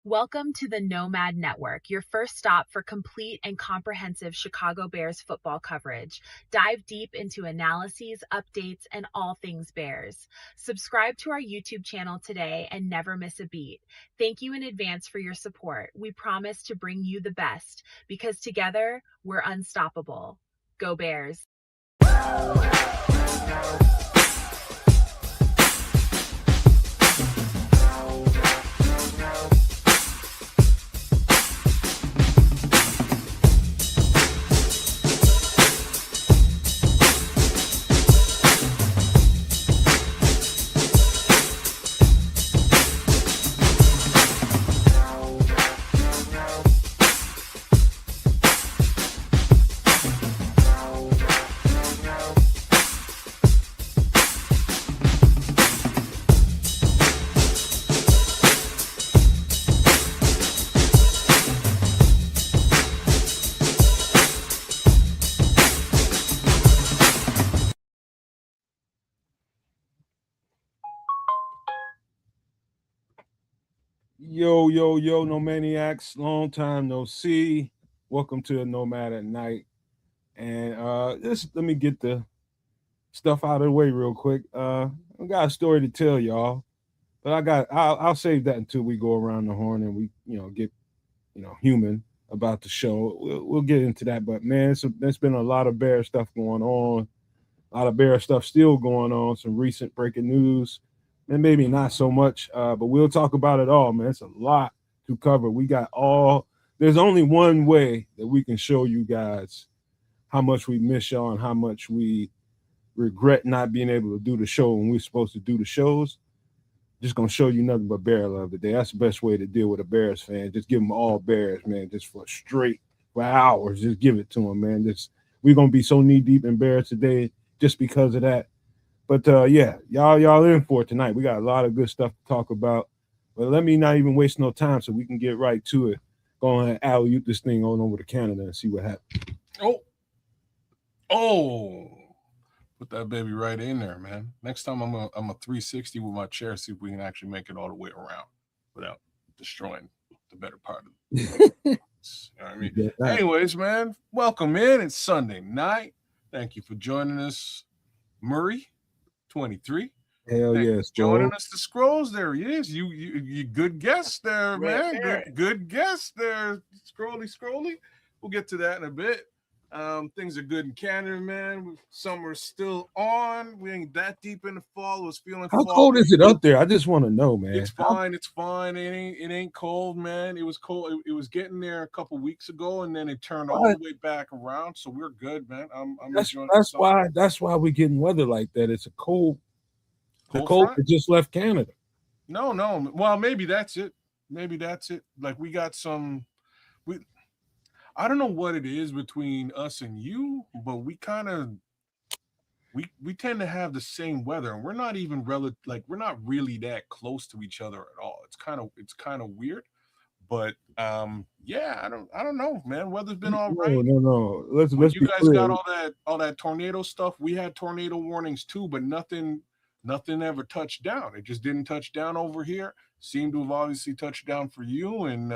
Welcome to the Nomad Network, your first stop for complete and comprehensive Chicago Bears football coverage. Dive deep into analyses, updates, and all things Bears. Subscribe to our YouTube channel today and never miss a beat. Thank you in advance for your support. We promise to bring you the best because together we're unstoppable. Go Bears! Yo, no maniacs. Long time no see. Welcome to the Nomad at Night. And just let me get the stuff out of the way real quick. I got a story to tell y'all, but I'll save that until we go around the horn and we get human about the show. We'll get into that. But man, there's been a lot of Bear stuff going on. A lot of Bear stuff still going on. Some recent breaking news. And maybe not so much, but we'll talk about it all, man. It's a lot to cover. There's only one way that we can show you guys how much we miss y'all and how much we regret not being able to do the show when we're supposed to do the shows. Just going to show you nothing but Bear love today. That's the best way to deal with a Bears fan. Just give them all Bears, man, just for hours. Just give it to them, man. We're going to be so knee-deep in Bears today just because of that. But yeah, y'all in for it tonight. We got a lot of good stuff to talk about. But let me not even waste no time so we can get right to it. Go ahead and alley-oop this thing on over to Canada and see what happens. Oh, put that baby right in there, man. Next time I'm a 360 with my chair, see if we can actually make it all the way around without destroying the better part of it. You know what I mean? Anyways, man, welcome in. It's Sunday night. Thank you for joining us, Murray. 23. Hell yes, joining us. The Scrolls. There he is. You good guest there, man. Good guest there. Scrolly. We'll get to that in a bit. Things are good in Canada, man. Summer's still on. We ain't that deep in the fall. It was feeling. How cold is it up there? I just want to know, man. It's fine. It's fine. It ain't cold, man. It was cold. It was getting there a couple weeks ago, and then it turned all the way back around. So we're good, man. I'm enjoying. That's why we're getting weather like that. It's a cold. The cold that just left Canada. No. Well, maybe that's it. Like we got some. I don't know what it is between us and you, but we kind of we tend to have the same weather, and we're not even we're not really that close to each other at all. It's kind of weird, but yeah, I don't know, man. Weather's been all right. No. Let's you guys got all that tornado stuff. We had tornado warnings too, but nothing ever touched down. It just didn't touch down over here. Seemed to have obviously touched down for you, and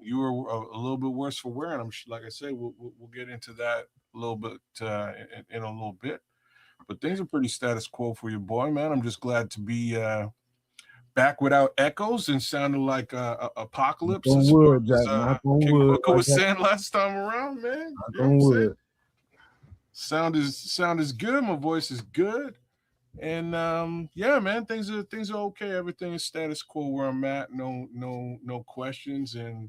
you were a little bit worse for wear. And like I said, we'll get into that a little bit in a little bit. But things are pretty status quo for your boy, man. I'm just glad to be back without echoes and sounding like apocalypse. King Booker was saying last time around, man. Sound is good. My voice is good. And yeah, man, things are okay. Everything is status quo where I'm at. No questions. And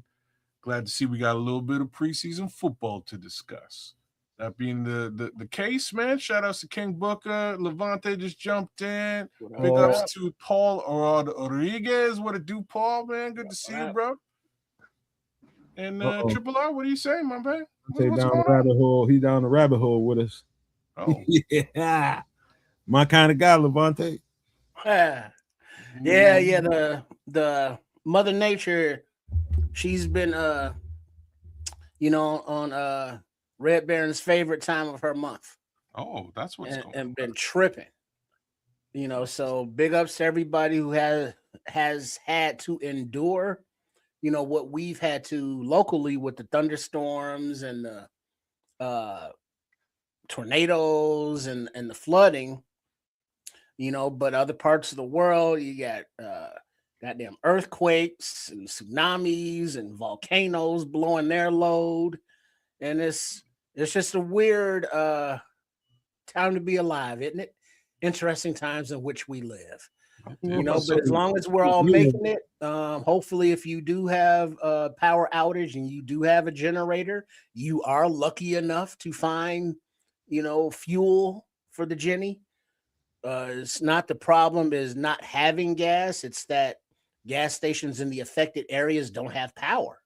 glad to see we got a little bit of preseason football to discuss. That being the case, man. Shout outs to King Booker. Levante just jumped in. Big ups to Paul Rodriguez. What it do, Paul, man? Good to see you, bro. And Triple R, what do you say, my man? He's down the rabbit hole with us. Oh. Yeah. My kind of guy, Levante. Yeah. The Mother Nature, she's been on Red Baron's favorite time of her month. Oh, that's what's going on. And been tripping. So big ups to everybody who has had to endure what we've had to locally with the thunderstorms and the tornadoes and the flooding, but other parts of the world, you got goddamn earthquakes and tsunamis and volcanoes blowing their load. And it's just a weird time to be alive, isn't it? Interesting times in which we live. But as long as we're all making it, hopefully if you do have a power outage and you do have a generator, you are lucky enough to find, fuel for the Jenny. It's not the problem is not having gas. It's that gas stations in the affected areas don't have power.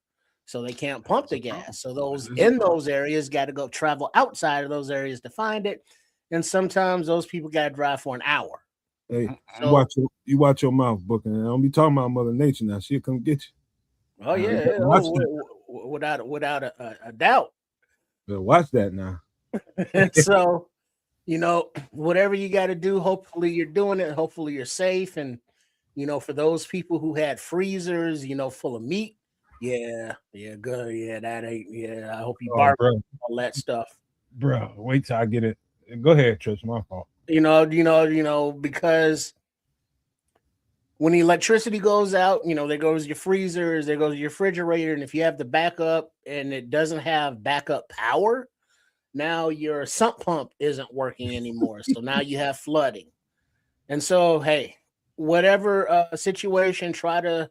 So they can't pump the gas. So those in those areas got to go travel outside of those areas to find it. And sometimes those people got to drive for an hour. Hey, you watch your mouth, Booker. I don't be talking about Mother Nature now. She'll come get you. Oh yeah, without a doubt. But watch that now. And so, whatever you got to do, hopefully you're doing it. Hopefully you're safe. And for those people who had freezers, full of meat, yeah, good, yeah, that ain't, yeah. I hope you barbecue all that stuff, bro. Wait till I get it. Go ahead, Trish. My fault. Because when the electricity goes out, there goes your freezers, there goes your refrigerator, and if you have the backup and it doesn't have backup power, now your sump pump isn't working anymore. So now you have flooding. And so, hey, whatever situation, try to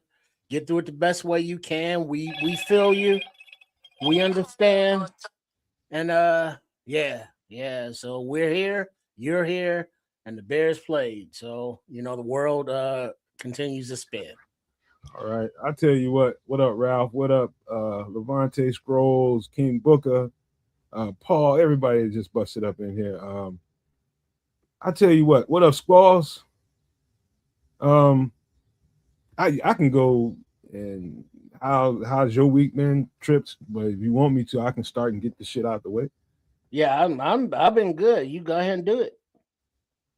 get through it the best way you can. We feel you, we understand, and yeah. So we're here. You're here, and the Bears played. So, the world continues to spin. All right. I tell you what. What up, Ralph? What up, Levante Scrolls, King Booker, Paul, everybody just busted up in here. I tell you what up, Squalls? I can go and how's your week been, Trips? But if you want me to, I can start and get the shit out the way. Yeah, I've been good. You go ahead and do it.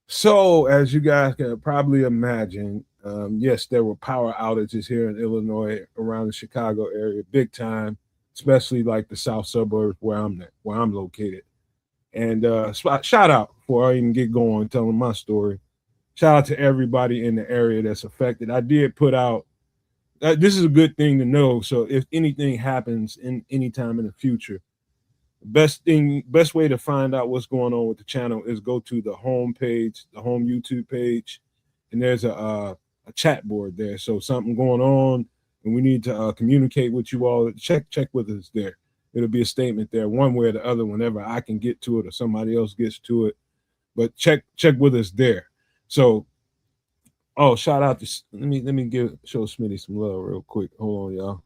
So, as you guys can probably imagine, yes, there were power outages here in Illinois, around the Chicago area, big time, especially like the south suburbs where I'm located. And shout out before I even get going telling my story. Shout out to everybody in the area that's affected. I did put out. This is a good thing to know. So if anything happens in any time in the future, best way to find out what's going on with the channel is go to the home page, the home YouTube page, and there's a chat board there. So something going on and we need to communicate with you all, check with us there. It'll be a statement there one way or the other whenever I can get to it or somebody else gets to it. But check with us there. So shout out to let me show Smitty some love real quick. Hold on,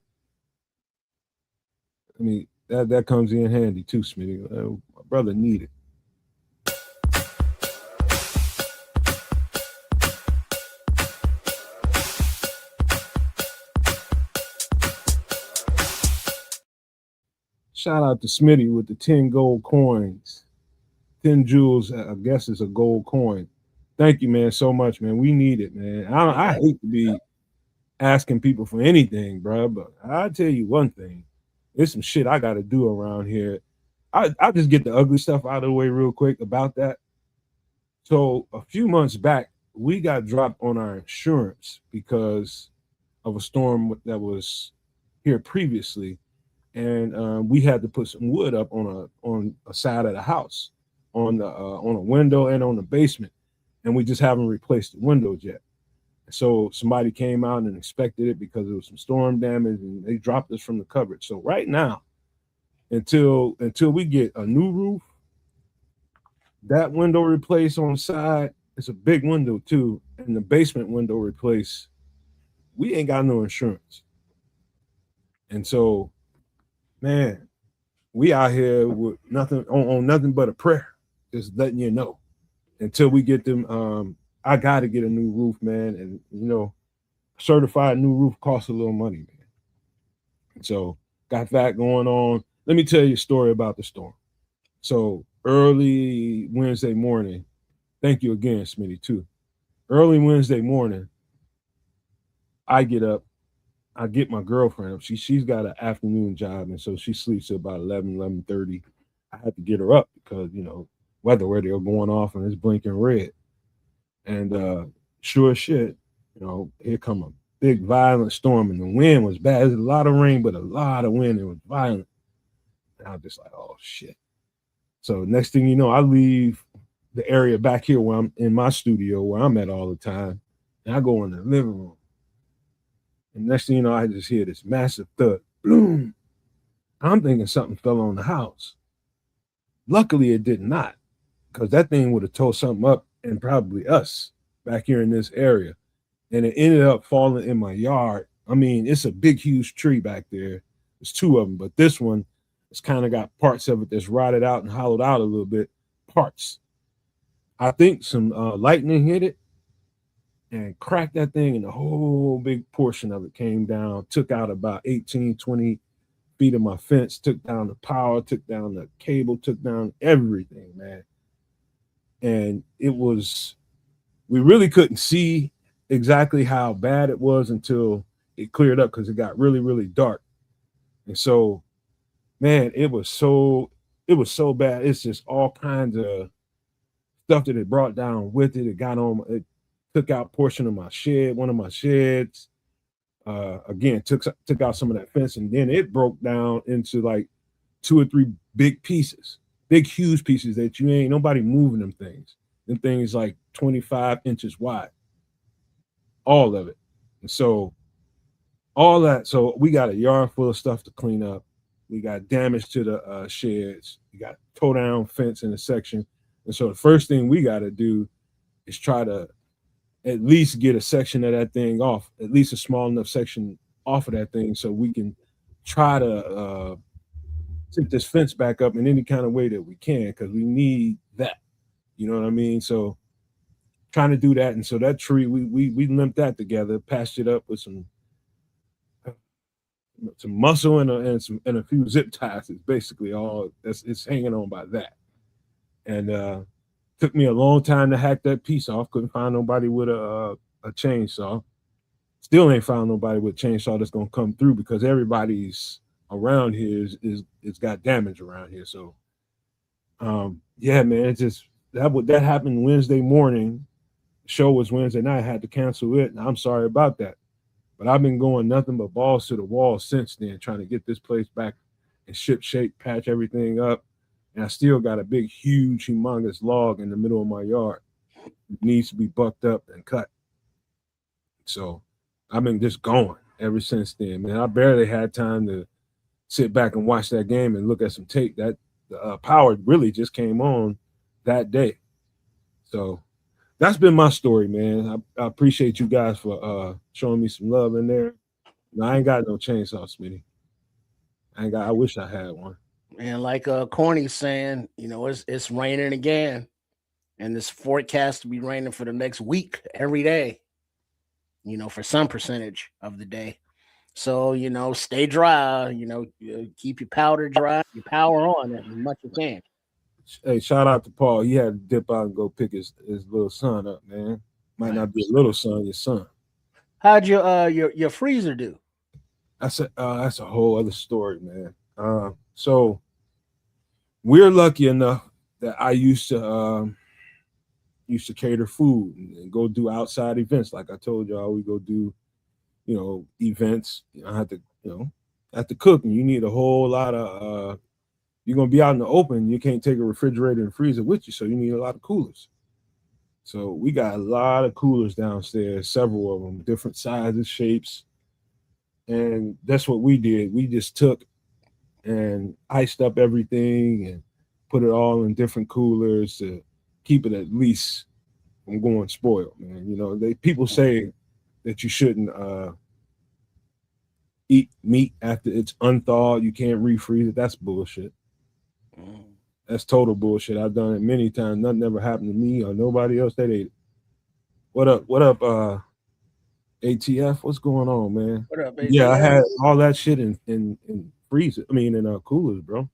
y'all. That comes in handy too, Smitty. My brother needed. Shout out to Smitty with the 10 gold coins. 10 jewels, I guess is a gold coin. Thank you, man, so much, man. We need it, man. I hate to be asking people for anything, bro, but I'll tell you one thing. There's some shit I got to do around here. I'll just get the ugly stuff out of the way real quick about that. So a few months back, we got dropped on our insurance because of a storm that was here previously. And we had to put some wood up on a side of the house, on a window and on the basement. And we just haven't replaced the windows yet. So somebody came out and inspected it because there was some storm damage and they dropped us from the coverage. So right now, until we get a new roof, that window replaced on the side, it's a big window too, and the basement window replaced, we ain't got no insurance. And so, man, we out here with nothing on nothing but a prayer, just letting you know. Until we get them, I got to get a new roof, man. And, certified new roof costs a little money, man. So got that going on. Let me tell you a story about the storm. So early Wednesday morning, thank you again, Smitty, too. Early Wednesday morning, I get up I get my girlfriend up. She's got an afternoon job, and so she sleeps at about 11:30. I had to get her up because weather radio going off and it's blinking red. And sure as shit, here come a big violent storm, and the wind was bad. There's a lot of rain, but a lot of wind. It was violent. And I was just like, oh shit. So next thing you know, I leave the area back here where I'm in my studio where I'm at all the time, and I go in the living room. And next thing you know, I just hear this massive thud. Boom. I'm thinking something fell on the house. Luckily, it did not, because that thing would have tore something up and probably us back here in this area. And it ended up falling in my yard. I mean, it's a big, huge tree back there. There's two of them, but this one, it's kind of got parts of it that's rotted out and hollowed out a little bit. Parts. I think some lightning hit it and cracked that thing, and the whole big portion of it came down, took out about 18, 20 feet of my fence, took down the power, took down the cable, took down everything, man. And we really couldn't see exactly how bad it was until it cleared up because it got really, really dark. And so, man, it was so bad. It's just all kinds of stuff that it brought down with it. It took out portion of my shed, one of my sheds. Again, took out some of that fence, and then it broke down into like 2 or 3 big pieces, big, huge pieces that you ain't nobody moving them things. Them things like 25 inches wide, all of it. And so all that, so we got a yard full of stuff to clean up. We got damage to the sheds. We got toe down fence in a section. And so the first thing we got to do is try to at least get a section of that thing off, at least a small enough section off of that thing so we can try to tip this fence back up in any kind of way that we can, because we need that. You know what I mean? So trying to do that. And so that tree, we limped that together, patched it up with some muscle and a few zip ties. It's basically all it's hanging on by that. And took me a long time to hack that piece off. Couldn't find nobody with a chainsaw. Still ain't found nobody with a chainsaw that's gonna come through, because everybody's around here is got damage around here. So yeah, man, it's just that happened Wednesday morning. The show was Wednesday night. I had to cancel it, and I'm sorry about that. But I've been going nothing but balls to the wall since then, trying to get this place back in ship shape, patch everything up. And I still got a big, huge, humongous log in the middle of my yard. It needs to be bucked up and cut. So I've been just going ever since then, man. I barely had time to sit back and watch that game and look at some tape. That power really just came on that day. So that's been my story, man. I appreciate you guys for showing me some love in there. No, I ain't got no chainsaw, Smitty. I wish I had one. And like Corny's saying, it's raining again, and this forecast to be raining for the next week every day. For some percentage of the day. So stay dry. Keep your powder dry, your power on as much as you can. Hey, shout out to Paul. He had to dip out and go pick his little son up, man. Might not be a little son, your son. How'd your freezer do? That's a whole other story, man. So we're lucky enough that I used to cater food and go do outside events. Like I told y'all, we go do, events. I have to cook, and you need a whole lot of you're gonna be out in the open. You can't take a refrigerator and freezer with you, so you need a lot of coolers. So we got a lot of coolers downstairs, several of them, different sizes, shapes, and that's what we did. We just took and iced up everything and put it all in different coolers to keep it at least from going spoiled, man. People say that you shouldn't eat meat after it's unthawed. You can't refreeze it. That's bullshit. That's total bullshit. I've done it many times. Nothing ever happened to me or nobody else that ate it. What up, ATF? What's going on, man? What up, ATF? Yeah, I had all that shit in freezer. In coolers, bro.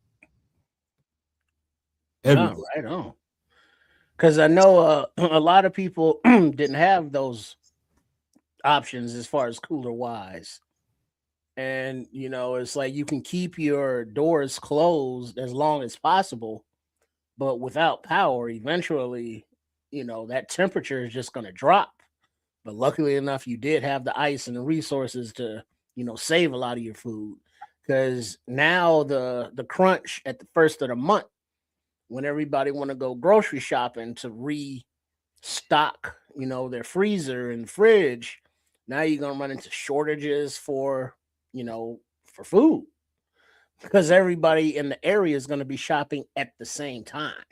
Oh, right on. Because I know a lot of people didn't have those options as far as cooler wise. And it's like you can keep your doors closed as long as possible, but without power, eventually, that temperature is just going to drop. But luckily enough, you did have the ice and the resources to, save a lot of your food. Because now the crunch at the first of the month, when everybody want to go grocery shopping to restock, their freezer and fridge, now you're gonna run into shortages for food because everybody in the area is going to be shopping at the same time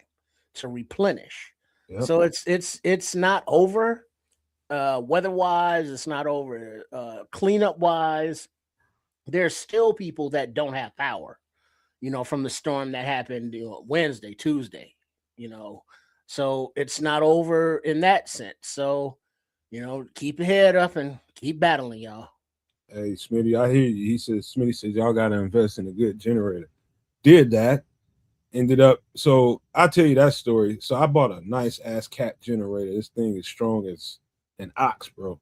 to replenish. Yep. So it's not over weather wise, it's not over cleanup wise. There's still people that don't have power, from the storm that happened Wednesday, Tuesday, so it's not over in that sense. So, keep your head up and keep battling, y'all. Hey, Smitty, I hear you. Smitty says y'all got to invest in a good generator. Did that. Ended up, so I'll tell you that story. So I bought a nice ass cat generator. This thing is strong as an ox, bro.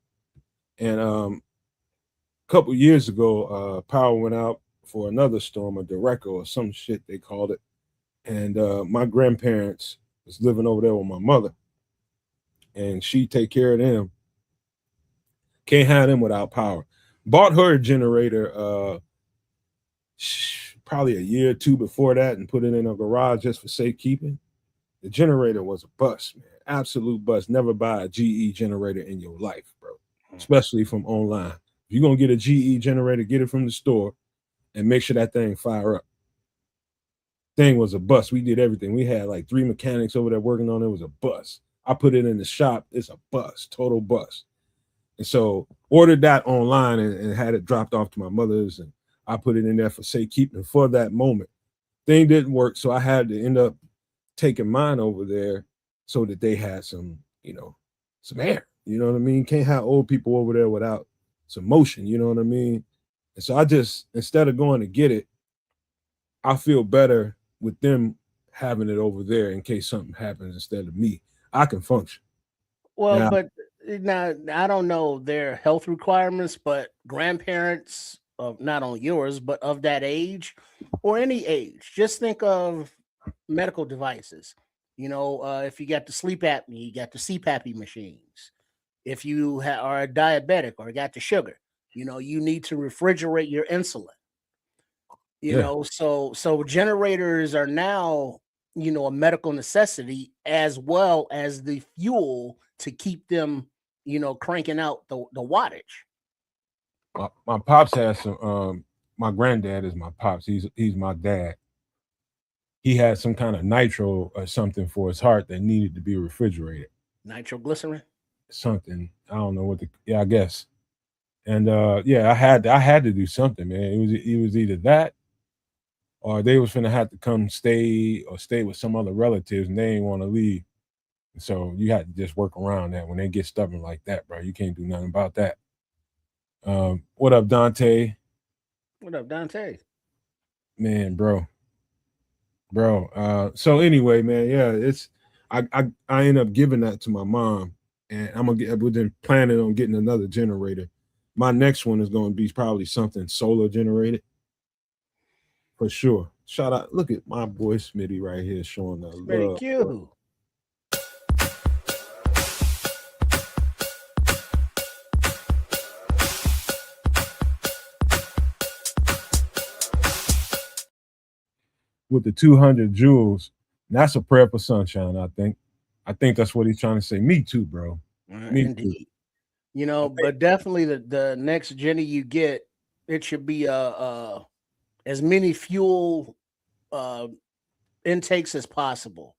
And a couple years ago, power went out for another storm, a Derecho or some shit they called it. And my grandparents was living over there with my mother, and she take care of them. Can't have them without power. Bought her a generator probably a year or two before that and put it in a garage just for safekeeping. The generator was a bust, man. Absolute bust. Never buy a GE generator in your life, bro. Especially from online. If you're gonna get a GE generator, get it from the store and make sure that thing fire up. Thing was a bust. We did everything. We had like 3 mechanics over there working on it. It was a bust. I put it in the shop. It's a bust, total bust. And so ordered that online and had it dropped off to my mother's, and I put it in there for safekeeping for that moment. Thing didn't work, so I had to end up taking mine over there so that they had some, some air. You know what I mean? Can't have old people over there without some motion. You know what I mean? And so I just, instead of going to get it, I feel better with them having it over there in case something happens instead of me. I can function. Well, Now, but now I don't know their health requirements, but grandparents of not on yours, but of that age or any age, just think of medical devices. If you got the sleep apnea, you got the CPAP machines. If you are a diabetic or got the sugar, you need to refrigerate your insulin. yeah. So generators are now, a medical necessity as well as the fuel to keep them, cranking out the wattage. My pops has some. My granddad is my pops. He's my dad. He had some kind of nitro or something for his heart that needed to be refrigerated. Nitroglycerin. Something I don't know what the I guess. And yeah, I had to do something, man. It was either that or they was gonna have to come stay with some other relatives and they ain't want to leave. And so you had to just work around that when they get stubborn like that, bro. You can't do nothing about that. What up, Dante? What up, Dante? Man, bro. So anyway, man, yeah, it's I end up giving that to my mom, and we've been planning on getting another generator. My next one is going to be probably something solar generated for sure. Shout out, look at my boy Smitty right here showing the Very love. cute. With the 200 joules. That's a prayer for sunshine, I think. I think that's what he's trying to say. Me too, bro. Me Indeed. too. But definitely the next Jenny you get, it should be as many fuel intakes as possible.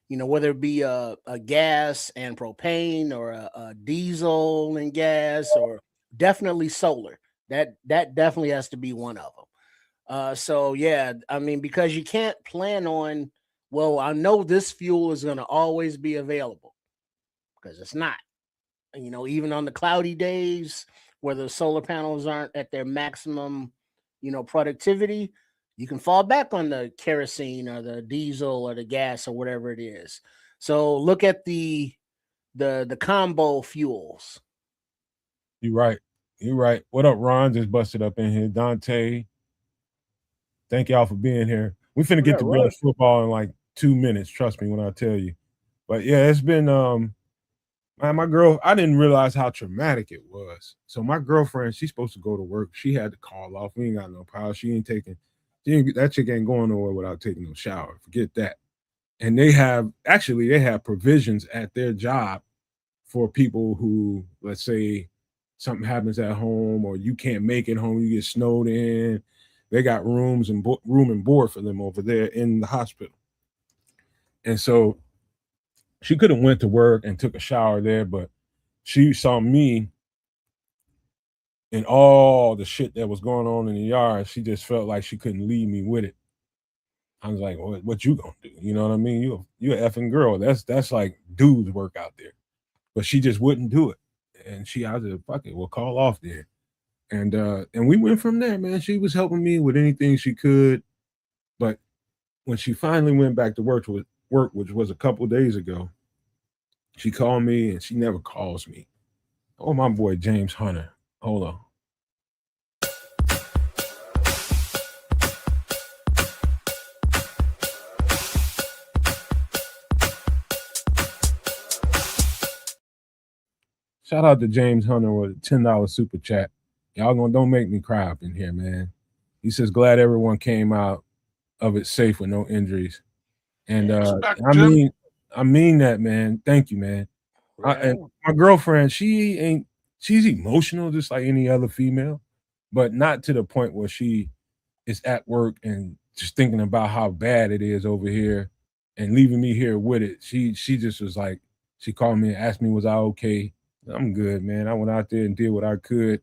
Whether it be a gas and propane or a diesel and gas, or definitely solar. That definitely has to be one of them. So yeah, I mean, because you can't plan on, well, I know this fuel is going to always be available, because it's not. Even on the cloudy days where the solar panels aren't at their maximum, productivity, you can fall back on the kerosene or the diesel or the gas or whatever it is. So look at the combo fuels. You're right. You're right. What up, Ron? Just busted up in here. Dante, thank y'all for being here. We finna get to real football in like 2 minutes. Trust me when I tell you. But yeah, it's been my girl. I didn't realize how traumatic it was. So my girlfriend, she's supposed to go to work. She had to call off. We ain't got no power. She ain't taking. That chick ain't going nowhere without taking no shower. Forget that. And they have provisions at their job for people who, let's say, something happens at home or you can't make it home, you get snowed in. They got rooms and room and board for them over there in the hospital. And so she could have went to work and took a shower there, but she saw me and all the shit that was going on in the yard. She just felt like she couldn't leave me with it. I was like, what you gonna do? You know what I mean? You an effing girl. That's like dudes work out there. But she just wouldn't do it. And I said, fuck it, we'll call off there. And we went from there, man. She was helping me with anything she could. But when she finally went back to work, which was a couple days ago, she called me and she never calls me. Oh, my boy James Hunter. Hold on. Shout out to James Hunter with a $10 super chat. Y'all don't make me cry up in here, man. He says, glad everyone came out of it safe with no injuries. And I mean that, man. Thank you, man. And my girlfriend, she's emotional just like any other female, but not to the point where she is at work and just thinking about how bad it is over here and leaving me here with it. She just was like, she called me and asked me, was I okay? I'm good, man. I went out there and did what I could,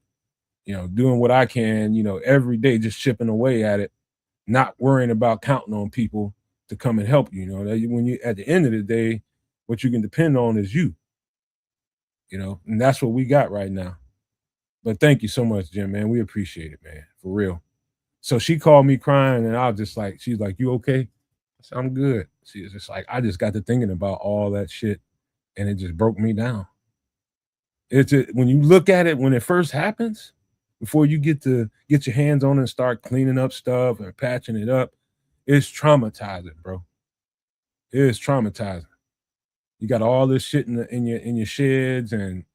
doing what I can, every day, just chipping away at it, not worrying about counting on people to come and help you. When you at the end of the day, what you can depend on is you. And that's what we got right now. But thank you so much, Jim, man. We appreciate it, man, for real. So she called me crying, and I was just like, she's like, you okay? I said, I'm good. She was just like, I just got to thinking about all that shit, and it just broke me down. When you look at it when it first happens, before you get your hands on it and start cleaning up stuff and patching it up, it's traumatizing, bro. It is traumatizing. You got all this shit in your sheds, and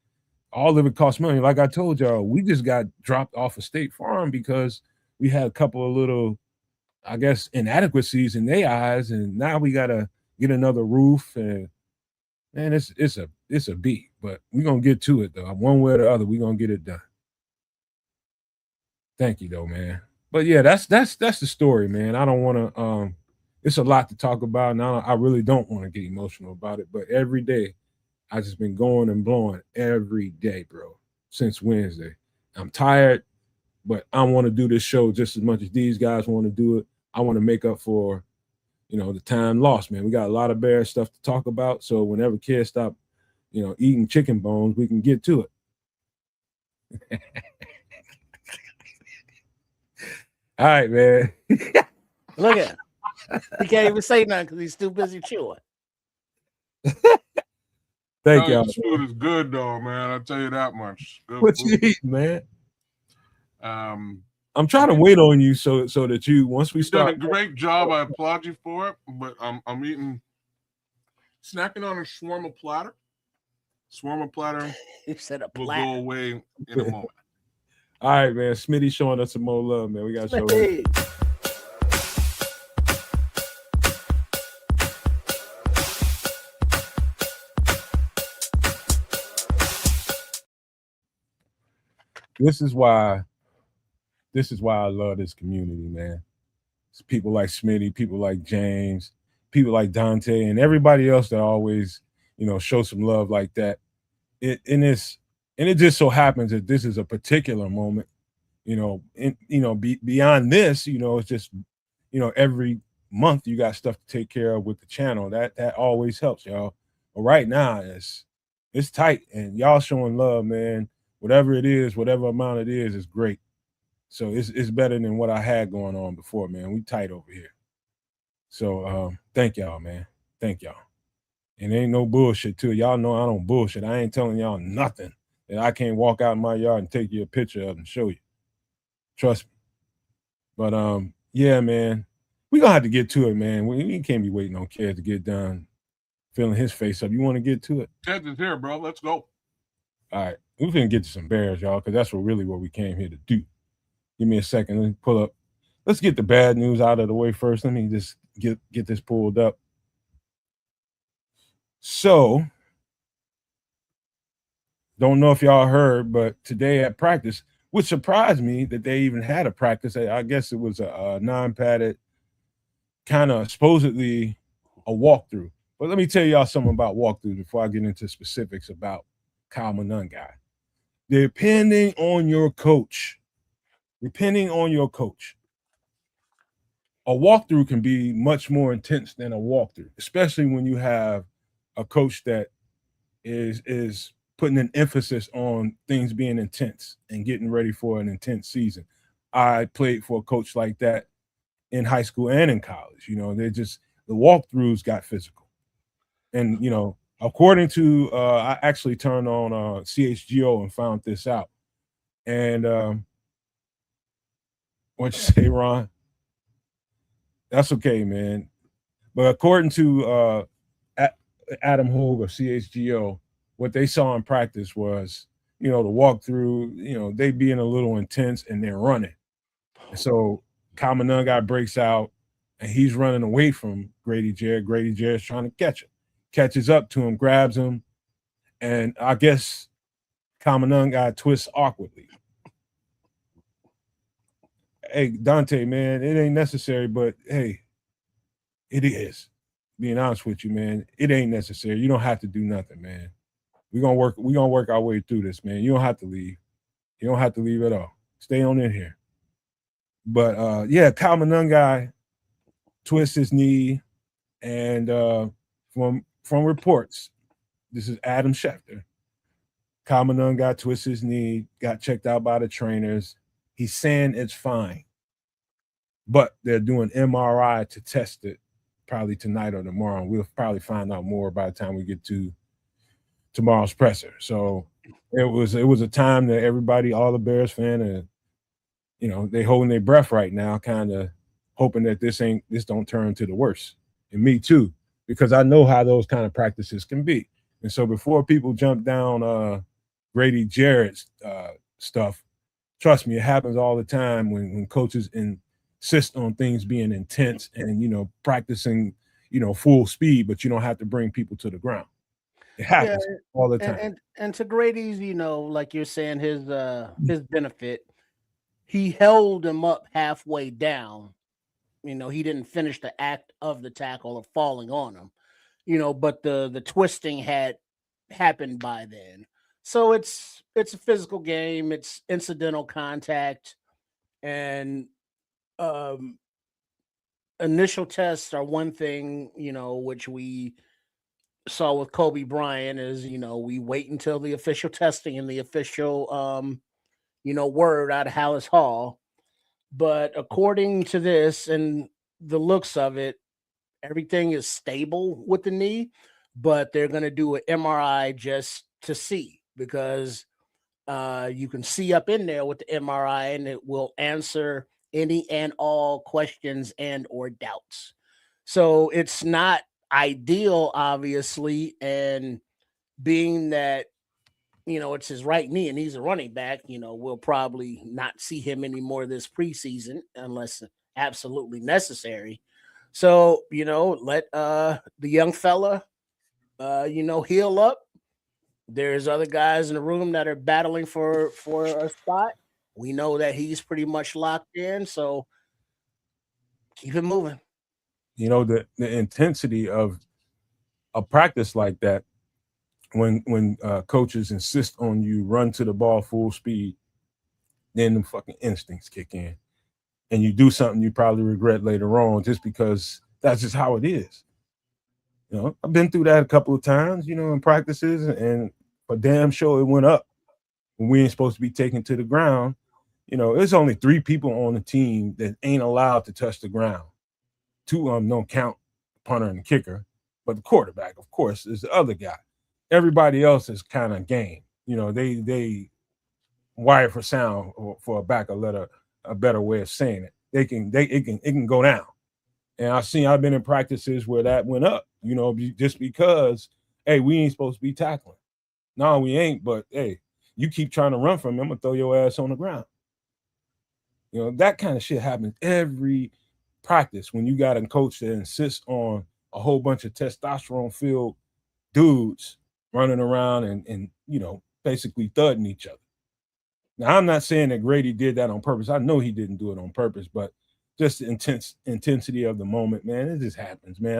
all of it costs money. Like I told y'all, we just got dropped off a State Farm because we had a couple of little, I guess, inadequacies in their eyes, and now we gotta get another roof. And man, it's a beat, but we're gonna get to it though. One way or the other, we're gonna get it done. Thank you though, man. But yeah, that's the story, man. I don't want to. It's a lot to talk about, and I really don't want to get emotional about it. But every day, I just been going and blowing every day, bro, since Wednesday. I'm tired, but I want to do this show just as much as these guys want to do it. I want to make up for, the time lost, man. We got a lot of Bear stuff to talk about. So whenever kids stop, eating chicken bones, we can get to it. All right, man. Look at him. He can't even say nothing because he's too busy chewing. Thank y'all. This food is good though, man. I'll tell you that much. Good what food. You eat, man? I'm trying to wait on you so that once we start. You've done a great job. I applaud you for it. But I'm snacking on a shawarma platter. Shawarma platter. You said a will platter. go away in a moment. All right, man. Smitty showing us some more love, man. We got to show him. This is why I love this community, man. It's people like Smitty, people like James, people like Dante, and everybody else that always, show some love like that. It just so happens that this is a particular moment, beyond this, it's just, every month you got stuff to take care of with the channel. That always helps, y'all. But right now it's tight, and y'all showing love, man. Whatever it is, whatever amount it is great. So it's better than what I had going on before, man. We tight over here. So thank y'all, man. Thank y'all. And ain't no bullshit too. Y'all know I don't bullshit. I ain't telling y'all nothing and I can't walk out in my yard and take you a picture of and show you. Trust me. But yeah, man, we gonna have to get to it, man. We can't be waiting on Kev to get done filling his face up. You want to get to it? Ted is here, bro. Let's go. All right, we're gonna get to some Bears, y'all, because that's what we came here to do. Give me a second. Let me pull up. Let's get the bad news out of the way first. Let me just get this pulled up. So, don't know if y'all heard, but today at practice, which surprised me that they even had a practice. I guess it was a non-padded, kind of supposedly a walkthrough. But let me tell y'all something about walkthroughs before I get into specifics about Kyle Monangai. Depending on your coach, a walkthrough can be much more intense than a walkthrough, especially when you have a coach that is putting an emphasis on things being intense and getting ready for an intense season. I played for a coach like that in high school and in college. You know, the walkthroughs got physical. And, you know, according to, I actually turned on CHGO and found this out. And what'd you say, Ron? That's okay, man. But according to Adam Hogue of CHGO, what they saw in practice was, you know, the walkthrough, you know, they being a little intense and they're running. And so Kyle Monangai breaks out and he's running away from Grady Jarrett. Grady Jarrett's trying to catch him. Catches up to him, grabs him, and I guess Kyle Monangai twists awkwardly. Hey, Dante, man, it ain't necessary, but hey, it is. Being honest with you, man, it ain't necessary. You don't have to do nothing, man. We're gonna work our way through this, man. You don't have to leave. You don't have to leave at all. Stay on in here. But yeah, Kyle Monangai twists his knee, and from reports, this is Adam Schefter. Kyle Monangai twists his knee, got checked out by the trainers. He's saying it's fine, but they're doing MRI to test it probably tonight or tomorrow. We'll probably find out more by the time we get to tomorrow's presser. So it was a time that everybody, all the Bears fan, and you know, they holding their breath right now, kind of hoping that this don't turn to the worst. And me too, because I know how those kind of practices can be. And so before people jump down Grady Jarrett's stuff, trust me, it happens all the time when coaches insist on things being intense and, you know, practicing, you know, full speed, but you don't have to bring people to the ground. It happens all the time. And to Grady's, you know, like you're saying, his benefit, he held him up halfway down. You know, he didn't finish the act of the tackle of falling on him, you know, but the twisting had happened by then. So it's a physical game, it's incidental contact, and initial tests are one thing, you know, which we saw with Kobe Bryant is, you know, we wait until the official testing and the official you know, word out of Hallis Hall. But according to this and the looks of it, everything is stable with the knee, but they're going to do an MRI just to see, because you can see up in there with the MRI and it will answer any and all questions and or doubts. So it's not ideal, obviously, and being that, you know, it's his right knee and he's a running back, you know, we'll probably not see him anymore this preseason unless absolutely necessary. So, you know, let the young fella you know, heal up. There's other guys in the room that are battling for a spot. We know that he's pretty much locked in, so keep it moving. You know, the intensity of a practice like that, when coaches insist on you run to the ball full speed, then the fucking instincts kick in, and you do something you probably regret later on, just because that's just how it is. You know, I've been through that a couple of times, you know, in practices, and for damn sure it went up when we ain't supposed to be taken to the ground. You know, there's only 3 people on the team that ain't allowed to touch the ground. 2 of them don't count, the punter and the kicker, but the quarterback, of course, is the other guy. Everybody else is kind of game. they wired for sound or for a better way of saying it. It can go down. And I've been in practices where that went up, just because, hey, we ain't supposed to be tackling. No, we ain't, but hey, you keep trying to run from me, I'm gonna throw your ass on the ground. That kind of shit happens every practice when you got a coach that insists on a whole bunch of testosterone filled dudes running around and basically thudding each other. Now, I'm not saying that Grady did that on purpose. I know he didn't do it on purpose, but just the intensity of the moment, man, it just happens, man.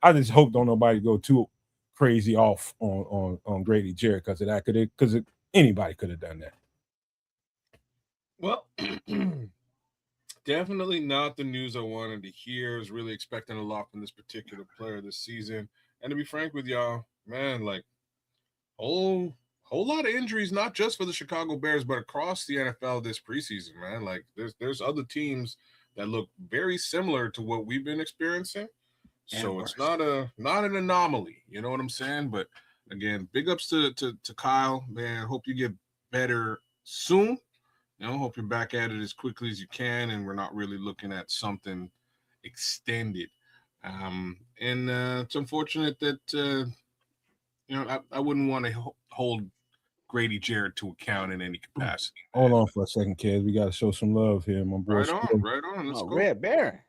I just hope don't nobody go too crazy off on Grady Jarrett because of that, because anybody could have done that. Well, definitely not the news I wanted to hear. I was really expecting a lot from this particular player this season. And to be frank with y'all, man, like whole lot of injuries, not just for the Chicago Bears, but across the NFL this preseason, man. Like there's other teams that look very similar to what we've been experiencing. So it's not an anomaly, you know what I'm saying? But again, big ups to Kyle, man. Hope you get better soon. Hope you're back at it as quickly as you can, and we're not really looking at something extended. And it's unfortunate that I wouldn't want to hold Grady Jarrett to account in any capacity. Hold on for a second, kids. We got to show some love here, my boy. Right on. Let's go. Red Bear.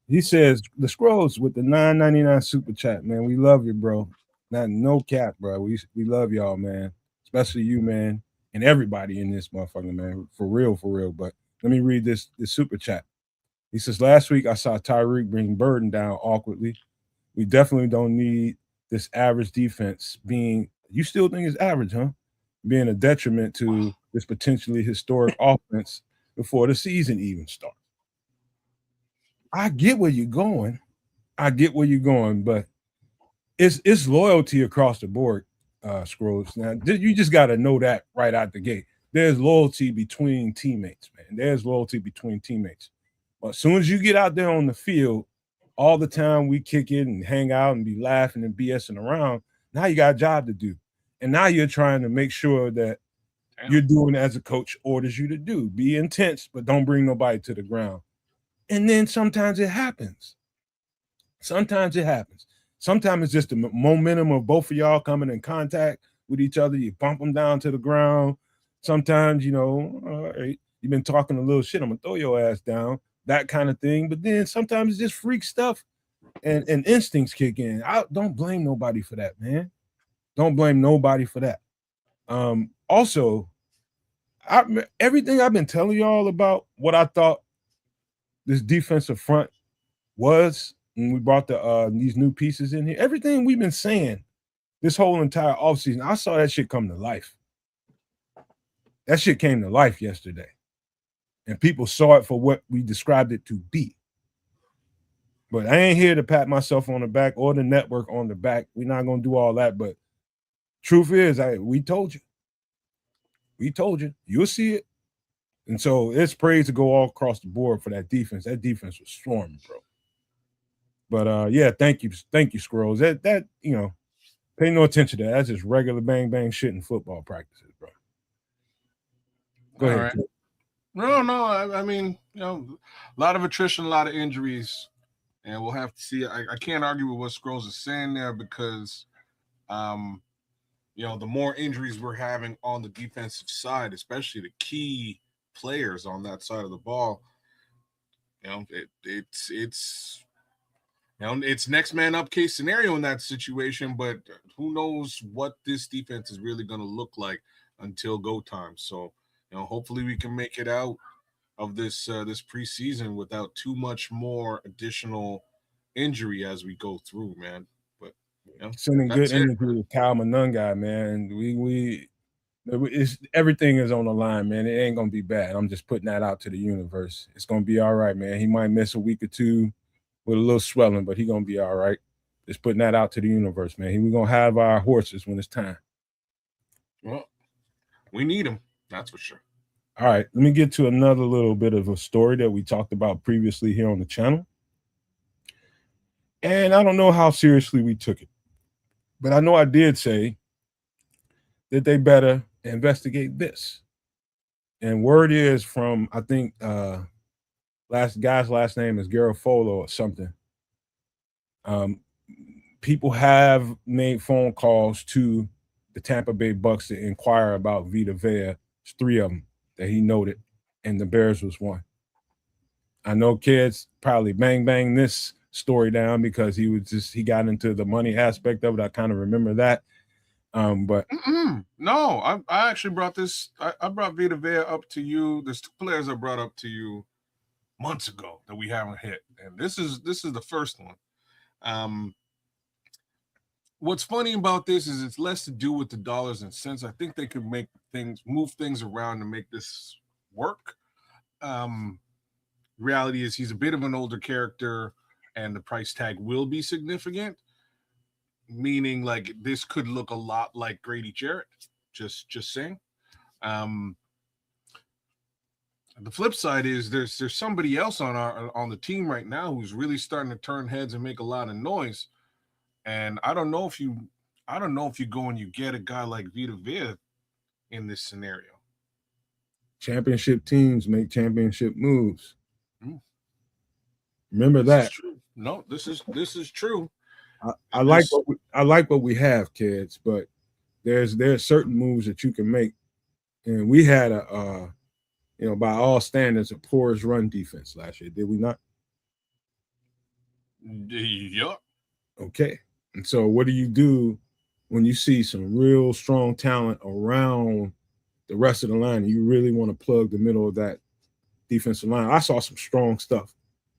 He says the Scrolls with the $9.99 super chat, man. We love you, bro. Not no cap, bro. We love y'all, man. Especially you, man, and everybody in this motherfucker, man. For real. But let me read this super chat. He says, last week I saw Tyreek bring Burden down awkwardly. We definitely don't need this average defense being. You still think it's average, huh? Being a detriment to this potentially historic offense before the season even starts. I get where you're going. But it's loyalty across the board, Scrolls. Now, you just got to know that right out the gate. There's loyalty between teammates, man. But as soon as you get out there on the field, all the time we kick it and hang out and be laughing and BSing around, now you got a job to do. And now you're trying to make sure that you're doing as a coach orders you to do. Be intense, but don't bring nobody to the ground. And then sometimes it happens. Sometimes it's just the momentum of both of y'all coming in contact with each other. You bump them down to the ground. Sometimes, all right, you've been talking a little shit. I'm going to throw your ass down, that kind of thing. But then sometimes it's just freak stuff and instincts kick in. Don't blame nobody for that, man. Don't blame nobody for that. Also, everything I've been telling y'all about what I thought this defensive front was when we brought these new pieces in here. Everything we've been saying this whole entire offseason, I saw that shit come to life. That shit came to life yesterday. And people saw it for what we described it to be. But I ain't here to pat myself on the back or the network on the back. We're not going to do all that. But truth is, we told you. We told you. You'll see it. And so it's praise to go all across the board for that defense. That defense was storming, bro. But yeah, thank you, Squirrels. That pay no attention to that. That's just regular bang bang shit in football practices, bro. Go ahead. Right. No. I mean, a lot of attrition, a lot of injuries, and we'll have to see. I can't argue with what Scrolls is saying there because, the more injuries we're having on the defensive side, especially the key players on that side of the ball, it's next man up case scenario in that situation, but who knows what this defense is really going to look like until go time. So, hopefully we can make it out of this preseason without too much more additional injury as we go through, man. But sending good energy to Kyle Monungai, man. Everything is on the line, man. It ain't gonna be bad. I'm just putting that out to the universe. It's gonna be all right, man. He might miss a week or two with a little swelling, but he's gonna be all right. Just putting that out to the universe, man. We're gonna have our horses when it's time. Well, we need them, that's for sure. All right, let me get to another little bit of a story that we talked about previously here on the channel. And I don't know how seriously we took it, but I know I did say that they better investigate this. And word is from, I think, last last name is Garofolo or something. Um, People have made phone calls to the Tampa Bay Bucks to inquire about Vita Vea. There's three of them that he noted, and the Bears was one. I know kids probably bang this story down because he got into the money aspect of it. I kind of remember that. But no, I actually brought this. I brought Vita Vea up to you. There's two players I brought up to you months ago that we haven't hit, and this is the first one. What's funny about this is it's less to do with the dollars and cents. I think they could move things around to make this work. Reality is he's a bit of an older character, and the price tag will be significant. Meaning, like, this could look a lot like Grady Jarrett. Just saying. The flip side is there's somebody else on the team right now who's really starting to turn heads and make a lot of noise. And I don't know if you go and you get a guy like Vita Vea in this scenario. Championship teams make championship moves. Remember that. Is true. No, this is true. I like what we have, kids, but there's certain moves that you can make, and we had by all standards, a poorest run defense last year, did we not? Yep. Okay. And so what do you do when you see some real strong talent around the rest of the line? You really want to plug the middle of that defensive line. I saw some strong stuff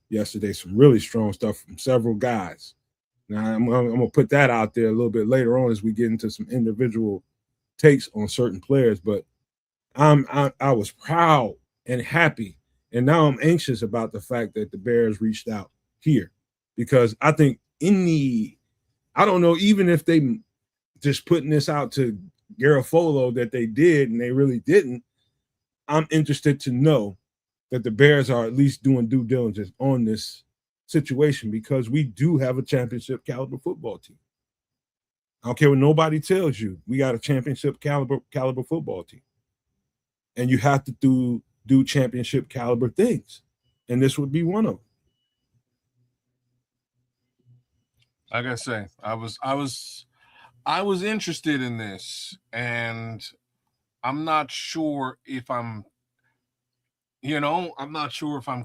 yesterday, some really strong stuff from several guys. Now, I'm going to put that out there a little bit later on as we get into some individual takes on certain players. But I was proud and happy, and now I'm anxious about the fact that the Bears reached out here, because I think I don't know, even if they just putting this out to Garofolo that they did and they really didn't, I'm interested to know that the Bears are at least doing due diligence on this situation, because we do have a championship caliber football team. I don't care what nobody tells you. We got a championship caliber football team. And you have to do championship caliber things. And this would be one of them. Like I say, I was interested in this, and I'm not sure if I'm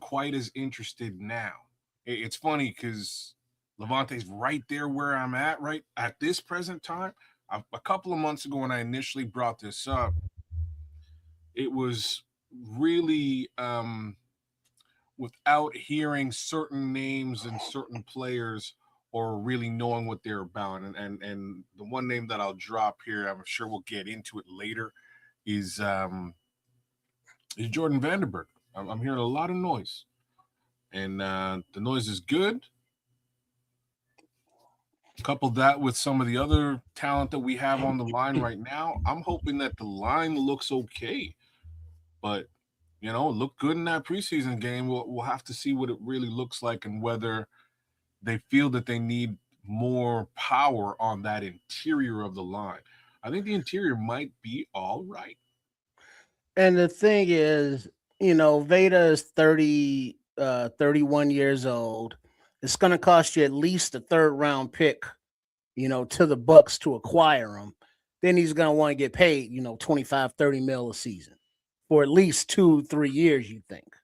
quite as interested now. It's funny because Levante's right there where I'm at right at this present time. A couple of months ago when I initially brought this up, it was really without hearing certain names and certain players or really knowing what they're about. And the one name that I'll drop here, I'm sure we'll get into it later, is Jordan Vandenberg. I'm hearing a lot of noise, and the noise is good. Couple that with some of the other talent that we have on the line right now, I'm hoping that the line looks okay. But look good in that preseason game. We'll have to see what it really looks like and whether they feel that they need more power on that interior of the line. I think the interior might be all right. And the thing is, Veda is 31 years old. It's going to cost you at least a third round pick, to the Bucks to acquire him. Then he's going to want to get paid, 25, 30 mil a season for at least 2-3 years, you think.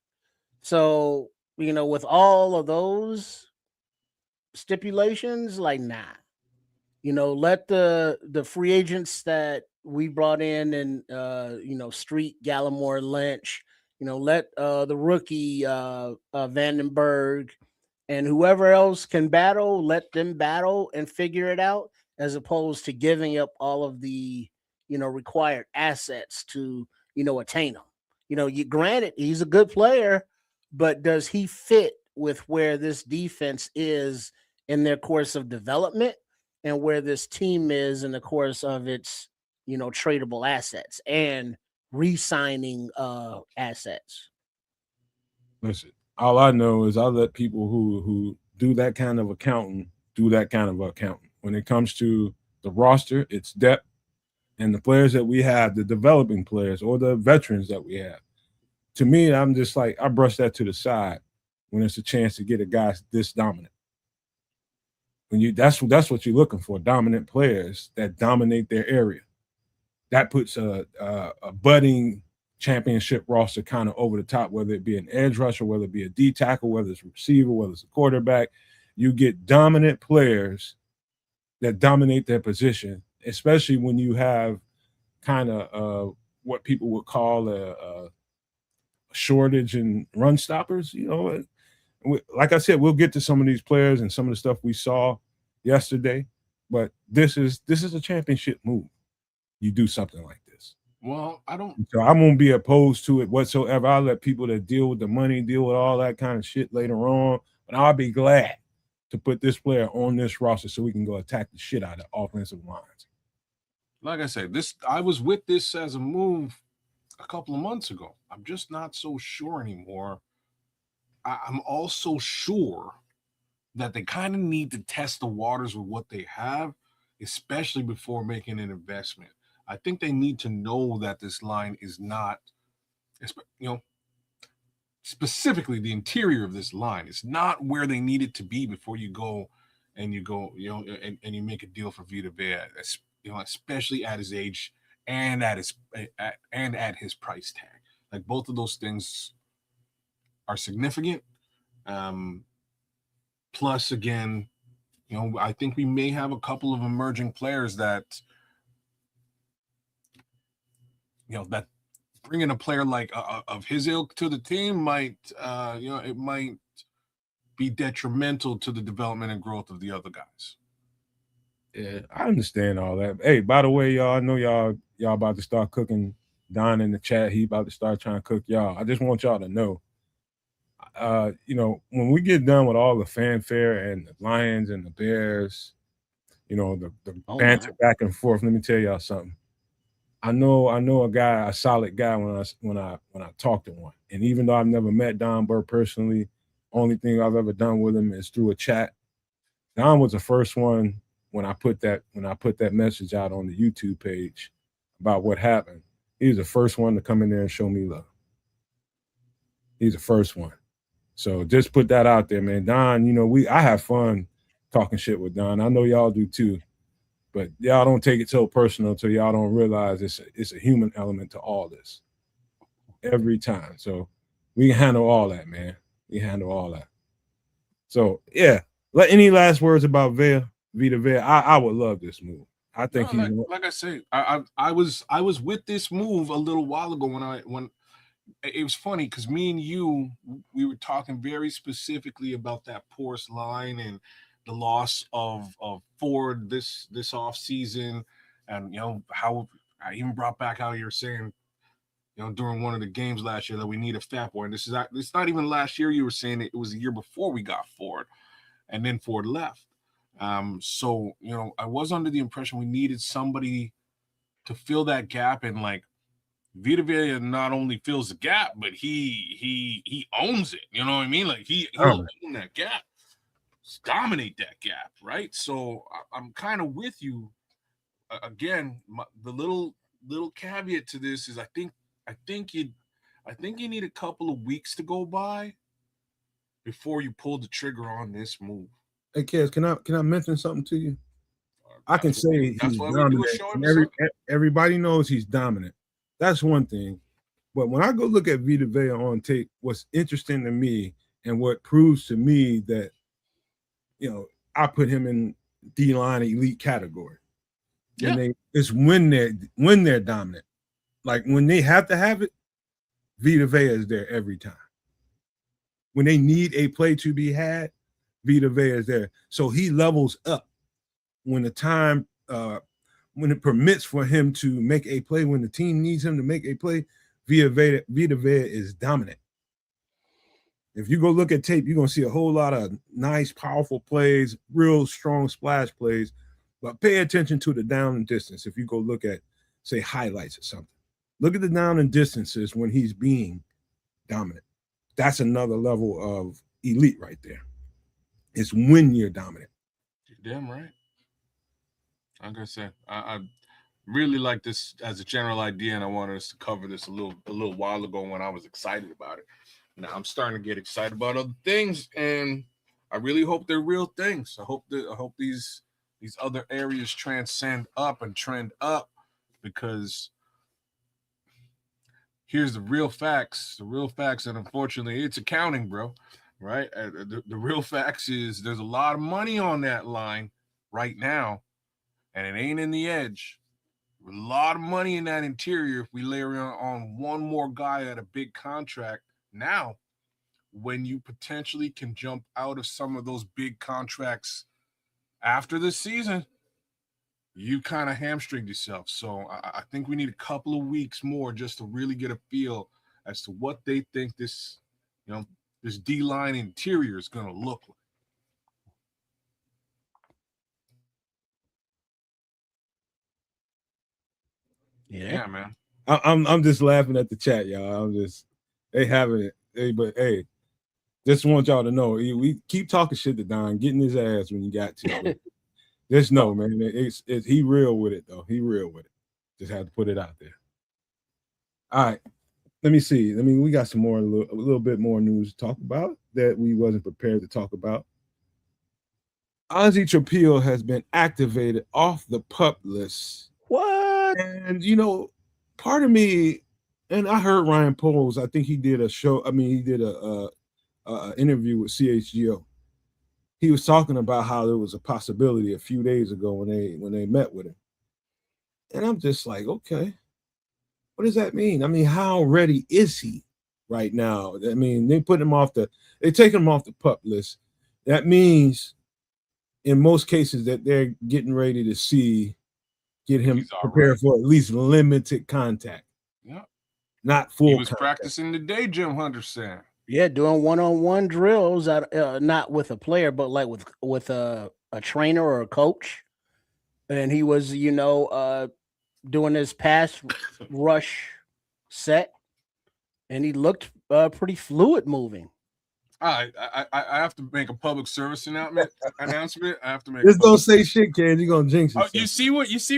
So, with all of those stipulations, like, nah. Let the free agents that we brought in and Street, Gallimore, Lynch, let the rookie Vandenberg and whoever else can battle, let them battle and figure it out, as opposed to giving up all of the required assets to attain them. Granted, he's a good player, but does he fit with where this defense is in their course of development and where this team is in the course of its tradable assets? And re-signing assets. Listen, all I know is I let people who do that kind of accounting do that kind of accounting. When it comes to the roster, it's depth, and the players that we have, the developing players or the veterans that we have. To me, I'm just like I brush that to the side when it's a chance to get a guy this dominant. When you that's what you're looking for, dominant players that dominate their area. That puts a budding championship roster kind of over the top, whether it be an edge rusher, whether it be a D tackle, whether it's a receiver, whether it's a quarterback. You get dominant players that dominate their position, especially when you have kind of what people would call a shortage in run stoppers. You know, like I said, we'll get to some of these players and some of the stuff we saw yesterday, but this is a championship move. You do something like this. Well, So I won't be opposed to it whatsoever. I'll let people that deal with the money deal with all that kind of shit later on, but I'll be glad to put this player on this roster so we can go attack the shit out of offensive lines. Like I said, I was with this as a move a couple of months ago. I'm just not so sure anymore. I'm also sure that they kind of need to test the waters with what they have, especially before making an investment. I think they need to know that this line is not, specifically the interior of this line. It's not where they need it to be before you go, and you make a deal for Vita Vea, especially at his age and at his price tag. Like both of those things are significant. Plus, again, I think we may have a couple of emerging players that, that bringing a player like of his ilk to the team might, it might be detrimental to the development and growth of the other guys. Yeah, I understand all that. Hey, by the way, y'all, I know y'all about to start cooking. Don in the chat, he about to start trying to cook y'all. I just want y'all to know, when we get done with all the fanfare and the Lions and the Bears, the banter back and forth. Let me tell y'all something. I know a solid guy when I talk to one. And even though I've never met Don Burr personally, only thing I've ever done with him is through a chat. Don was the first one when I put that message out on the YouTube page about what happened. He was the first one to come in there and show me love. He's the first one. So just put that out there, man. Don, I have fun talking shit with Don. I know y'all do too. But y'all don't take it so personal until y'all don't realize it's a human element to all this. Every time. So we can handle all that, man. We handle all that. So yeah. Any last words about Vita Vea? I would love this move. I think like I say, I was with this move a little while ago when it was funny because me and you, we were talking very specifically about that porous line and the loss of Ford this off season, and how I even brought back how you're saying, during one of the games last year that we need a fat boy. And it's not even last year. You were saying it was the year before we got Ford, and then Ford left. So I was under the impression we needed somebody to fill that gap, and like Vita Vea not only fills the gap, but he owns it. You know what I mean? Like he'll own that gap, dominate that gap, right? So I'm kind of with you. Again, the little caveat to this is I think you need a couple of weeks to go by before you pull the trigger on this move. Hey, Kez, can I mention something to you? I can say he's dominant. Everybody knows he's dominant. That's one thing. But when I go look at Vita Vea on tape, what's interesting to me and what proves to me that, I put him in D-line elite category. Yeah. It's when they're dominant. Like when they have to have it, Vita Vea is there every time. When they need a play to be had, Vita Vea is there. So he levels up when the time when it permits for him to make a play, when the team needs him to make a play, Vita Vea is dominant. If you go look at tape, you're going to see a whole lot of nice, powerful plays, real strong splash plays, but pay attention to the down and distance. If you go look at, say, highlights or something, Look at the down and distances when he's being dominant. That's another level of elite right there. It's when you're dominant. You're damn right. Like I said, I really like this as a general idea, and I wanted us to cover this a little while ago when I was excited about it. Now I'm starting to get excited about other things, and I really hope they're real things. I hope these other areas transcend up and trend up, because here's the real facts. The real facts, and unfortunately, it's accounting, bro. Right? The real facts is there's a lot of money on that line right now, and it ain't in the edge. A lot of money in that interior if we layer on one more guy at a big contract now, when you potentially can jump out of some of those big contracts after the season, you kind of hamstringed yourself. So I think we need a couple of weeks more just to really get a feel as to what they think this, this D-line interior is going to look like. Yeah, man. I'm just laughing at the chat, y'all. They having it. But hey, just want y'all to know, we keep talking shit to Don, getting his ass when you got to. Just know, man, it's he real with it though. He real with it. Just had to put it out there. All right, let me see. We got some more, a little bit more news to talk about that we wasn't prepared to talk about. Ozzy Trapil has been activated off the PUP list. What? And part of me, and I heard Ryan Poles. I think he did a show. He did a interview with CHGO. He was talking about how there was a possibility a few days ago when they met with him, and I'm just like, okay, what does that mean? How ready is he right now? They put him they take him off the PUP list. That means, in most cases, that they're getting ready to get him prepared for at least limited contact. Yeah, not full. He was practicing today, Jim Hunter said. Yeah, doing one-on-one drills not with a player, but like with a trainer or a coach. And he was, doing his pass rush set, and he looked pretty fluid moving. I have to make a public service announcement. I have to make. Just don't say shit, kid. You're gonna jinx yourself. You see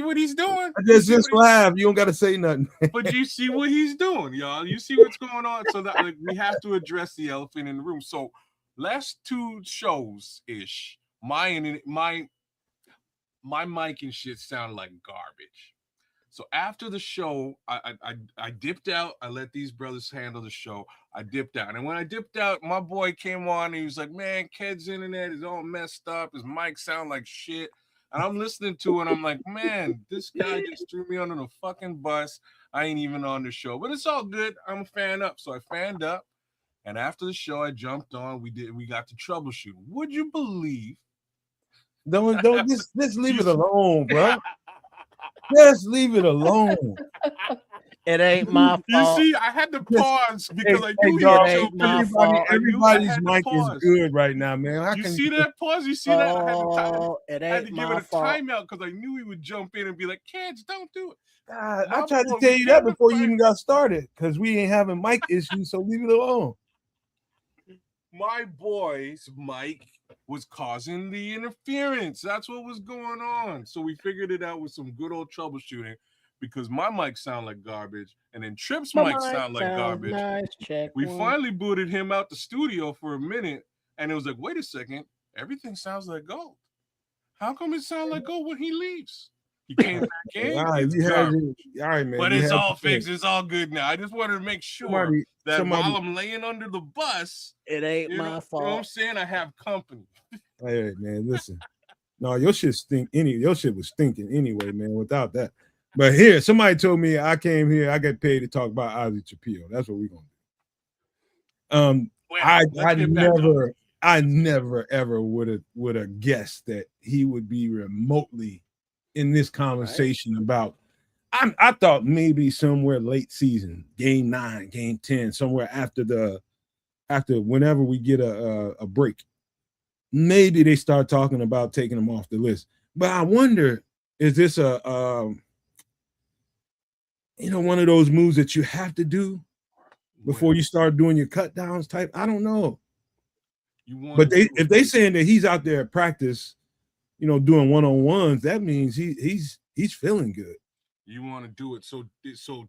what he's doing? Just laugh. You don't got to say nothing. But you see what he's doing, y'all. You see what's going on. So that we have to address the elephant in the room. So last 2 shows ish, my mic and shit sounded like garbage. So after the show, I dipped out. I let these brothers handle the show. I dipped out. And when I dipped out, my boy came on and he was like, man, Ked's internet is all messed up. His mic sound like shit. And I'm listening to it and I'm like, man, this guy just threw me under the fucking bus. I ain't even on the show. But it's all good. I'm a fan up. So I fanned up. And after the show, I jumped on. We got to troubleshoot. Would you believe? Don't just leave it alone, bro. Just leave it alone. It ain't my fault. You see, I had to pause because I knew everybody's mic is good right now, man. You see that pause? You see that? I had to give it a timeout because I knew he would jump in and be like, kids, don't do it. God, I tried to tell you that before you even got started because we ain't having mic issues, so leave it alone. My boy's mic was causing the interference. That's what was going on. So we figured it out with some good old troubleshooting because my mic sound like garbage and then Tripp's mic sound like garbage. Nice. We finally booted him out the studio for a minute and it was like, wait a second, everything sounds like gold. How come it sounds like gold when he leaves? He came back in. All right, man. But it's all fixed. It's all good now. I just wanted to make sure that while I'm laying under the bus, it ain't my fault. You know what I'm saying? I have company. Hey, man, listen. No, your shit was stinking anyway, man, without that. But here, somebody told me I came here, I get paid to talk about Ozzy Trapil. That's what we're gonna do. I never ever would have guessed that he would be remotely in this conversation about. I thought maybe somewhere late season, game 9, game 10, somewhere after whenever we get a break. Maybe they start talking about taking him off the list. But I wonder, is this one of those moves that you have to do before you start doing your cut downs type. I don't know. But if they saying that he's out there at practice, doing one-on-ones, that means he's feeling good. You want to do it. So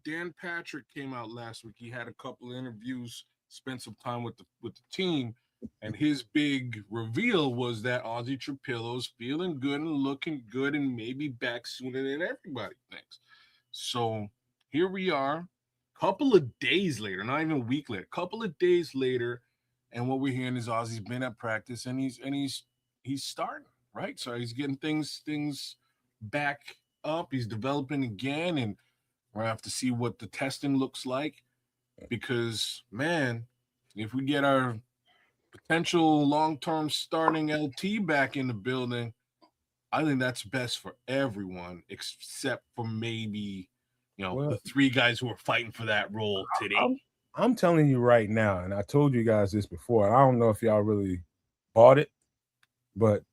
Dan Patrick came out last week. He had a couple of interviews, spent some time with the team, and his big reveal was that Ozzy Trapillo's feeling good and looking good and maybe back sooner than everybody thinks. So here we are, couple of days later, not even a week later, couple of days later, and what we're hearing is Ozzy's been at practice and he's starting, right? So he's getting things back up. He's developing again, and we're gonna have to see what the testing looks like, because man, if we get our potential long-term starting LT back in the building, I think that's best for everyone except for maybe the three guys who are fighting for that role today. I'm telling you right now, and I told you guys this before, and I don't know if y'all really bought it, but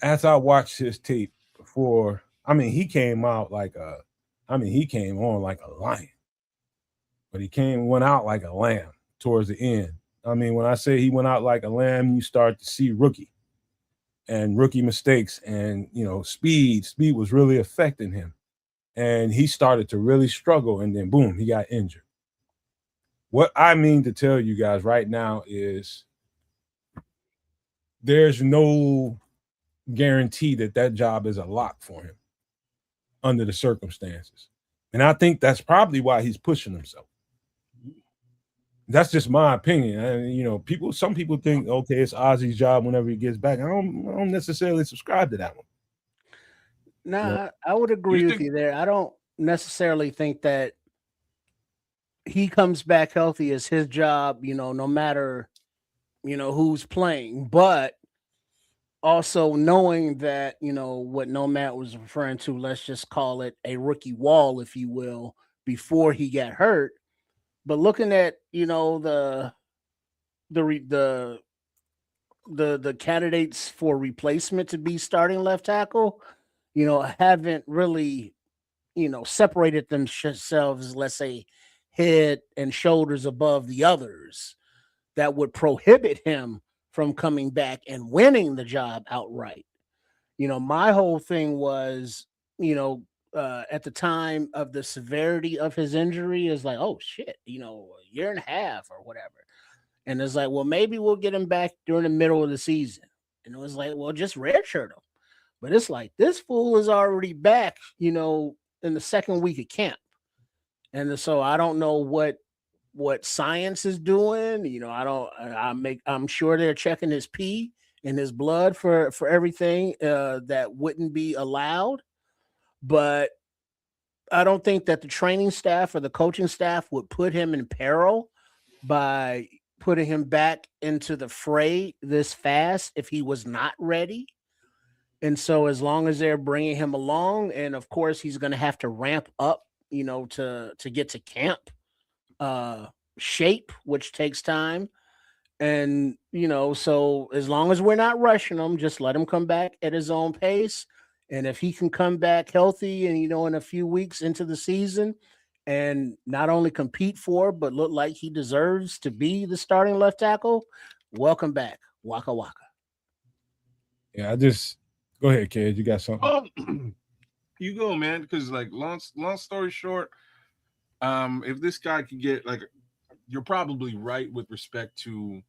as I watched his tape before, he came out he came on like a lion, but he went out like a lamb towards the end. When I say he went out like a lamb, you start to see rookie mistakes, and speed was really affecting him, and he started to really struggle, and then boom, he got injured. What I mean to tell you guys right now is there's no guarantee that job is a lock for him under the circumstances. And I think that's probably why he's pushing himself. That's just my opinion. And, some people think, okay, it's Ozzy's job whenever he gets back. I don't necessarily subscribe to that one. No, I would agree with you there. I don't necessarily think that he comes back healthy as his job, no matter, who's playing. But also knowing that, what Nomad was referring to, let's just call it a rookie wall, if you will, before he got hurt. But looking at, the candidates for replacement to be starting left tackle, haven't really, separated themselves, let's say, head and shoulders above the others that would prohibit him from coming back and winning the job outright. My whole thing was, at the time of the severity of his injury is like, oh shit, a year and a half or whatever. And it's like, well, maybe we'll get him back during the middle of the season. And it was like, well, just redshirt him. But it's like, this fool is already back, in the second week of camp. And so I don't know what science is doing. I'm sure they're checking his pee and his blood for everything that wouldn't be allowed. But I don't think that the training staff or the coaching staff would put him in peril by putting him back into the fray this fast if he was not ready. And so as long as they're bringing him along, and of course he's going to have to ramp up, to get to camp shape, which takes time. And, so as long as we're not rushing him, just let him come back at his own pace. And if he can come back healthy and, in a few weeks into the season and not only compete for, but look like he deserves to be the starting left tackle, welcome back. Waka waka. Yeah, go ahead, kid. You got something? You go, man. Because long story short, if this guy could get you're probably right with respect to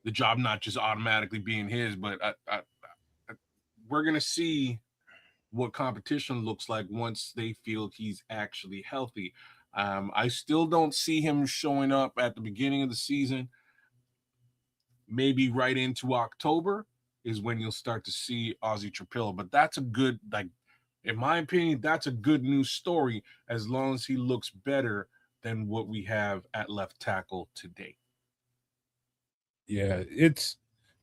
the job not just automatically being his, but we're gonna see what competition looks like once they feel he's actually healthy. I still don't see him showing up at the beginning of the season. Maybe right into October is when you'll start to see Ozzy Trapillo. But that's a good, in my opinion, that's a good news story as long as he looks better than what we have at left tackle today. Yeah,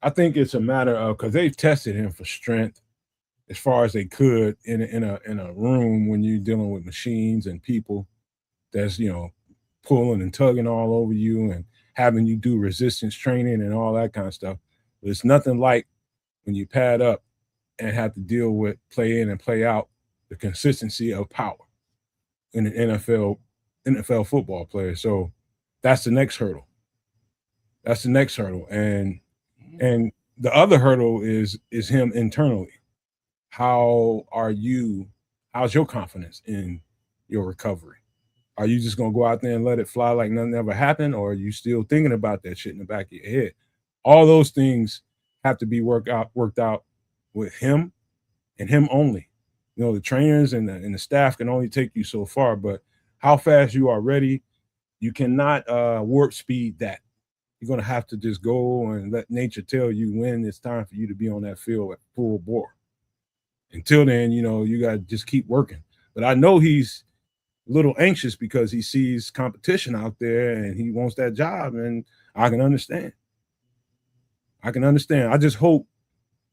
I think it's a matter of, because they've tested him for strength as far as they could in a room when you're dealing with machines and people that's pulling and tugging all over you and having you do resistance training and all that kind of stuff. But it's nothing like when you pad up and have to deal with play in and play out the consistency of power in an NFL NFL football player. So that's the next hurdle. That's the next hurdle. And the other hurdle is him internally. How's your confidence in your recovery? Are you just gonna go out there and let it fly like nothing ever happened, or are you still thinking about that shit in the back of your head? All those things have to be worked out with him and him only. The trainers and the staff can only take you so far, but how fast you are ready, you cannot warp speed that. You're gonna have to just go and let nature tell you when it's time for you to be on that field at full bore. Until then, you got to just keep working. But I know he's a little anxious because he sees competition out there and he wants that job, and I can understand. I just hope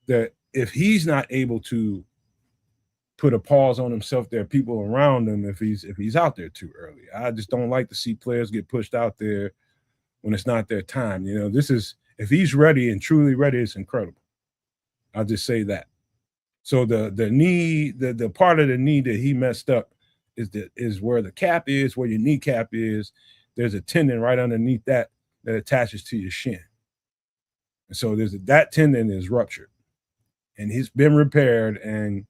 that if he's not able to put a pause on himself, there are people around him if he's out there too early. I just don't like to see players get pushed out there when it's not their time. This is, if he's ready and truly ready, it's incredible. I'll just say that. So the knee, the part of the knee that he messed up is where the cap is, where your kneecap is. There's a tendon right underneath that attaches to your shin. And so that tendon is ruptured. And he's been repaired, and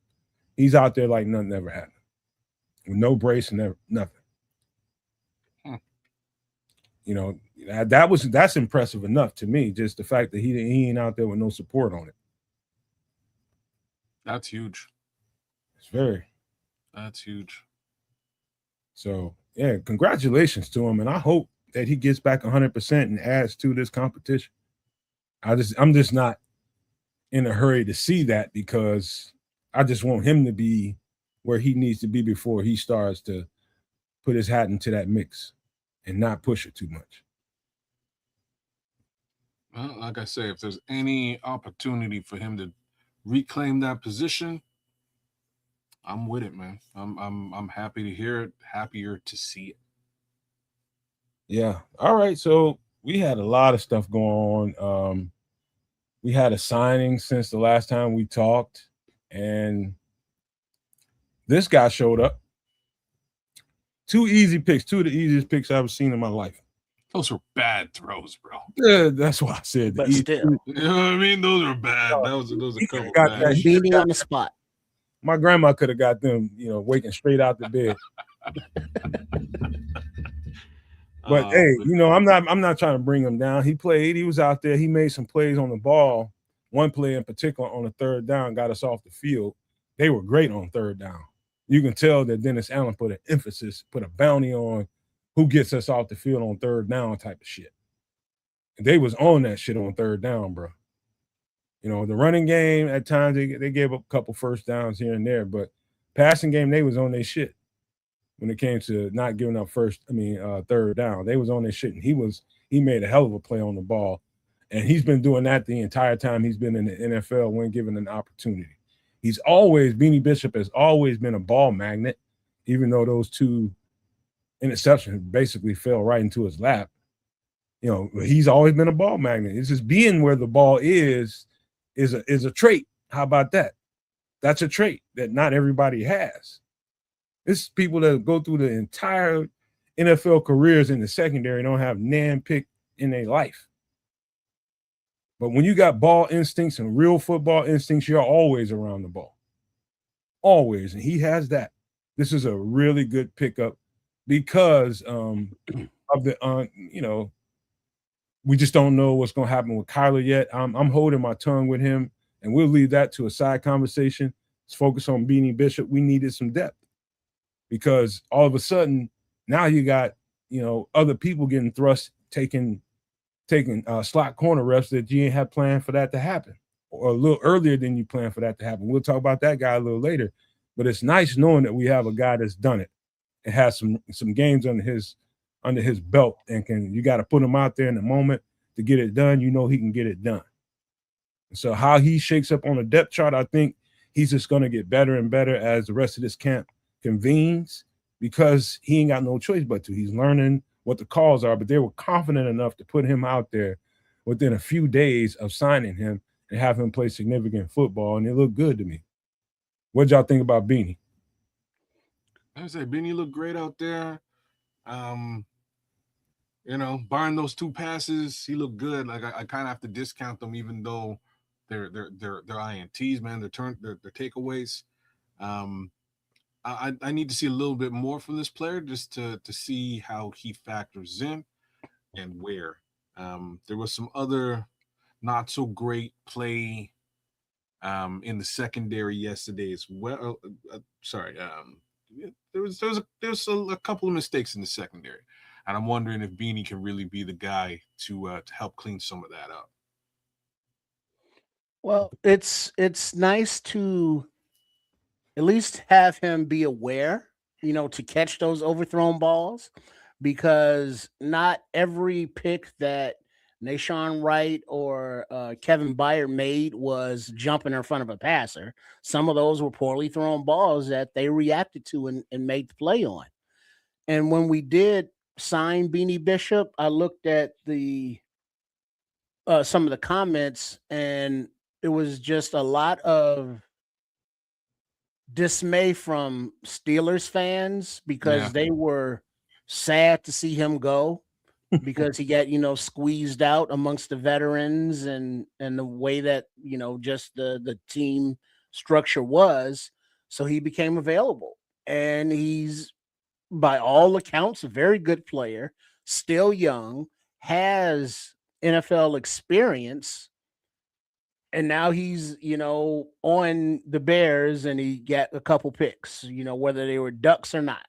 he's out there like nothing ever happened. With no brace and nothing. That's impressive enough to me, just the fact that he ain't out there with no support on it. That's huge. That's huge. So, yeah, congratulations to him, and I hope that he gets back 100% and adds to this competition. I'm just not in a hurry to see that, because I just want him to be where he needs to be before he starts to put his hat into that mix and not push it too much. Well, like I say, if there's any opportunity for him to reclaim that position, I'm with it, man. I'm happy to hear it, happier to see it. Yeah. All right. So we had a lot of stuff going on. We had a signing since the last time we talked, and this guy showed up. 2 easy picks, 2 of the easiest picks I've ever seen in my life. Those were bad throws, bro. Yeah, that's why I said. But still, you know what I mean? Those are bad. Those a couple got bad. beating on the spot. My grandma could have got them, waking straight out the bed. But hey, I'm not trying to bring him down. He played. He was out there. He made some plays on the ball. One play in particular on the third down got us off the field. They were great on third down. You can tell that Dennis Allen put an emphasis, put a bounty on who gets us off the field on third down type of shit. And they was on that shit on third down, bro. The running game, at times they gave up a couple first downs here and there, but passing game, they was on their shit when it came to not giving up third down. They was on their shit, and he made a hell of a play on the ball. And he's been doing that the entire time he's been in the NFL when given an opportunity. Beanie Bishop has always been a ball magnet, even though those 2 interceptions basically fell right into his lap. He's always been a ball magnet. It's just being where the ball is a trait. How about that? That's a trait that not everybody has. It's people that go through the entire NFL careers in the secondary don't have nan pick in their life. But when you got ball instincts and real football instincts, you're always around the ball. Always. And he has that. This is a really good pickup because of the, we just don't know what's going to happen with Kyler yet. I'm holding my tongue with him, and we'll leave that to a side conversation. Let's focus on Beanie Bishop. We needed some depth because all of a sudden now you got, other people getting thrust, taking slot corner reps that you ain't have planned for that to happen, or a little earlier than you planned for that to happen. We'll talk about that guy a little later, but it's nice knowing that we have a guy that's done it and has some games under his belt, and you got to put him out there in the moment to get it done. He can get it done. And so how he shakes up on the depth chart, I think he's just going to get better and better as the rest of this camp convenes, because he ain't got no choice but to. He's learning what the calls are, but they were confident enough to put him out there within a few days of signing him and have him play significant football, and it looked good to me. What y'all think about Beanie? I say Beanie looked great out there. Barring those 2 passes, he looked good. Like I kind of have to discount them, even though they're ints, man. They're takeaways. Um, I need to see a little bit more from this player just to see how he factors in and where. There was some other not so great play in the secondary yesterday as well. Sorry, there was a couple of mistakes in the secondary, and I'm wondering if Beanie can really be the guy to help clean some of that up. Well, it's nice to at least have him be aware, to catch those overthrown balls, because not every pick that Nashawn Wright or Kevin Byard made was jumping in front of a passer. Some of those were poorly thrown balls that they reacted to and made the play on. And when we did sign Beanie Bishop, I looked at the some of the comments, and it was just a lot of dismay from Steelers fans Yeah. because they were sad to see him go because he got, squeezed out amongst the veterans and the way that, just the team structure was. So he became available, and he's, by all accounts, a very good player, still young, has NFL experience, and now he's, on the Bears, and he got a couple picks, whether they were ducks or not.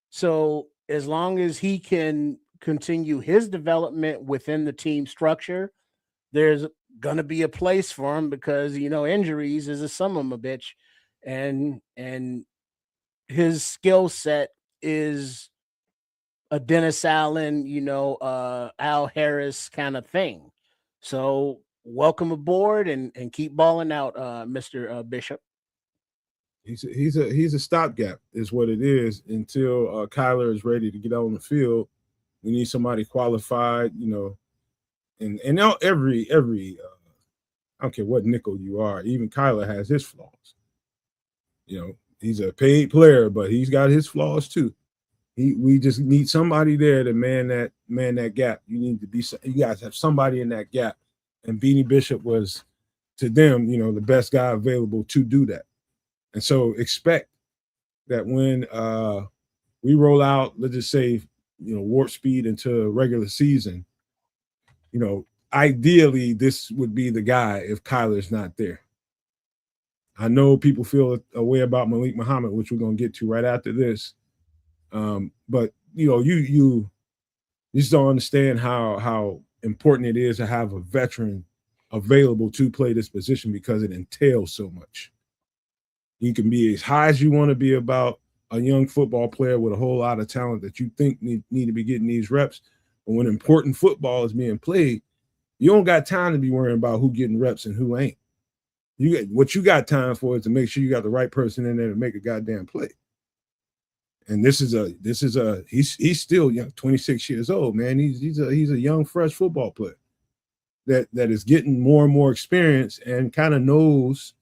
So as long as he can continue his development within the team structure, there's gonna be a place for him, because injuries is a son of a bitch, and his skill set is a Dennis Allen, Al Harris kind of thing. So welcome aboard, and keep balling out, Mr. Bishop. He's a stopgap, is what it is, until Kyler is ready to get out on the field. We need somebody qualified, and now every I don't care what nickel you are, even Kyler has his flaws. He's a paid player, but he's got his flaws too. We just need somebody there to man that gap. You guys have somebody in that gap, and Beanie Bishop was, to them, the best guy available to do that. And so expect that when we roll out, let's just say, warp speed into regular season, ideally this would be the guy if Kyler's not there. I know people feel a way about Malik Muhammad, which we're going to get to right after this. But you just don't understand how important it is to have a veteran available to play this position, because it entails so much. You can be as high as you want to be about a young football player with a whole lot of talent that you think need to be getting these reps. But when important football is being played, you don't got time to be worrying about who getting reps and who ain't. What you got time for is to make sure you got the right person in there to make a goddamn play. And he's still young, 26 years old, man. He's a young, fresh football player that is getting more and more experience and kind of knows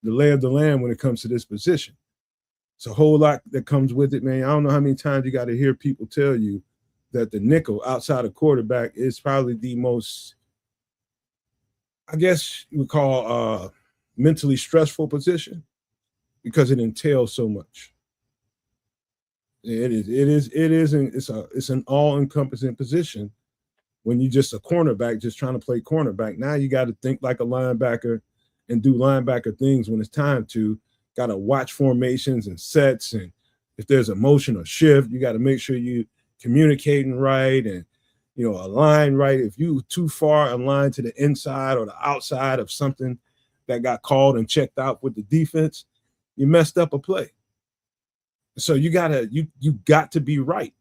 the lay of the land when it comes to this position. It's a whole lot that comes with it, man. I don't know how many times you got to hear people tell you that the nickel outside of quarterback is probably the most, I guess you would call, mentally stressful position, because it entails so much. It's an all-encompassing position. When you just a cornerback just trying to play cornerback, now you got to think like a linebacker and do linebacker things when it's time to. Got to watch formations and sets, and if there's a motion or shift, you got to make sure you communicating right and align right. If you too far aligned to the inside or the outside of something that got called and checked out with the defense, you messed up a play. So you got to be right.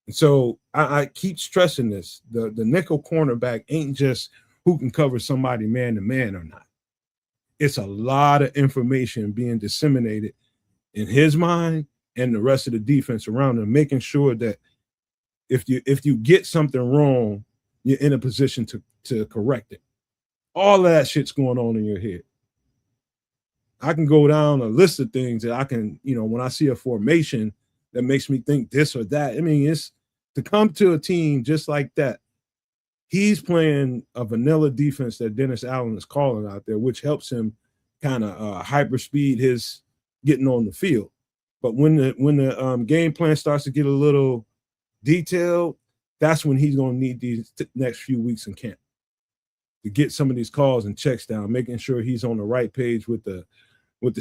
And so I keep stressing this. The nickel cornerback ain't just who can cover somebody man to man or not. It's a lot of information being disseminated in his mind and the rest of the defense around him, making sure that if you get something wrong, you're in a position to correct it. All of that shit's going on in your head. I can go down a list of things that I can, when I see a formation that makes me think this or that. I mean, it's to come to a team just like that. He's playing a vanilla defense that Dennis Allen is calling out there, which helps him kind of hyper speed his getting on the field. But when the game plan starts to get a little detailed, that's when he's going to need these next few weeks in camp to get some of these calls and checks down, making sure he's on the right page with the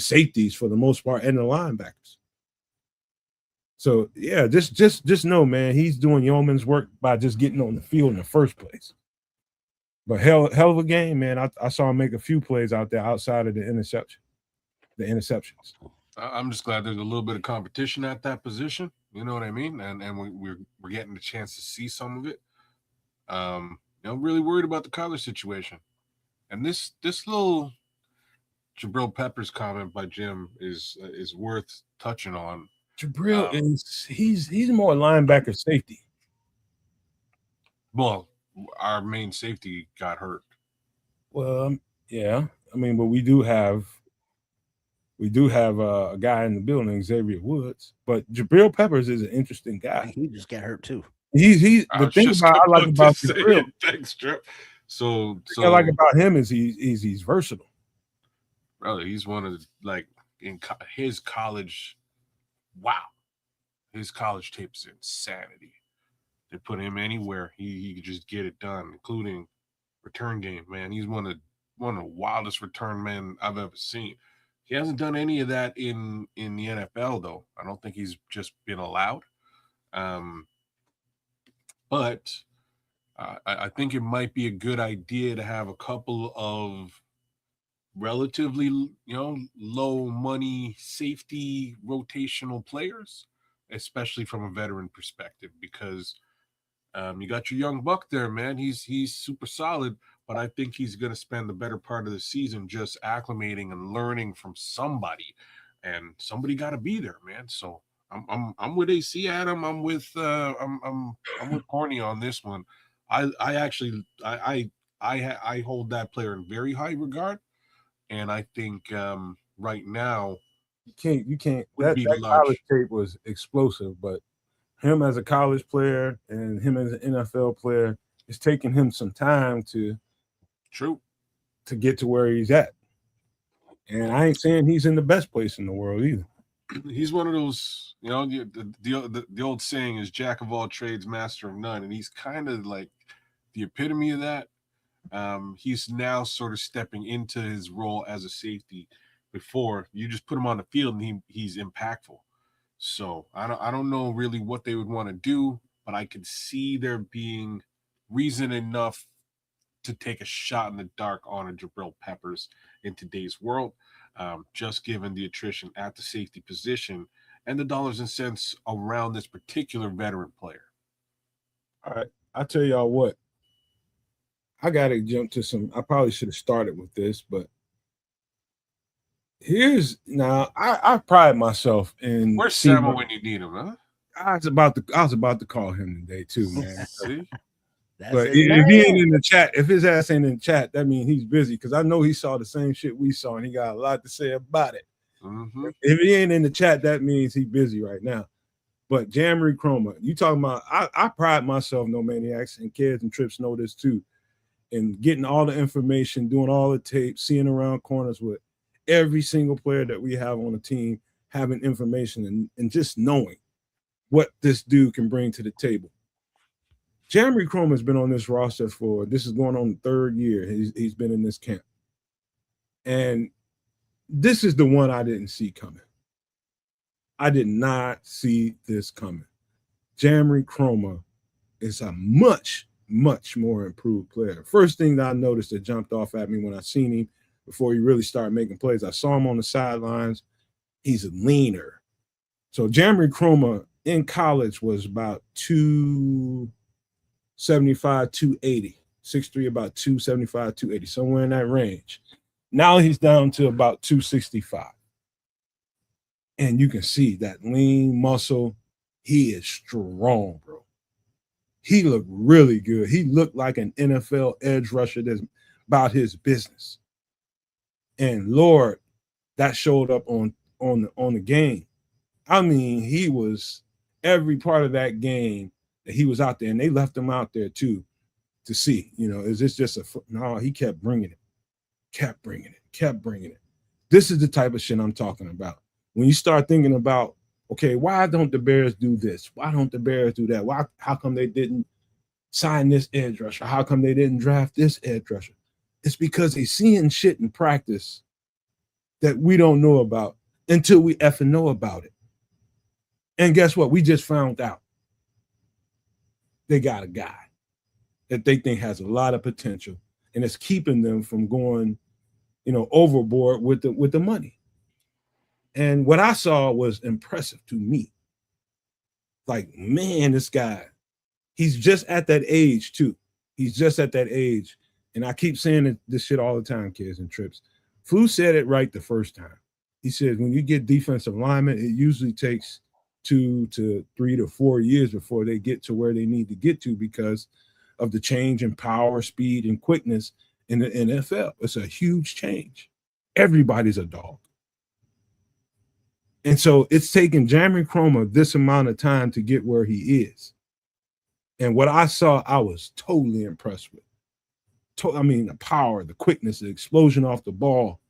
safeties for the most part and the linebackers. So yeah, just know, man, he's doing yeoman's work by just getting on the field in the first place. But hell of a game, man. I saw him make a few plays out there outside of the interceptions. I'm just glad there's a little bit of competition at that position. You know what I mean? And we're getting the chance to see some of it. Really worried about the Kyler situation. And this little Jabril Peppers comment by Jim is worth touching on. Jabril he's more linebacker safety. Well, our main safety got hurt. Well, yeah. I mean, but we do have a guy in the building, Xavier Woods. But Jabril Peppers is an interesting guy. He just got hurt too. He's the thing I like about Jabril. Thanks, Trip. So what I like about him is he's versatile. Brother, he's one of in his college. Wow, his college tape's insanity. They put him anywhere, he could just get it done, including return game. Man, he's one of the wildest return men I've ever seen. He hasn't done any of that in the NFL though. I don't think he's just been allowed. But I think it might be a good idea to have a couple of relatively, low money safety rotational players, especially from a veteran perspective, because you got your young buck there, man. He's super solid, but I think he's going to spend the better part of the season just acclimating and learning from somebody, and somebody got to be there, man. So I'm with AC Adam. I'm with Corny on this one. I actually hold that player in very high regard. And I think right now you can't that college tape was explosive, but him as a college player and him as an NFL player, it's taking him some time to get to where he's at. And I ain't saying he's in the best place in the world either. He's one of those, the old saying is jack of all trades, master of none, and he's kind of like the epitome of that. He's now sort of stepping into his role as a safety. Before, you just put him on the field and he's impactful. So I don't know really what they would want to do, but I could see there being reason enough to take a shot in the dark on a Jabril Peppers in today's world, just given the attrition at the safety position and the dollars and cents around this particular veteran player. All right, I'll tell y'all what. I got to jump to some. I probably should have started with this, but I pride myself in. Where's Samo when you need him, huh? I was about to call him today too, man. See? But if he ain't in the chat, if his ass ain't in the chat, that means he's busy, because I know he saw the same shit we saw and he got a lot to say about it. Mm-hmm. If he ain't in the chat, that means he's busy right now. But Jamry Chroma, you talking about? I pride myself, No Maniacs, and Kids and Trips know this too. And getting all the information, doing all the tapes, seeing around corners with every single player that we have on the team, having information and just knowing what this dude can bring to the table. Jamry Chrome has been on this roster this is going on the third year. He's been in this camp. And this is the one I didn't see coming. I did not see this coming. Jamry Chroma is a much more improved player. First thing that I noticed that jumped off at me when I seen him before he really started making plays, I saw him on the sidelines. He's leaner. So Jamry Chroma in college was about 275, 280. 6'3", about 275, 280, somewhere in that range. Now he's down to about 265. And you can see that lean muscle. He is strong, bro. He looked really good. He looked like an NFL edge rusher that's about his business. And Lord, that showed up on the game. I mean, he was every part of that game that he was out there, and they left him out there too to see. Is this just no? He kept bringing it, kept bringing it, kept bringing it. This is the type of shit I'm talking about. When you start thinking about, okay, why don't the Bears do this? Why don't the Bears do that? Why? How come they didn't sign this edge rusher? How come they didn't draft this edge rusher? It's because they seeing shit in practice that we don't know about until we effing know about it. And guess what? We just found out they got a guy that they think has a lot of potential, and it's keeping them from going, overboard with the money. And what I saw was impressive to me. Like, man, this guy, he's just at that age too. He's just at that age. And I keep saying this shit all the time, kids and trips. Flu said it right the first time. He said, when you get defensive linemen, it usually takes 2 to 3 to 4 years before they get to where they need to get to because of the change in power, speed, and quickness in the NFL. It's a huge change. Everybody's a dog. And so it's taken Jamie Croma this amount of time to get where he is. And what I saw, I was totally impressed with. The power, the quickness, the explosion off the ball,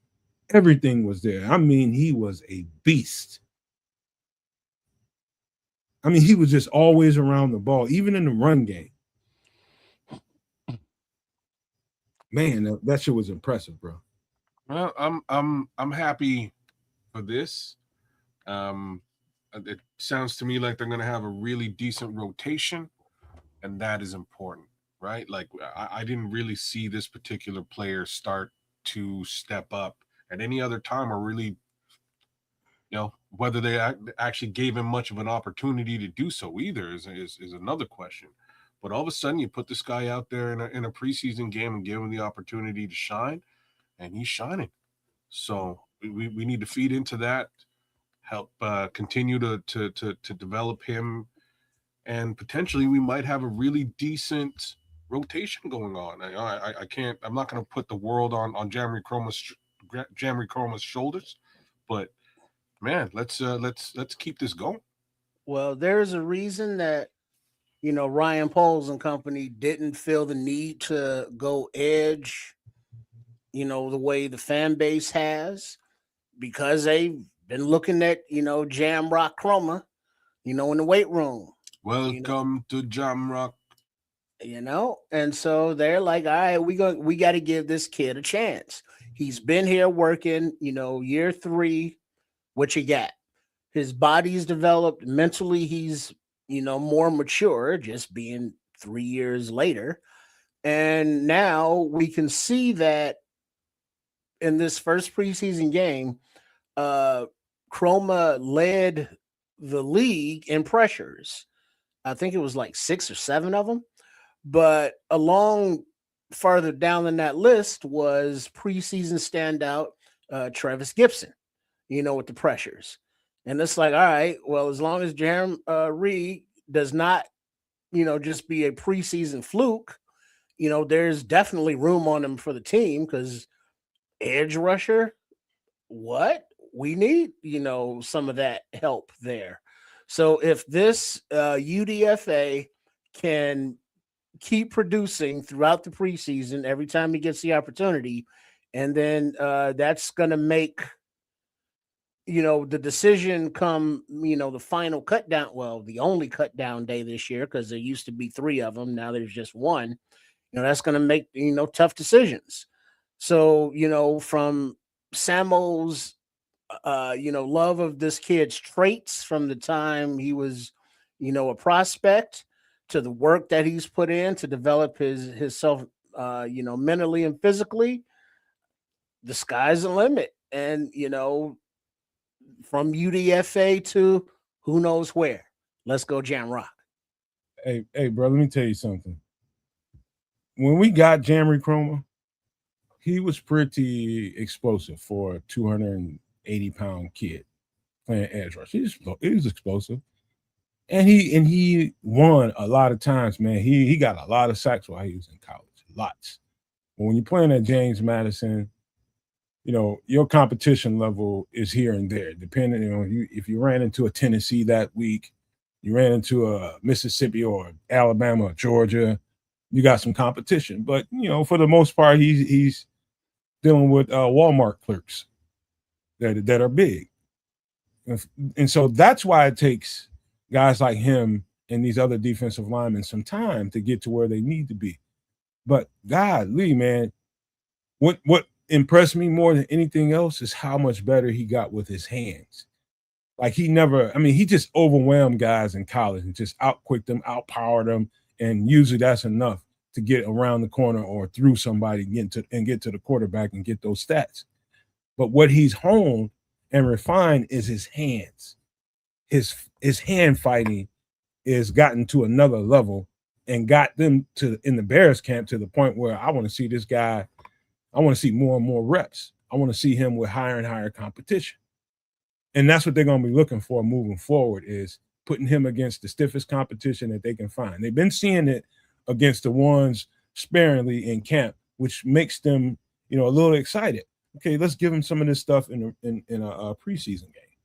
everything was there. He was a beast. He was just always around the ball, even in the run game. Man, that shit was impressive, bro. Well, I'm happy for this. It sounds to me like they're going to have a really decent rotation, and that is important, right? Like, I didn't really see this particular player start to step up at any other time, or really, whether they actually gave him much of an opportunity to do so either is another question. But all of a sudden, you put this guy out there in a preseason game and give him the opportunity to shine, and he's shining. So we need to feed into that, help continue to develop him, and potentially we might have a really decent rotation going on. I can't. I'm not going to put the world on Jamie Croma's shoulders, but man, let's keep this going. Well, there's a reason that Ryan Poles and company didn't feel the need to go edge, the way the fan base has, because they've been looking at Jam Rock Chroma, in the weight room. Welcome to Jam Rock. And so they're like, all right, we got to give this kid a chance. He's been here working, year 3. What you got? His body's developed mentally. He's more mature, just being 3 years later. And now we can see that in this first preseason game, Chroma led the league in pressures. I think it was like 6 or 7 of them. But along farther down in that list was preseason standout Travis Gibson, with the pressures. And it's like, all right, well, as long as Jerem Reed does not, just be a preseason fluke, there's definitely room on him for the team, because edge rusher, what? We need, some of that help there. So if this UDFA can keep producing throughout the preseason every time he gets the opportunity, and then that's going to make the decision come, the final cut down, well, the only cut down day this year, because there used to be 3 of them, now there's just 1. That's going to make tough decisions. So from Samo's love of this kid's traits from the time he was a prospect, to the work that he's put in to develop his self, mentally and physically, the sky's the limit. And, from UDFA to who knows where. Let's go Jam Rock. Hey, bro, let me tell you something. When we got Jamie Croma, he was pretty explosive for a 280-pound kid playing edge rush. He was explosive. And he won a lot of times, man. He got a lot of sacks while he was in college. Lots. But when you're playing at James Madison, your competition level is here and there, depending on if you ran into a Tennessee that week, You ran into a Mississippi or Alabama or Georgia. You got some competition, but for the most part, he's dealing with Walmart clerks that are big, and so that's why it takes guys like him and these other defensive linemen some time to get to where they need to be. But golly, man, what impressed me more than anything else is how much better he got with his hands. Like he just overwhelmed guys in college and just outquicked them, outpowered them, and usually that's enough to get around the corner or through somebody and get to the quarterback and get those stats. But what he's honed and refined is his hands. His hand fighting is gotten to another level and got them in the Bears camp to the point where I want to see this guy. I want to see more and more reps. I want to see him with higher and higher competition. And that's what they're going to be looking for moving forward, is putting him against the stiffest competition that they can find. They've been seeing it against the ones sparingly in camp, which makes them, a little excited. Okay, let's give him some of this stuff in a preseason game.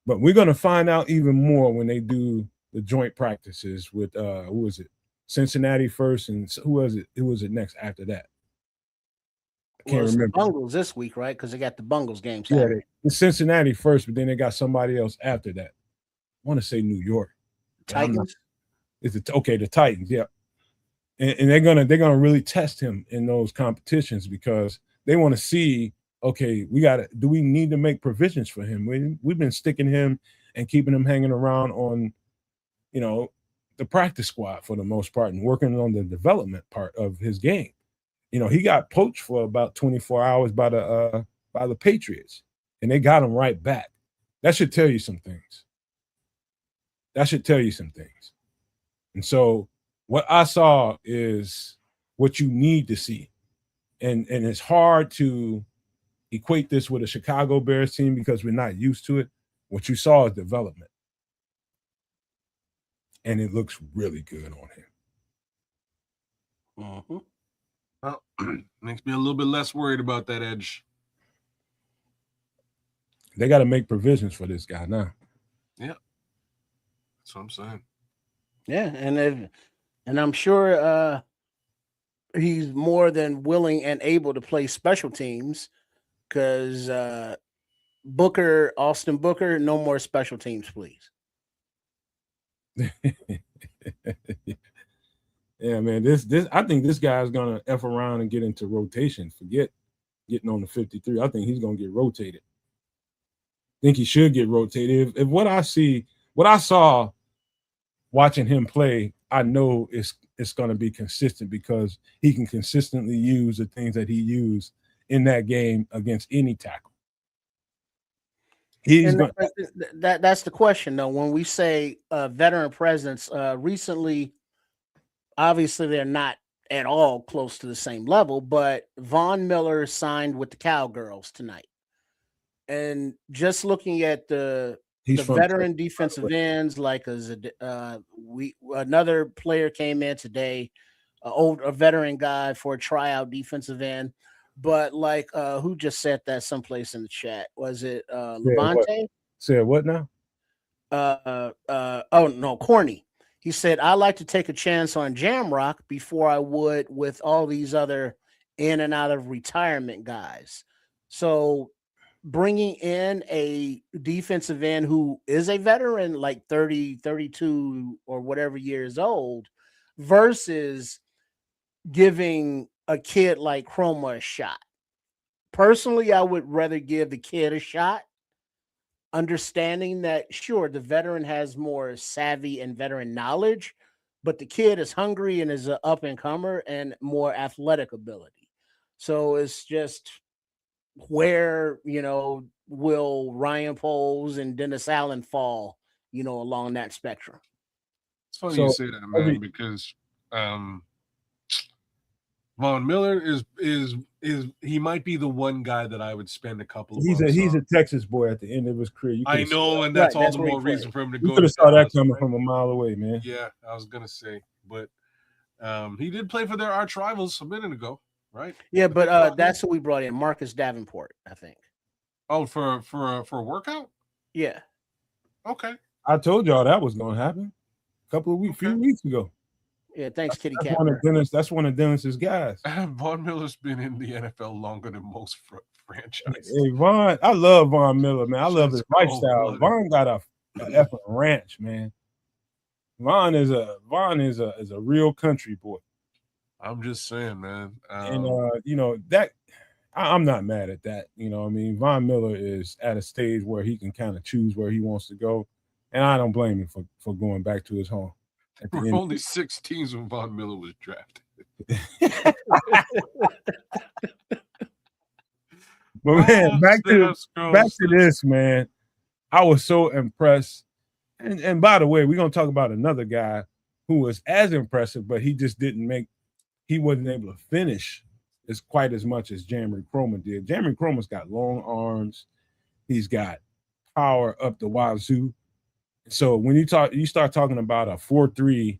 But we're going to find out even more when they do the joint practices with who was it? Cincinnati first, and who was it next after that? I can't remember. The Bungles this week, right? Because they got the Bungles game Saturday. Yeah, the Cincinnati first, but then they got somebody else after that. I want to say New York. Titans. The Titans, yeah. And they're gonna really test him in those competitions because they want to see, okay, do we need to make provisions for him? We've been sticking him and keeping him hanging around on, the practice squad for the most part and working on the development part of his game. He got poached for about 24 hours by the Patriots, and they got him right back. That should tell you some things. And so what I saw is what you need to see. And it's hard to equate this with a Chicago Bears team because we're not used to it. What you saw is development. And it looks really good on him. Mm-hmm. Well, makes me a little bit less worried about that edge. They got to make provisions for this guy now. Yeah, that's what I'm saying. Yeah, and I'm sure he's more than willing and able to play special teams because Austin Booker, no more special teams, please. Yeah, man. This I think this guy's gonna F around and get into rotation. Forget getting on the 53. I think he's gonna get rotated. I think he should get rotated. If what I saw watching him play, I know it's gonna be consistent because he can consistently use the things that he used in that game against any tackle. That's the question though. When we say veteran presence, recently, obviously they're not at all close to the same level, but Von Miller signed with the Cowgirls tonight. And just looking at the veteran defensive ends, like another player came in today, a veteran guy for a tryout defensive end. But like who just said that someplace in the chat? Was it Levante? Said what now? Oh no, Corny. He said, I like to take a chance on Jamrock before I would with all these other in and out of retirement guys. So bringing in a defensive end who is a veteran, like 30, 32 or whatever years old, versus giving a kid like Chroma a shot. Personally, I would rather give the kid a shot, understanding that, sure, the veteran has more savvy and veteran knowledge, but the kid is hungry and is an up-and-comer and more athletic ability. So it's just where, will Ryan Poles and Dennis Allen fall, along that spectrum. It's funny you say that, man, because Von Miller is he might be the one guy that I would spend a couple of months He's on. a Texas boy at the end of his career. I know, and that's all the more reason for him to go. You could have saw that coming from a mile away, man. Yeah, I was gonna say, but he did play for their arch rivals a minute ago, right? Yeah, but that's who we brought in, Marcus Davenport, I think. Oh, for a workout? Yeah. Okay. I told y'all that was going to happen few weeks ago. Yeah, thanks, Kitty That's Cat. that's one of Dennis's guys. Von Miller's been in the NFL longer than most franchises. Hey, Von, I love Von Miller, man. I love his lifestyle. cold-blooded. Von got a effing ranch, man. Von is a real country boy. I'm just saying, man. And that I'm not mad at that. You know, I mean, Von Miller is at a stage where he can kind of choose where he wants to go, and I don't blame him for going back to his home. There were only 6 teams when Von Miller was drafted. But man, back to this, man. I was so impressed. And by the way, we're gonna talk about another guy who was as impressive, but he just he wasn't able to finish as quite as much as Jeremy Cromer did. Jeremy Cromer's got long arms, he's got power up the wazoo. So when you start talking about a 4-3,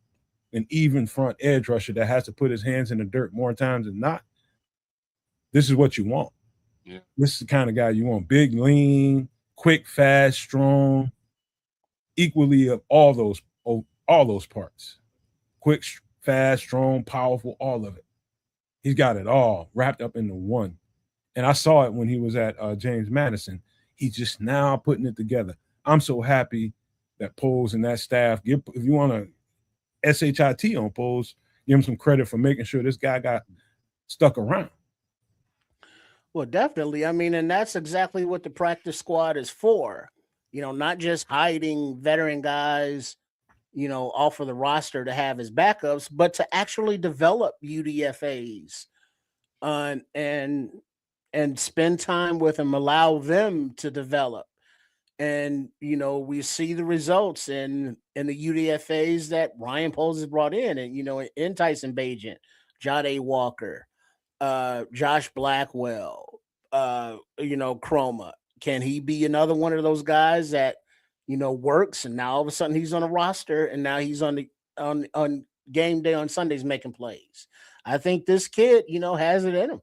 an even front edge rusher that has to put his hands in the dirt more times than not, this is what you want. Yeah. This is the kind of guy you want: big, lean, quick, fast, strong, equally of all those parts. Quick, fast, strong, powerful, all of it. He's got it all wrapped up into one. And I saw it when he was at James Madison. He's just now putting it together. I'm so happy that Poles and that staff, if you want to SHIT on Poles, give him some credit for making sure this guy got stuck around. Well, definitely. I mean, and that's exactly what the practice squad is for. You know, not just hiding veteran guys, you know, off of the roster to have as backups, but to actually develop UDFAs and spend time with them, allow them to develop. And, you know, we see the results in the UDFAs that Ryan Poles has brought in, and, you know, in Tyson Bagent, Jade Walker, Josh Blackwell, you know, Chroma. Can he be another one of those guys that, you know, works and now all of a sudden he's on a roster and now he's on game day on Sundays making plays? I think this kid, you know, has it in him.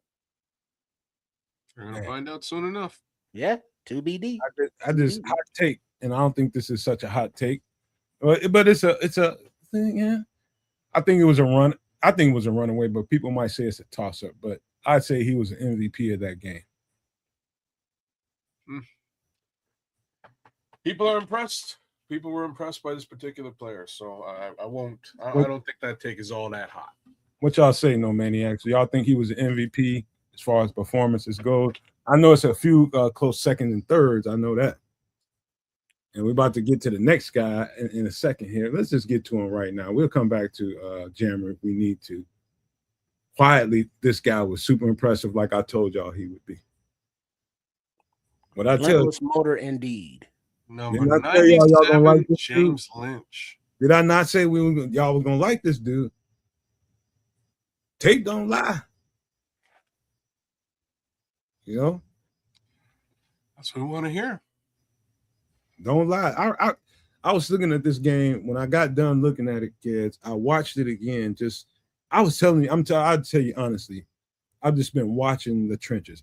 We're gonna find out soon enough. Yeah, 2BD. I just hot take, and I don't think this is such a hot take, but it's a thing. Yeah, I think it was a run. I think it was a runaway, but people might say it's a toss up. But I'd say he was an MVP of that game. People are impressed. People were impressed by this particular player, so I won't. I don't think that take is all that hot. What y'all say, No Maniacs? Y'all think he was an MVP as far as performances go? I know it's a few close second and thirds. I know that. And we're about to get to the next guy in a second here. Let's just get to him right now. We'll come back to Jammer if we need to. Quietly, this guy was super impressive, like I told y'all he would be. But I tell you, motor indeed. Number 97, like James dude? Lynch. Did I not say y'all was gonna like this dude? Tape don't lie. You know? That's what we want to hear. Don't lie. I was looking at this game when I got done looking at it, kids. I watched it again. I was telling you, I'd tell you honestly, I've just been watching the trenches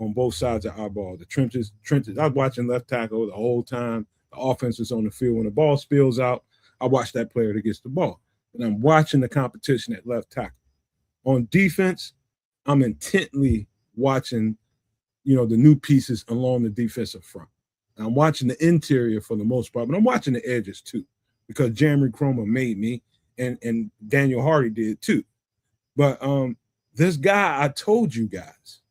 on both sides of our ball. The trenches. I was watching left tackle the whole time. The offense is on the field. When the ball spills out, I watch that player that gets the ball. And I'm watching the competition at left tackle. On defense, I'm intently watching, you know, the new pieces along the defensive front. And I'm watching the interior for the most part, but I'm watching the edges too, because Jeremy Cromer made me, and Daniel Hardy did too. But this guy, I told you guys,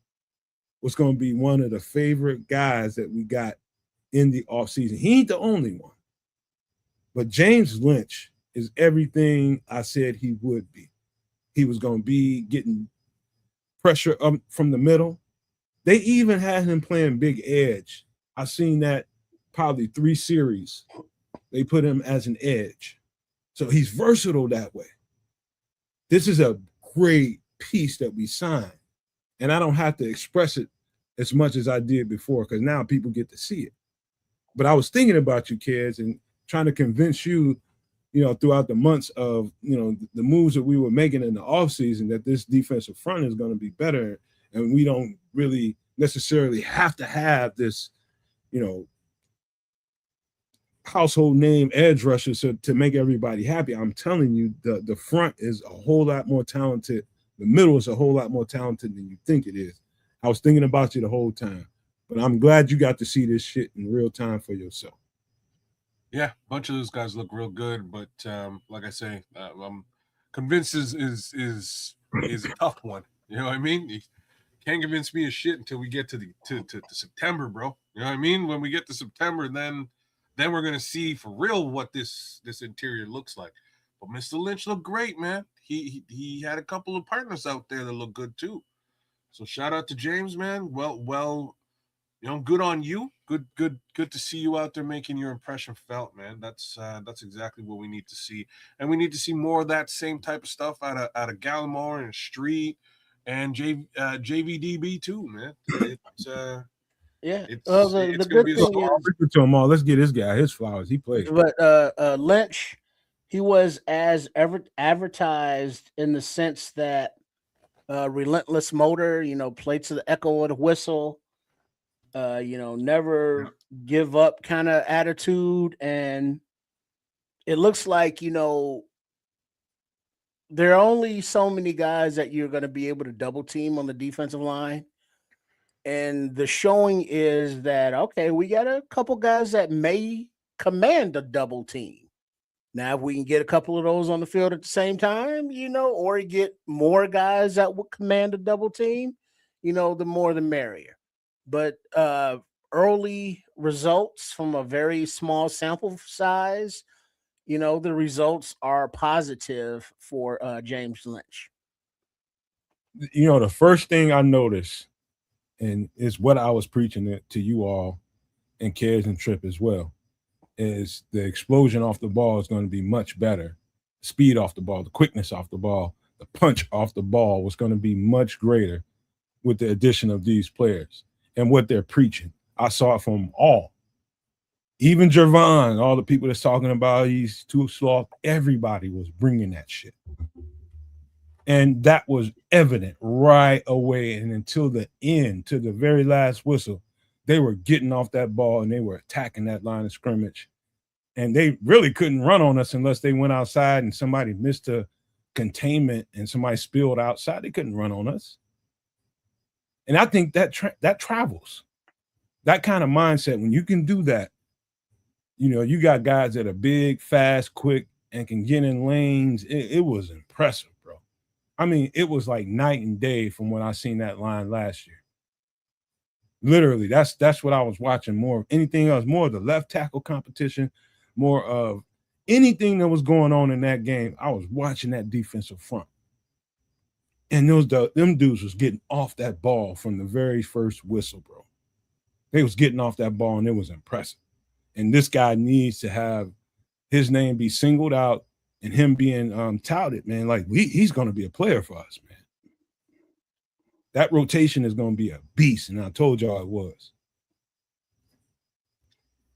was going to be one of the favorite guys that we got in the offseason. He ain't the only one. But James Lynch is everything I said he would be. He was going to be getting pressure from the middle. They even had him playing big edge. I've seen that probably 3 series. They put him as an edge. So he's versatile that way. This is a great piece that we signed. And I don't have to express it as much as I did before, because now people get to see it. But I was thinking about you kids and trying to convince you, you know, throughout the months of, you know, the moves that we were making in the offseason, that this defensive front is going to be better. And we don't really necessarily have to have this, you know, household name edge rushers to make everybody happy. I'm telling you, the front is a whole lot more talented. The middle is a whole lot more talented than you think it is. I was thinking about you the whole time, but I'm glad you got to see this shit in real time for yourself. Yeah, a bunch of those guys look real good, but like I say, I'm convinced is a tough one. You know what I mean? You can't convince me of shit until we get to September, bro. You know what I mean? When we get to September, then we're gonna see for real what this interior looks like. But Mr. Lynch looked great, man. He had a couple of partners out there that look good too. So shout out to James, man. Well, good on you. Good to see you out there making your impression felt, man. That's exactly what we need to see, and we need to see more of that same type of stuff out of Gallimore and Street and JVDB too, man. Yeah. It's The gonna good be a thing story. is, To him all. Let's get this guy his flowers. He played. but Lynch, he was as advertised in the sense that relentless motor, play to the echo of the whistle, never give up kind of attitude. And it looks like, there are only so many guys that you're going to be able to double team on the defensive line. And the showing is that, okay, we got a couple guys that may command a double team. Now, if we can get a couple of those on the field at the same time, or you get more guys that would command a double team, the more the merrier. But early results from a very small sample size, the results are positive for James Lynch. The first thing I noticed, and it's what I was preaching to you all and Cares and Trip as well, is the explosion off the ball is going to be much better. Speed off the ball, the quickness off the ball, the punch off the ball was going to be much greater with the addition of these players and what they're preaching. I saw it from all. Even Jervon, all the people that's talking about he's too slow, everybody was bringing that shit. And that was evident right away. And until the end, to the very last whistle, they were getting off that ball and they were attacking that line of scrimmage. And they really couldn't run on us unless they went outside and somebody missed a containment and somebody spilled outside. They couldn't run on us. And I think that travels. That kind of mindset, when you can do that, you got guys that are big, fast, quick, and can get in lanes. It was impressive, bro. I mean, it was like night and day from when I seen that line last year. Literally, that's what I was watching more of anything else, more of the left tackle competition, more of anything that was going on in that game. I was watching that defensive front. And them dudes was getting off that ball from the very first whistle, bro. They was getting off that ball, and it was impressive. And this guy needs to have his name be singled out and him being touted, man. Like, he's going to be a player for us, man. That rotation is going to be a beast, and I told y'all it was.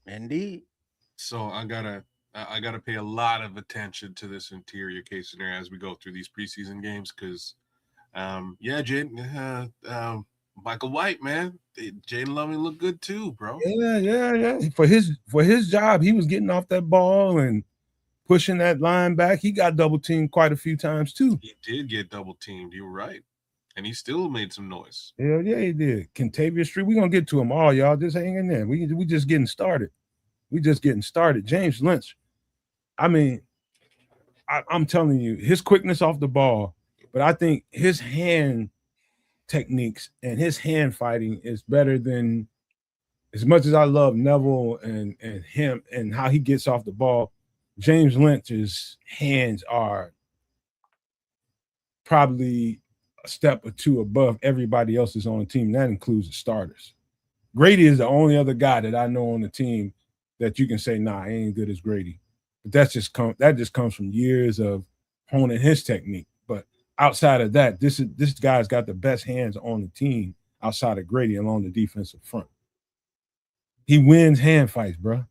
Indeed. So I gotta pay a lot of attention to this interior case scenario as we go through these preseason games, because Michael White, man, Jaden Loving looked good too, bro. Yeah. For his job, he was getting off that ball and pushing that line back. He got double teamed quite a few times too. He did get double teamed. You were right, and he still made some noise. Yeah, he did. Kentavious Street, we're gonna get to them all, y'all. Just hang in there. We just getting started. James Lynch. I mean, I'm telling you, his quickness off the ball, but I think his hand techniques and his hand fighting is better than, as much as I love Neville and him and how he gets off the ball, James Lynch's hands are probably a step or two above everybody else's on the team. That includes the starters. Grady is the only other guy that I know on the team that you can say, nah, he ain't good as Grady. But that just comes from years of honing his technique. But outside of that, this guy's got the best hands on the team outside of Grady along the defensive front. He wins hand fights, bro.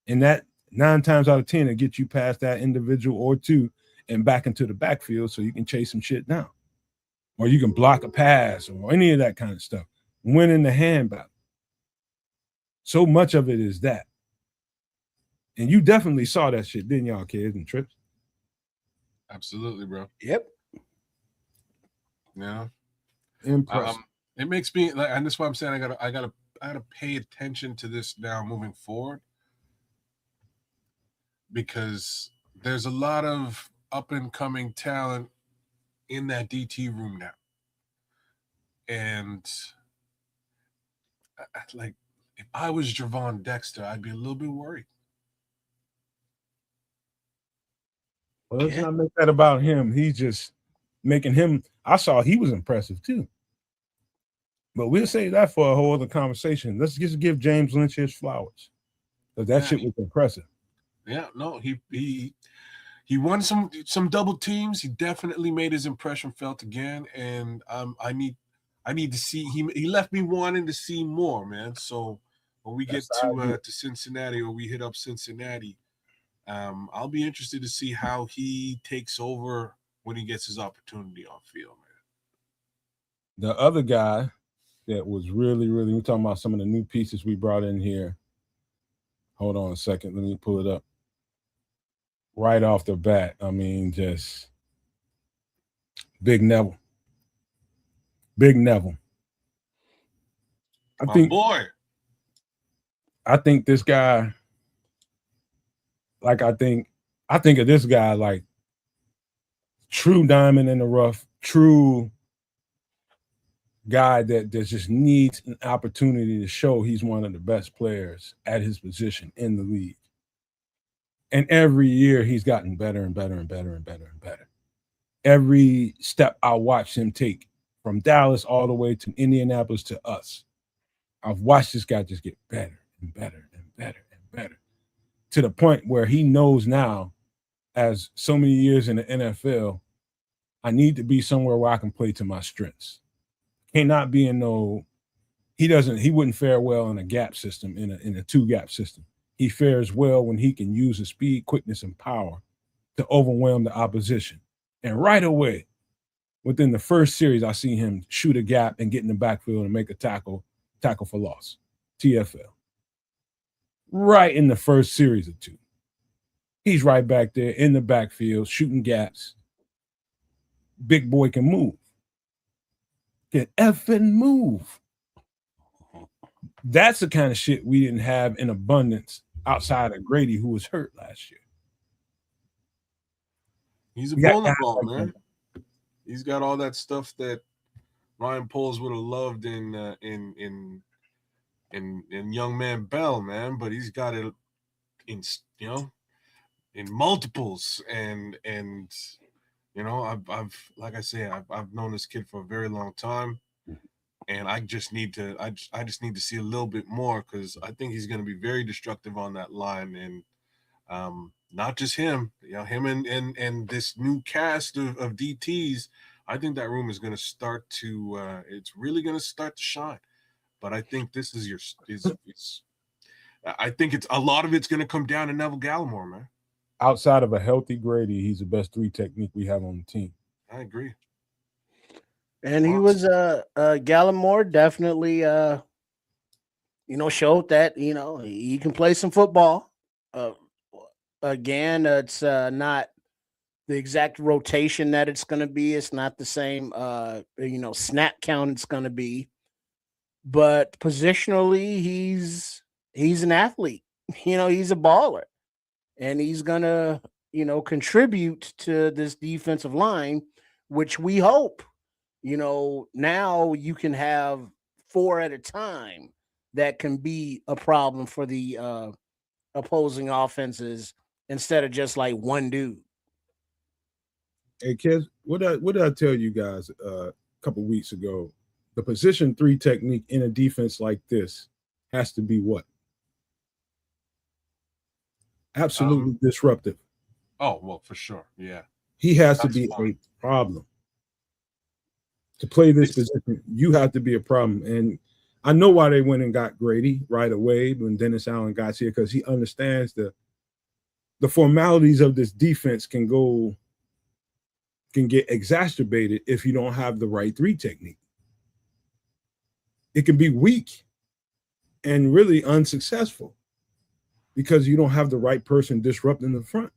And that 9 times out of 10 will get you past that individual or two and back into the backfield so you can chase some shit down. Or you can block a pass or any of that kind of stuff. Winning the hand battle. So much of it is that. And you definitely saw that shit, didn't y'all, kids and trips? Absolutely, bro. Yep. Yeah. Impressive. It makes me like, and that's why I'm saying I gotta pay attention to this now moving forward, because there's a lot of up and coming talent in that DT room now, and like, if I was Javon Dexter, I'd be a little bit worried. Well, let's not make that about him. He's just making him. I saw he was impressive too. But we'll save that for a whole other conversation. Let's just give James Lynch his flowers. Because that shit was impressive. Yeah, no, he won some double teams. He definitely made his impression felt again, and I need to see. He left me wanting to see more, man. So when we get to Cincinnati, or we hit up Cincinnati, I'll be interested to see how he takes over when he gets his opportunity on field, man. The other guy that was really, we're talking about some of the new pieces we brought in here. Hold on a second. Let me pull it up. Right off the bat, I mean, just Big Neville. Big Neville. My boy. I think this guy, like, I think of this guy like true diamond in the rough, true guy that just needs an opportunity to show he's one of the best players at his position in the league. And every year he's gotten better and better and better and better and better. Every step I watched him take, from Dallas all the way to Indianapolis to us, I've watched this guy just get better and better and better and better, to the point where he knows now, as so many years in the NFL, I need to be somewhere where I can play to my strengths. Cannot be in he wouldn't fare well in a gap system, in a two gap system. He fares well when he can use his speed, quickness, and power to overwhelm the opposition. And right away, within the first series, I see him shoot a gap and get in the backfield and make a tackle for loss, TFL. Right in the first series or two. He's right back there in the backfield, shooting gaps. Big boy can move. Can effing move. That's the kind of shit we didn't have in abundance outside of Grady, who was hurt last year. He's a bowling ball, man. He's got all that stuff that Ryan Poles would have loved in young man Bell, man. But he's got it in multiples, and I've like I say, I've known this kid for a very long time. And I just need to see a little bit more, because I think he's going to be very destructive on that line. And not just him, him and this new cast of DTs. I think that room is going to start to it's really going to start to shine. But I think this is I think it's a lot of it's going to come down to Neville Gallimore, man. Outside of a healthy Grady, he's the best three technique we have on the team. I agree. And he was Gallimore definitely showed that he can play some football. Again, it's not the exact rotation that it's going to be. It's not the same snap count it's going to be. But positionally, he's an athlete. He's a baller. And he's going to, contribute to this defensive line, which we hope now you can have 4 at a time that can be a problem for the opposing offenses instead of just like one dude. Hey, kids, what did I tell you guys a couple weeks ago? The position 3 technique in a defense like this has to be what? Absolutely disruptive. Oh, well, for sure. Yeah. He has to be a problem. To play this position, you have to be a problem. And I know why they went and got Grady right away when Dennis Allen got here, because he understands the formalities of this defense can get exacerbated if you don't have the right 3 technique. It can be weak and really unsuccessful because you don't have the right person disrupting the front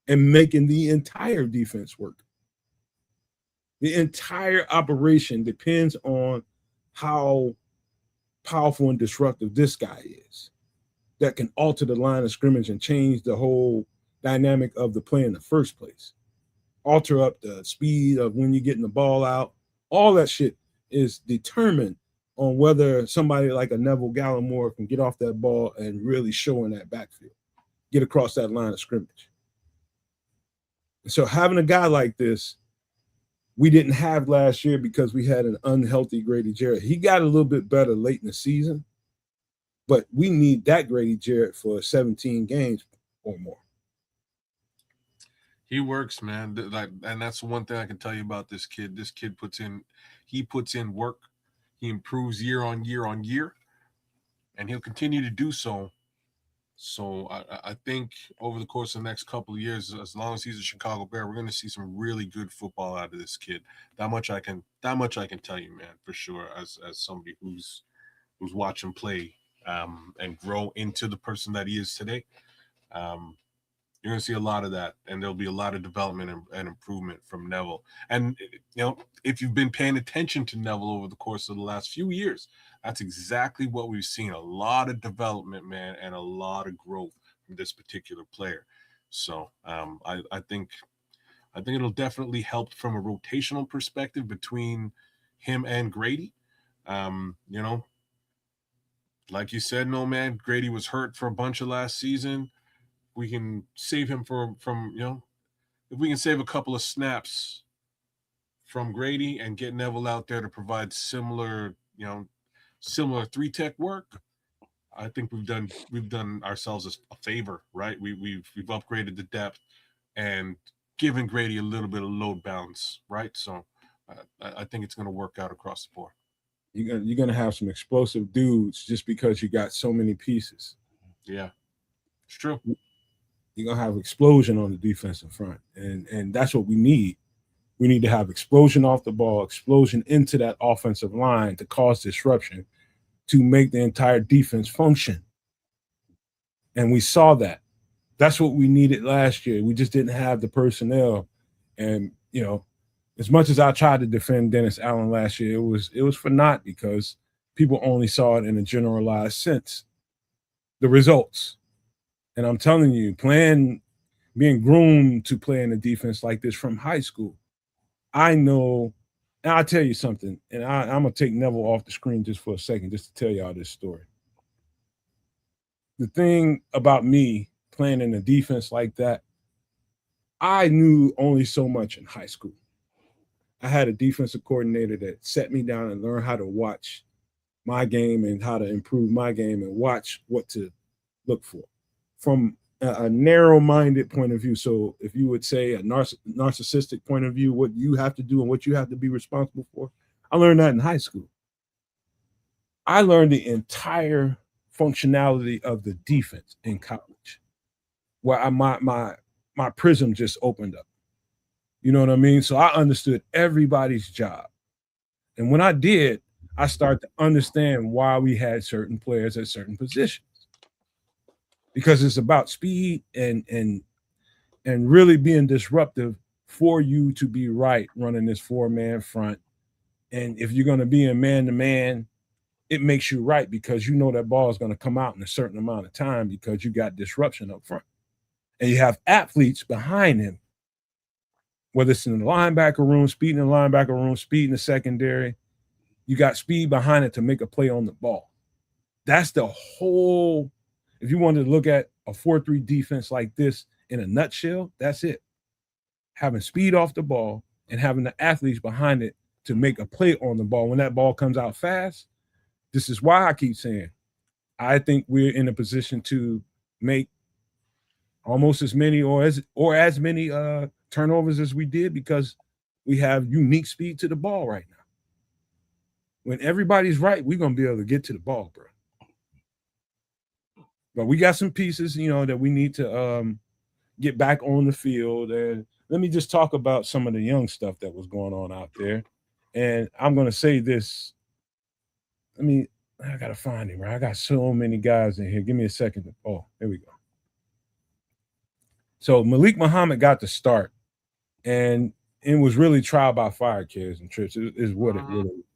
and making the entire defense work. The entire operation depends on how powerful and disruptive this guy is that can alter the line of scrimmage and change the whole dynamic of the play in the first place. Alter up the speed of when you're getting the ball out. All that shit is determined on whether somebody like a Neville Gallimore can get off that ball and really show in that backfield, get across that line of scrimmage. So having a guy like this, we didn't have last year because we had an unhealthy Grady Jarrett. He got a little bit better late in the season, but we need that Grady Jarrett for 17 games or more. He works, man. And that's one thing I can tell you about this kid. This kid puts in work. He improves year on year on year, and he'll continue to do so. So I think over the course of the next couple of years, as long as he's a Chicago Bear, we're going to see some really good football out of this kid. That much I can tell you, man, for sure. As somebody who's watched him play and grow into the person that he is today. You're going to see a lot of that, and there'll be a lot of development and improvement from Neville. And, if you've been paying attention to Neville over the course of the last few years, that's exactly what we've seen. A lot of development, man, and a lot of growth from this particular player. So I think it'll definitely help from a rotational perspective between him and Grady. Like you said, no, man, Grady was hurt for a bunch of last season. We can save him from if we can save a couple of snaps from Grady and get Neville out there to provide similar three tech work, I think we've done ourselves a favor, right? We've upgraded the depth and given Grady a little bit of load balance, right? So I think it's going to work out across the board. You're gonna have some explosive dudes just because you got so many pieces. Yeah, it's true. You're gonna have explosion on the defensive front, and that's what we need. We need to have explosion off the ball, explosion into that offensive line to cause disruption, to make the entire defense function. And we saw that. That's what we needed last year. We just didn't have the personnel. And as much as I tried to defend Dennis Allen last year, it was for naught because people only saw it in a generalized sense. The results. And I'm telling you, being groomed to play in a defense like this from high school, I know, and I'll tell you something, and I'm going to take Neville off the screen just for a second, just to tell y'all this story. The thing about me playing in a defense like that, I knew only so much in high school. I had a defensive coordinator that set me down and learned how to watch my game and how to improve my game and watch what to look for from a narrow-minded point of view. So if you would say a narcissistic point of view, what you have to do and what you have to be responsible for, I learned that in high school. I learned the entire functionality of the defense in college, where my prism just opened up. You know what I mean? So I understood everybody's job. And when I did, I started to understand why we had certain players at certain positions. Because it's about speed and really being disruptive for you to be right running this 4-man front. And if you're going to be in man-to-man, it makes you right because you know that ball is going to come out in a certain amount of time because you got disruption up front. And you have athletes behind him, whether it's in the linebacker room, speed in the linebacker room, speed in the secondary. You got speed behind it to make a play on the ball. That's the whole. If you wanted to look at a 4-3 defense like this in a nutshell, that's it. Having speed off the ball and having the athletes behind it to make a play on the ball. When that ball comes out fast, this is why I keep saying I think we're in a position to make almost as many or as many turnovers as we did because we have unique speed to the ball right now. When everybody's right, we're going to be able to get to the ball, bro. But we got some pieces, that we need to get back on the field. And let me just talk about some of the young stuff that was going on out there. And I'm going to say this. I gotta find him, right? I got so many guys in here. Give me a second. Oh, there we go. So Malik Muhammad got the start, and it was really trial by fire, kids and trips. Is what it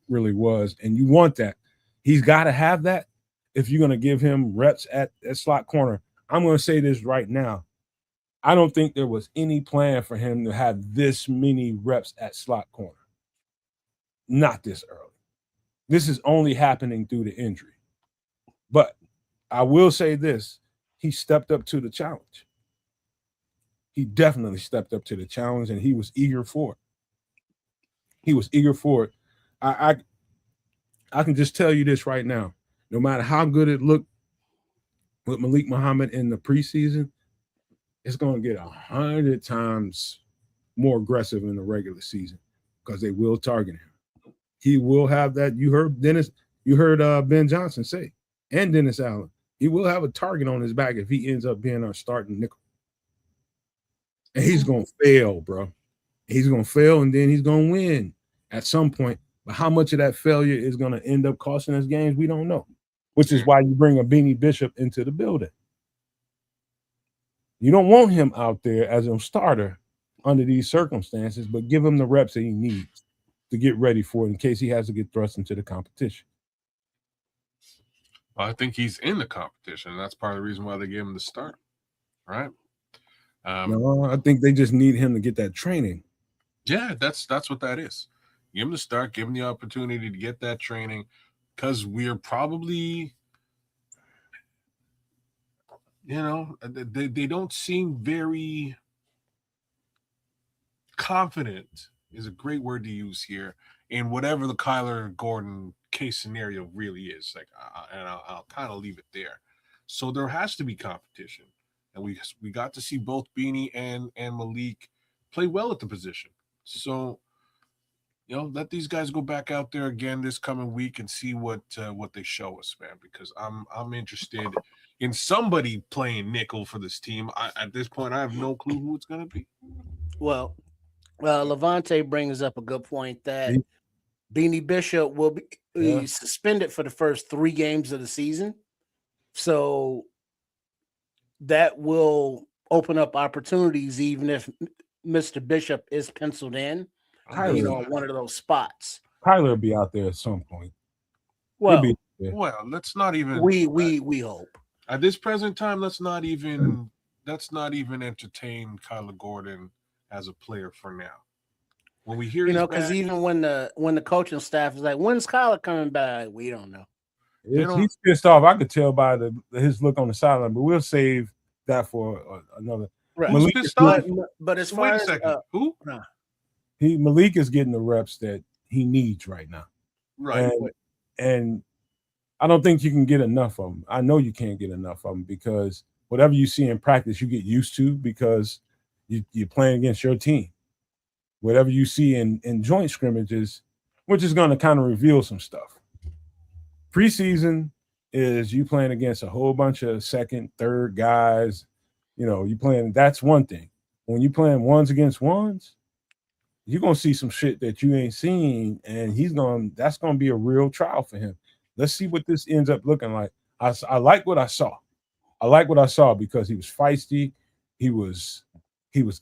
really was. And you want that. He's got to have that if you're going to give him reps at slot corner. I'm going to say this right now. I don't think there was any plan for him to have this many reps at slot corner. Not this early. This is only happening due to injury. But I will say this. He stepped up to the challenge. He definitely stepped up to the challenge, and he was eager for it. He was eager for it. I can just tell you this right now. No matter how good it looked with Malik Muhammad in the preseason, it's going to get 100 times more aggressive in the regular season because they will target him. He will have that. You heard Ben Johnson say, and Dennis Allen, he will have a target on his back if he ends up being our starting nickel. And he's going to fail, bro. He's going to fail, and then he's going to win at some point. But how much of that failure is going to end up costing us games, we don't know, which is why you bring a Beanie Bishop into the building. You don't want him out there as a starter under these circumstances, but give him the reps that he needs to get ready for it in case he has to get thrust into the competition. I think he's in the competition. That's part of the reason why they gave him the start, right? No, I think they just need him to get that training. Yeah, that's what that is. Give him the start, give him the opportunity to get that training, because we're probably, they don't seem very confident, is a great word to use here, in whatever the Kyler Gordon case scenario really is. Like, I'll kind of leave it there. So there has to be competition. And we got to see both Beanie and Malik play well at the position. So, let these guys go back out there again this coming week and see what they show us, man. Because I'm interested in somebody playing nickel for this team. At this point, I have no clue who it's going to be. Well, Levante brings up a good point that Beanie Bishop will be suspended for the first 3 games of the season. So that will open up opportunities, even if Mr. Bishop is penciled in, one of those spots. Kyler will be out there at some point. Well, let's not even. We hope at this present time. Let's not even entertain Kyler Gordon as a player for now. When we hear, because even when the coaching staff is like, "When's Kyler coming back?" We don't know. He's pissed off. I could tell by his look on the sideline, but we'll save that for another. Right. Who's pissed off? But as far as who? Malik is getting the reps that he needs right now. Right. And I don't think you can get enough of them. I know you can't get enough of them because whatever you see in practice, you get used to because you're playing against your team. Whatever you see in joint scrimmages, which is going to kind of reveal some stuff. Preseason is you playing against a whole bunch of second, third guys. You playing, that's one thing. When you playing ones against ones, you're going to see some shit that you ain't seen, and that's going to be a real trial for him. Let's see what this ends up looking like. I like what I saw. I like what I saw because he was feisty. He was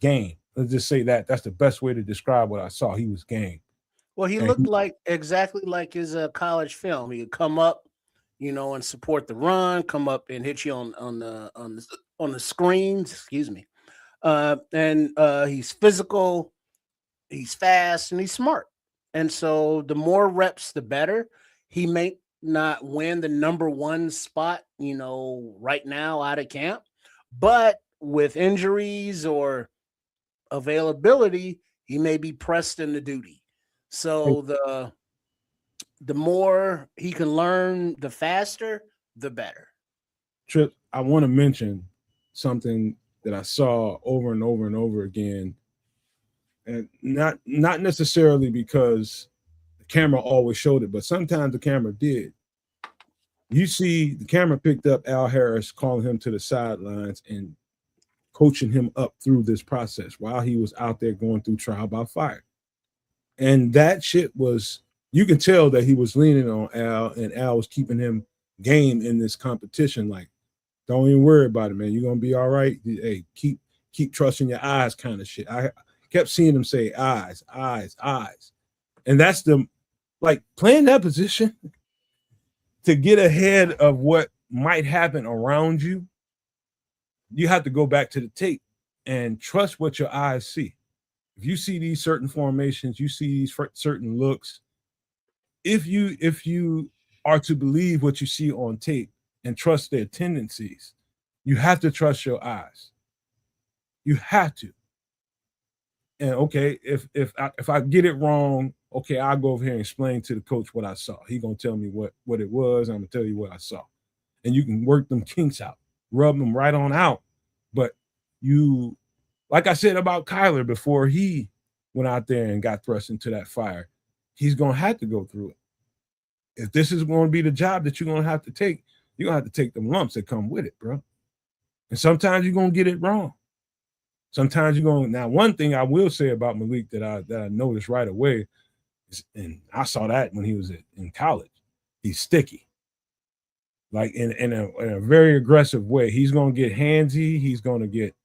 game. Let's just say that. That's the best way to describe what I saw. He was game. Well, he looked exactly like his college film. He would come up, and support the run, come up and hit you on the screens. Excuse me. And he's physical, he's fast, and he's smart. And so the more reps, the better. He may not win the number 1 spot, right now out of camp, but with injuries or availability, he may be pressed into duty. So the more he can learn, the faster, the better. Trip, I want to mention something that I saw over and over and over again, and not necessarily because the camera always showed it, but sometimes the camera did. You see, the camera picked up Al Harris calling him to the sidelines and coaching him up through this process while he was out there going through trial by fire. And that shit was You can tell that he was leaning on Al, and Al was keeping him game in this competition. Like, don't even worry about it, man. You're gonna be all right. Hey, keep trusting your eyes, kind of shit. I kept seeing him say eyes, eyes, eyes, and that's the like playing that position to get ahead of what might happen around you. You have to go back to the tape and trust what your eyes see. If you see these certain formations, you see these certain looks. If you are to believe what you see on tape and trust their tendencies, you have to trust your eyes. You have to. And okay, if I get it wrong, okay, I'll go over here and explain to the coach what I saw. He's gonna tell me what it was. I'm gonna tell you what I saw, and you can work them kinks out, rub them right on out. But you, like I said about Kyler before he went out there and got thrust into that fire, he's gonna have to go through it. If this is going to be the job that you're gonna have to take, you're gonna have to take them lumps that come with it, bro. And sometimes you're gonna get it wrong. Sometimes you're going. Now, one thing I will say about Malik that I noticed right away is, and I saw that when he was in college, he's sticky, like in a very aggressive way. He's going to get handsy. He's going to get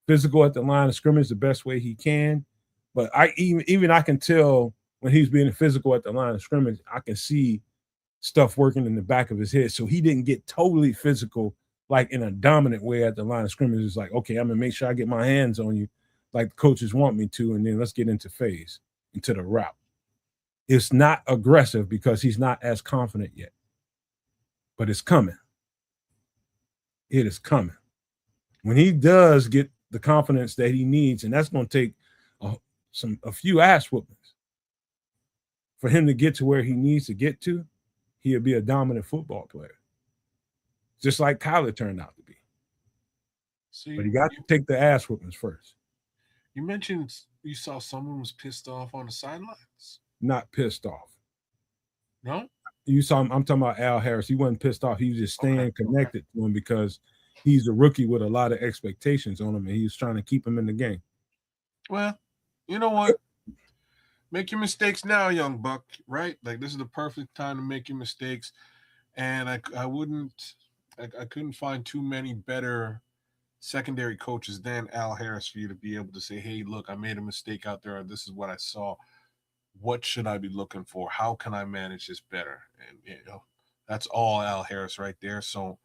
physical at the line of scrimmage the best way he can. But I even I can tell when he's being physical at the line of scrimmage, I can see stuff working in the back of his head. So he didn't get totally physical like in a dominant way at the line of scrimmage. It's like, okay, I'm gonna make sure I get my hands on you like the coaches want me to, and then let's get into phase, into the route. It's not aggressive because he's not as confident yet. But it's coming. It is coming. When he does get the confidence that he needs, and that's gonna take a few ass whoopings for him to get to where he needs to get to, he'll be a dominant football player. Just like Kyler turned out to be. See, but you got to take the ass whoopings first. You mentioned you saw someone was pissed off on the sidelines. Not pissed off. No? You saw him, I'm talking about Al Harris. He wasn't pissed off. He was just staying connected to him because he's a rookie with a lot of expectations on him, and he was trying to keep him in the game. Well, you know what? Make your mistakes now, young buck, right? Like, this is the perfect time to make your mistakes. And I couldn't find too many better secondary coaches than Al Harris for you to be able to say, hey, look, I made a mistake out there. This is what I saw. What should I be looking for? How can I manage this better? And, that's all Al Harris right there. So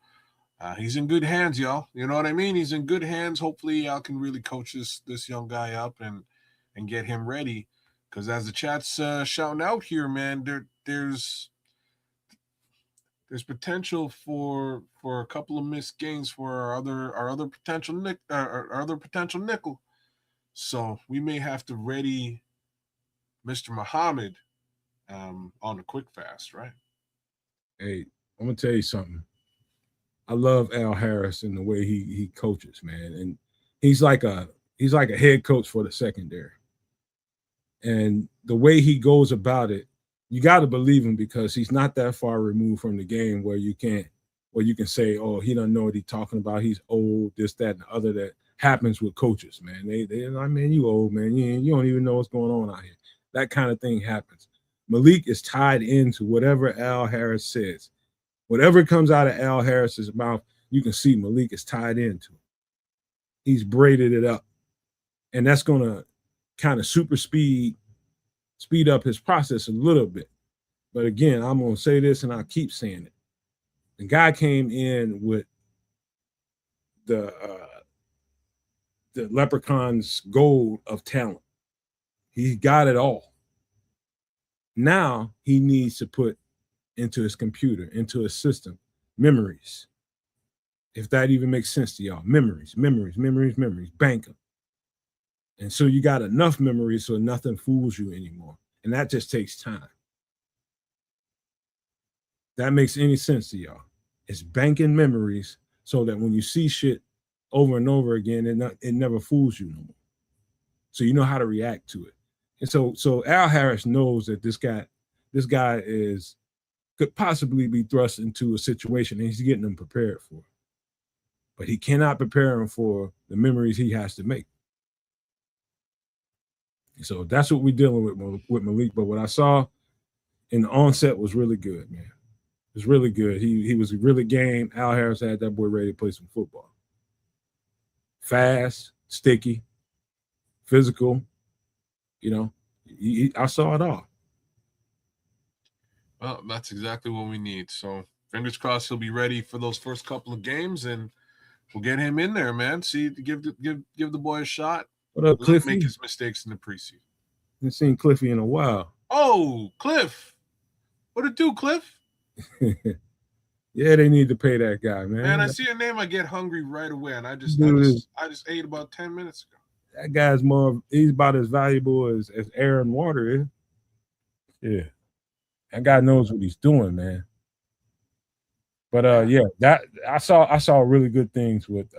he's in good hands, y'all. You know what I mean? He's in good hands. Hopefully Al can really coach this young guy up and get him ready. Because as the chat's shouting out here, man, there's potential for a couple of missed games for our other potential nickel. So we may have to ready Mr. Muhammad on the quick fast, right? Hey, I'm gonna tell you something. I love Al Harris and the way he coaches, man. And he's like a head coach for the secondary. And the way he goes about it, you got to believe him because he's not that far removed from the game where you can say, oh, he doesn't know what he's talking about. He's old, this, that, and the other. That happens with coaches, man. They're like, man, you old, man. You don't even know what's going on out here. That kind of thing happens. Malik is tied into whatever Al Harris says. Whatever comes out of Al Harris's mouth, you can see Malik is tied into it. He's braided it up. And that's going to kind of speed up his process a little bit. But again, I'm going to say this and I'll keep saying it. The guy came in with the Leprechaun's gold of talent. He got it all. Now he needs to put into his computer, into his system, memories. If that even makes sense to y'all. Memories. Bank them. And so you got enough memories so nothing fools you anymore. And that just takes time. That makes any sense to y'all. It's banking memories so that when you see shit over and over again, it never fools you no more. So you know how to react to it. And so Al Harris knows that this guy could possibly be thrust into a situation and he's getting them prepared for it. But he cannot prepare him for the memories he has to make. So that's what we're dealing with Malik. But what I saw And the onset was really good, man. It was really good. He was really game. Al Harris had that boy ready to play some football. Fast, sticky, physical. You know, I saw it all. Well, that's exactly what we need. So fingers crossed he'll be ready for those first couple of games, and we'll get him in there, man. See, give the boy a shot. What up, Let him Cliffy? make his mistakes in the preseason. Haven't seen Cliffy in a while. Oh, Cliff. What it do, Cliff? Yeah, they need to pay that guy, man. Man, I see your name, I get hungry right away, and I just ate about 10 minutes ago. That guy's he's about as valuable as air and water is. Yeah. That guy knows what he's doing, man. But yeah, that I saw really good things with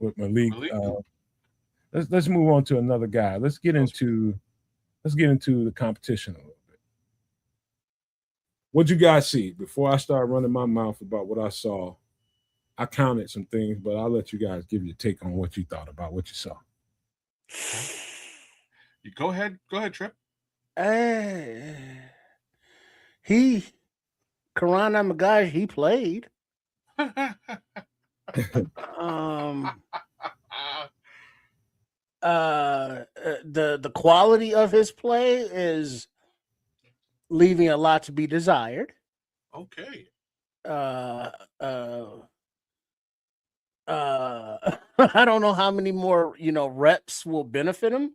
Malik. Let's move on to another guy. Let's get into the competition a little bit. What'd you guys see? Before I start running my mouth about what I saw, I counted some things, but I'll let you guys give your take on what you thought about what you saw. You go ahead, Trip. Karan Amagaj, he played. The quality of his play is leaving a lot to be desired. Okay. I don't know how many more reps will benefit him.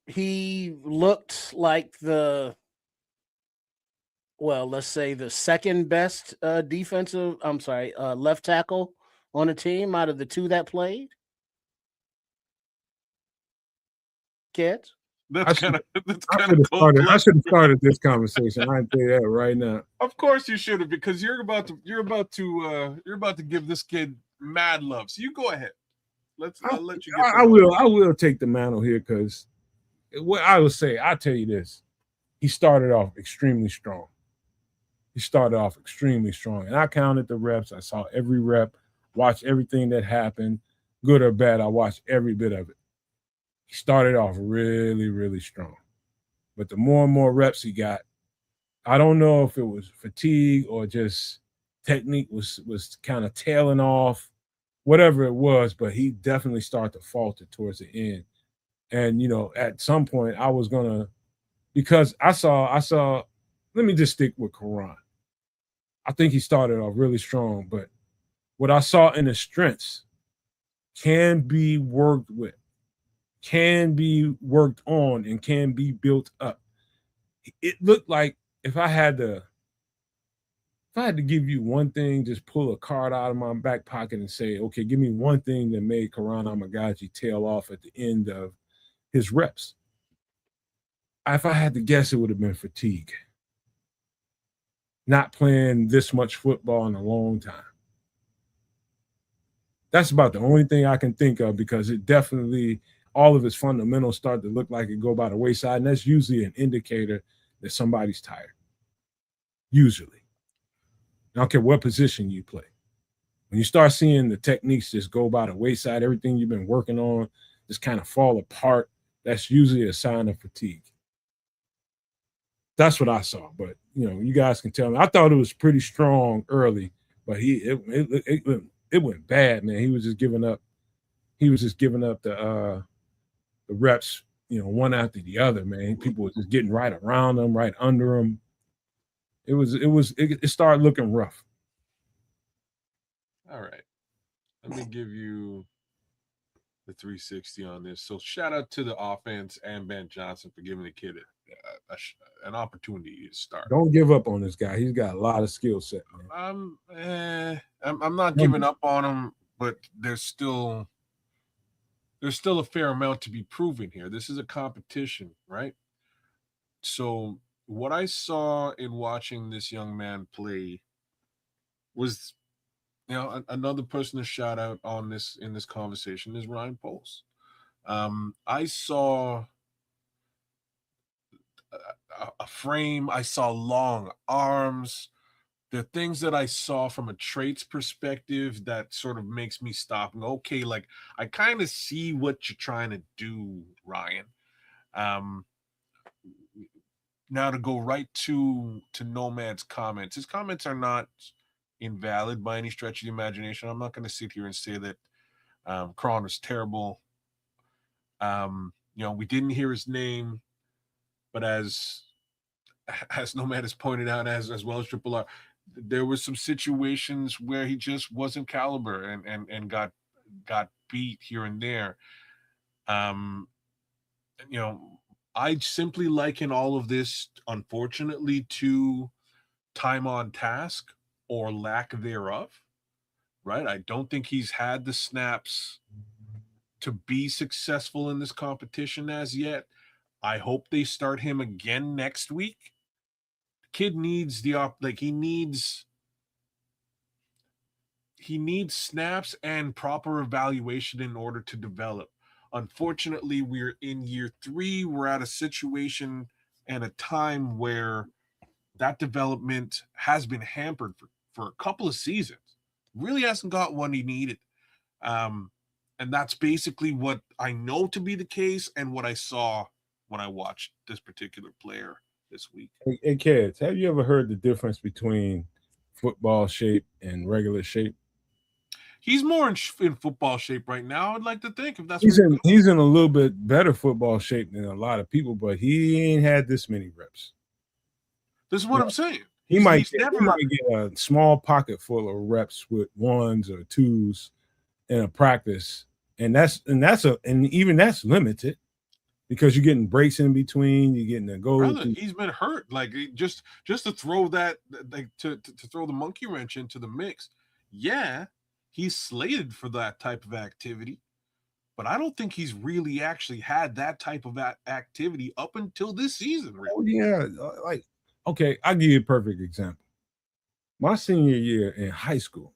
He looked like let's say the second best left tackle on the team out of the two that played. Kids? That's kind of I should have started this conversation. I can tell you that right now. Of course you should have, because you're about to give this kid mad love. So you go ahead. I'll let you get I will take the mantle here, because what I will say, I'll tell you this. He started off extremely strong. And I counted the reps. I saw every rep, watched everything that happened, good or bad. I watched every bit of it. He started off really, really strong. But the more and more reps he got, I don't know if it was fatigue or just technique was kind of tailing off, whatever it was, but he definitely started to falter towards the end. And, at some point I was going to, because I saw, let me just stick with Karan. I think he started off really strong, but what I saw in his strengths can be worked with, can be worked on, and can be built up. It looked like if I had to give you one thing, just pull a card out of my back pocket and say, okay, give me one thing that made Karan Amagaji tail off at the end of his reps. If I had to guess, it would have been fatigue. Not playing this much football in a long time. That's about the only thing I can think of, because it definitely, all of his fundamentals start to look like it go by the wayside, and that's usually an indicator that somebody's tired. Usually. I don't care what position you play. When you start seeing the techniques just go by the wayside, everything you've been working on just kind of fall apart, that's usually a sign of fatigue. That's what I saw. But, you guys can tell me. I thought it was pretty strong early, but it went bad, man. He was just giving up. The reps, one after the other, man. People were just getting right around him, right under him. It started looking rough. All right. Let me give you the 360 on this. So shout out to the offense and Ben Johnson for giving the kid an opportunity to start. Don't give up on this guy. He's got a lot of skill set, man. I'm not giving up on him, but there's still a fair amount to be proven here. This is a competition, right? So what I saw in watching this young man play was, another person to shout out in this conversation is Ryan Poles. I saw a frame. I saw long arms. The things that I saw from a traits perspective that sort of makes me stop and go, okay, like I kind of see what you're trying to do, Ryan. Now to go right to Nomad's comments. His comments are not invalid by any stretch of the imagination. I'm not going to sit here and say that Kron was terrible. We didn't hear his name, but as Nomad has pointed out, as well as Triple R, there were some situations where he just wasn't caliber and got beat here and there. I simply liken all of this, unfortunately, to time on task or lack thereof. Right? I don't think he's had the snaps to be successful in this competition as yet. I hope they start him again next week. Kid needs he needs snaps and proper evaluation in order to develop. Unfortunately, we're in year 3. We're at a situation and a time where that development has been hampered for a couple of seasons. Really hasn't got what he needed. And that's basically what I know to be the case and what I saw when I watched this particular player this week. Hey, kids, have you ever heard the difference between football shape and regular shape? He's more in football shape right now. I'd like to think if that's he's in a little bit better football shape than a lot of people, but he ain't had this many reps. This is what I'm saying. He might get a small pocket full of reps with 1s or 2s in a practice, and even that's limited because you're getting breaks in between. You're getting a go. Brother, he's been hurt. Like just to throw that, like to throw the monkey wrench into the mix. Yeah, he's slated for that type of activity, but I don't think he's really actually had that type of activity up until this season. Really. Yeah, okay, I'll give you a perfect example. My senior year in high school,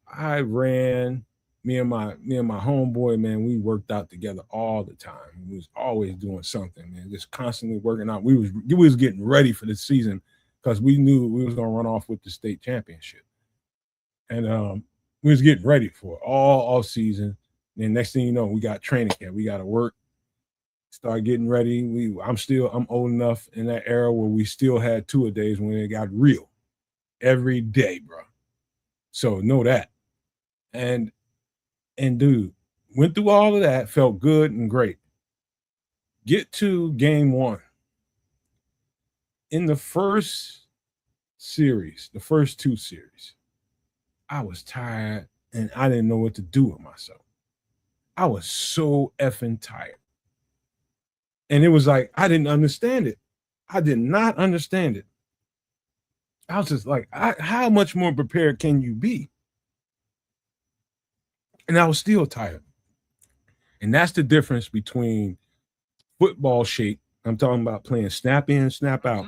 I ran. Me and my homeboy, man, we worked out together all the time. We was always doing something, man, just constantly working out. We was getting ready for the season because we knew we was gonna run off with the state championship, and we was getting ready for it all off season. And next thing you know, we got training camp. We got to work. Start getting ready. I'm old enough in that era where we still had 2-a-days when it got real every day, bro. So know that. And dude, went through all of that, felt good and great. Get to game 1. In the first series, the first 2 series, I was tired and I didn't know what to do with myself. I was so effing tired. And it was like, I didn't understand it. I did not understand it. I was just like, how much more prepared can you be? And I was still tired. And that's the difference between football shape. I'm talking about playing snap in, snap out,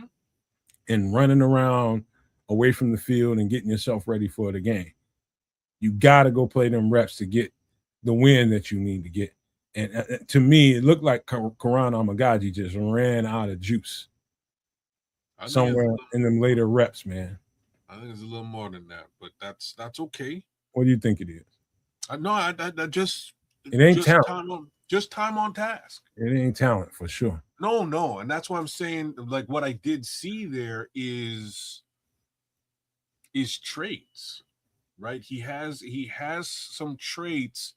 and running around away from the field and getting yourself ready for the game. You got to go play them reps to get the win that you need to get. And to me, it looked like Karan Amagaji just ran out of juice somewhere in them later reps, man. I think it's a little more than that, but that's okay. What do you think it is? No, I just it ain't talent. Just time on task. It ain't talent for sure. No, and that's why I'm saying, like, what I did see there is traits, right? He has some traits,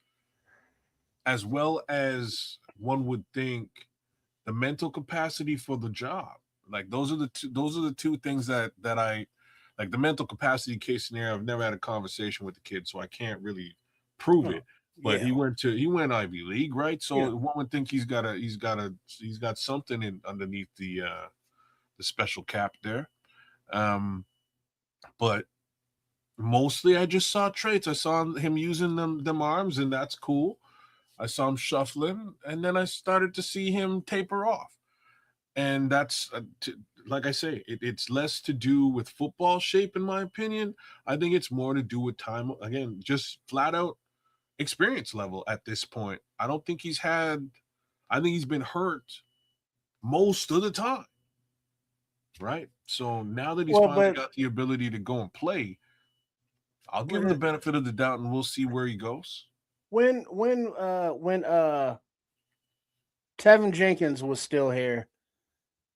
as well as one would think the mental capacity for the job. Like those are the two things that I like. The mental capacity case scenario, I've never had a conversation with the kid, so I can't really prove it. But he went Ivy League, right? So one would think he's got something underneath the special cap there. But mostly I just saw traits. I saw him using them arms, and that's cool. I saw him shuffling, and then I started to see him taper off. And that's, like I say, it's less to do with football shape, in my opinion. I think it's more to do with time. Again, just flat out experience level at this point. I think he's been hurt most of the time. Right? So now that he's finally got the ability to go and play, I'll give him the benefit of the doubt, and we'll see where he goes. When Tevin Jenkins was still here,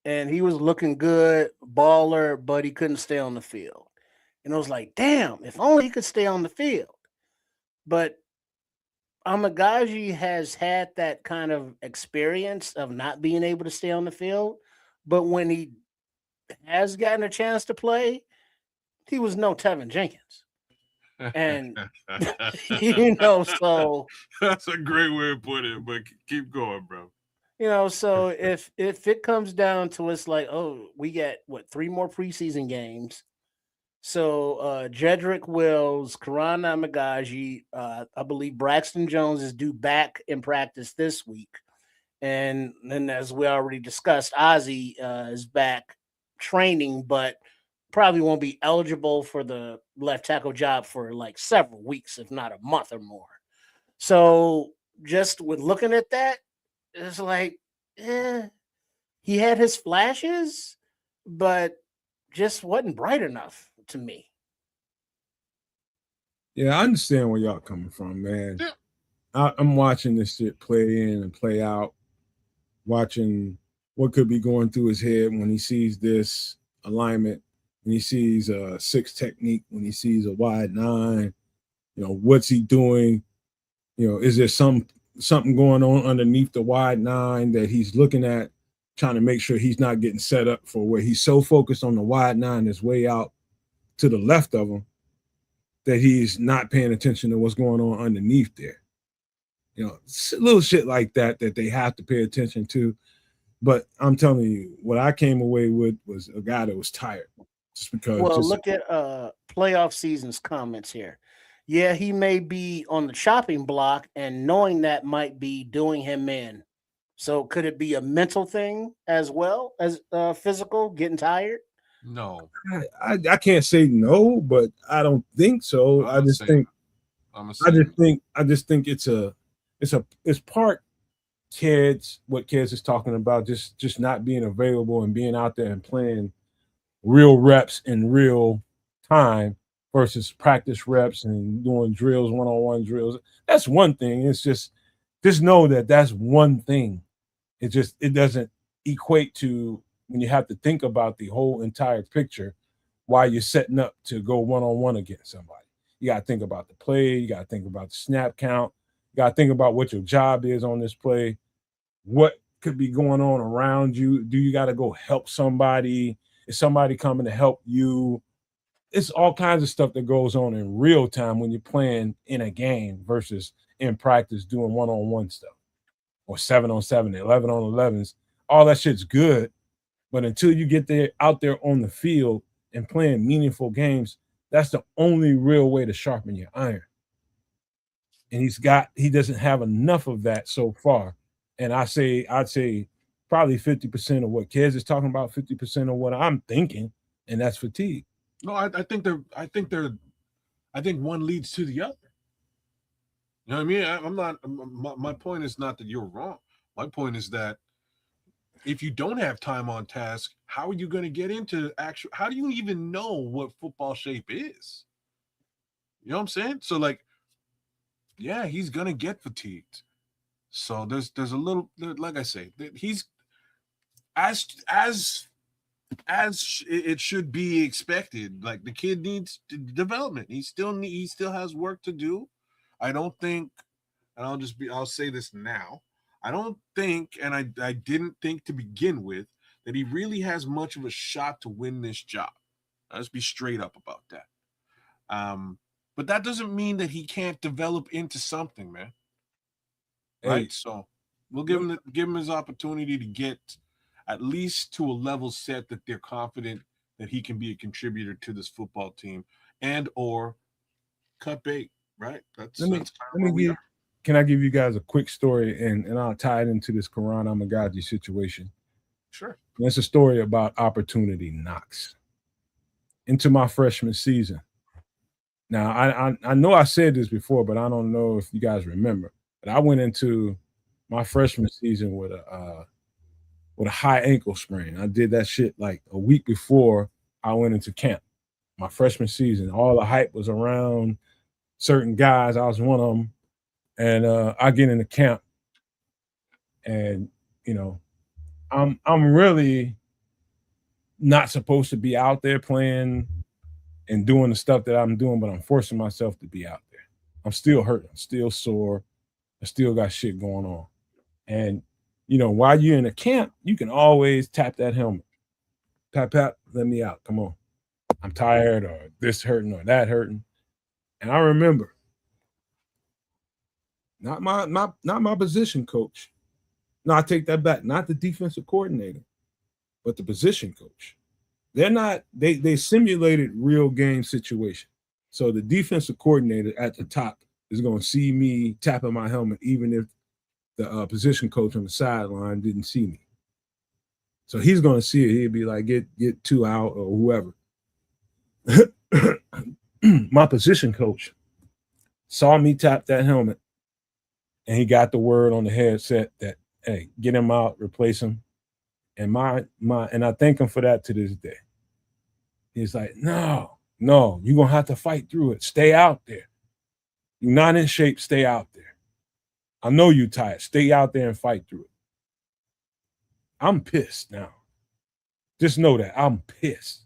and he was looking good, baller, but he couldn't stay on the field. And I was like, damn, if only he could stay on the field. But Amagaji has had that kind of experience of not being able to stay on the field. But when he has gotten a chance to play, he was no Tevin Jenkins. And so That's a great way to put it, but keep going, bro. so if it comes down to it's like, oh, we get what 3 more preseason games. So Jedrick Wills, Karan Amagaji, I believe Braxton Jones is due back in practice this week. And then as we already discussed, Ozzy is back training, but probably won't be eligible for the left tackle job for like several weeks, if not a month or more. So just with looking at that, it's like, he had his flashes, but just wasn't bright enough to me. Yeah, I understand where y'all coming from, man. Yeah. I'm watching this shit play in and play out, watching what could be going through his head when he sees this alignment, when he sees a 6 technique, when he sees a wide 9. What's he doing? Is there something going on underneath the wide 9 that he's looking at, trying to make sure he's not getting set up for where he's so focused on the wide 9 that's way out to the left of him that he's not paying attention to what's going on underneath there. Little shit like that they have to pay attention to. But I'm telling you, what I came away with was a guy that was tired. Just because. Well, look at playoff season's comments here. Yeah, he may be on the chopping block, and knowing that might be doing him in. So could it be a mental thing as well as physical, getting tired? No, I can't say no, but I don't think so. I just think it's part kids, what kids is talking about, just not being available and being out there and playing real reps in real time versus practice reps and doing drills, one-on-one drills. That's one thing. It's just know that that's one thing. It doesn't equate to when you have to think about the whole entire picture while you're setting up to go one-on-one against somebody. You got to think about the play. You got to think about the snap count. You got to think about what your job is on this play. What could be going on around you? Do you got to go help somebody? Is somebody coming to help you? It's all kinds of stuff that goes on in real time when you're playing in a game versus in practice doing one-on-one stuff or 7-on-7, 11-on-11s. All that shit's good. But until you get out there on the field and playing meaningful games, that's the only real way to sharpen your iron. And he doesn't have enough of that so far. And I'd say probably 50% of what Kez is talking about, 50% of what I'm thinking, and that's fatigue. No, I think one leads to the other. You know what I mean? I'm not. My point is not that you're wrong. My point is that if you don't have time on task, how are you going to get into actual? How do you even know what football shape is? You know what I'm saying? So yeah, he's going to get fatigued. So there's a little, like I say, he's as it should be expected. Like the kid needs development. He still has work to do. I don't think, and I'll say this now. I don't think, and I didn't think to begin with, that he really has much of a shot to win this job. Let's be straight up about that. But that doesn't mean that he can't develop into something, man. Right? So we'll give him his opportunity to get at least to a level set that they're confident that he can be a contributor to this football team and or cut bait, right? Can I give you guys a quick story and I'll tie it into this Karan Amagaji situation? Sure. And it's a story about opportunity knocks into my freshman season. Now, I know I said this before, but I don't know if you guys remember. But I went into my freshman season with a high ankle sprain. I did that shit like a week before I went into camp. My freshman season, all the hype was around certain guys. I was one of them, and I get into camp, and I'm really not supposed to be out there playing and doing the stuff that I'm doing, but I'm forcing myself to be out there. I'm still hurt. I'm still sore. I still got shit going on. And, while you're in a camp, you can always tap that helmet. Pat, pat, let me out. Come on. I'm tired or this hurting or that hurting. And I remember, not my position coach. No, I take that back. Not the defensive coordinator, but the position coach. They're not, they simulated real game situation. So the defensive coordinator at the top is going to see me tapping my helmet, even if the position coach on the sideline didn't see me. So he's going to see it. He'd be like, get 2 out or whoever. My position coach saw me tap that helmet, and he got the word on the headset that, hey, get him out, replace him. And and I thank him for that to this day. He's like, no, you're going to have to fight through it. Stay out there. You're not in shape. Stay out there. I know you're tired. Stay out there and fight through it. I'm pissed now. Just know that I'm pissed.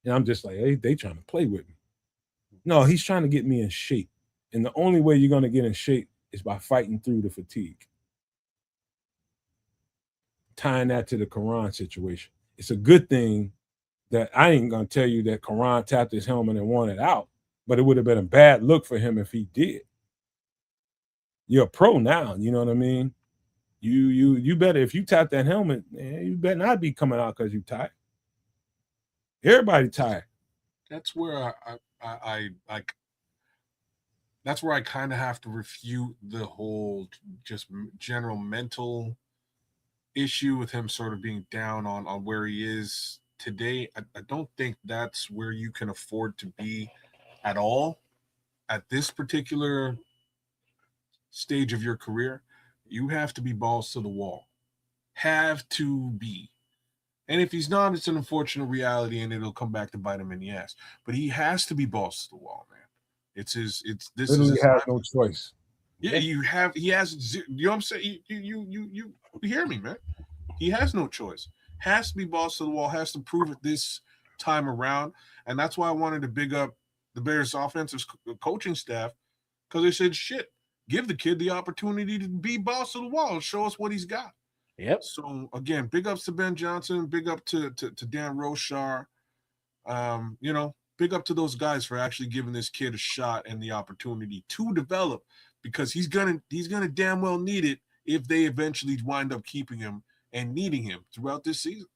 And I'm just like, hey, they trying to play with me. No, he's trying to get me in shape. And the only way you're going to get in shape is by fighting through the fatigue. Tying that to the Quran situation. It's a good thing that I ain't going to tell you that Quran tapped his helmet and won it out, but it would have been a bad look for him if he did. You're a pro now, you know what I mean? You better, if you tap that helmet, man, you better not be coming out because you're tired. Everybody tired. That's where I like. That's where I kind of have to refute the whole just general mental issue with him sort of being down on where he is today. I don't think that's where you can afford to be at all at this particular stage of your career. You have to be balls to the wall. Have to be. And if he's not, it's an unfortunate reality and it'll come back to bite him in the ass. But he has to be balls to the wall, man. This Literally is his has time. no choice. Yeah, he has, you know what I'm saying? You hear me, man. He has no choice. Has to be balls to the wall, has to prove it this time around. And that's why I wanted to big up the Bears offensive coaching staff, because they said, shit, give the kid the opportunity to be balls to the wall and show us what he's got. Yep. So again, big ups to Ben Johnson, big up to Dan Roshar. Big up to those guys for actually giving this kid a shot and the opportunity to develop, because he's gonna damn well need it if they eventually wind up keeping him and needing him throughout this season.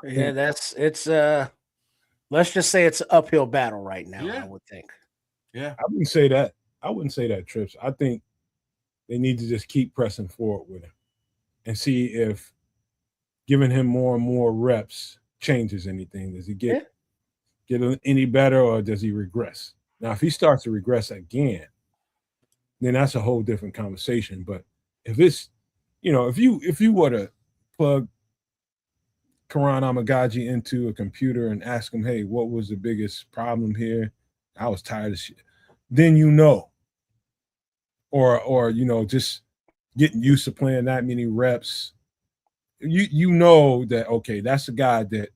Yeah, let's just say it's an uphill battle right now, Yeah. I would think. Yeah. I wouldn't say that, Trips. I think they need to just keep pressing forward with him and see if giving him more and more reps changes anything. Does he get any better, or does he regress? Now, if he starts to regress again, then that's a whole different conversation. But if it's, if you were to plug Karan Amagaji into a computer and ask him, hey, what was the biggest problem here? I was tired of shit. Then or just getting used to playing that many reps. You know that, okay, that's the guy that,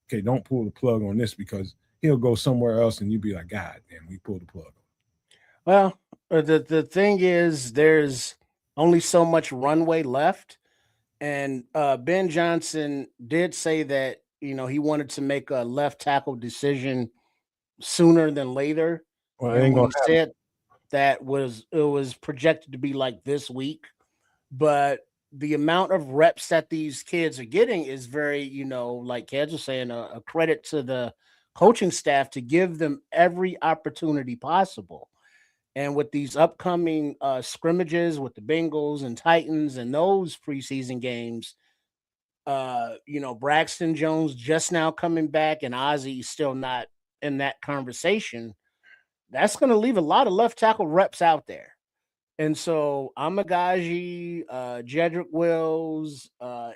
okay, don't pull the plug on this, because he'll go somewhere else and you'd be like, God damn, we pulled the plug. Well, the thing is, there's only so much runway left. And Ben Johnson did say that, he wanted to make a left tackle decision sooner than later. Well, it And ain't when gonna he said that, it was projected to be like this week. But the amount of reps that these kids are getting is very, like Keds was saying, a credit to the coaching staff to give them every opportunity possible. And with these upcoming scrimmages with the Bengals and Titans and those preseason games, Braxton Jones just now coming back and Ozzy still not in that conversation, that's going to leave a lot of left tackle reps out there. And so Amagaji, Jedrick Wills,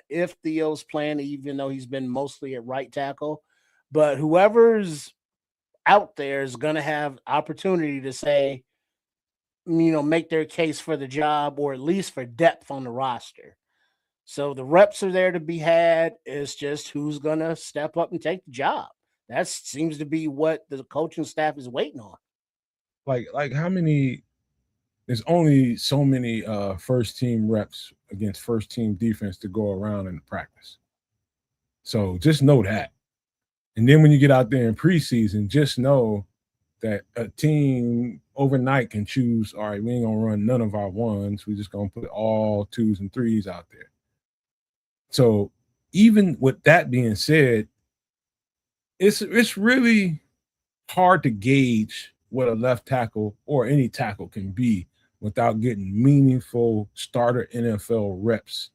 if Theo's playing, even though he's been mostly at right tackle, but whoever's out there is going to have opportunity to say, make their case for the job, or at least for depth on the roster. So the reps are there to be had. It's just who's gonna step up and take the job. That seems to be what the coaching staff is waiting on. Like how many? There's only so many first team reps against first team defense to go around in practice. So just know that. And then when you get out there in preseason, just know that a team overnight can choose, all right, we ain't gonna run none of our ones. We're just gonna put all twos and threes out there. So even with that being said, it's really hard to gauge what a left tackle or any tackle can be without getting meaningful starter NFL reps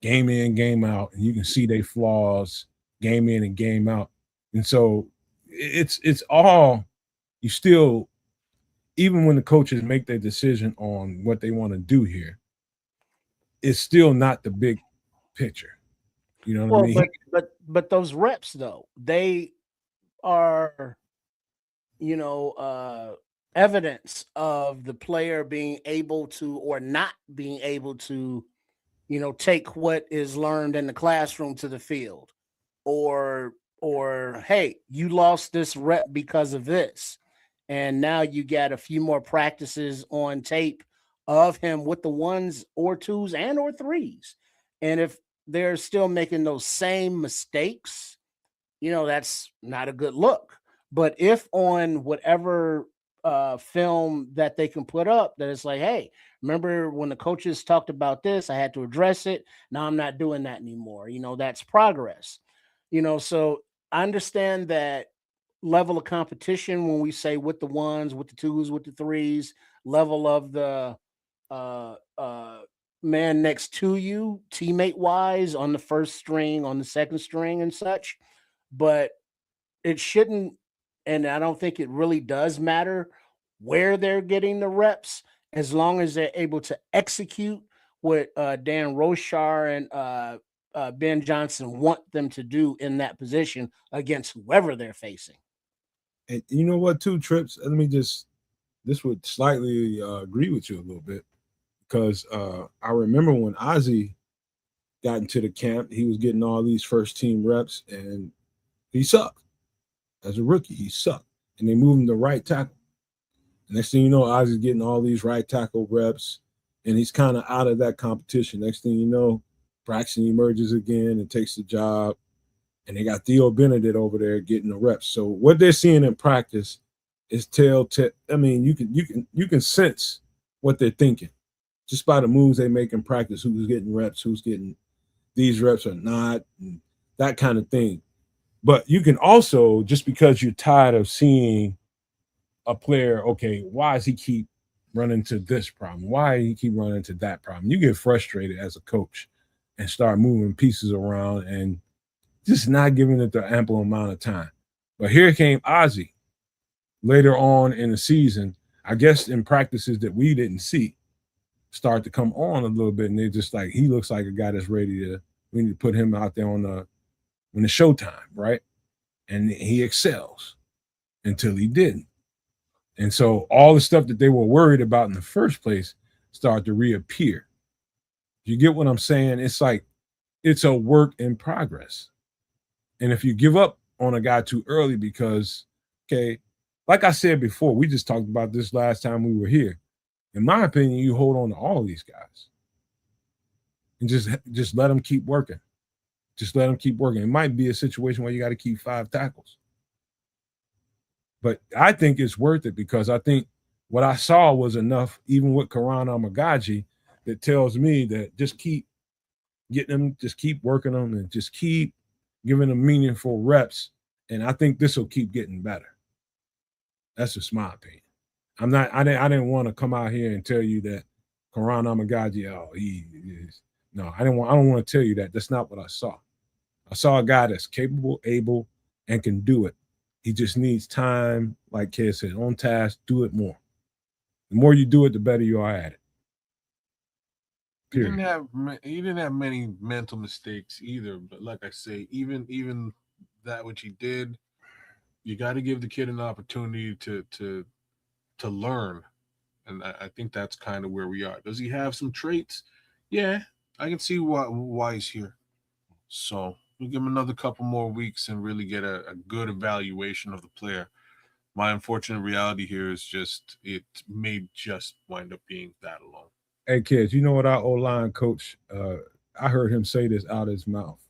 game in, game out, and you can see their flaws game in and game out. And so it's all you still, even when the coaches make their decision on what they want to do here, it's still not the big picture. You know what I Well, mean? but those reps though, they are, you know, evidence of the player being able to or not being able to, take what is learned in the classroom to the field, or hey, you lost this rep because of this, and now you got a few more practices on tape of him with the ones or twos and or threes, and if they're still making those same mistakes, that's not a good look. But if on whatever film that they can put up, that it's like, hey, remember when the coaches talked about this, I had to address it. Now I'm not doing that anymore. That's progress. So I understand that level of competition when we say with the ones, with the twos, with the threes, level of the uh uh man next to you, teammate wise, on the first string, on the second string, and such. But it shouldn't, and I don't think it really does matter where they're getting the reps, as long as they're able to execute what Dan Roshar and Ben Johnson want them to do in that position against whoever they're facing. And you know what, too, Trips? Let me just, this would slightly agree with you a little bit because I remember when Ozzy got into the camp, he was getting all these first team reps and he sucked. As a rookie, he sucked. And they moved him to right tackle. And next thing you know, Ozzy's getting all these right tackle reps and he's kind of out of that competition. Next thing you know, Braxton emerges again and takes the job. And they got Theo Benedict over there getting the reps. So what they're seeing in practice is telltale. I mean, you can sense what they're thinking just by the moves they make in practice. Who's getting reps? Who's getting these reps or not? And that kind of thing. But you can also, just because you're tired of seeing a player, okay, why does he keep running to this problem? Why do he keep running to that problem? You get frustrated as a coach and start moving pieces around and just not giving it the ample amount of time. But here came Ozzy later on in the season, I guess in practices that we didn't see, start to come on a little bit. And they're just like, he looks like a guy that's ready to, we need to put him out there on the, when it's showtime, right? And he excels until he didn't. And so all the stuff that they were worried about in the first place started to reappear. You get what I'm saying? It's like, it's a work in progress. And if you give up on a guy too early because, okay, like I said before, we just talked about this last time we were here. In my opinion, you hold on to all these guys and just let them keep working. Just let them keep working. It might be a situation where you got to keep 5 tackles. But I think it's worth it because I think what I saw was enough, even with Karan Amagaji, that tells me that just keep getting them, just keep working them, and just keep giving them meaningful reps. And I think this will keep getting better. That's just my opinion. I didn't want to come out here and tell you that Karan Amagaji, oh, he is. No, I don't want to tell you that. That's not what I saw. I saw a guy that's capable, able, and can do it. He just needs time, like Kid said, on task, do it more. The more you do it, the better you are at it. Period. He didn't have many mental mistakes either. But like I say, even that which he did, you got to give the kid an opportunity to learn, and I think that's kind of where we are. Does he have some traits? Yeah, I can see why he's here. So we'll give him another couple more weeks and really get a good evaluation of the player. My unfortunate reality here is just it may just wind up being that alone. Hey kids, you know what our O-line coach? I heard him say this out of his mouth.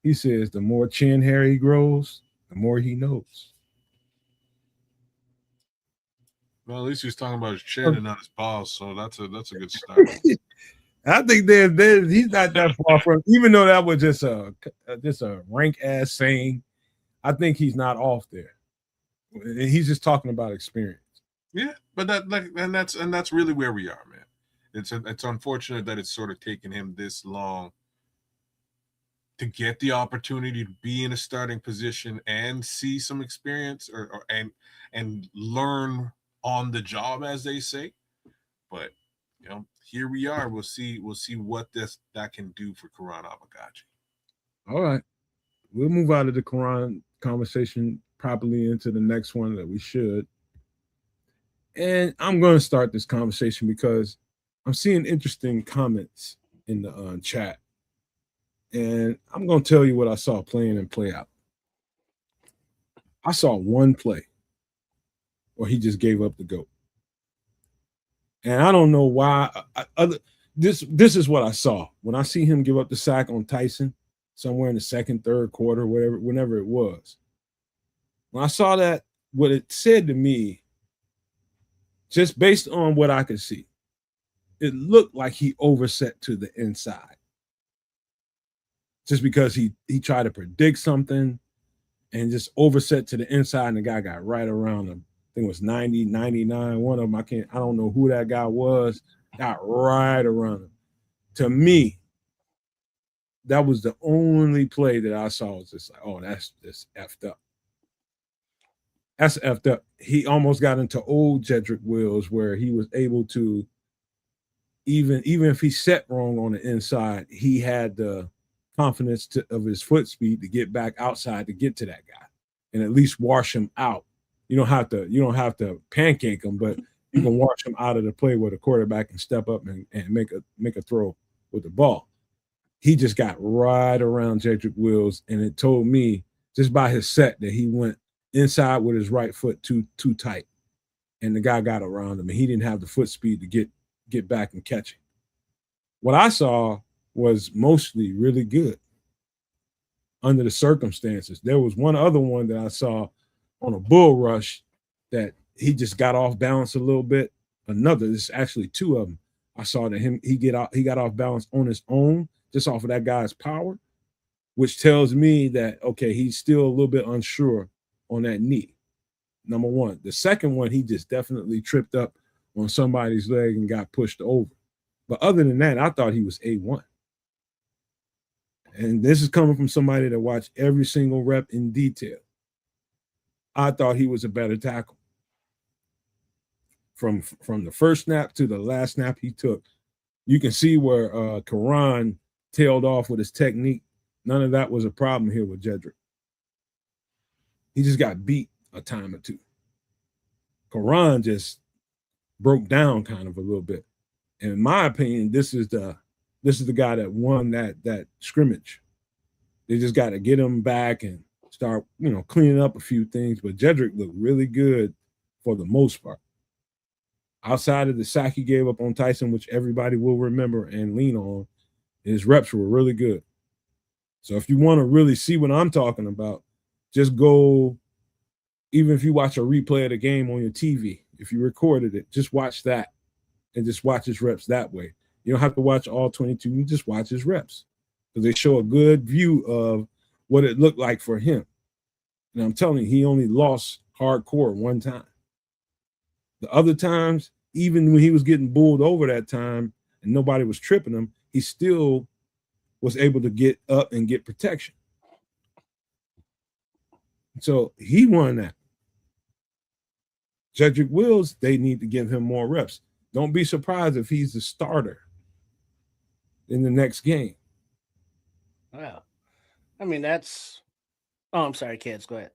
He says, "The more chin hair he grows, the more he knows." Well, at least he was talking about his chin and not his balls, so that's a good start. I think he's not that far from. Even though that was just a rank ass saying, I think he's not off there. He's just talking about experience. Yeah, but that's really where we are, man. It's unfortunate that it's sort of taken him this long to get the opportunity to be in a starting position and see some experience and learn on the job, as they say. But here we are. We'll see what that can do for Karan Abagaji. All right, we'll move out of the Quran conversation properly into the next one that we should. And I'm going to start this conversation because I'm seeing interesting comments in the chat. And I'm going to tell you what I saw playing and play out. I saw one play where he just gave up the GOAT. And I don't know why. This is what I saw. When I see him give up the sack on Tyson somewhere in the second, third quarter, whenever it was. When I saw that, what it said to me, just based on what I could see, it looked like he overset to the inside. Just because he tried to predict something and just overset to the inside, and the guy got right around him. I think it was 90, 99. One of them, I don't know who that guy was, got right around him. To me, that was the only play that I saw. Was just like, oh, that's just effed up. That's effed up. He almost got into old Jedrick Wills where he was able to, even if he set wrong on the inside, he had the confidence of his foot speed to get back outside to get to that guy and at least wash him out. You don't have to pancake him, but you can wash him out of the play where the quarterback can step up and make a throw with the ball. He just got right around Jedrick Wills, and it told me just by his set that he went inside with his right foot too tight, and the guy got around him, and he didn't have the foot speed to get back and catch him. What I saw was mostly really good under the circumstances. There was one other one that I saw on a bull rush that he just got off balance a little bit. There's actually two of them. I saw that he got off balance on his own, just off of that guy's power, which tells me that, okay, he's still a little bit unsure on that knee. Number one. The second one, he just definitely tripped up on somebody's leg and got pushed over. But other than that, I thought he was A1. And this is coming from somebody that watched every single rep in detail. I thought he was a better tackle. From the first snap to the last snap he took, you can see where Karan tailed off with his technique. None of that was a problem here with Jedrick. He just got beat a time or two. Karan just broke down kind of a little bit. And in my opinion, this is the guy that won that scrimmage. They just got to get him back and start, cleaning up a few things. But Jedrick looked really good for the most part. Outside of the sack he gave up on Tyson, which everybody will remember and lean on, his reps were really good. So if you want to really see what I'm talking about, just go, even if you watch a replay of the game on your TV, if you recorded it, just watch that and just watch his reps that way. You don't have to watch all 22. You just watch his reps because they show a good view of what it looked like for him. And I'm telling you, he only lost hardcore one time. The other times, even when he was getting bulled over that time and nobody was tripping him, he still was able to get up and get protection. So he won that. Jedrick Wills, they need to give him more reps. Don't be surprised if he's the starter in the next game. Wow. I mean, that's... Oh, I'm sorry, kids. Go ahead.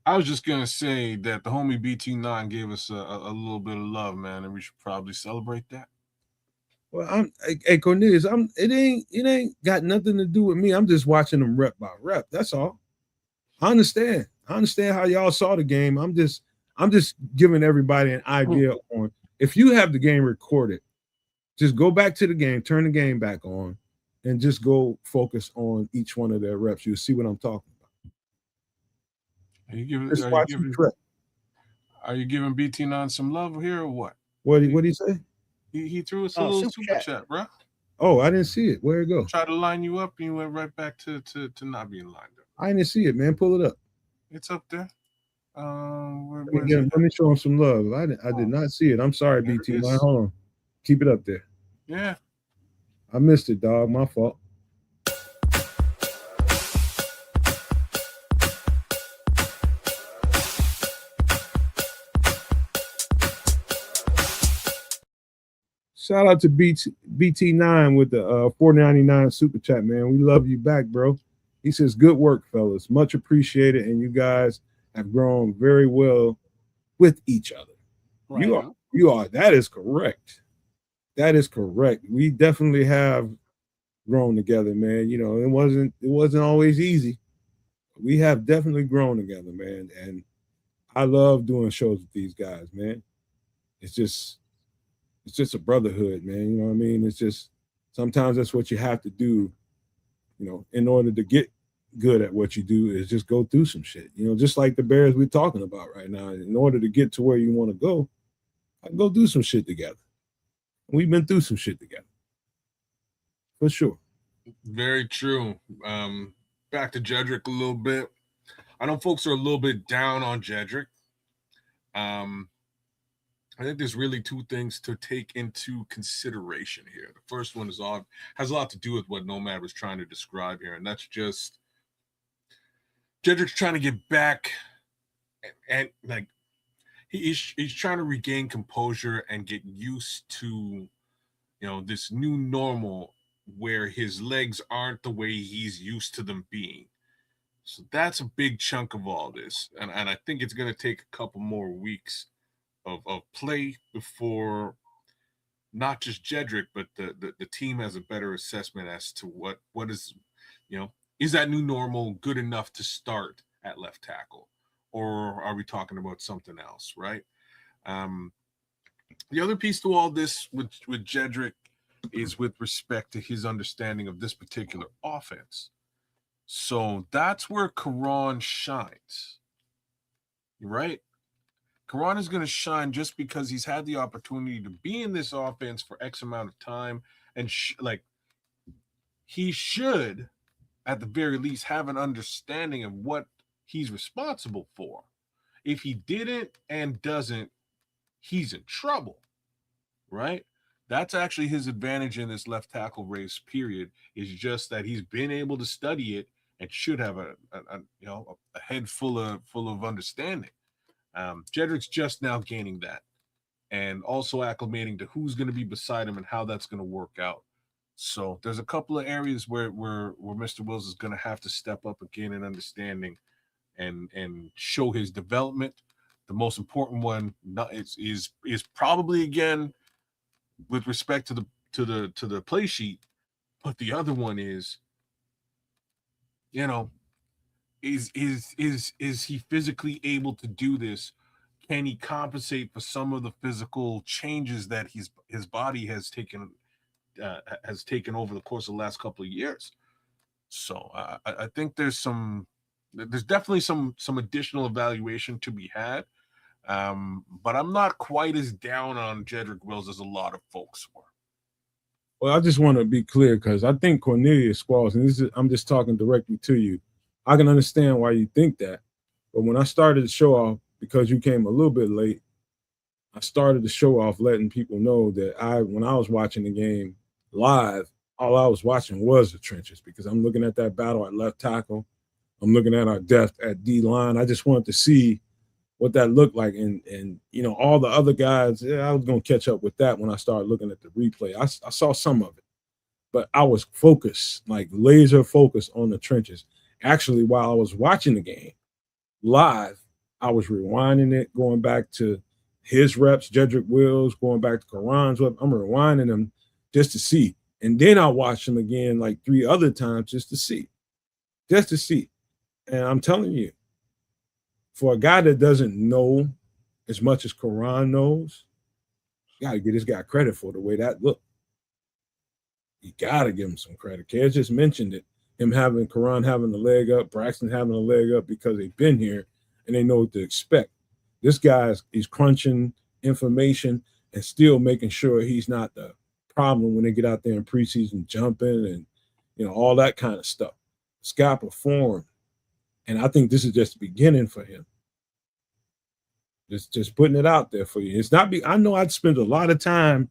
I was just going to say that the homie BT9 gave us a little bit of love, man, and we should probably celebrate that. Well, hey Cornelius, it ain't got nothing to do with me. I'm just watching them rep by rep. That's all. I understand. I understand how y'all saw the game. I'm just giving everybody an idea on if you have the game recorded, just go back to the game, turn the game back on, and just go focus on each one of their reps. You'll see what I'm talking about. Just watch each rep. Are you giving BT9 some love here or what? What did he say? He threw us a little super chat, bro. Oh, I didn't see it. Where'd it go? Tried to line you up and you went right back to not being lined up. I didn't see it, man. Pull it up. It's up there. Let me show him some love. I did not see it. I'm sorry, BT9. Hold on. Keep it up there. Yeah. I missed it, dog. My fault. Shout out to BT9 with the $4.99 super chat, man. We love you back, bro. He says, good work, fellas. Much appreciated. And you guys have grown very well with each other. Right. You are. That is correct. That is correct. We definitely have grown together, man. You know, it wasn't always easy. We have definitely grown together, man. And I love doing shows with these guys, man. It's just a brotherhood, man. You know what I mean? It's just sometimes that's what you have to do, you know, in order to get good at what you do is just go through some shit. You know, just like the Bears we're talking about right now. In order to get to where you want to go do some shit together. We've been through some shit together. For sure. Very true. Back to Jedrick a little bit. I know folks are a little bit down on Jedrick. I think there's really two things to take into consideration here. The first one has a lot to do with what Nomad was trying to describe here, and that's just Jedrick's trying to get back and like he's trying to regain composure and get used to, you know, this new normal where his legs aren't the way he's used to them being. So that's a big chunk of all this, and I think it's going to take a couple more weeks of play before not just Jedrick, but the team has a better assessment as to what is, you know, is that new normal good enough to start at left tackle, or are we talking about something else, right? The other piece to all this with Jedrick is with respect to his understanding of this particular offense. So that's where Karan shines, right? Karan is going to shine just because he's had the opportunity to be in this offense for X amount of time. And he should, at the very least, have an understanding of what he's responsible for. If he didn't and doesn't, he's in trouble, right? That's actually his advantage in this left tackle race, period, is just that he's been able to study it and should have a head full of understanding. Jedrick's just now gaining that and also acclimating to who's going to be beside him and how that's going to work out. So there's a couple of areas where Mr. Wills is going to have to step up again in understanding and show his development. The most important one is probably, again, with respect to the play sheet, but the other one is, you know, is he physically able to do this? Can he compensate for some of the physical changes that his body has taken over the course of the last couple of years? So I think there's definitely some additional evaluation to be had. But I'm not quite as down on Jedrick Wills as a lot of folks were. Well, I just want to be clear because I think Cornelius Squalls, and I'm just talking directly to you. I can understand why you think that. But when I started the show off, because you came a little bit late, I started the show off letting people know that when I was watching the game live, all I was watching was the trenches because I'm looking at that battle at left tackle. I'm looking at our depth at D-line. I just wanted to see what that looked like. And you know, all the other guys, I was going to catch up with that when I started looking at the replay. I saw some of it, but I was focused, like laser focused on the trenches. Actually, while I was watching the game live, I was rewinding it, going back to his reps, Jedrick Wills, going back to Karan's reps. I'm rewinding them just to see. And then I'll watch him again like 3 other times just to see. Just to see. And I'm telling you, for a guy that doesn't know as much as Quran knows, you gotta give this guy credit for the way that looked. You gotta give him some credit. Kaz just mentioned it. Him having Quran having the leg up, Braxton having a leg up because they've been here and they know what to expect. This guy is crunching information and still making sure he's not the problem when they get out there in preseason jumping and all that kind of stuff. This guy performed, and I think this is just the beginning for him. Just putting it out there for you. It's not. I know I'd spent a lot of time,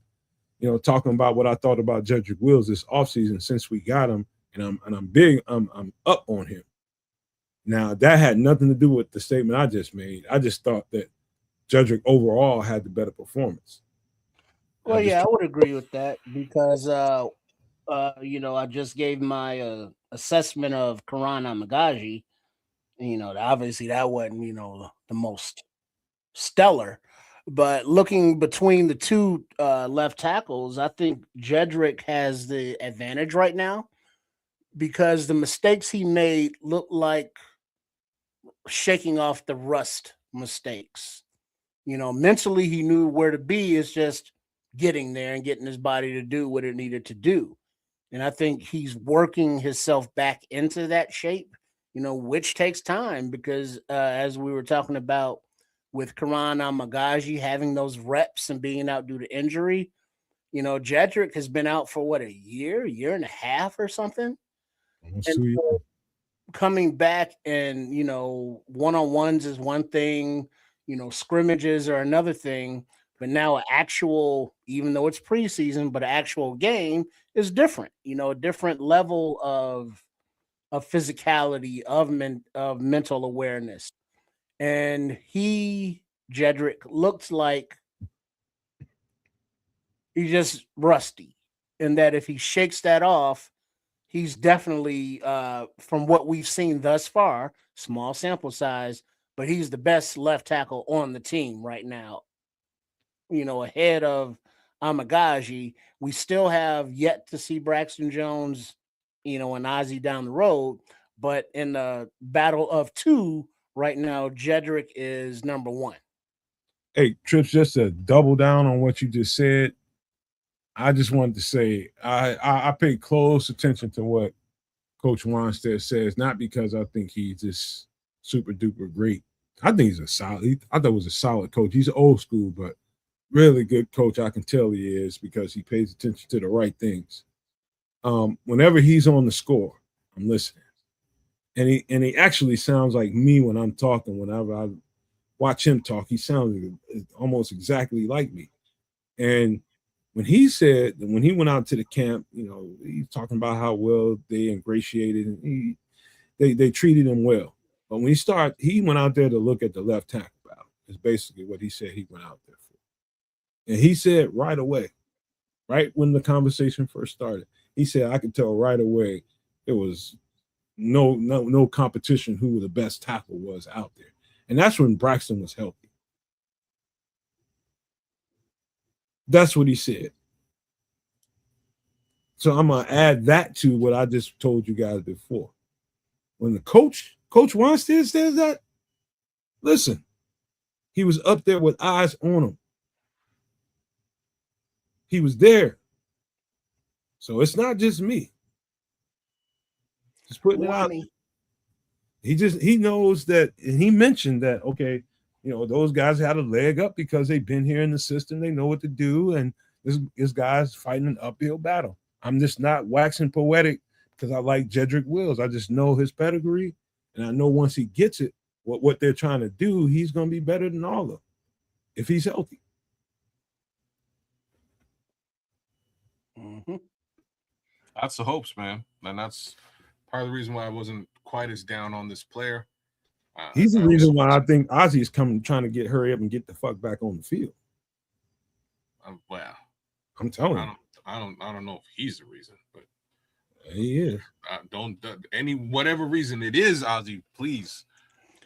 talking about what I thought about Jedrick Wills this offseason since we got him, and I'm up on him. Now that had nothing to do with the statement I just made. I just thought that Jedrick overall had the better performance. Well, I would agree with that because I just gave my assessment of Karan Amagaji. Obviously that wasn't the most stellar, but looking between the two left tackles, I think Jedrick has the advantage right now because the mistakes he made look like shaking off the rust mistakes. Mentally he knew where to be. It's just getting there and getting his body to do what it needed to do. And I think he's working himself back into that shape, which takes time because as we were talking about with Karan Amagaji having those reps and being out due to injury, Jedrick has been out for a year and a half or something. Almost 2 years. Coming back and, one-on-ones is one thing, scrimmages are another thing, but now an actual, even though it's preseason, but an actual game is different, a different level of physicality, of mental awareness. And Jedrick, looks like he's just rusty, and that if he shakes that off, he's definitely, from what we've seen thus far, small sample size, but he's the best left tackle on the team right now. Ahead of Amagaji. We still have yet to see Braxton Jones, and Ozzie down the road, but in the battle of two right now, Jedrick is number one. Hey, Trips, just to double down on what you just said, I just wanted to say I pay close attention to what Coach Wanstead says, not because I think he's just super duper great. I think he's I thought he was a solid coach. He's old school, but really good coach. I can tell he is because he pays attention to the right things. Whenever he's on the score, I'm listening. And he actually sounds like me when I'm talking. Whenever I watch him talk, he sounds almost exactly like me. And when he went out to the camp, he's talking about how well they ingratiated and they treated him well. But when he went out there to look at the left tackle battle. Is basically what he said he went out there for. And he said right away, right when the conversation first started, he said, I could tell right away there was no competition who the best tackle was out there. And that's when Braxton was healthy. That's what he said. So I'm going to add that to what I just told you guys before. When the Coach Wanstead says that, listen, he was up there with eyes on him. He was there. So it's not just me. Just putting it out. He knows that, and he mentioned that, okay, those guys had a leg up because they've been here in the system. They know what to do, and this guy's fighting an uphill battle. I'm just not waxing poetic because I like Jedrick Wills. I just know his pedigree, and I know once he gets it, what they're trying to do, he's going to be better than all of them if he's healthy. Mm-hmm. That's the hopes, man. And that's part of the reason why I wasn't quite as down on this player. He's the reason why I think Ozzie is trying to hurry up and get the fuck back on the field. Well, I'm telling you. I don't know if he's the reason, but he is. Whatever reason it is, Ozzie, please.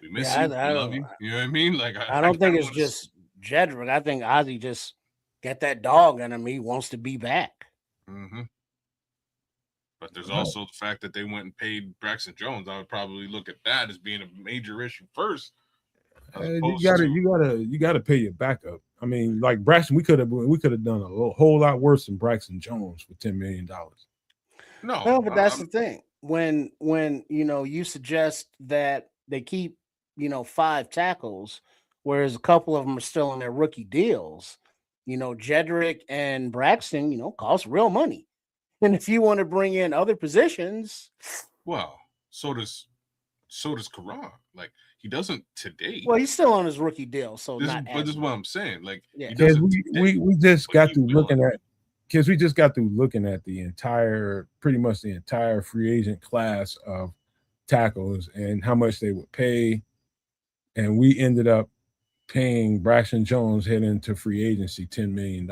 We miss you. We love you. You know what I mean? Like I don't think it's just Jedrick. I think Ozzie just got that dog in him. He wants to be back. Mm-hmm. But there's Right. also the fact that they went and paid Braxton Jones. I would probably look at that as being a major issue first, as You opposed gotta, to you gotta pay your backup. I mean, like Braxton, we could have done a whole lot worse than Braxton Jones for $10 million. no. No, but that's the thing. When you suggest that they keep 5 tackles, whereas a couple of them are still in their rookie deals. Jedrick and Braxton, cost real money. And if you want to bring in other positions, Well, so does Karan. Like he doesn't today. well, he's still on his rookie deal, so This, not but as this is what I'm saying. Like yeah. he Kids, doesn't today. we just But got he through will. looking at kids. We just got through looking at pretty much the entire free agent class of tackles and how much they would pay, and we ended up paying Braxton Jones heading into free agency $10 million.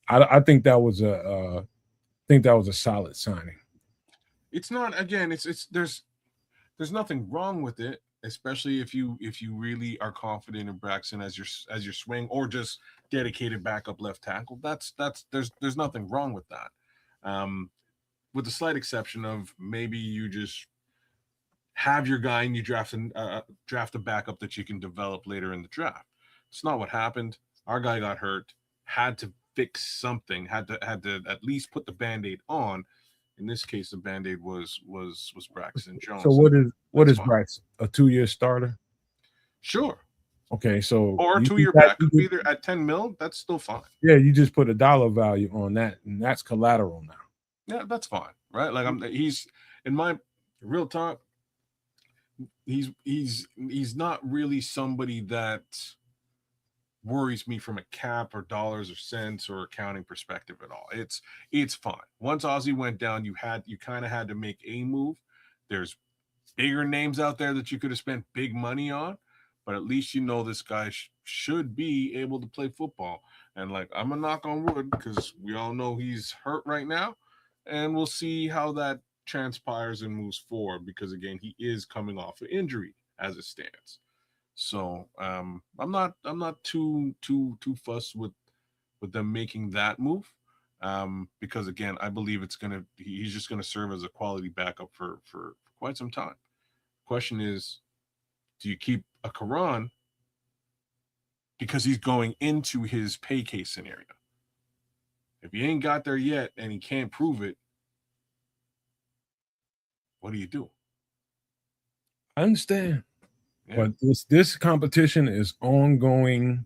I think that was a solid signing. It's not. Again, it's there's nothing wrong with it, especially if you really are confident in Braxton as your swing or just dedicated backup left tackle. That's there's nothing wrong with that. With the slight exception of maybe you just have your guy and you draft a backup that you can develop later in the draft. It's not what happened. Our guy got hurt, had to fix something, had to at least put the band-aid on. In this case, the band-aid was Braxton So Jones. what That's is fine. Braxton? A 2-year starter? Sure. Okay, so Or a you 2-year got backup either at 10 mil, that's still fine. yeah, you just put a dollar value on that, and that's collateral now. Yeah, that's fine. Right? Like he's in my real talk, he's not really somebody that worries me from a cap or dollars or cents or accounting perspective at all. It's fine. Once Ozzy went down, you kind of had to make a move. There's bigger names out there that you could have spent big money on, but at least this guy should be able to play football. And like I'm gonna knock on wood because we all know he's hurt right now, and we'll see how that transpires and moves forward. Because again, he is coming off an injury as it stands. So I'm not too fussed with them making that move. Because again, I believe he's just gonna serve as a quality backup for quite some time. Question is, do you keep a Quran because he's going into his pay case scenario? If he ain't got there yet and he can't prove it, what do you do? I understand, Yeah. but this competition is ongoing.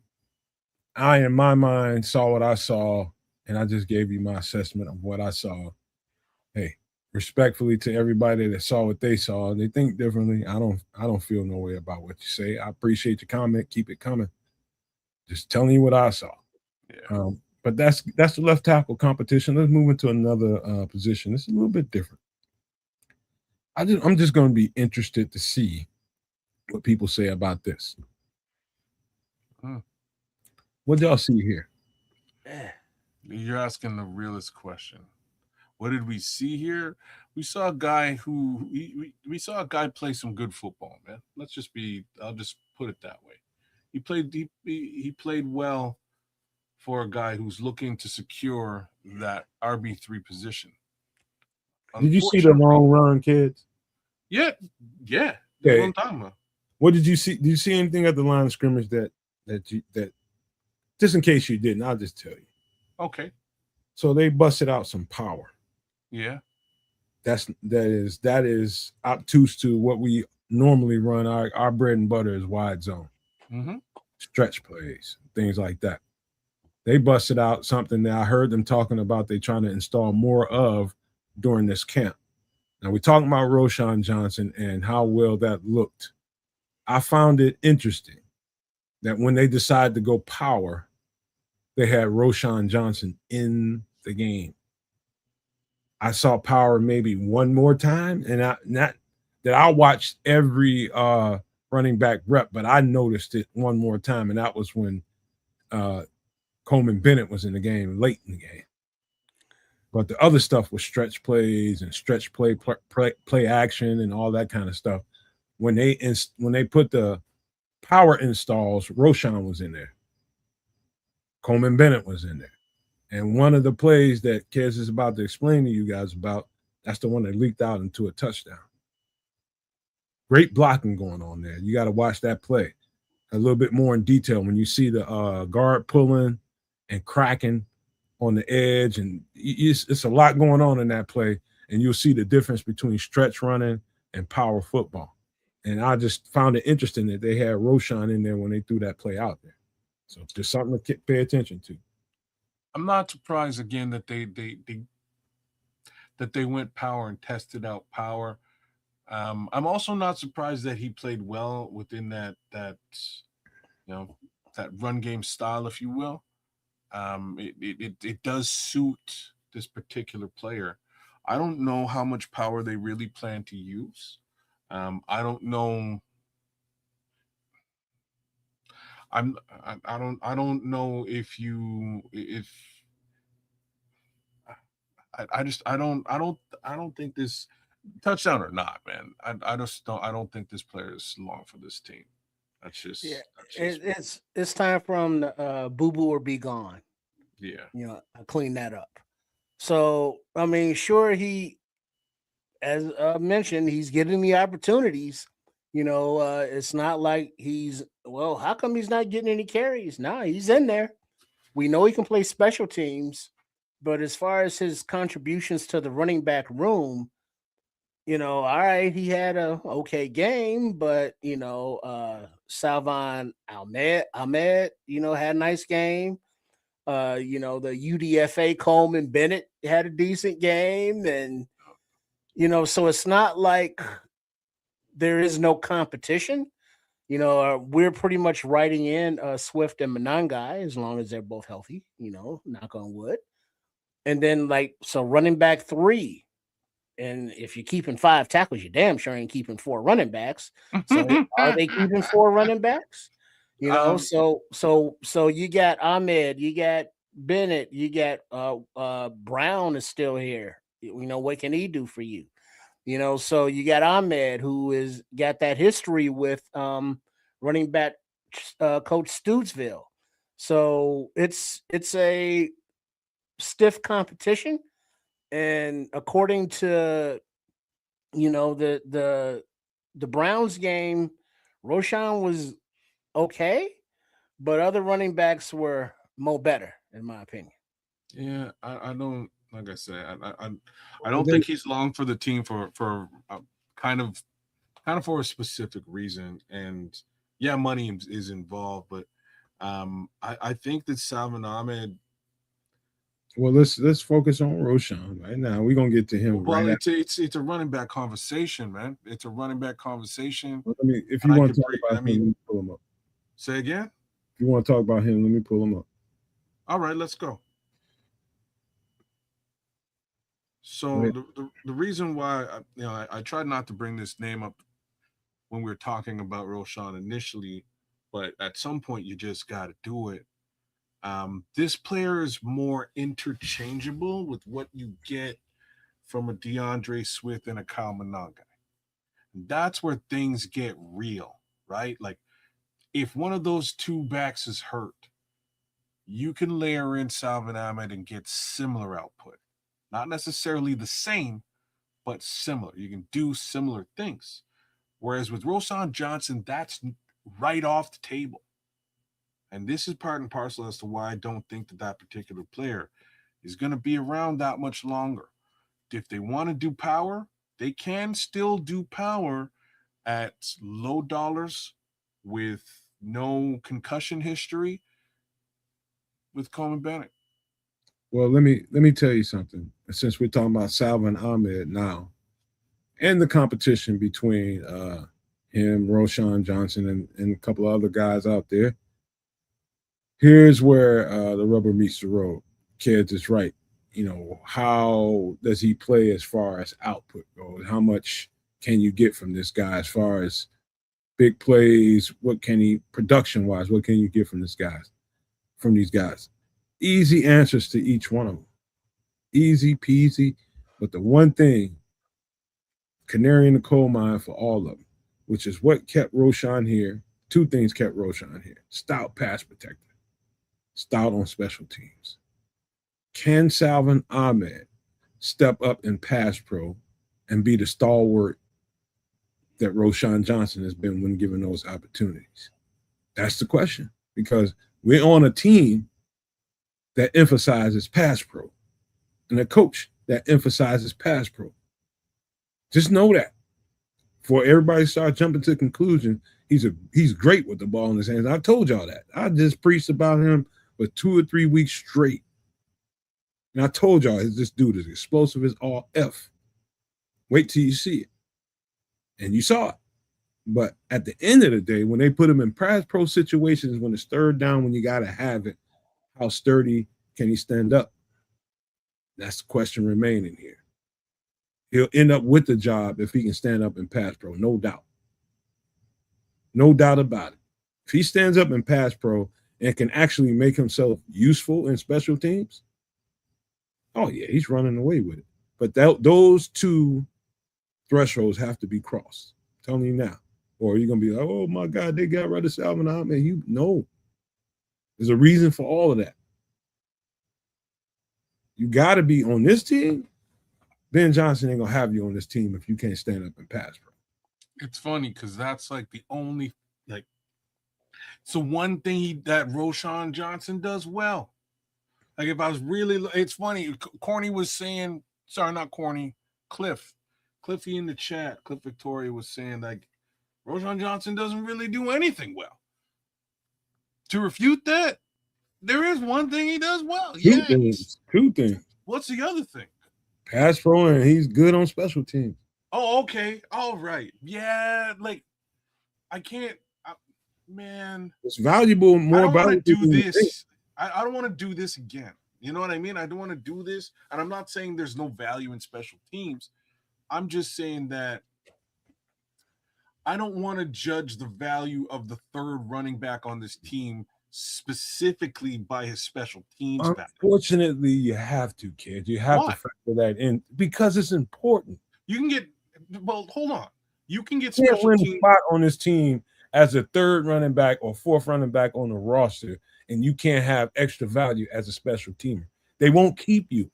I, in my mind, saw what I saw, and I just gave you my assessment of what I saw. Hey, respectfully to everybody that saw what they saw, they think differently. I don't feel no way about what you say. I appreciate your comment. Keep it coming. Just telling you what I saw. Yeah. But that's the left tackle competition. Let's move into another position. It's a little bit different. I'm just going to be interested to see what people say about this. What y'all see here? You're asking the realest question. What did we see here? We saw a guy we saw a guy play some good football, man. I'll just put it that way. He played well for a guy who's looking to secure that RB3 position. Did you see the long run, kids? Yeah. That's Okay. what I'm talking about. What did you see? Did you see anything at the line of scrimmage that just in case you didn't, I'll just tell you. Okay. So they busted out some power. Yeah. That is obtuse to what we normally run. Our bread and butter is wide zone, stretch plays, things like that. They busted out something that I heard them talking about. They're trying to install more of during this camp. Now we're talking about Roschon Johnson and how well that looked. I found it interesting that when they decided to go power, they had Roschon Johnson in the game. I saw power maybe one more time, and I watched every running back rep, but I noticed it one more time, and that was when Coleman Bennett was in the game late in the game. But the other stuff was stretch plays and stretch play action and all that kind of stuff. When they put the power installs, Roschon was in there. Coleman Bennett was in there. And one of the plays that Kez is about to explain to you guys about, that's the one that leaked out into a touchdown. Great blocking going on there. You got to watch that play a little bit more in detail when you see the guard pulling and cracking on the edge. And it's a lot going on in that play. And you'll see the difference between stretch running and power football. And I just found it interesting that they had Roschon in there when they threw that play out there. So just something to pay attention to. I'm not surprised again that they went power and tested out power. I'm also not surprised that he played well within that that run game style, if you will. It does suit this particular player. I don't know how much power they really plan to use. I don't know. I don't know if I don't think this touchdown or not, man. I don't think this player is long for this team. Yeah, That's just it's time for him to boo boo or be gone. yeah. I clean that up. So I mean, sure, he, as mentioned, he's getting the opportunities. It's not like he's, well, how come he's not getting any carries? Nah, he's in there. We know he can play special teams, but as far as his contributions to the running back room, all right, he had a okay game, but Salvon Ahmed, had a nice game. The UDFA Coleman Bennett had a decent game, and so it's not like there is no competition. We're pretty much writing in Swift and Monangai as long as they're both healthy. Knock on wood. And then so running back 3. And if you're keeping 5 tackles, you damn sure ain't keeping 4 running backs. So are they keeping 4 running backs? So you got Ahmed, you got Bennett, you got Brown is still here. What can he do for you? So you got Ahmed, who is got that history with running back coach Stutesville. So it's a stiff competition. And according to the Browns game, Roschon was okay, but other running backs were more better, in my opinion. Yeah, I don't, like I said, I don't think he's long for the team for kind of for a specific reason. And yeah, money is involved, but I think that Salvon Ahmed. Well, let's focus on Roschon right now. We're gonna get to him. Well, right it's a running back conversation, man. It's a running back conversation. Well, if you want to talk about him, let me pull him up. Say again. If you want to talk about him, let me pull him up. All right, let's go. So the reason why I tried not to bring this name up when we were talking about Roschon initially, but at some point you just got to do it. This player is more interchangeable with what you get from a DeAndre Swift and a Kyle Monangai. That's where things get real, right? Like if one of those 2 backs is hurt, you can layer in Salvon Ahmed and get similar output. Not necessarily the same, but similar. You can do similar things. Whereas with Roschon Johnson, that's right off the table. And this is part and parcel as to why I don't think that particular player is going to be around that much longer. If they want to do power, they can still do power at low dollars with no concussion history with Coleman Bennett. Well, let me tell you something. Since we're talking about Salvon Ahmed now, and the competition between him, Roschon Johnson, and a couple of other guys out there, here's where the rubber meets the road. Kids is right. How does he play as far as output goes? How much can you get from this guy as far as big plays? What can he production wise? What can you get from these guys? Easy answers to each one of them. Easy peasy. But the one thing, canary in the coal mine for all of them, which is what kept Roschon here. 2 things kept Roschon here. Stout pass protector. Stout on special teams. Can Salvon Ahmed step up in pass pro and be the stalwart that Roshan Johnson has been when given those opportunities? That's the question, because we're on a team that emphasizes pass pro and a coach that emphasizes pass pro. Just know that. Before everybody start jumping to the conclusion, he's great with the ball in his hands. I told y'all that. I just preached about him for 2 or 3 weeks straight. And I told y'all this dude is explosive as all F. Wait till you see it. And you saw it. But at the end of the day, when they put him in pass pro situations, when it's third down, when you got to have it, how sturdy can he stand up? That's the question remaining here. He'll end up with the job if he can stand up in pass pro, no doubt. No doubt about it. If he stands up in pass pro and can actually make himself useful in special teams, oh, yeah, he's running away with it. But those two thresholds have to be crossed. I'm telling you now. Or you're going to be like, oh, my God, they got rid of Salvon Ahmed. No. There's a reason for all of that. You got to be on this team. Ben Johnson ain't going to have you on this team if you can't stand up and pass pro. It's funny because that's like the only, like, so one thing that Roshan Johnson does well. Like, if I was really, it's funny. Corny was saying, sorry, not Corny, Cliffy in the chat, Cliff Victoria was saying, like, Roshan Johnson doesn't really do anything well. To refute that, there is one thing he does well. Two things. What's the other thing? Pass pro, and he's good on special teams. Oh, okay. All right. Yeah, like, I can't, man. It's valuable, more I don't want to valuable. do this. I don't want to do this again. You know what I mean? I don't want to do this. And I'm not saying there's no value in special teams. I'm just saying that I don't want to judge the value of the third running back on this team specifically by his special teams value. Unfortunately, you have to, kid. You have to factor that in because it's important. You can get, well, hold on. You can get you special teams spot on this team as a third running back or fourth running back on the roster, and you can't have extra value as a special teamer. They won't keep you.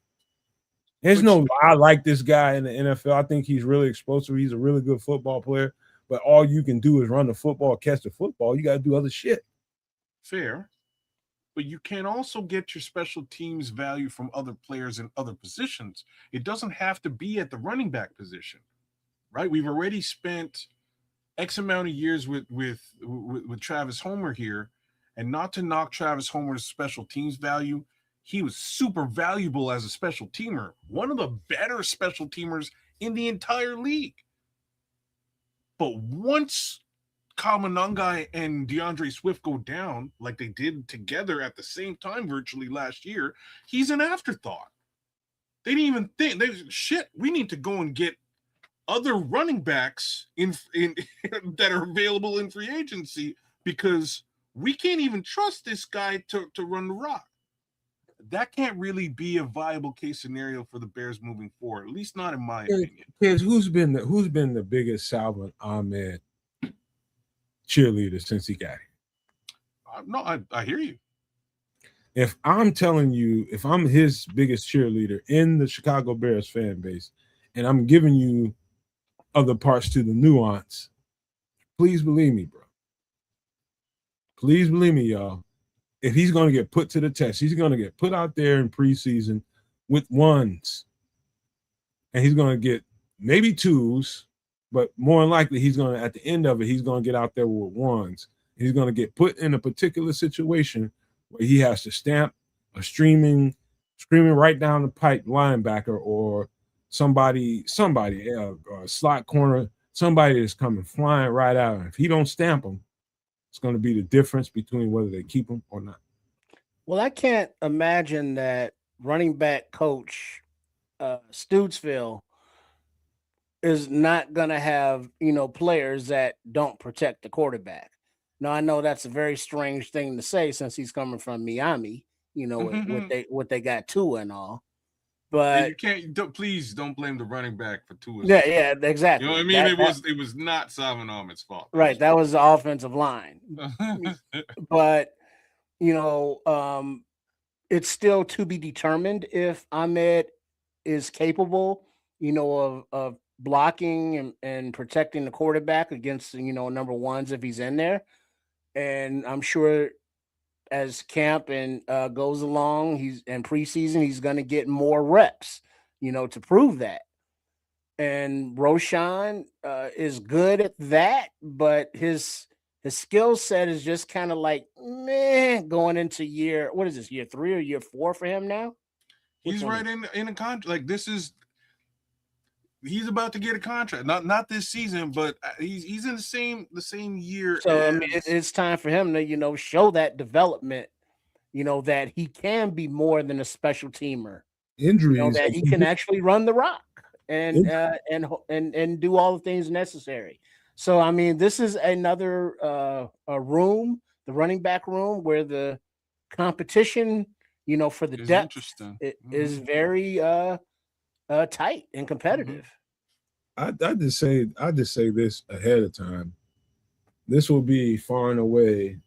There's I like this guy in the NFL. I think he's really explosive. He's a really good football player. But all you can do is run the football, catch the football. You got to do other shit. Fair. But you can also get your special teams value from other players in other positions. It doesn't have to be at the running back position, right? We've already spent X amount of years with Travis Homer here, and not to knock Travis Homer's special teams value, he was super valuable as a special teamer. One of the better special teamers in the entire league. But once Kamanangai and DeAndre Swift go down, like they did together at the same time virtually last year, he's an afterthought. They didn't even think, we need to go and get other running backs in that are available in free agency because we can't even trust this guy to run the rock. That can't really be a viable case scenario for the Bears moving forward, at least not in my opinion. Kids, who's been the biggest Salvon Ahmed cheerleader since he got here? No, I hear you. If I'm telling you, if I'm his biggest cheerleader in the Chicago Bears fan base, and I'm giving you other parts to the nuance, please believe me, bro. Please believe me, y'all. If he's going to get put to the test, he's going to get put out there in preseason with ones. And he's going to get maybe twos, but more than likely he's going to, at the end of it, he's going to get out there with ones. He's going to get put in a particular situation where he has to stamp a screaming right down the pipe linebacker or somebody, a slot corner, somebody that's coming flying right out. And if he don't stamp him, it's going to be the difference between whether they keep him or not. Well, I can't imagine that running back coach Stutesville is not going to have, players that don't protect the quarterback. Now, I know that's a very strange thing to say since he's coming from Miami, what they got Tua and all. But you can't. Please don't blame the running back for Tua. Yeah, exactly. You know what I mean? It was not Salvon Ahmed's fault. Right, that was the offensive line. But it's still to be determined if Ahmed is capable, of blocking and protecting the quarterback against, number ones if he's in there. And I'm sure as camp and goes along, he's in preseason, he's going to get more reps, to prove that. And Roshan is good at that, but his skill set is just kind of like meh going into what is this, year 3 or year 4 for him now? Which He's one right is in a contract. Like he's about to get a contract. Not this season, but he's in the same year So I mean, as it's time for him to show that development. That he can be more than a special teamer. Injuries. That he can actually run the rock and in- and do all the things necessary. So I mean, this is another a room, the running back room, where the competition, for the is depth interesting. is very tight and competitive. I just say this ahead of time. This will be far and away,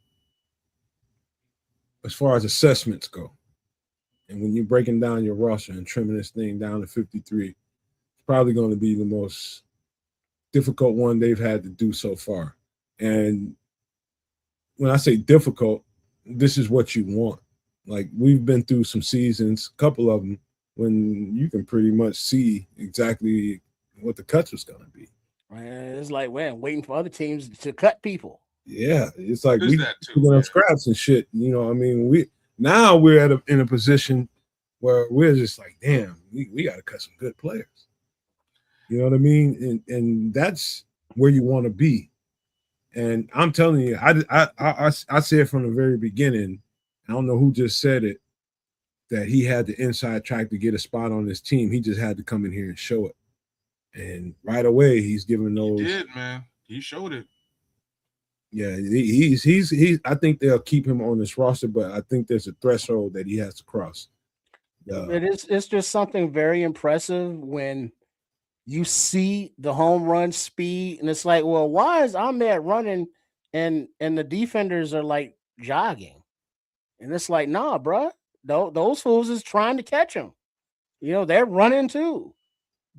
as far as assessments go. And when you're breaking down your roster and trimming this thing down to 53, it's probably going to be the most difficult one they've had to do so far. And when I say difficult, this is what you want. Like, we've been through some seasons, a couple of them, when you can pretty much see exactly what the cuts was going to be. It's like, man, waiting for other teams to cut people. Yeah, it's like There's we that too, picking yeah. up scraps and shit. I mean, we're in a position where we're just like, damn, we got to cut some good players. You know what I mean? And that's where you want to be. And I'm telling you, I said from the very beginning. I don't know who just said it, that he had the inside track to get a spot on this team. He just had to come in here and show it. And right away, he's giving those. He did, man. He showed it. Yeah, he's. I think they'll keep him on this roster, but I think there's a threshold that he has to cross. It's just something very impressive when you see the home run speed, and it's like, well, why is Ahmed running and the defenders are like jogging? And it's like, nah, bruh, those fools is trying to catch him. They're running too.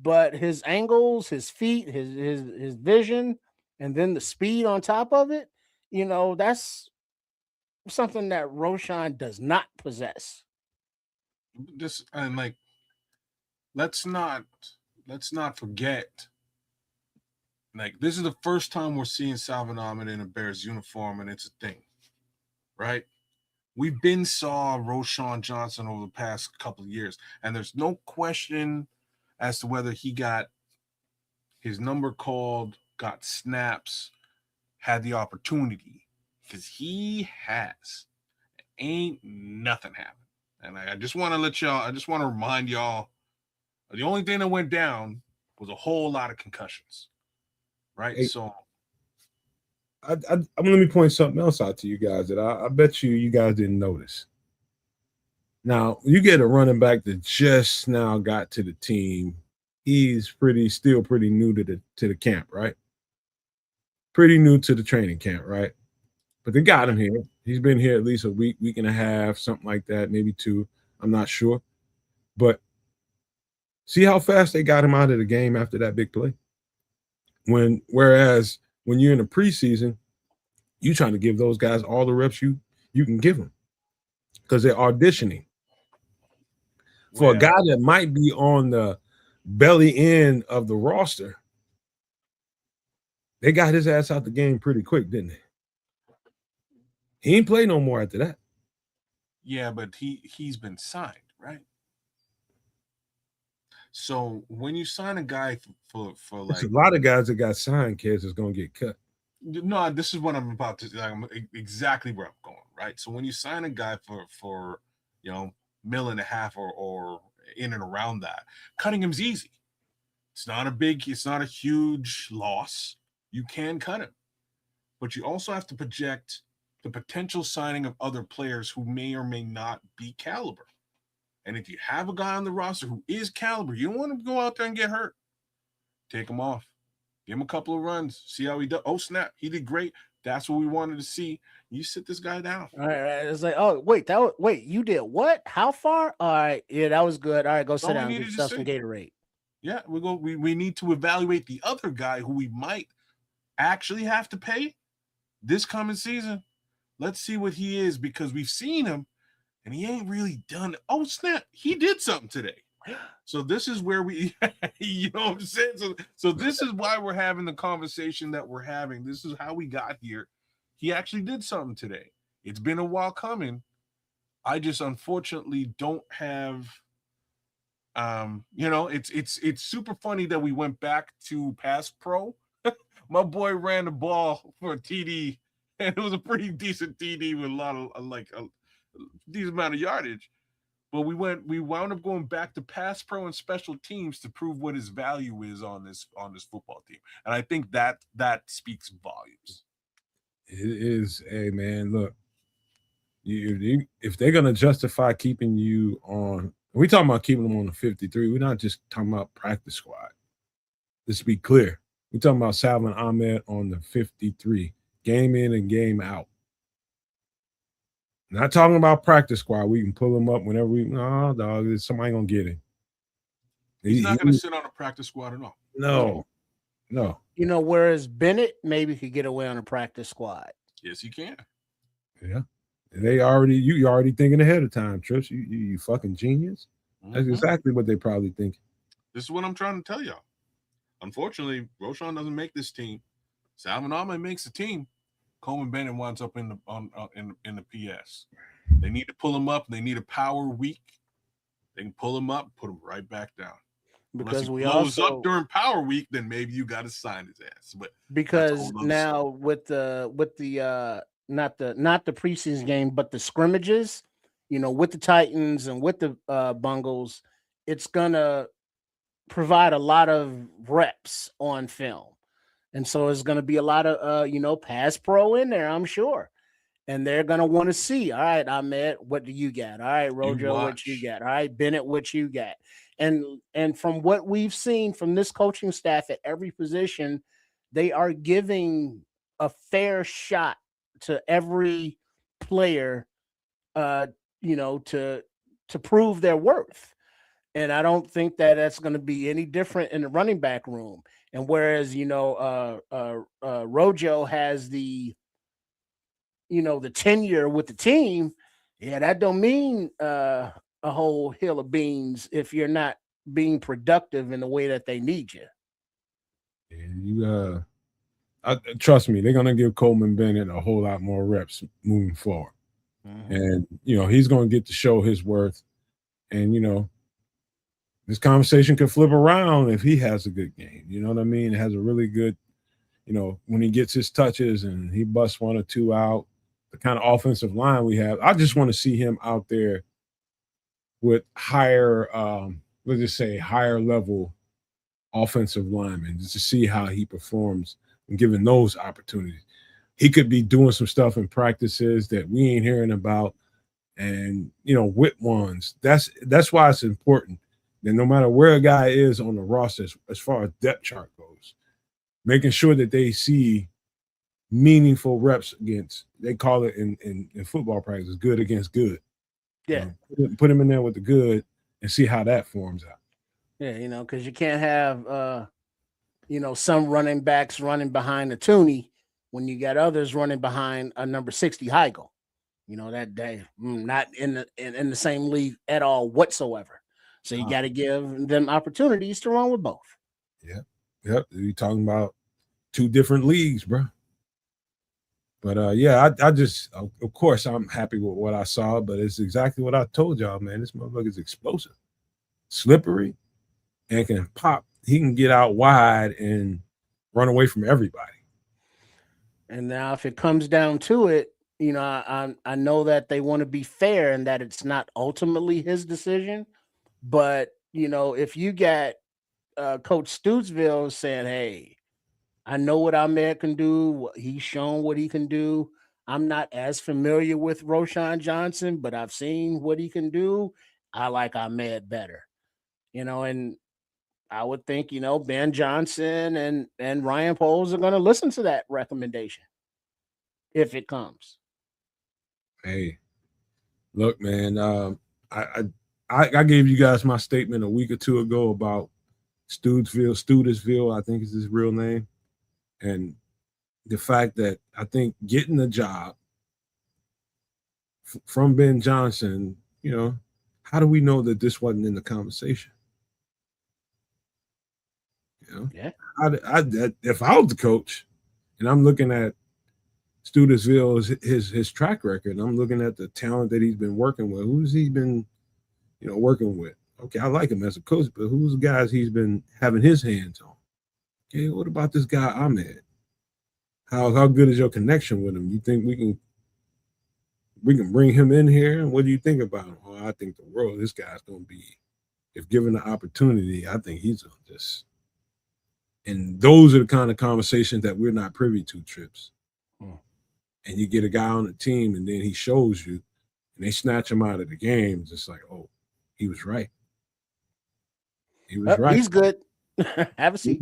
But his angles, his feet, his vision, and then the speed on top of it, that's something that Roshan does not possess. This and like let's not forget, like, this is the first time we're seeing Salvin Ahmed in a Bears uniform, and it's a thing, right? We've been saw Roshan Johnson over the past couple of years, and there's no question as to whether he got his number called, got snaps, had the opportunity, because he has. Ain't nothing happened. And I just want to remind y'all, the only thing that went down was a whole lot of concussions, right? Hey, So I'm let me point something else out to you guys that I bet you guys didn't notice. Now, you get a running back that just now got to the team. He's still pretty new to the camp, right? Pretty new to the training camp, right? But they got him here. He's been here at least a week and a half, something like that, maybe 2. I'm not sure. But see how fast they got him out of the game after that big play? Whereas when you're in the preseason, you trying to give those guys all the reps you can give them because they're auditioning. For a guy that might be on the belly end of the roster, they got his ass out the game pretty quick, didn't they? He ain't play no more after that. yeah, but he's been signed, right? So when you sign a guy for It's like, a lot of guys that got signed, kids, is going to get cut. no, this is what I'm about to, like, exactly where I'm going, right? So when you sign a guy for $1.5 million or in and around that, cutting him's easy. It's not a huge loss. You can cut him, but you also have to project the potential signing of other players who may or may not be caliber. And if you have a guy on the roster who is caliber, you don't want him to go out there and get hurt. Take him off. Give him a couple of runs. See how he does. Oh, snap. He did great. That's what we wanted to see. You sit this guy down. All right. It's like, oh, wait, you did what? How far? All right. Yeah, that was good. All right, go That's sit all we down, get needed to yourself some see. Gatorade. Yeah, we need to evaluate the other guy who we might actually have to pay this coming season. Let's see what he is, because we've seen him and he ain't really done. Oh snap, he did something today. So this is where we, you know what I'm saying? So this is why we're having the conversation that we're having. This is how we got here. He actually did something today. It's been a while coming. I just unfortunately don't have, it's super funny that we went back to pass pro. My boy ran the ball for a TD, and it was a pretty decent TD with a lot of a decent amount of yardage. But we wound up going back to pass pro and special teams to prove what his value is on this football team. And I think that speaks volumes. It is, hey man, look, if they're gonna justify keeping you on, we're talking about keeping them on the 53. We're not just talking about practice squad. Let's be clear. We're talking about Salvin Ahmed on the 53, game in and game out. Not talking about practice squad. We can pull him up whenever we. No, dog. Somebody gonna get him. He's not going to sit on a practice squad at all. No. You know, whereas Bennett maybe could get away on a practice squad. Yes, he can. Yeah. You already thinking ahead of time, Trish. You fucking genius. That's exactly what they probably think. This is what I'm trying to tell y'all. Unfortunately, Roschon doesn't make this team. Salvin Ahmed makes the team. Coleman Bennett winds up in the PS. They need to pull him up. They need a power week. They can pull him up, put him right back down. Because Unless he blows up during power week, then maybe you got to sign his ass. But because now with the not the preseason game, but the scrimmages, with the Titans and with the Bungles, it's gonna provide a lot of reps on film. And so it's going to be a lot of, pass pro in there, I'm sure. And they're going to want to see, all right, Ahmed, what do you got? All right, Rojo, what you got? All right, Bennett, what you got? And from what we've seen from this coaching staff at every position, they are giving a fair shot to every player, to prove their worth. And I don't think that that's going to be any different in the running back room. And whereas, Rojo has the tenure with the team, that don't mean a whole hill of beans if you're not being productive in the way that they need you. And trust me, they're going to give Coleman Bennett a whole lot more reps moving forward. And, he's going to get to show his worth. And, this conversation could flip around if he has a good game. You know what I mean? It has a really good, when he gets his touches and he busts one or two out, the kind of offensive line we have. I just want to see him out there with higher, let's just say higher level offensive linemen, just to see how he performs and given those opportunities. He could be doing some stuff in practices that we ain't hearing about. And, with ones. That's why it's important. And no matter where a guy is on the roster, as far as depth chart goes, making sure that they see meaningful reps against, they call it in football practice, good against good. Yeah. Put him in there with the good and see how that forms out. Yeah, because you can't have, some running backs running behind the Tooney when you got others running behind a number 60 Heigl. That day, not in the same league at all whatsoever. So you got to give them opportunities to run with both. Yep. You're talking about two different leagues, bro. But I just, of course, I'm happy with what I saw. But it's exactly what I told y'all, man. This motherfucker's explosive, slippery, and can pop. He can get out wide and run away from everybody. And now, if it comes down to it, I know that they want to be fair and that it's not ultimately his decision. But, if you got Coach Stootsville saying, hey, I know what Ahmed can do. He's shown what he can do. I'm not as familiar with Roschon Johnson, but I've seen what he can do. I like Ahmed better. And I would think, Ben Johnson and Ryan Poles are going to listen to that recommendation. if it comes. Hey, look, man. I gave you guys my statement a week or two ago about Studesville, I think is his real name, and the fact that I think getting the job from Ben Johnson, how do we know that this wasn't in the conversation? Yeah. If I was the coach and I'm looking at Studesville's his track record, and I'm looking at the talent that he's been working with, who's he been, working with? Okay, I like him as a coach, but who's the guys he's been having his hands on? Okay, what about this guy Ahmed? How good is your connection with him? You think we can bring him in here? And what do you think about him? Oh, I think the world. This guy's gonna be, if given the opportunity, I think he's just. And those are the kind of conversations that we're not privy to, Trips. And you get a guy on the team, and then he shows you, and they snatch him out of the game. It's like, oh, he was right. He was right. He's good. Have a seat.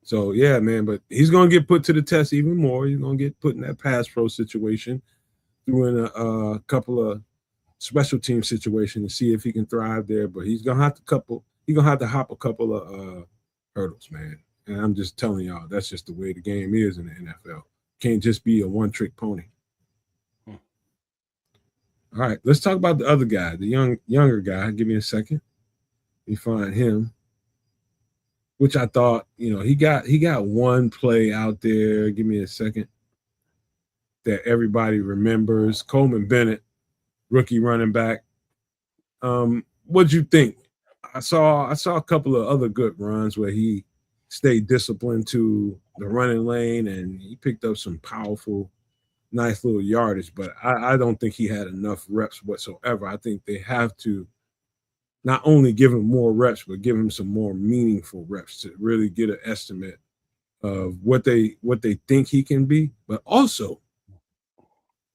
So yeah, man, but he's gonna get put to the test even more. He's gonna get put in that pass pro situation, doing a couple of special team situations to see if he can thrive there. But he's gonna have to hop a couple of hurdles, man. And I'm just telling y'all, that's just the way the game is in the NFL. Can't just be a one-trick pony. All right, let's talk about the other guy, the younger guy. Give me a second. Let me find him. Which I thought, he got one play out there. Give me a second. That everybody remembers. Coleman Bennett, rookie running back. What'd you think? I saw a couple of other good runs where he stayed disciplined to the running lane, and he picked up some powerful, nice little yardage. But I don't think he had enough reps whatsoever. I think they have to not only give him more reps, but give him some more meaningful reps to really get an estimate of what they think he can be. But also,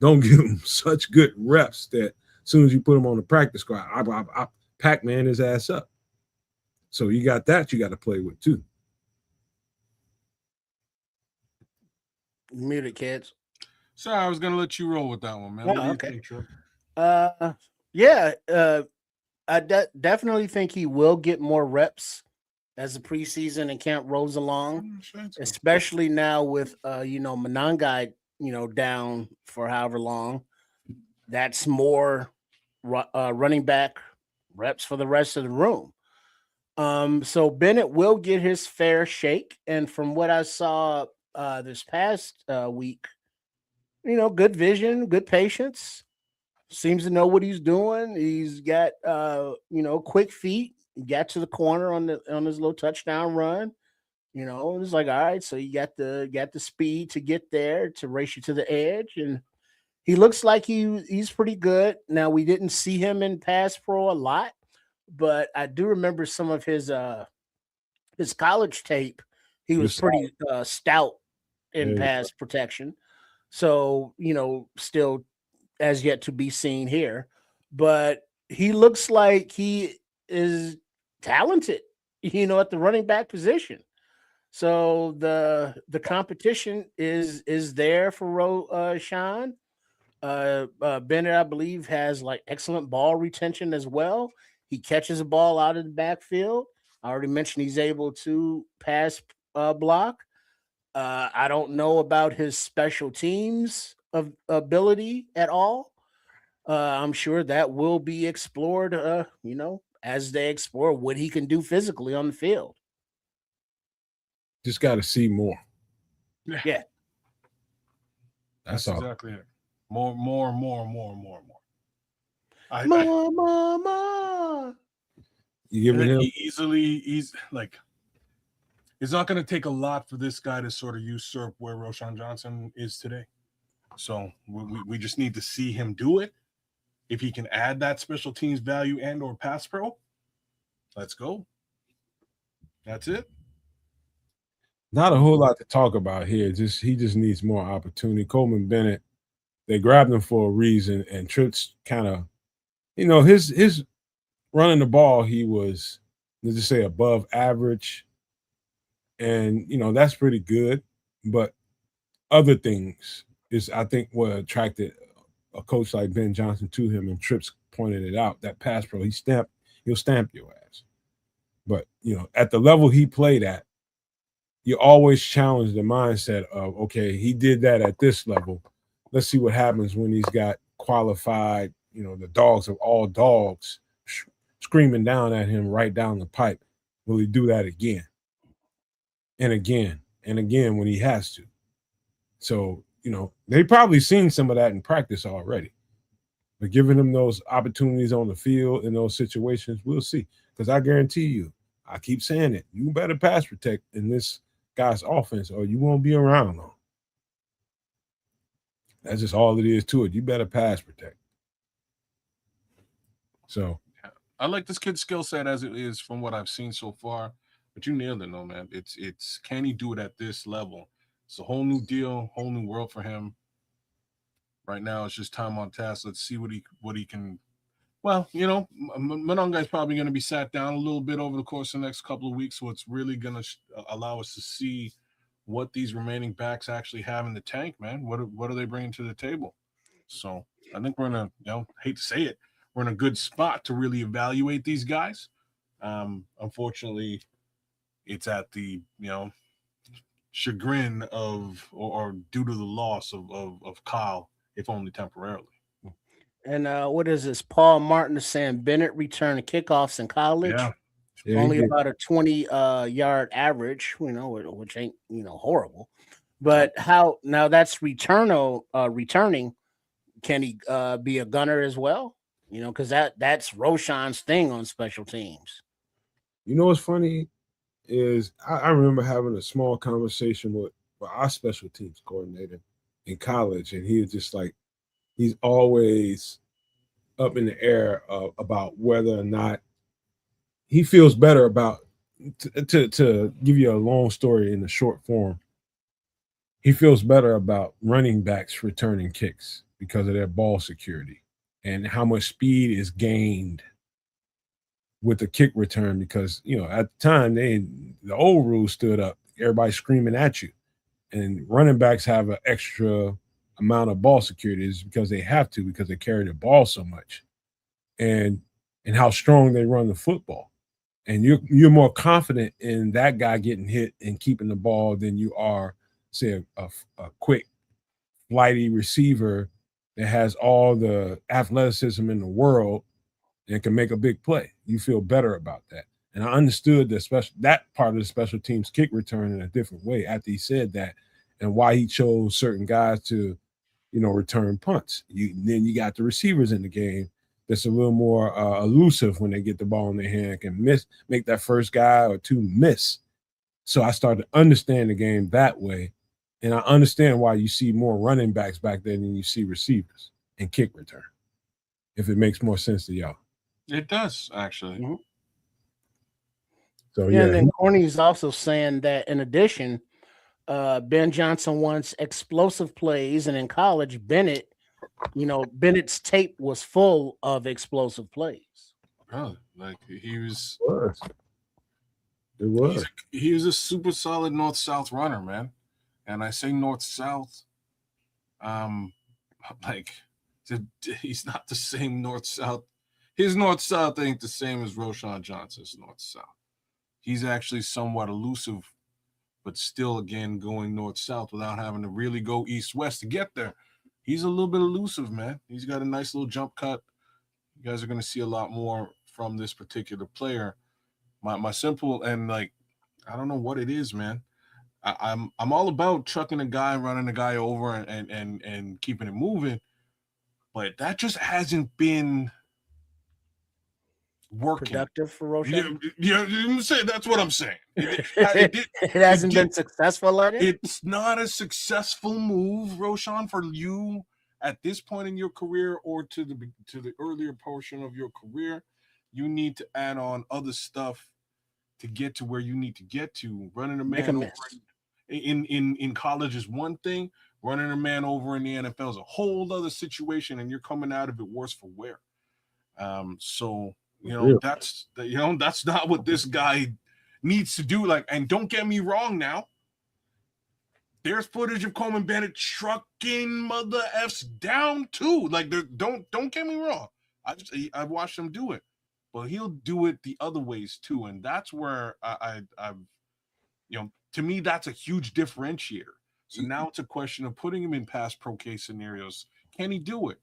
don't give him such good reps that as soon as you put him on the practice squad, I Pac-Man his ass up. So you got that you got to play with too. Muted, kids. Sorry, I was gonna let you roll with that one, man. What do you think, Trip? I definitely think he will get more reps as the preseason and camp rolls along, especially now with Monangai, down for however long. That's more running back reps for the rest of the room. So Bennett will get his fair shake, and from what I saw this past week, good vision, good patience. Seems to know what he's doing. He's got quick feet. He got to the corner on his little touchdown run. It's like, all right, so you got the speed to get there to race you to the edge, and he looks like he's pretty good. Now, we didn't see him in pass pro a lot, but I do remember some of his college tape. He was pretty stout in pass protection. So, still as yet to be seen here, but he looks like he is talented, at the running back position. So the competition is there for Sean. Bennett, I believe, has like excellent ball retention as well. He catches a ball out of the backfield. I already mentioned he's able to pass block. I don't know about his special teams of ability at all. I'm sure that will be explored, as they explore what he can do physically on the field. Just got to see more. Yeah. That's all. Exactly it. More. More. You giving him he's like, it's not going to take a lot for this guy to sort of usurp where Deshaun Johnson is today. So we just need to see him do it. If he can add that special teams value and or pass pro, let's go. That's it. Not a whole lot to talk about here. He just needs more opportunity. Coleman Bennett, they grabbed him for a reason, and Trips kind of, his running the ball, he was, let's just say, above average. And, that's pretty good. But other things is, I think, what attracted a coach like Ben Johnson to him, and Trips pointed it out. That pass pro, he'll stamp your ass. But at the level he played at, you always challenge the mindset of, okay, he did that at this level. Let's see what happens when he's got qualified, the dogs of all dogs screaming down at him right down the pipe. Will he do that again and again and again when he has to? So, they probably seen some of that in practice already. But giving him those opportunities on the field in those situations, we'll see. Because I guarantee you, I keep saying it, you better pass protect in this guy's offense or you won't be around long. That's just all it is to it. You better pass protect. So I like this kid's skill set as it is from what I've seen so far. But you nailed it, though, man. It's can he do it at this level? It's a whole new deal, whole new world for him. Right now, it's just time on task. Let's see what he can. Well, Mononga is probably going to be sat down a little bit over the course of the next couple of weeks, so it's really going to allow us to see what these remaining backs actually have in the tank, man. What are they bringing to the table? So I think we're in a, hate to say it, we're in a good spot to really evaluate these guys. Unfortunately, it's at the chagrin of or due to the loss of Kyle, if only temporarily. And what is this? Paul Martin is saying Bennett returned kickoffs in college. Yeah, Only about a 20 yard average, which ain't horrible. But how now that's returning. Can he be a gunner as well? Because that's Roshan's thing on special teams. What's funny is I remember having a small conversation with our special teams coordinator in college, and he was just like, he's always up in the air about whether or not he feels better about to give you a long story in the short form. He feels better about running backs returning kicks because of their ball security and how much speed is gained with the kick return. Because at the time the old rules stood up, everybody screaming at you, and running backs have an extra amount of ball security is because they have to, because they carry the ball so much, and how strong they run the football. And you're more confident in that guy getting hit and keeping the ball than you are, say, a quick, flighty receiver that has all the athleticism in the world and can make a big play. You feel better about that. And I understood that part of the special teams kick return in a different way after he said that, and why he chose certain guys to, return punts. Then you got the receivers in the game that's a little more elusive when they get the ball in their hand, can make that first guy or two miss. So I started to understand the game that way. And I understand why you see more running backs back then than you see receivers and kick return, if it makes more sense to y'all. It does, actually. Mm-hmm. So and then Corny's also saying that in addition, Ben Johnson wants explosive plays, and in college, Bennett's tape was full of explosive plays. Really? Like he was. It was. He was a super solid north-south runner, man. And I say north-south, he's not the same north-south. His north-south ain't the same as Roshan Johnson's north-south. He's actually somewhat elusive, but still, again, going north-south without having to really go east-west to get there. He's a little bit elusive, man. He's got a nice little jump cut. You guys are going to see a lot more from this particular player. My simple and I don't know what it is, man. I'm all about trucking a guy, running a guy over, and keeping it moving, but that just hasn't been working. Productive for Roshan? Yeah, that's what I'm saying. It hasn't been successful at it? It's not a successful move, Roshan, for you at this point in your career or to the earlier portion of your career. You need to add on other stuff to get to where you need to get to. Running a man over in college is one thing. Running a man over in the NFL is a whole other situation, and you're coming out of it worse for wear. So that's not what this guy needs to do. And don't get me wrong now. There's footage of Coleman Bennett trucking mother f's down too. Like, don't get me wrong. I've watched him do it, but he'll do it the other ways too, and that's where I've to me that's a huge differentiator. So now it's a question of putting him in pass pro case scenarios. Can he do it?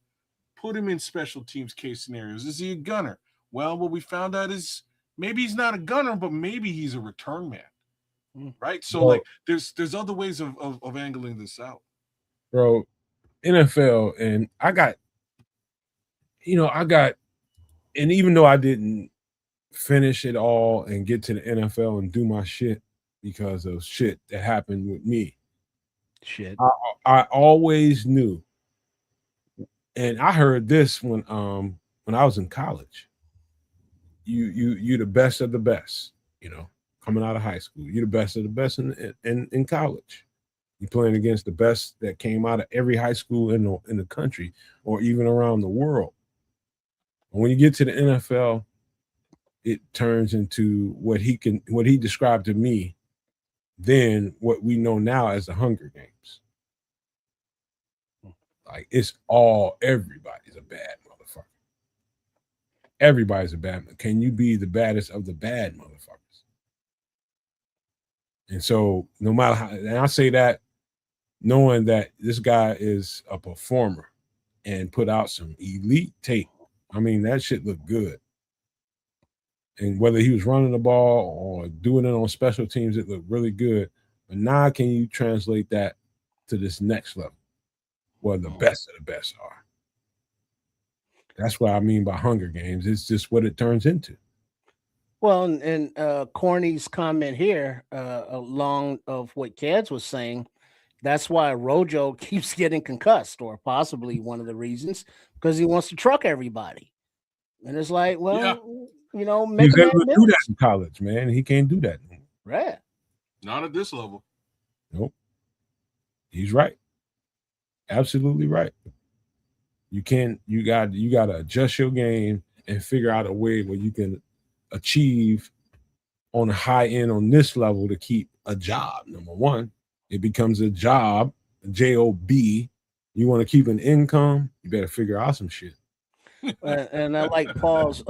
Put him in special teams case scenarios. Is he a gunner? Well, what we found out is maybe he's not a gunner, but maybe he's a return man. Right. So like there's other ways of angling this out. Bro, NFL, and I got, and even though I didn't finish it all and get to the NFL and do my shit because of shit that happened with me. I always knew, and I heard this when I was in college. You're the best of the best, coming out of high school. You're the best of the best in college. You're playing against the best that came out of every high school in the country or even around the world. And when you get to the NFL, it turns into what he described to me then what we know now as the Hunger Games. Like everybody's a bad motherfucker. Everybody's a bad man. Can you be the baddest of the bad motherfuckers? And so no matter how, and I say that knowing that this guy is a performer and put out some elite tape. I mean, that shit looked good. And whether he was running the ball or doing it on special teams, it looked really good. But now can you translate that to this next level where the best of the best are? That's what I mean by Hunger Games. It's just what it turns into. Well, and Corny's comment here, along of what Keds was saying, that's why Rojo keeps getting concussed, or possibly one of the reasons, because he wants to truck everybody. And it's like, well, make he's able to do that in college, man. He can't do that. Right. Not at this level. Nope. He's right. Absolutely right. You got to adjust your game and figure out a way where you can achieve on a high end on this level to keep a job. Number one, it becomes a job, a job. You want to keep an income, you better figure out some shit. And I like Paul's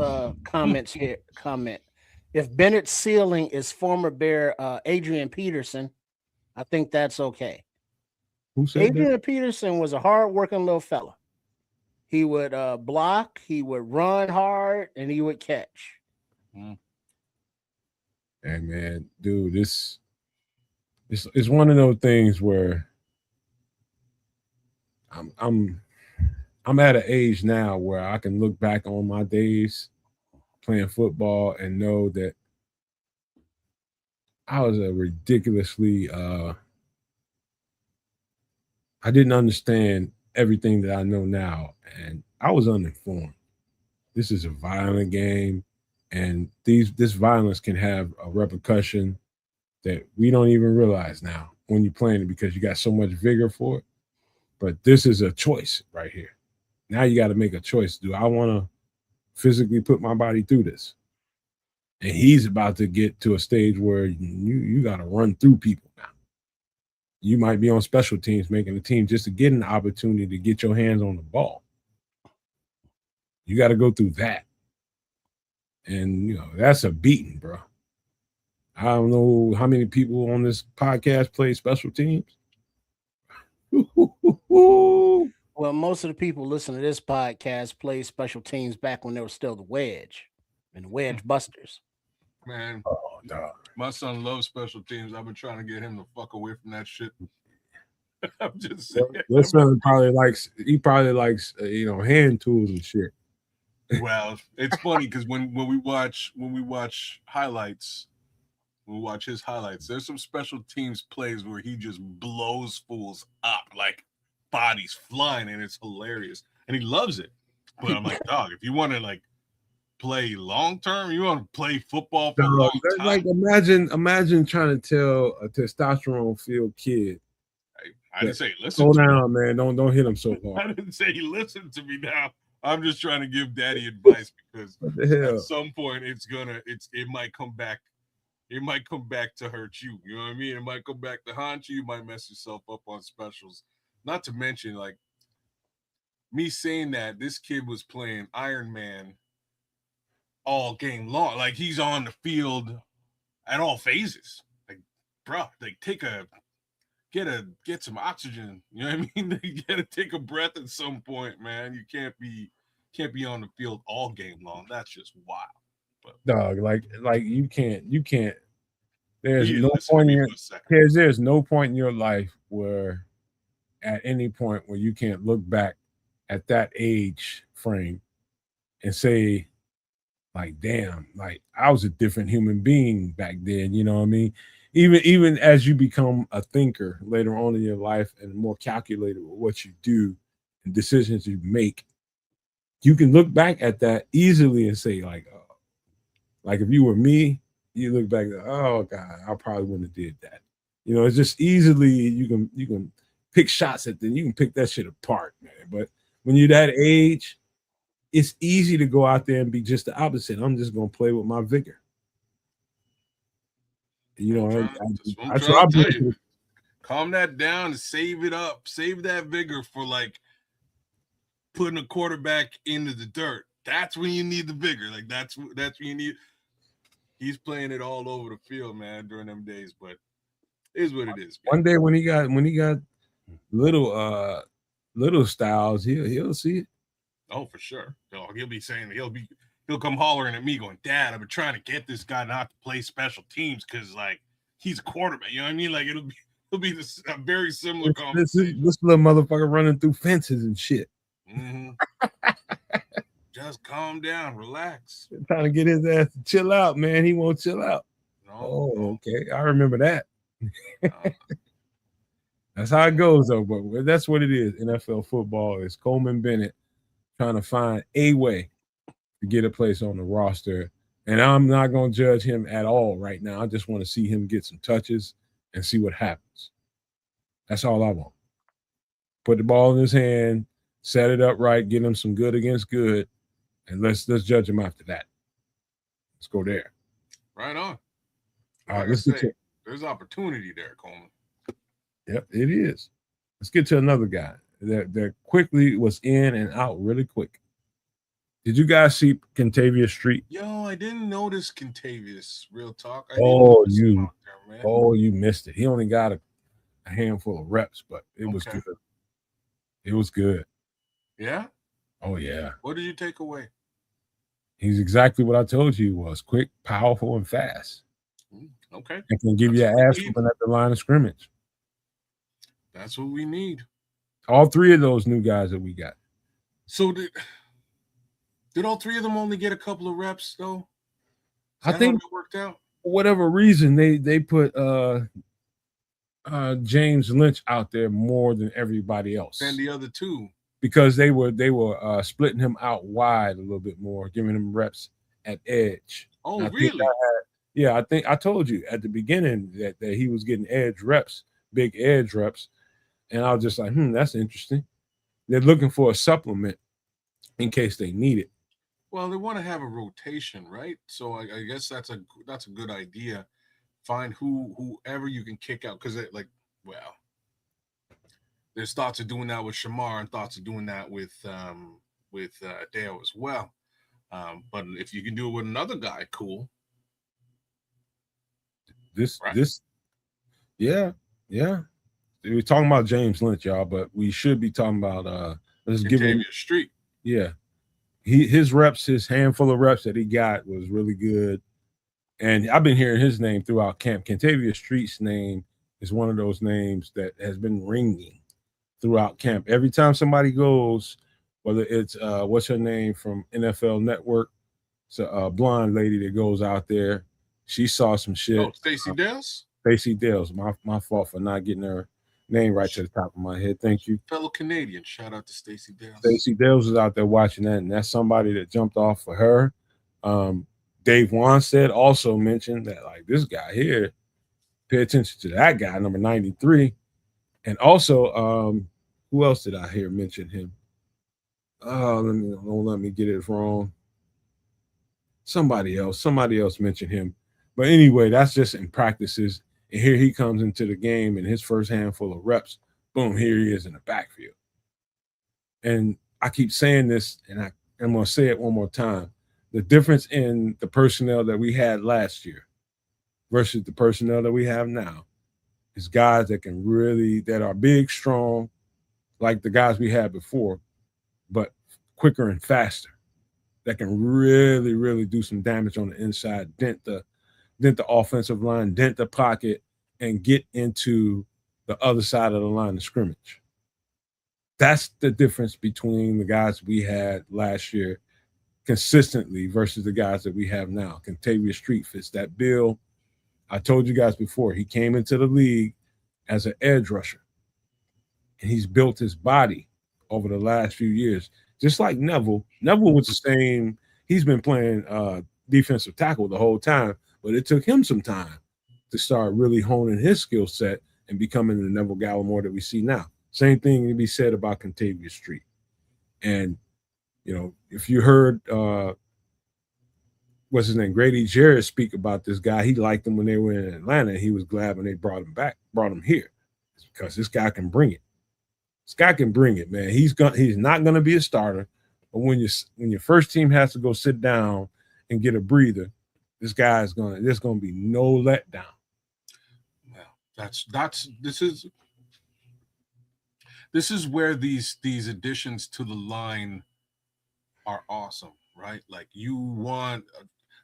comments here. If Bennett's ceiling is former Bear Adrian Peterson, I think that's okay. Who said Adrian that? Peterson was a hard-working little fella. He would block, he would run hard, and he would catch. Hey man, dude, it's one of those things where I'm at an age now where I can look back on my days playing football and know that I was a ridiculously I didn't understand everything that I know now, and I was uninformed. This is a violent game, and this violence can have a repercussion that we don't even realize now when you're playing it because you got so much vigor for it. But this is a choice right here. Now you got to make a choice. Do I want to physically put my body through this? And he's about to get to a stage where you got to run through people now. You might be on special teams making a team just to get an opportunity to get your hands on the ball. You got to go through that. And, that's a beating, bro. I don't know how many people on this podcast play special teams. Well, most of the people listening to this podcast played special teams back when there was still the wedge and the wedge busters. Man, my son loves special teams. I've been trying to get him to fuck away from that shit. I'm just saying. Your son probably likes hand tools and shit. Well, it's funny because when we watch highlights, when we watch his highlights, there's some special teams plays where he just blows fools up, like bodies flying, and it's hilarious. And he loves it. But I'm like, dog, if you want to like play long term, you want to play football for a long time. Like imagine trying to tell a testosterone filled kid. I didn't say listen. Slow down, man. Don't hit him so hard. I didn't say he listened to me now. I'm just trying to give daddy advice because at some point it might come back it might come back to hurt you. You know what I mean? It might come back to haunt you. You might mess yourself up on specials. Not to mention, like me saying that this kid was playing Iron Man all game long. Like he's on the field at all phases. Like, bro, like get some oxygen. You know what I mean? You gotta take a breath at some point, man. You can't be on the field all game long. That's just wild. But Dog, like you can't. There's he didn't no listen to point in me your for a second. there's no point in your life where at any point where you can't look back at that age frame and say, like, damn, like I was a different human being back then. You know what I mean? Even as you become a thinker later on in your life and more calculated with what you do and decisions you make, you can look back at that easily and say, like if you were me, you look back, oh God, I probably wouldn't have did that. You know, it's just easily you can pick shots at them, you can pick that shit apart, man. But when you're that age, it's easy to go out there and be just the opposite. I'm just gonna play with my vigor. You know, That's what I'm that's what trying I've to tell you. been. Calm that down and save it up. Save that vigor for like putting a quarterback into the dirt. That's when you need the vigor. Like that's when you need. He's playing it all over the field, man, during them days. But it is what it is, man. One day when he got little styles, he'll see it. Oh, for sure. He'll be saying he'll come hollering at me, going, "Dad, I've been trying to get this guy not to play special teams because like he's a quarterback." You know what I mean? Like it'll be a very similar conversation. This little motherfucker running through fences and shit. Mm-hmm. Just calm down, relax. Trying to get his ass to chill out, man. He won't chill out. No. Okay. I remember that. No. That's how it goes, though. But that's what it is. NFL football is Coleman Bennett trying to find a way to get a place on the roster. And I'm not going to judge him at all right now. I just want to see him get some touches and see what happens. That's all I want. Put the ball in his hand, set it up right, get him some good against good, and let's judge him after that. Let's go there. Right on. All right, let's get to there's opportunity there, Coleman. Yep, it is. Let's get to another guy that quickly was in and out really quick. Did you guys see Kentavious Street? Yo, I didn't notice Kentavious. Real talk. You missed it. He only got a handful of reps, but it was good. It was good. Yeah? Oh, yeah. What did you take away? He's exactly what I told you he was. Quick, powerful, and fast. Okay. And can give you an ass whooping at the line of scrimmage. That's what we need. All three of those new guys that we got. So did all three of them only get a couple of reps, though? I think it worked out. For whatever reason, they put James Lynch out there more than everybody else. Than the other two. Because they were splitting him out wide a little bit more, giving him reps at edge. Oh, really? I think I told you at the beginning that he was getting edge reps, big edge reps. And I was just like, that's interesting. They're looking for a supplement in case they need it. Well, they want to have a rotation, right? So I guess that's a good idea. Find whoever you can kick out because there's thoughts of doing that with Shamar and thoughts of doing that with Dale as well. But if you can do it with another guy, cool. Yeah. We're talking about James Lynch, y'all, but we should be talking about let's give him Street. Yeah. His reps, his handful of reps that he got was really good. And I've been hearing his name throughout camp. Kentavious Street's name is one of those names that has been ringing throughout camp. Every time somebody goes, whether it's what's her name from NFL Network, it's a blonde lady that goes out there. She saw some shit. Oh, Stacey Dales? Stacey Dales. My fault for not getting her name right to the top of my head. Thank you. Fellow Canadian. Shout out to Stacey Dales. Stacey Dales is out there watching that, and that's somebody that jumped off for her. Dave Wanstead also mentioned that, like, this guy here, pay attention to that guy, number 93. And also, who else did I hear mention him? Don't let me get it wrong. Somebody else mentioned him. But anyway, that's just in practices. And here he comes into the game and his first handful of reps, boom, here he is in the backfield. And I keep saying this, and I'm going to say it one more time. The difference in the personnel that we had last year versus the personnel that we have now is guys that are big, strong, like the guys we had before, but quicker and faster, that can really, really do some damage on the inside, dent the offensive line, dent the pocket, and get into the other side of the line of scrimmage. That's the difference between the guys we had last year consistently versus the guys that we have now. Kentavious Street fits that bill. I told you guys before, he came into the league as an edge rusher, and he's built his body over the last few years. Just like Neville. Neville was the same. He's been playing defensive tackle the whole time, but it took him some time to start really honing his skill set and becoming the Neville Gallimore that we see now. Same thing can be said about Kentavious Street. And, if you heard what's his name, Grady Jarrett speak about this guy, he liked him when they were in Atlanta. He was glad when they brought him here. It's because this guy can bring it. This guy can bring it, man. He's not gonna be a starter, but when your first team has to go sit down and get a breather, there's gonna be no letdown. Well, this is where these additions to the line are awesome, right? Like you want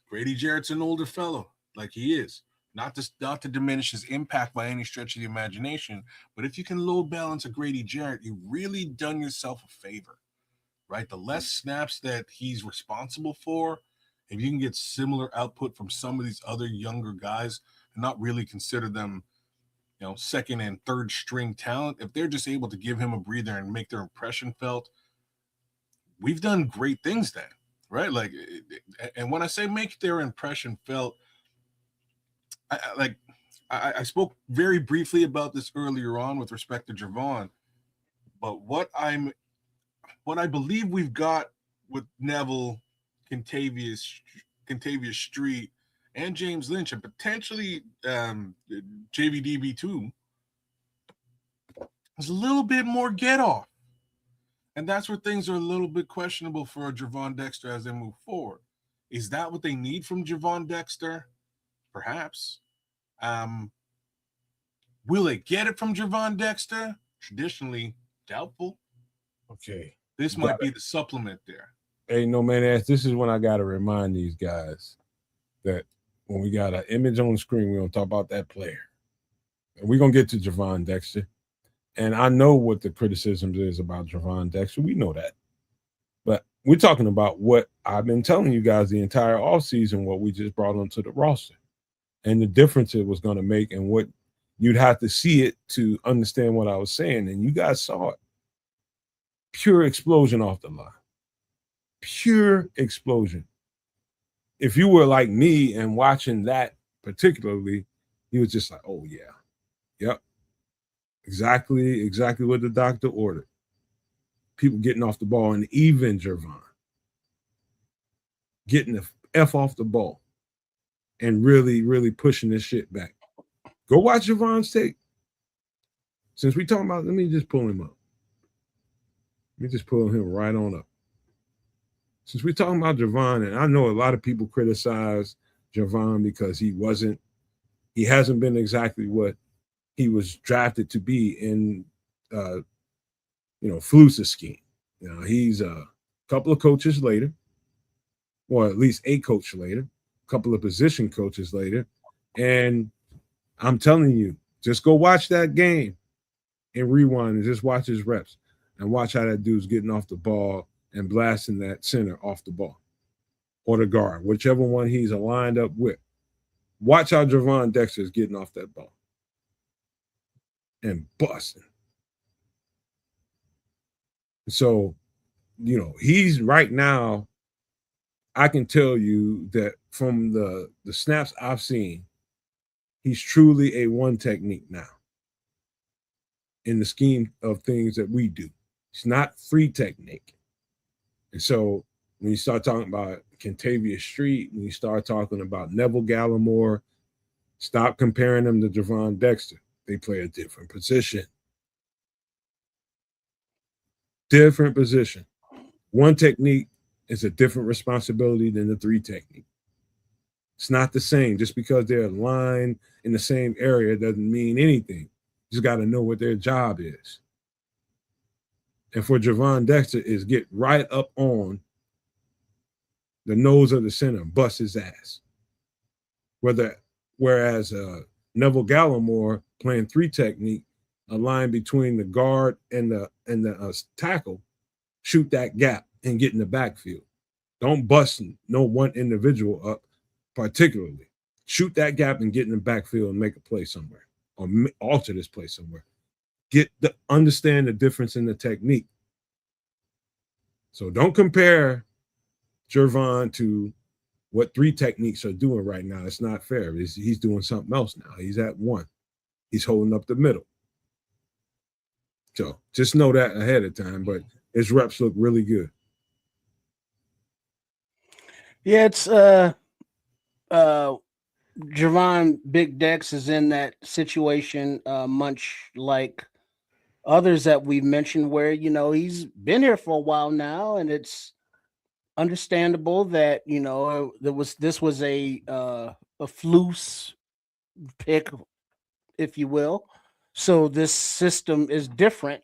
Grady Jarrett's an older fellow, like he is. Not to diminish his impact by any stretch of the imagination, but if you can load balance a Grady Jarrett, you've really done yourself a favor, right? The less snaps that he's responsible for, if you can get similar output from some of these other younger guys and not really consider them, second and third string talent, if they're just able to give him a breather and make their impression felt, we've done great things then, right? Like, and when I say make their impression felt, I spoke very briefly about this earlier on with respect to Javon, but what I believe we've got with Neville, Kentavious Street, and James Lynch, and potentially JVDB too, is a little bit more get off. And that's where things are a little bit questionable for Javon Dexter as they move forward. Is that what they need from Javon Dexter? Perhaps. Will they get it from Javon Dexter? Traditionally, doubtful. Okay. This might be the supplement there. Hey, no man, this is when I got to remind these guys that when we got an image on the screen, we're going to talk about that player. And we're going to get to Javon Dexter. And I know what the criticisms is about Javon Dexter. We know that. But we're talking about what I've been telling you guys the entire offseason, what we just brought onto the roster, and the difference it was going to make, and what you'd have to see it to understand what I was saying. And you guys saw it. Pure explosion off the line. Pure explosion. If you were like me and watching that particularly, you was just like, oh, yeah. Yep. Exactly what the doctor ordered. People getting off the ball, and even Javon getting the F off the ball and really, really pushing this shit back. Go watch Javon's tape. Since we talking about, let me just pull him up. Let me just pull him right on up. Since we're talking about Javon, and I know a lot of people criticize Javon because he hasn't been exactly what he was drafted to be in, Flusa's scheme. He's a couple of coaches later, or at least a coach later, a couple of position coaches later. And I'm telling you, just go watch that game and rewind and just watch his reps and watch how that dude's getting off the ball and blasting that center off the ball or the guard, whichever one he's aligned up with. Watch how Javon Dexter is getting off that ball and busting. So, he's right now, I can tell you that from the snaps I've seen, he's truly a one technique now in the scheme of things that we do. It's not three technique. And so when you start talking about Kentavious Street, when you start talking about Neville Gallimore, stop comparing them to Javon Dexter. They play a different position. Different position. One technique is a different responsibility than the 3 technique. It's not the same. Just because they're aligned in the same area doesn't mean anything. You just got to know what their job is. And for Javon Dexter is get right up on the nose of the center, bust his ass. Whereas Neville Gallimore playing 3 technique, a line between the guard and the tackle, shoot that gap and get in the backfield. Don't bust no one individual up particularly. Shoot that gap and get in the backfield and make a play somewhere or alter this play somewhere. Understand the difference in the technique. So don't compare Javon to what 3 techniques are doing right now. It's not fair. He's doing something else now. He's at 1. He's holding up the middle. So just know that ahead of time, but his reps look really good. Yeah, it's Javon Big Dex is in that situation, much like others that we've mentioned, where he's been here for a while now, and it's understandable that this was a flus pick, if you will. So this system is different,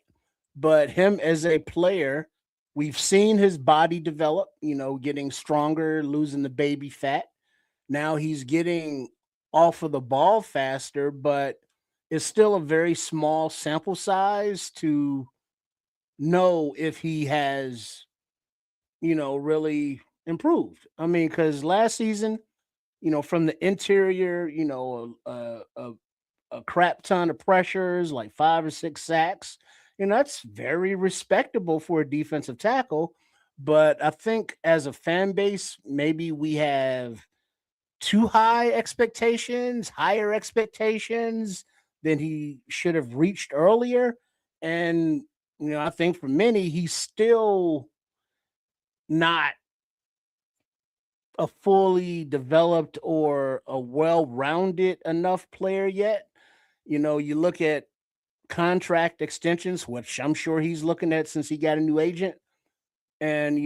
but him as a player, we've seen his body develop, getting stronger, losing the baby fat. Now he's getting off of the ball faster, but it's still a very small sample size to know if he has, really improved. I mean, because last season, from the interior, a crap ton of pressures, like 5 or 6 sacks. That's very respectable for a defensive tackle. But I think as a fan base, maybe we have too high expectations, higher expectations than he should have reached earlier. And, I think for many, he's still not a fully developed or a well-rounded enough player yet. You look at contract extensions, which I'm sure he's looking at since he got a new agent. And,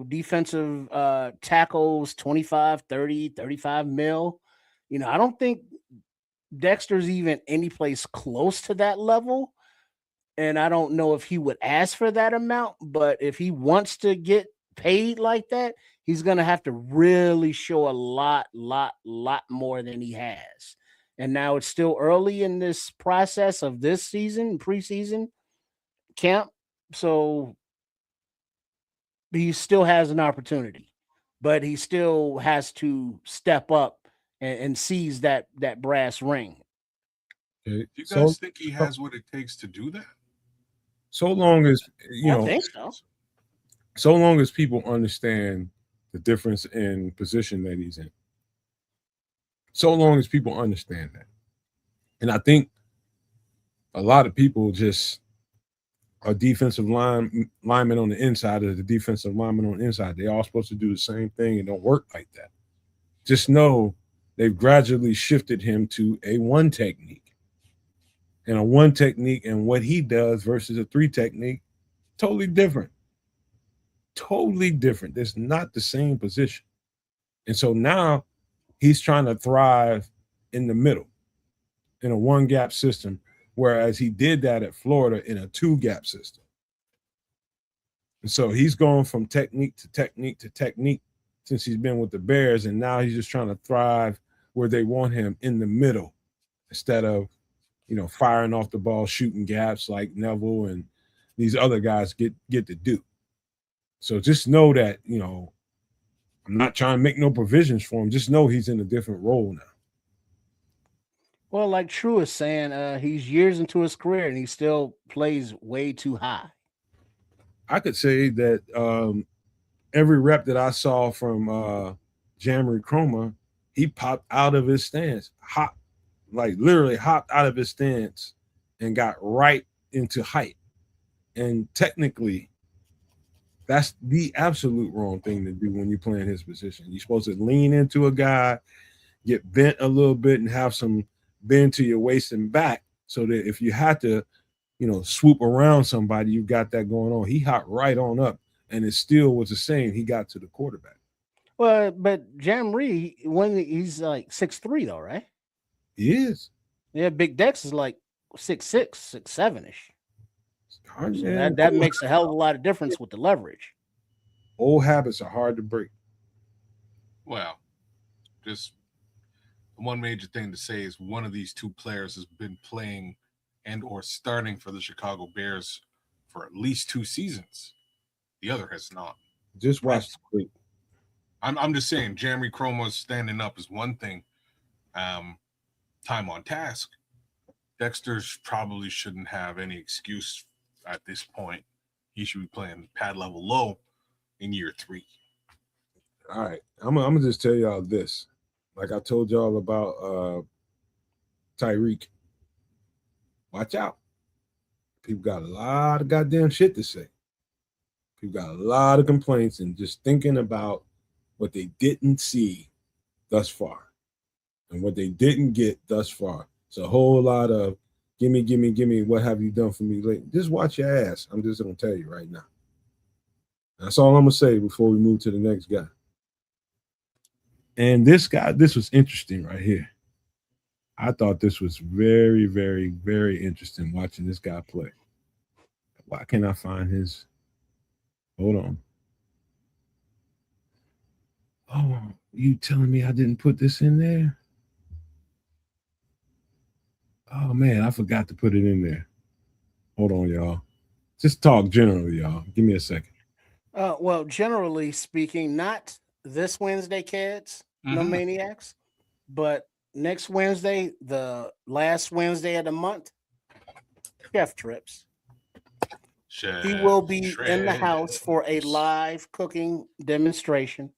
defensive tackles, 25, 30, 35 mil. I don't think Dexter's even any place close to that level. And I don't know if he would ask for that amount, but if he wants to get paid like that, he's going to have to really show a lot more than he has. And now it's still early in this process of this season, preseason camp. So he still has an opportunity, but he still has to step up and seize that brass ring. Do you guys think he has what it takes to do that? So long as I think so. So long as people understand the difference in position that he's in. So long as people understand that. And I think a lot of people just are defensive linemen on the inside or the defensive lineman on the inside. They're all supposed to do the same thing and don't work like that. Just know they've gradually shifted him to a 1 technique. And a 1 technique and what he does versus a 3 technique, totally different. Totally different. It's not the same position. And so now he's trying to thrive in the middle in a 1 gap system, whereas he did that at Florida in a 2 gap system. And so he's going from technique to technique to technique since he's been with the Bears, and now he's just trying to thrive where they want him in the middle instead of, firing off the ball, shooting gaps like Neville and these other guys get to do. So just know that, I'm not trying to make no provisions for him. Just know he's in a different role now. Well, like True is saying, he's years into his career and he still plays way too high. I could say that every rep that I saw from Jamari Chroma, he popped out of his stance, literally hopped out of his stance and got right into height. And technically, That's the absolute wrong thing to do when you're playing his position. You're supposed to lean into a guy, get bent a little bit, and have some bend to your waist and back, so that if you had to, swoop around somebody, you got that going on. He hopped right on up, and it still was the same. He got to the quarterback. Well, but Jamree, when he's like 6'3", though, right? He is. Yeah, Big Dex is like 6'6", 6'7" ish. So Man, that makes a hell of a lot of difference with the leverage. old habits are hard to break. Well, just one major thing to say is one of these two players has been playing and or starting for the Chicago Bears for at least 2 seasons. The other has not. Just watch the clip. I'm just saying, Jeremy Chroma standing up is one thing. Time on task. Dexter probably shouldn't have any excuse at this point. He should be playing pad level low in year 3. All right, I'm gonna just tell y'all this. Like I told y'all about Tyreek. Watch out. People got a lot of goddamn shit to say. People got a lot of complaints and just thinking about what they didn't see thus far and what they didn't get thus far. It's a whole lot of gimme, what have you done for me lately? Just watch your ass. I'm just gonna tell you right now. That's all I'm gonna say before we move to the next guy. And this guy, this was interesting right here. I thought this was very, very, very interesting watching this guy play. Why can't I find his? Hold on. Oh, you telling me I didn't put this in there? Oh man, I forgot to put it in there. Hold on, y'all. Just talk generally, y'all. Give me a second. Well, generally speaking, not this Wednesday, kids, no maniacs, but next Wednesday, the last Wednesday of the month, Chef Trips. He will be in the house for a live cooking demonstration.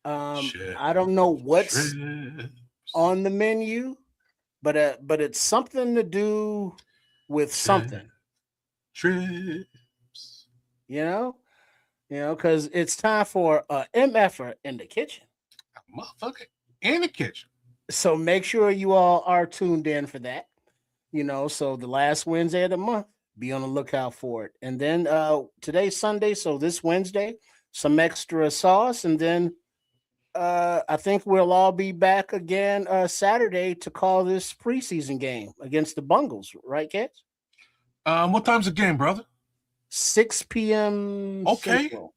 I don't know what's on the menu, but it's something to do with something. Trips. You know, because it's time for MF in the kitchen. Motherfucker in the kitchen. So make sure you all are tuned in for that. So the last Wednesday of the month, be on the lookout for it. And then today's Sunday, so this Wednesday, some extra sauce, and then I think we'll all be back again Saturday to call this preseason game against the Bungles, right, kids? What time's the game, brother? 6 p.m. Okay. Central.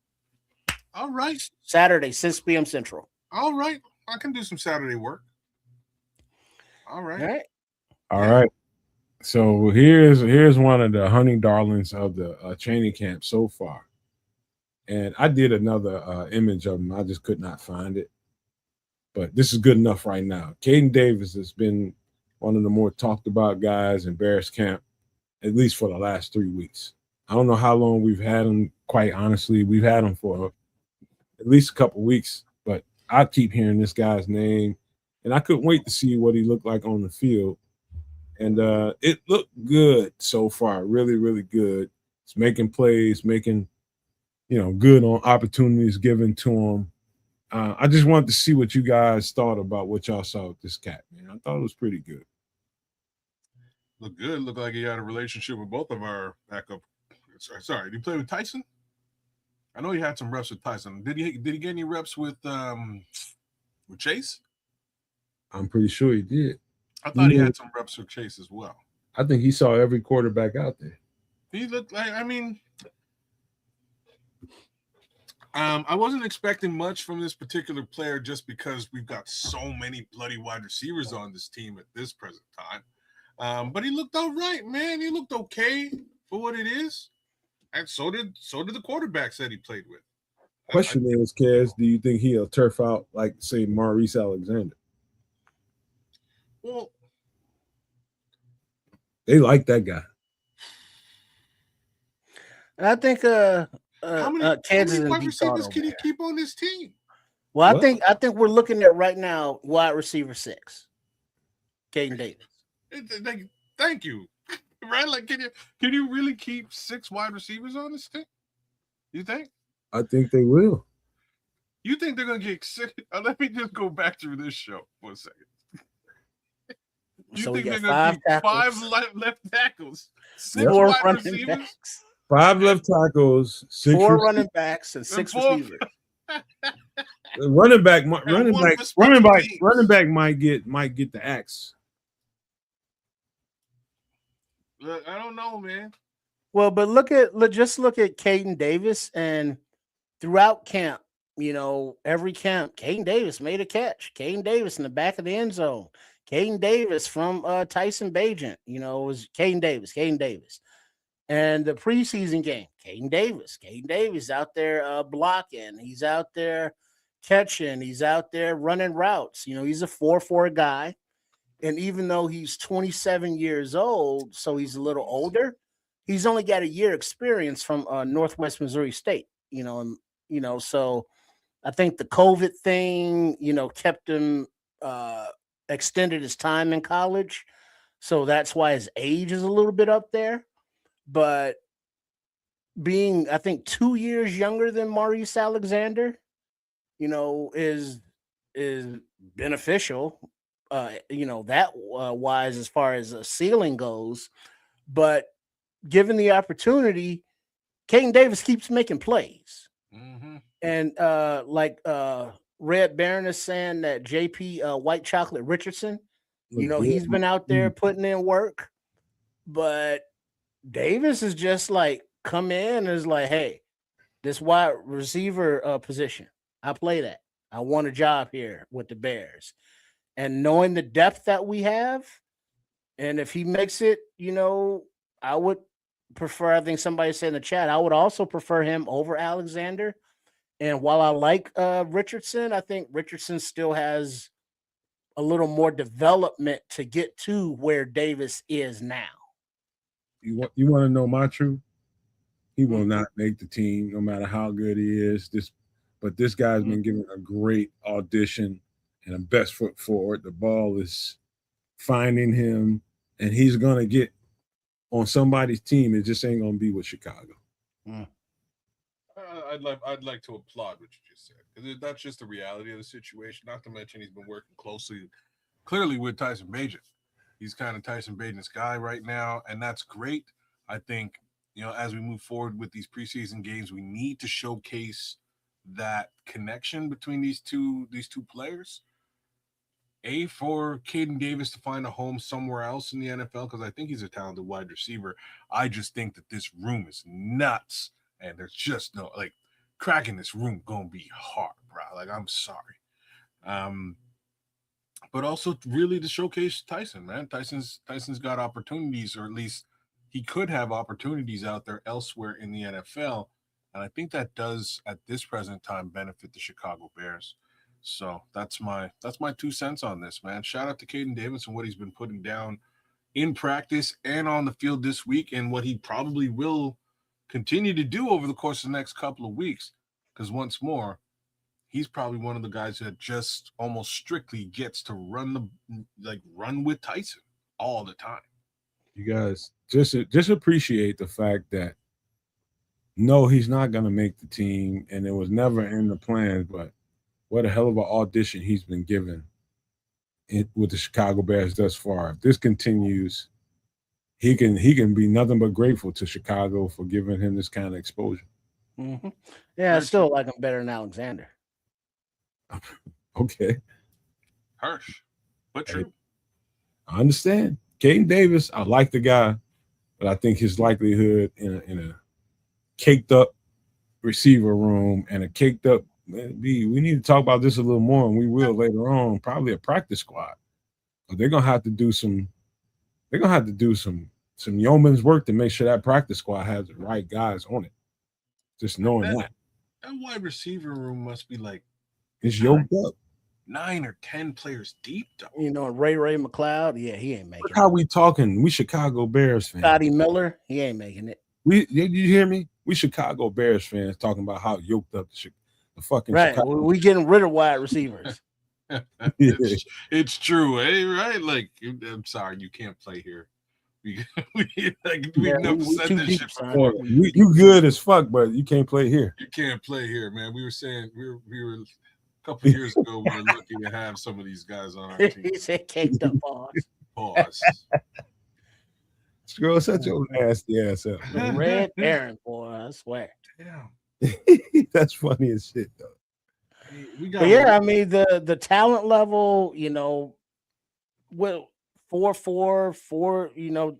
All right. Saturday, 6 p.m. Central. All right. I can do some Saturday work. All right. All right. So here's one of the honey darlings of the training camp so far. And I did another image of him. I just could not find it. But this is good enough right now. Caden Davis has been one of the more talked about guys in Bears camp, at least for the last 3 weeks. I don't know how long we've had him, quite honestly. We've had him for at least a couple weeks, but I keep hearing this guy's name, and I couldn't wait to see what he looked like on the field. And it looked good so far, really, really good. It's making plays, making, good on opportunities given to him. I just wanted to see what you guys thought about what y'all saw with this cat, man. I thought it was pretty good. Look good. Looked like he had a relationship with both of our backup. Sorry, did he play with Tyson? I know he had some reps with Tyson. Did he get any reps with Chase? I'm pretty sure he did. I thought he had some reps with Chase as well. I think he saw every quarterback out there. He looked like, I wasn't expecting much from this particular player just because we've got so many bloody wide receivers on this team at this present time. But he looked all right, man. He looked okay for what it is. And so did the quarterbacks that he played with. Question is, Kaz, do you think he'll turf out like, say, Maurice Alexander? Well, they like that guy. I think how many Kansas wide receivers can he keep on this team? Well, I think we're looking at right now wide receiver 6, Caden Davis. Thank you. Right? Like, can you really keep 6 wide receivers on this team? You think? I think they will. You think they're gonna get excited? Let me just go back through this show for a second. You So we think they're got gonna keep tackles, 5 left tackles, 6 4 wide running receivers, backs, 5 left tackles, 6 4 running backs, and and 6 4 receivers. running back, and 1 for special teams. running back might get the axe. I don't know, man. Well, but just look at Caden Davis, and throughout camp, every camp, Caden Davis made a catch. Caden Davis in the back of the end zone. Caden Davis from Tyson Bagent, was Caden Davis. And the preseason game, Caden Davis out there blocking. He's out there catching. He's out there running routes. He's a 4-4 guy. And even though he's 27 years old, so he's a little older, he's only got a year experience from Northwest Missouri State, so I think the COVID thing, kept him, extended his time in college. So that's why his age is a little bit up there. But being, I think, 2 years younger than Maurice Alexander, is beneficial, that wise as far as a ceiling goes. But given the opportunity, Caden Davis keeps making plays. Mm-hmm. And like Red Baron is saying that JP White Chocolate Richardson, he's been out there putting in work. But Davis is just like come in and is like, hey, this wide receiver position, I play that. I want a job here with the Bears. And knowing the depth that we have, and if he makes it, I would prefer, I think somebody said in the chat, I would also prefer him over Alexander. And while I like Richardson, I think Richardson still has a little more development to get to where Davis is now. You want to know my truth? He will not make the team, no matter how good he is. But this guy's been given a great audition and a best foot forward. The ball is finding him, and he's gonna get on somebody's team. It just ain't gonna be with Chicago. I'd like to applaud what you just said, because that's just the reality of the situation. Not to mention he's been working clearly with Tyson Bagent. He's kind of Tyson Bagent's guy right now, and that's great. I think, as we move forward with these preseason games, we need to showcase that connection between these two players. For Caden Davis to find a home somewhere else in the NFL, because I think he's a talented wide receiver. I just think that this room is nuts, and there's just no, cracking this room gonna be hard, bro. I'm sorry. But also really to showcase Tyson, man. Tyson's got opportunities, or at least he could have opportunities out there elsewhere in the NFL. And I think that does, at this present time, benefit the Chicago Bears. So that's my 2 cents on this, man. Shout out to Caden Davis and what he's been putting down in practice and on the field this week, and what he probably will continue to do over the course of the next couple of weeks. Because once more, he's probably one of the guys that just almost strictly gets to run with Tyson all the time. You guys just appreciate the fact that no, he's not going to make the team, and it was never in the plans. But what a hell of an audition he's been given with the Chicago Bears thus far. If this continues, he can be nothing but grateful to Chicago for giving him this kind of exposure. Mm-hmm. Yeah, I still like him better than Alexander. Okay. Harsh, but true. I understand. Caden Davis, I like the guy, but I think his likelihood in a caked up receiver room and a caked up we need to talk about this a little more, and we will later on, probably a practice squad. But they're gonna have to do some yeoman's work to make sure that practice squad has the right guys on it. Just knowing that wide receiver room must be it's yoked up. 9 or 10 players deep, though. Ray McLeod, yeah, he ain't making it. How we talking? We Chicago Bears fans. Scotty Miller, he ain't making it. Did you hear me? We Chicago Bears fans talking about how yoked up the fucking right. Chicago. We getting rid of wide receivers. It's true, eh? Right? I'm sorry, you can't play here We've Yeah, never we said too this deep, shit son. before. You good as fuck, but you can't play here. You can't play here, man. We were saying we were a couple of years ago. We were lucky to have some of these guys on our team. He said caked up pause. Pause. Scroll, shut your nasty ass up, man. Red Baron, boy, I swear. Yeah. That's funny as shit, though. We got. But yeah, I mean the talent level, well, 4-4,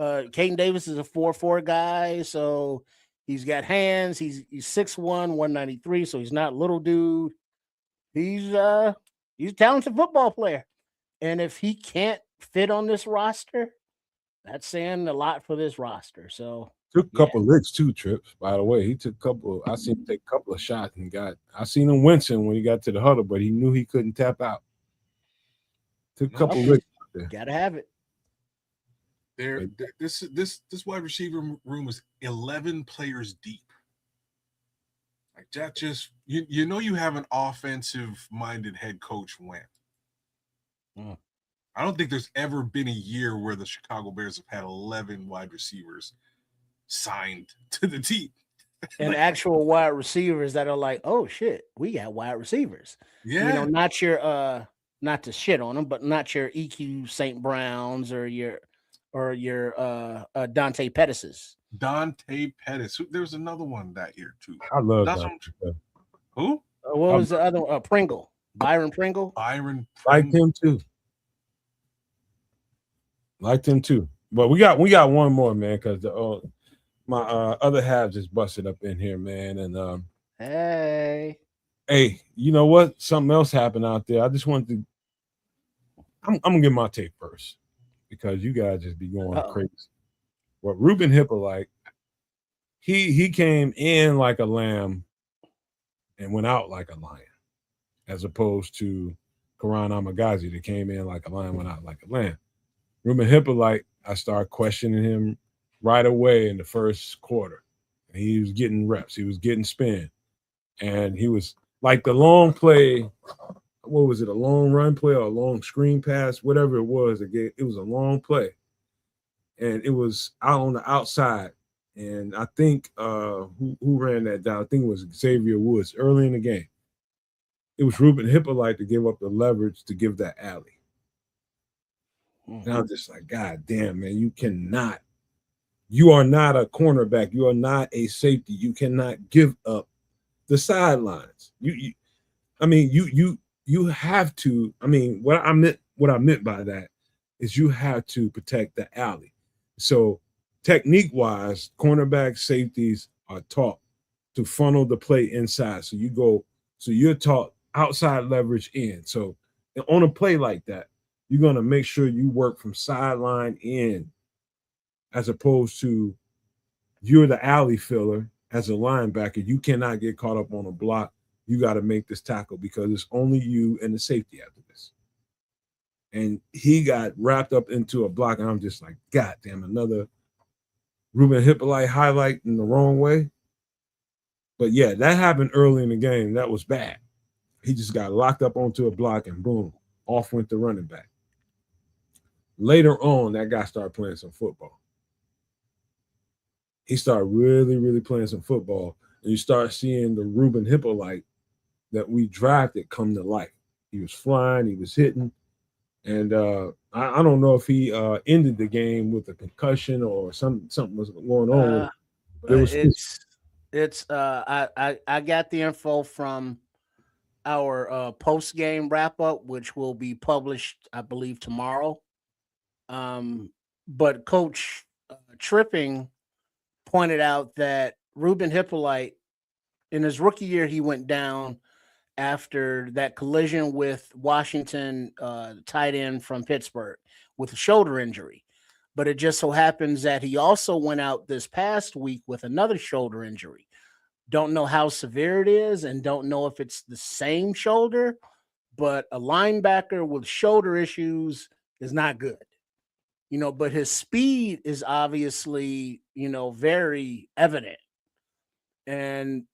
Caden Davis is a 4-4 guy, so he's got hands. He's 6'1", 193, so he's not little dude. He's a talented football player. And if he can't fit on this roster, that's saying a lot for this roster. So took a couple licks too, Trips. By the way, he took a couple. I seen him take a couple of shots and I seen him wincing when he got to the huddle, but he knew he couldn't tap out. Took a couple licks out there. Gotta have it. This wide receiver room is 11 players deep. Like that, just you have an offensive-minded head coach when. I don't think there's ever been a year where the Chicago Bears have had 11 wide receivers signed to the team. And actual wide receivers that are like, oh shit, we got wide receivers. Yeah. Not your not to shit on them, but not your EQ St. Browns or your Dante Pettis's. Dante Pettis. There was another one that year too. I love that. Who? What was the other one? Pringle. Byron Pringle. Liked him too. But we got one more, man, because my other half just busted up in here, man. And hey, you know what? Something else happened out there. I just wanted to. I'm gonna get my take first because you guys just be going crazy. Well, Ruben Hippolyte, he came in like a lamb and went out like a lion, as opposed to Karan Amagazi that came in like a lion, went out like a lamb. Ruben Hippolyte, I started questioning him right away in the first quarter. He was getting reps. He was getting spin. And he was like the long play. What was it? A long run play or a long screen pass? Whatever it was. It was a long play. And it was out on the outside. And I think who ran that down? I think it was Xavier Woods early in the game. It was Ruben Hippolyte to give up the leverage to give that alley. And I was just like, God damn, man, you are not a cornerback. You are not a safety. You cannot give up the sidelines. You have to. I mean, what I meant by that is you have to protect the alley. So technique-wise, cornerback safeties are taught to funnel the play inside. So you're taught outside leverage in. So on a play like that, you're going to make sure you work from sideline in as opposed to you're the alley filler as a linebacker. You cannot get caught up on a block. You got to make this tackle because it's only you and the safety after this. And he got wrapped up into a block, and I'm just like, God damn, another Ruben Hippolyte highlight in the wrong way. But yeah, that happened early in the game. That was bad. He just got locked up onto a block, and boom, off went the running back. Later on, that guy started playing some football. He started really, really playing some football. And you start seeing the Ruben Hippolyte that we drafted come to life. He was flying, he was hitting. And I don't know if he ended the game with a concussion or something was going on. I got the info from our post-game wrap-up, which will be published, I believe, tomorrow. But Coach Tripping pointed out that Ruben Hippolyte, in his rookie year, he went down after that collision with Washington, tight end from Pittsburgh, with a shoulder injury. But it just so happens that he also went out this past week with another shoulder injury. Don't know how severe it is and don't know if it's the same shoulder, but a linebacker with shoulder issues is not good. But his speed is obviously, very evident. And,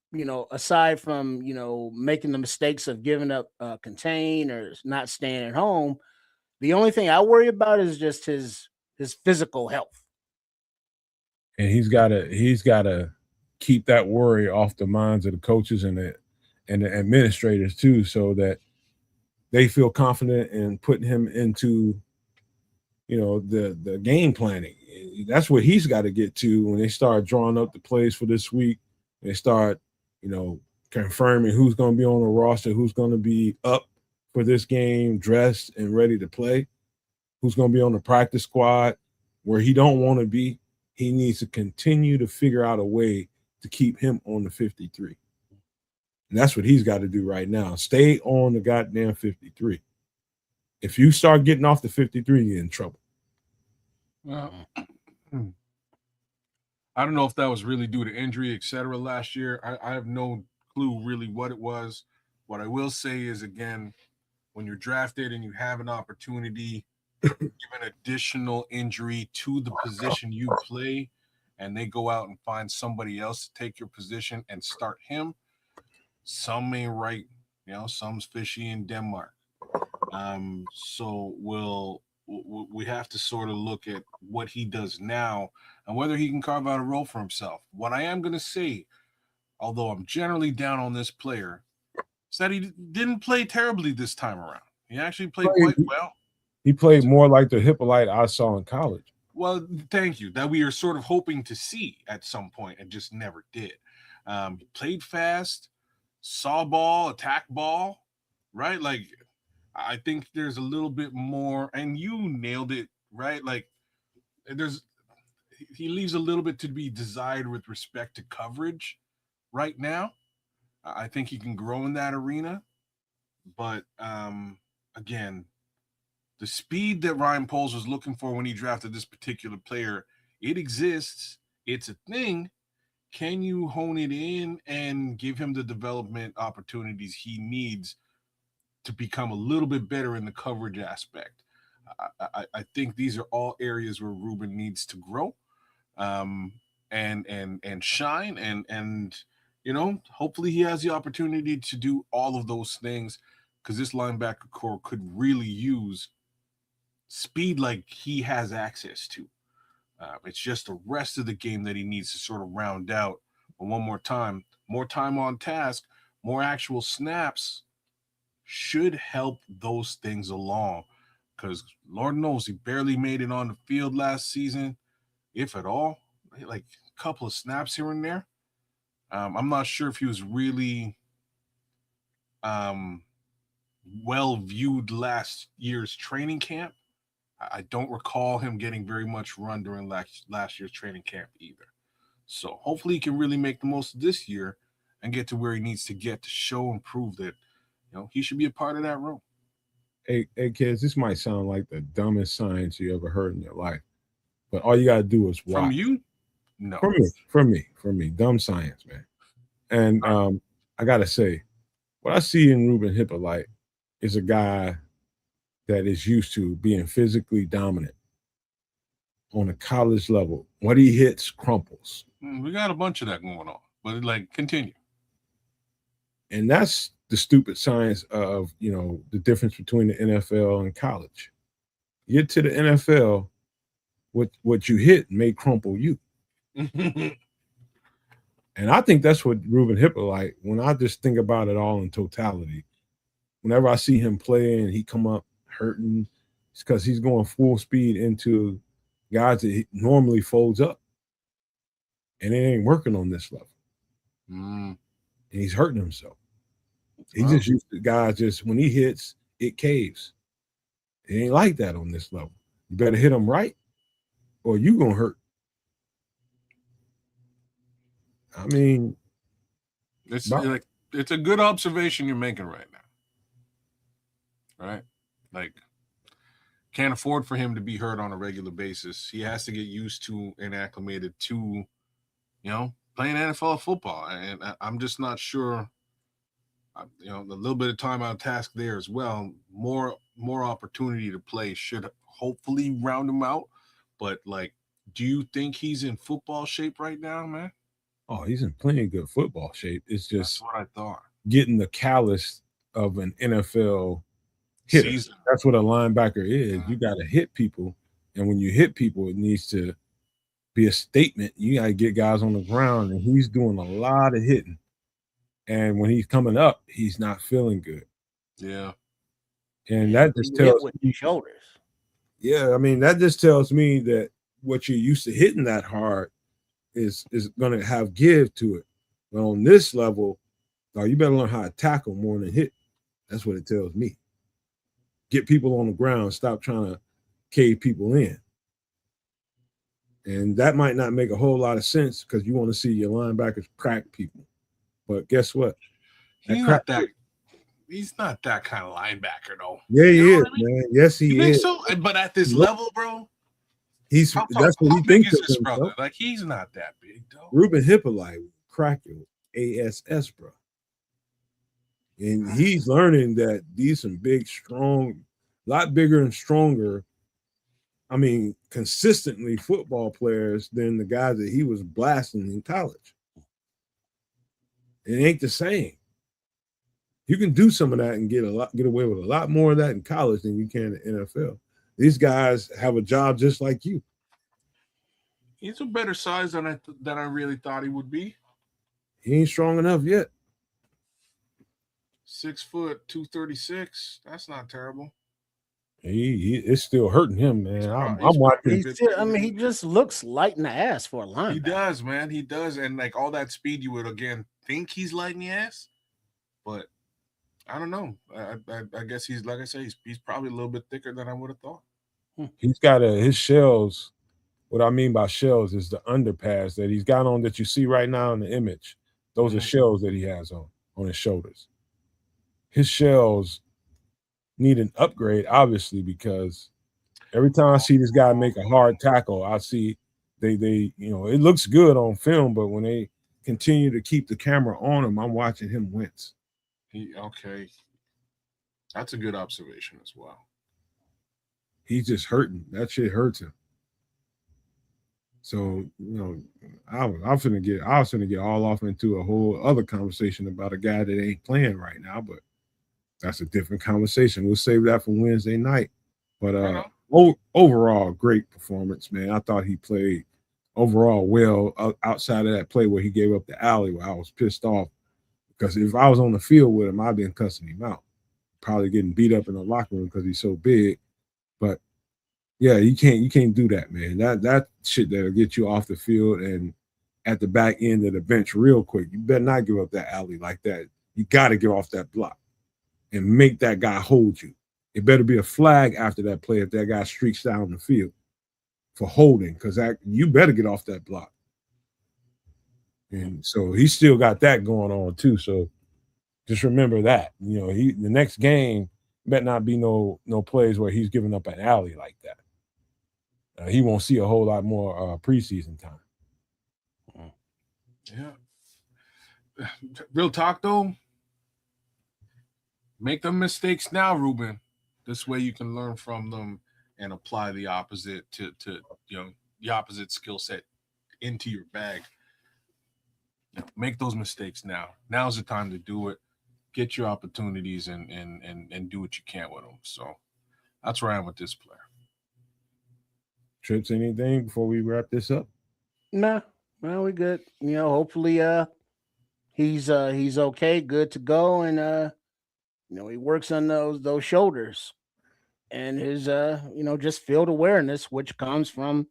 aside from, making the mistakes of giving up contain or not staying at home, the only thing I worry about is just his his physical health. And he's gotta keep that worry off the minds of the coaches and the administrators too, so that they feel confident in putting him into, the game planning. That's what he's got to get to when they start drawing up the plays for this week. They start, confirming who's going to be on the roster, who's going to be up for this game, dressed and ready to play, who's going to be on the practice squad. Where he don't want to be, he needs to continue to figure out a way to keep him on the 53. And that's what he's got to do right now. Stay on the goddamn 53. If you start getting off the 53, you're in trouble. Well, I don't know if that was really due to injury, etc. last year. I have no clue really what it was. What I will say is, again, when you're drafted and you have an opportunity, give an additional injury to the position you play, and they go out and find somebody else to take your position and start him, some ain't right. Some's fishy in Denmark. So we have to sort of look at what he does now and whether he can carve out a role for himself. What I am going to say, although I'm generally down on this player, is that he didn't play terribly this time around. He actually played quite well. He played more like the Hippolyte I saw in college. Well, thank you. That we are sort of hoping to see at some point and just never did. He played fast, saw ball, attack ball, right? Like, I think there's a little bit more, and you nailed it, right? Like, he leaves a little bit to be desired with respect to coverage right now. I think he can grow in that arena. But, again, the speed that Ryan Poles was looking for when he drafted this particular player, it exists. It's a thing. Can you hone it in and give him the development opportunities he needs to become a little bit better in the coverage aspect? I think these are all areas where Ruben needs to grow, and shine, and hopefully he has the opportunity to do all of those things, because this linebacker core could really use speed like he has access to. It's just the rest of the game that he needs to sort of round out. But one more time on task, more actual snaps should help those things along, because Lord knows he barely made it on the field last season, if at all, like a couple of snaps here and there. I'm not sure if he was really well viewed last year's training camp. I don't recall him getting very much run during last year's training camp either. So hopefully he can really make the most of this year and get to where he needs to get to show and prove that he should be a part of that room. Hey, kids, this might sound like the dumbest science you ever heard in your life, but all you got to do is watch. From you? No. From me. Dumb science, man. And I got to say, what I see in Ruben Hippolyte is a guy that is used to being physically dominant on a college level. What he hits crumples. We got a bunch of that going on, but continue. And that's the stupid science of, the difference between the NFL and college. You get to the NFL, what you hit may crumple you. And I think that's what Ruben Hippolyte, when I just think about it all in totality, whenever I see him play and he come up hurting, it's because he's going full speed into guys that he normally folds up. And it ain't working on this level. And he's hurting himself. He's just used to guys just when he hits, it caves. It ain't like that on this level. You better hit him right or you gonna hurt. I mean, it's a good observation you're making right now. Right? Like, can't afford for him to be hurt on a regular basis. He has to get used to and acclimated to, playing NFL football. And I'm just not sure, a little bit of time on task there as well. More opportunity to play should hopefully round him out. But, do you think he's in football shape right now, man? Oh, he's in plenty good football shape. It's just that's what I thought. Getting the callus of an NFL hitter. Season. That's what a linebacker is. You got to hit people And when you hit people, it needs to be a statement. You got to get guys on the ground, and he's doing a lot of hitting. And when he's coming up, he's not feeling good. Yeah. And that just You hit tells with me, the shoulders. yeah, I mean, that just tells me that what you're used to hitting that hard is going to have give to it. But on this level, you better learn how to tackle more than hit. That's what it tells me. Get people on the ground. Stop trying to cave people in. And that might not make a whole lot of sense because you want to see your linebackers crack people. But guess what? He's not that kind of linebacker, though. Yeah, he You know is, man. Yes, he You think is. so? But at this level, bro, That's what he big thinks is of his himself. brother? Like, he's not that big, though. Ruben Hippolyte, crack your ASS, bro. And he's learning that these some big, strong, lot bigger and stronger. I mean, consistently football players than the guys that he was blasting in college. It ain't the same. You can do some of that and get away with a lot more of that in college than you can in the NFL. These guys have a job just like you. He's a better size than I really thought he would be. He ain't strong enough yet. 6 foot, 236. That's not terrible. It's still hurting him, man. I'm He's watching. He just looks light in the ass for a linebacker. He does, man. He does. And like all that speed, you would again think he's light in the ass. But I don't know. I guess he's, like I say, he's probably a little bit thicker than I would have thought. He's got his shells. What I mean by shells is the underpass that he's got on that you see right now in the image. Those are shells that he has on his shoulders. His shells need an upgrade, obviously, because every time I see this guy make a hard tackle, I see they it looks good on film, but when they continue to keep the camera on him, I'm watching him wince. Okay. That's a good observation as well. He's just hurting. That shit hurts him. So, I was finna get all off into a whole other conversation about a guy that ain't playing right now, but that's a different conversation. We'll save that for Wednesday night. But overall, great performance, man. I thought he played overall well outside of that play where he gave up the alley where I was pissed off because if I was on the field with him, I'd been cussing him out. Probably getting beat up in the locker room because he's so big. But yeah, you can't do that, man. That shit that'll get you off the field and at the back end of the bench real quick. You better not give up that alley like that. You got to get off that block and make that guy hold you. It better be a flag after that play if that guy streaks down the field for holding, because you better get off that block. And so he still got that going on too. So just remember that. The next game better not be no plays where he's giving up an alley like that. He won't see a whole lot more preseason time. Yeah. Real talk though. Make them mistakes now, Ruben. This way you can learn from them and apply the opposite to the opposite skill set into your bag. Make those mistakes now. Now's the time to do it. Get your opportunities and do what you can with them. So that's where I am with this player. Trips, anything before we wrap this up? Nah, well, we good. Hopefully he's okay, good to go, and he works on those shoulders and his just field awareness, which comes from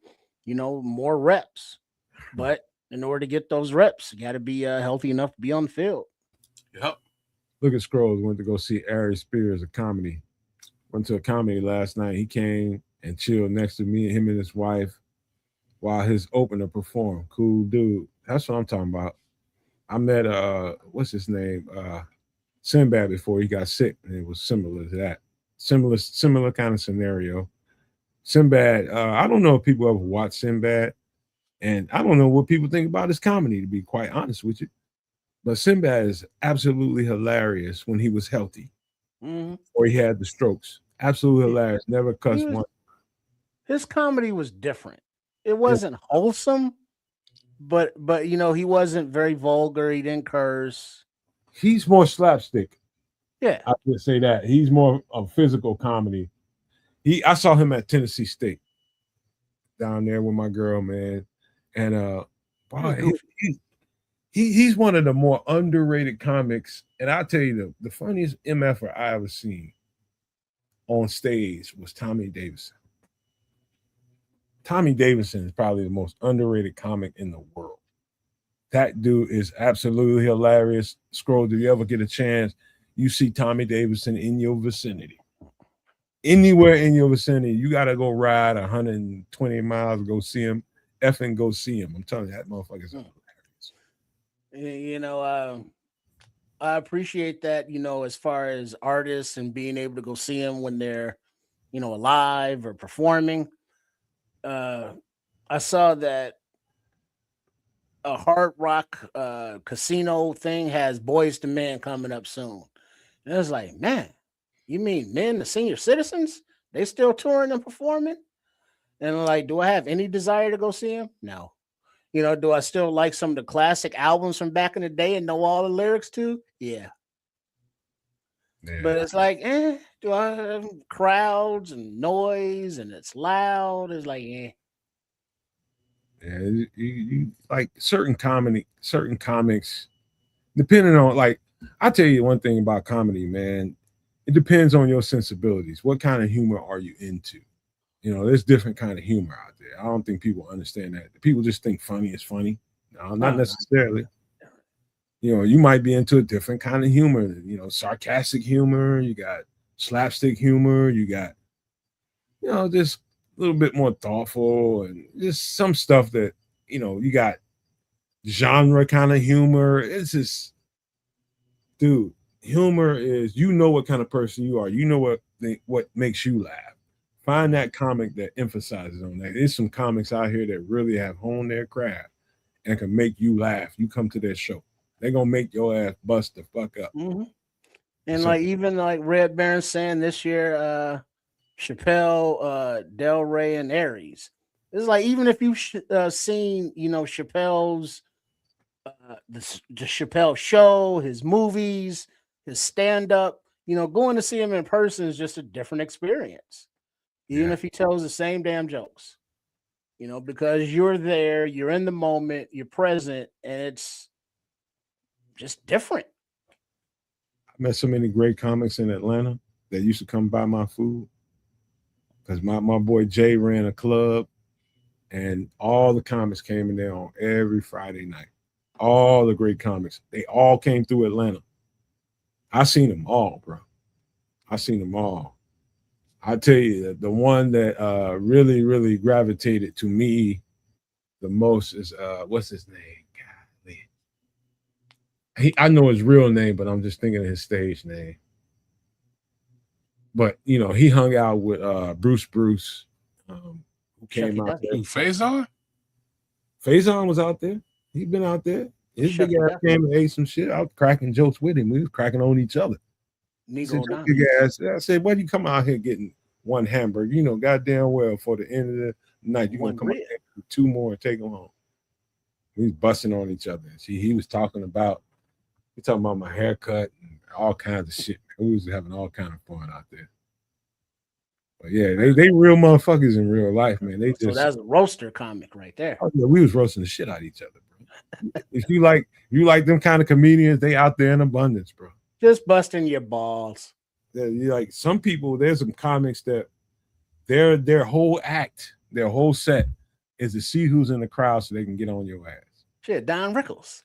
more reps. But in order to get those reps, you got to be healthy enough to be on the field. Yep. Look at Scrolls went to go see Ari Spears, a comedy. Went to a comedy last night. He came and chilled next to me and him and his wife while his opener performed. Cool dude. That's what I'm talking about. I met what's his name? Sinbad before he got sick, and it was similar to that. Similar kind of scenario. Sinbad, I don't know if people ever watch Sinbad, and I don't know what people think about his comedy, to be quite honest with you. But Sinbad is absolutely hilarious when he was healthy, or he had the strokes. Absolutely hilarious. Never cussed one. His comedy was different. It wasn't wholesome, but he wasn't very vulgar. He didn't curse. He's more slapstick. Yeah, I would say that he's more of physical comedy. I saw him at Tennessee State, down there with my girl, man. And wow, he's one of the more underrated comics. And I'll tell you the funniest MFer I ever seen on stage was Tommy Davidson. Tommy Davidson is probably the most underrated comic in the world. That dude is absolutely hilarious. Scroll, do you ever get a chance? You see Tommy Davidson in your vicinity. Anywhere in your vicinity, you got to go ride 120 miles to go see him. Effing go see him. I'm telling you, that motherfucker's hilarious. You know, I appreciate that, you know, as far as artists and being able to go see them when they're, you know, alive or performing. I saw that a Hard Rock casino thing has Boys to Men coming up soon. And it was like, man, you mean men, the senior citizens? They still touring and performing? And I'm like, do I have any desire to go see him? No. You know, do I still like some of the classic albums from back in the day and know all the lyrics to? Yeah. But it's like, do I have crowds and noise and it's loud? It's like, Yeah, you like certain comics, depending on like I'll tell you one thing about comedy, man. It depends on your sensibilities. What kind of humor are you into? You know, there's different kind of humor out there. I don't think people understand that. People just think funny is funny. No, not necessarily. You know, you might be into a different kind of humor, you know, sarcastic humor, you got slapstick humor, you got, you know, just a little bit more thoughtful and just some stuff that, you know, you got genre kind of humor. It's just, dude, humor is, you know what kind of person you are. You know what makes you laugh. Find that comic that emphasizes on that. There's some comics out here that really have honed their craft and can make you laugh. You come to their show, they're gonna make your ass bust the fuck up. And so, like even like Red Baron saying this year, Chappelle, Del Rey, and Aries. It's like even if you've seen, you know, Chappelle's the Chappelle show, his movies, his stand up, you know, going to see him in person is just a different experience. Even if he tells the same damn jokes, you know, because you're there, you're in the moment, you're present, and it's just different. I met so many great comics in Atlanta that used to come buy my food because my boy Jay ran a club and all the comics came in there on every Friday night. All the great comics, they all came through Atlanta. I seen them all, bro. I seen them all. I tell you that the one that really, really gravitated to me the most is what's his name? Golly. I know his real name, but I'm just thinking of his stage name. But you know, he hung out with Bruce, who came out there. Faison? Faison was out there. He'd been out there. His big ass came and ate some shit. I was cracking jokes with him. We was cracking on each other. Said, big ass. I said, why do you come out here getting one hamburger? You know, goddamn well for the end of the night, you're gonna come out here with two more and take them home. We was busting on each other. See, he was talking about my haircut and all kinds of shit. We was having all kind of fun out there. But yeah, they real motherfuckers in real life, man. They just, so that's a roaster comic right there. Oh, yeah, we was roasting the shit out of each other, bro. If you like them kind of comedians, they out there in abundance, bro. Just busting your balls. Yeah, you like some people. There's some comics that their whole act, their whole set is to see who's in the crowd so they can get on your ass. Shit, Don Rickles.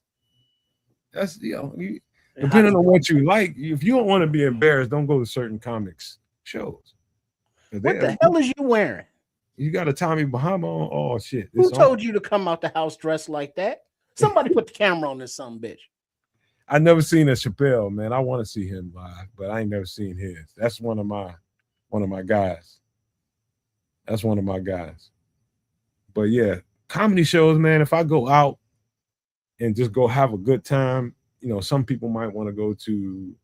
That's depending on what you like. If you don't want to be embarrassed, don't go to certain comics shows. What the hell is you wearing? You got a Tommy Bahama on? Oh shit! Who told you to come out the house dressed like that? Somebody put the camera on this son bitch. I never seen a Chappelle, man. I want to see him live, but I ain't never seen his. That's one of my guys. That's one of my guys. But yeah, comedy shows, man. If I go out and just go have a good time, you know, some people might want to go to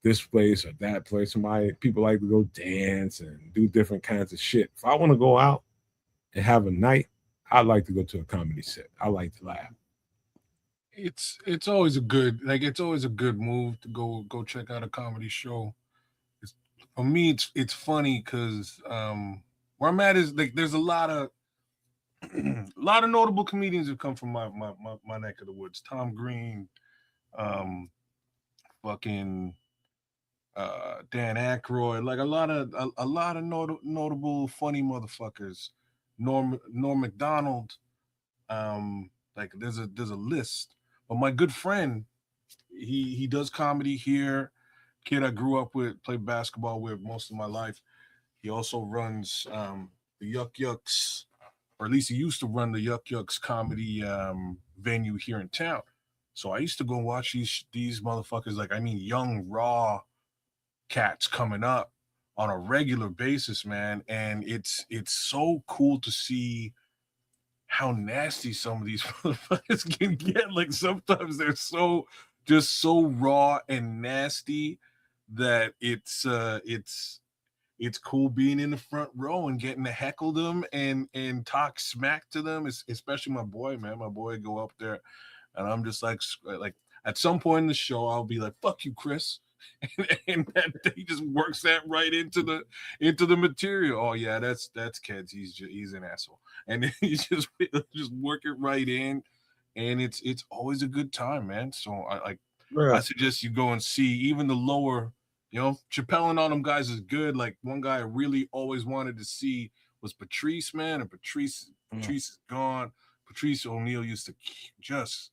this place or that place. People like to go dance and do different kinds of shit. If I want to go out and have a night, I like to go to a comedy set. I like to laugh. It's always a good move to go check out a comedy show. For me, it's funny because where I'm at is like there's a lot of a lot of notable comedians have come from my neck of the woods. Tom Green, um, fucking Dan Aykroyd, like a lot of notable funny motherfuckers. Norm Macdonald, like there's a list. But my good friend, he does comedy here. Kid I grew up with, played basketball with most of my life. He also runs the Yuck Yucks, or at least he used to run the Yuck Yucks comedy venue here in town. So I used to go and watch these motherfuckers, like I mean, young raw cats coming up on a regular basis, man. And it's so cool to see how nasty some of these motherfuckers can get. Like sometimes they're so raw and nasty that it's cool being in the front row and getting to heckle them and talk smack to them. Especially my boy, man. My boy go up there, and I'm just like at some point in the show, I'll be like, "Fuck you, Chris," and that he just works that right into the material. Oh yeah, that's Keds. He's an asshole, and then he just work it right in, and it's always a good time, man. So I suggest you go and see even the lower. Chappelle and all them guys is good. Like one guy I really always wanted to see was Patrice, man. And Patrice is gone. Patrice O'Neal used to just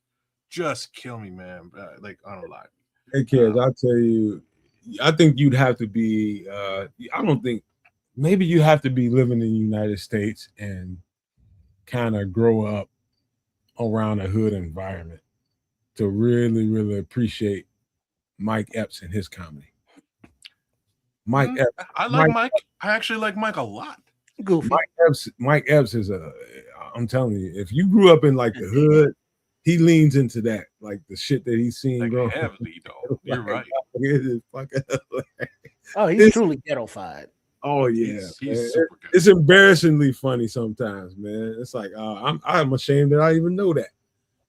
kill me, man. Like I don't lie. Hey kids, I'll tell you, I think you'd have to be I don't think maybe you have to be living in the United States and kind of grow up around a hood environment to really, really appreciate Mike Epps and his comedy. Mike Epps. I like Mike. I actually like Mike a lot. Goofy. Mike Epps is I'm telling you, if you grew up in like the hood, he leans into that, like the shit that he's seen like growing heavily, though. You're right. It is fucking he's truly ghetto-fied. Oh yeah, he's super good. It's embarrassingly funny sometimes, man. It's like I'm ashamed that I even know that.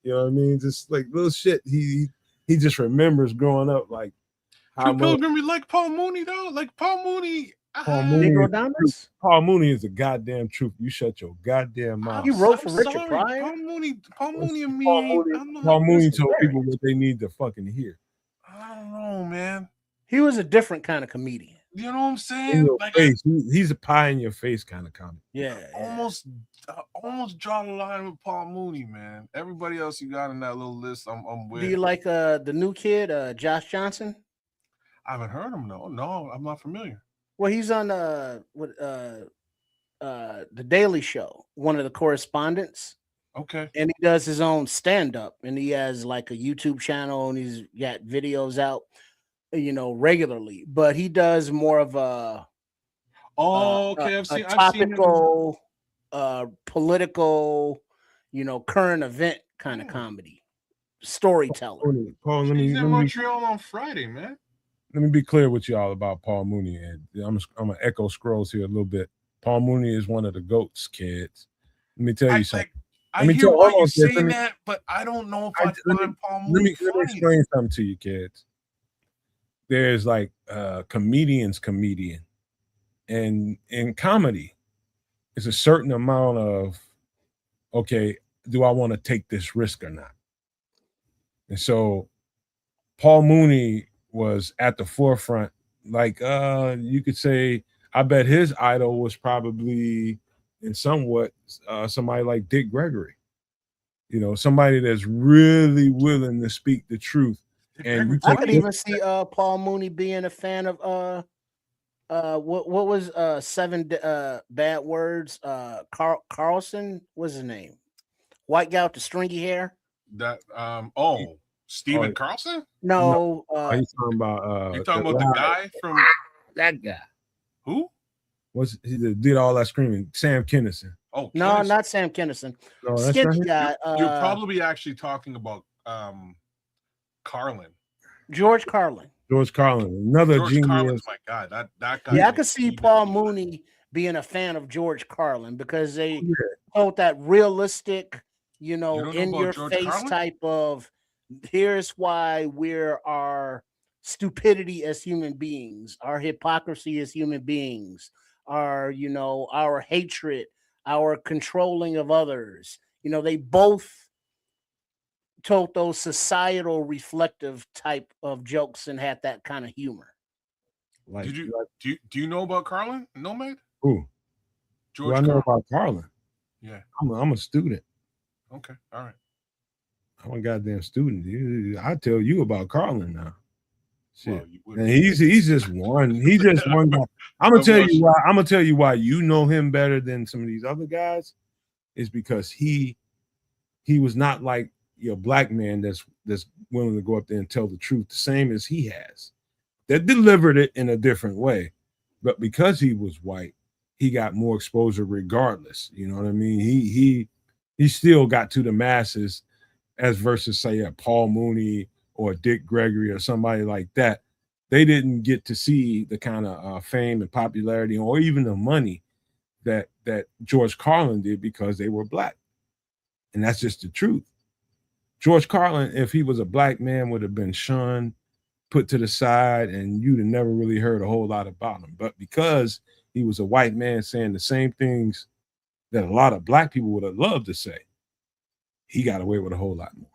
You know what I mean? Just like little shit. He just remembers growing up like how True Pilgrim. You like Paul Mooney though? Like Paul Mooney. Paul Mooney is a goddamn truth. You shut your goddamn mouth. He wrote for Richard Pryor. Paul Mooney and me. Paul Mooney told people what they need to fucking hear. I don't know, man. He was a different kind of comedian. You know what I'm saying? In your face. He's a pie in your face kind of comedy. Yeah. Almost draw the line with Paul Mooney, man. Everybody else you got in that little list, I'm with. Do you like the new kid, Josh Johnson? I haven't heard him. No, I'm not familiar. Well, he's on the Daily Show, one of the correspondents. Okay. And he does his own stand-up, and he has like a YouTube channel, and he's got videos out, regularly. But he does more of a topical, political, current event kind of comedy storyteller. Paul, he's in Montreal on Friday, man. Let me be clear with you all about Paul Mooney, and I'm gonna echo Scrolls here a little bit. Paul Mooney is one of the GOATs, kids. Let me tell you something. I hear why you're saying that, but I don't know if I find Paul Mooney funny. Let me explain something to you, kids. There's like comedian, and in comedy, it's a certain amount of, okay, do I want to take this risk or not? And so Paul Mooney was at the forefront. Like you could say, I bet his idol was probably in somewhat somebody like Dick Gregory. Somebody that's really willing to speak the truth. And I could even see Paul Mooney being a fan of what was 7 bad words? Carlson, what's his name? White guy with the stringy hair. That Steven Carlson? No, he's talking about you're talking about the guy from that guy. Who? He did all that screaming? Sam Kinison. Oh no, Kinison. Not Sam Kinison. No, Skinny guy. You're probably actually talking about Carlin. George Carlin. George genius. Carlin's my guy. That guy. Yeah, I could see Paul Mooney being a fan of George Carlin because they hold that realistic, in your face type of, here's why we're our stupidity as human beings, our hypocrisy as human beings, our hatred, our controlling of others. You know, they both told those societal reflective type of jokes and had that kind of humor. Like, do you know about Carlin Nomad? who? George I know Carlin. about Carlin. Yeah. I'm a student. Okay. All right. I'm a goddamn student. I tell you about Carlin now. Shit. Well, and he's just one. He's just one guy. I'm gonna tell you why. I'm gonna tell you why you know him better than some of these other guys. Is because he was not like your black man that's willing to go up there and tell the truth, the same as he has. They delivered it in a different way, but because he was white, he got more exposure regardless. You know what I mean? He still got to the masses as versus say a Paul Mooney or Dick Gregory or somebody like that. They didn't get to see the kind of fame and popularity or even the money that George Carlin did because they were black. And that's just the truth. George Carlin, if he was a black man, would have been shunned, put to the side, and you'd have never really heard a whole lot about him. But because he was a white man saying the same things that a lot of black people would have loved to say, he got away with a whole lot more.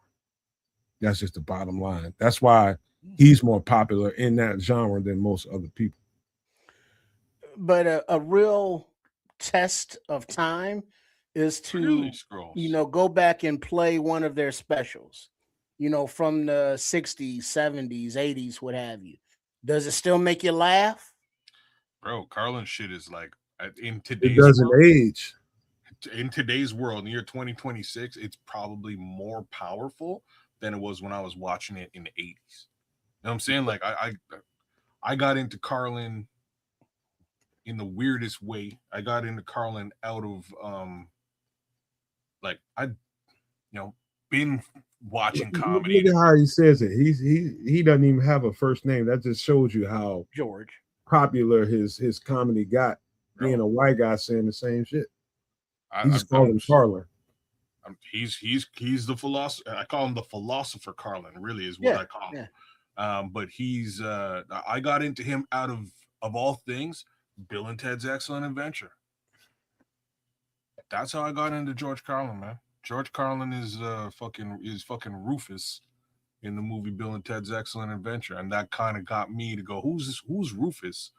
That's just the bottom line. That's why he's more popular in that genre than most other people. But a real test of time is to, go back and play one of their specials, from the 60s, 70s, 80s, what have you. Does it still make you laugh? Bro, Carlin shit is like, in it today's doesn't world, age. In today's world, in the year 2026, it's probably more powerful than it was when I was watching it in the 80s. You know what I'm saying? Like I got into Carlin in the weirdest way. I got into Carlin out of been watching comedy. Look at how he says it. He doesn't even have a first name. That just shows you how George popular his comedy got. Being a white guy saying the same shit. He just called him Carlin. He's the philosopher. I call him the philosopher Carlin. Really is what I call him. But he's I got into him out of all things, Bill and Ted's Excellent Adventure. That's how I got into George Carlin, man. George Carlin is fucking Rufus in the movie Bill and Ted's Excellent Adventure, and that kind of got me to go, who's Rufus?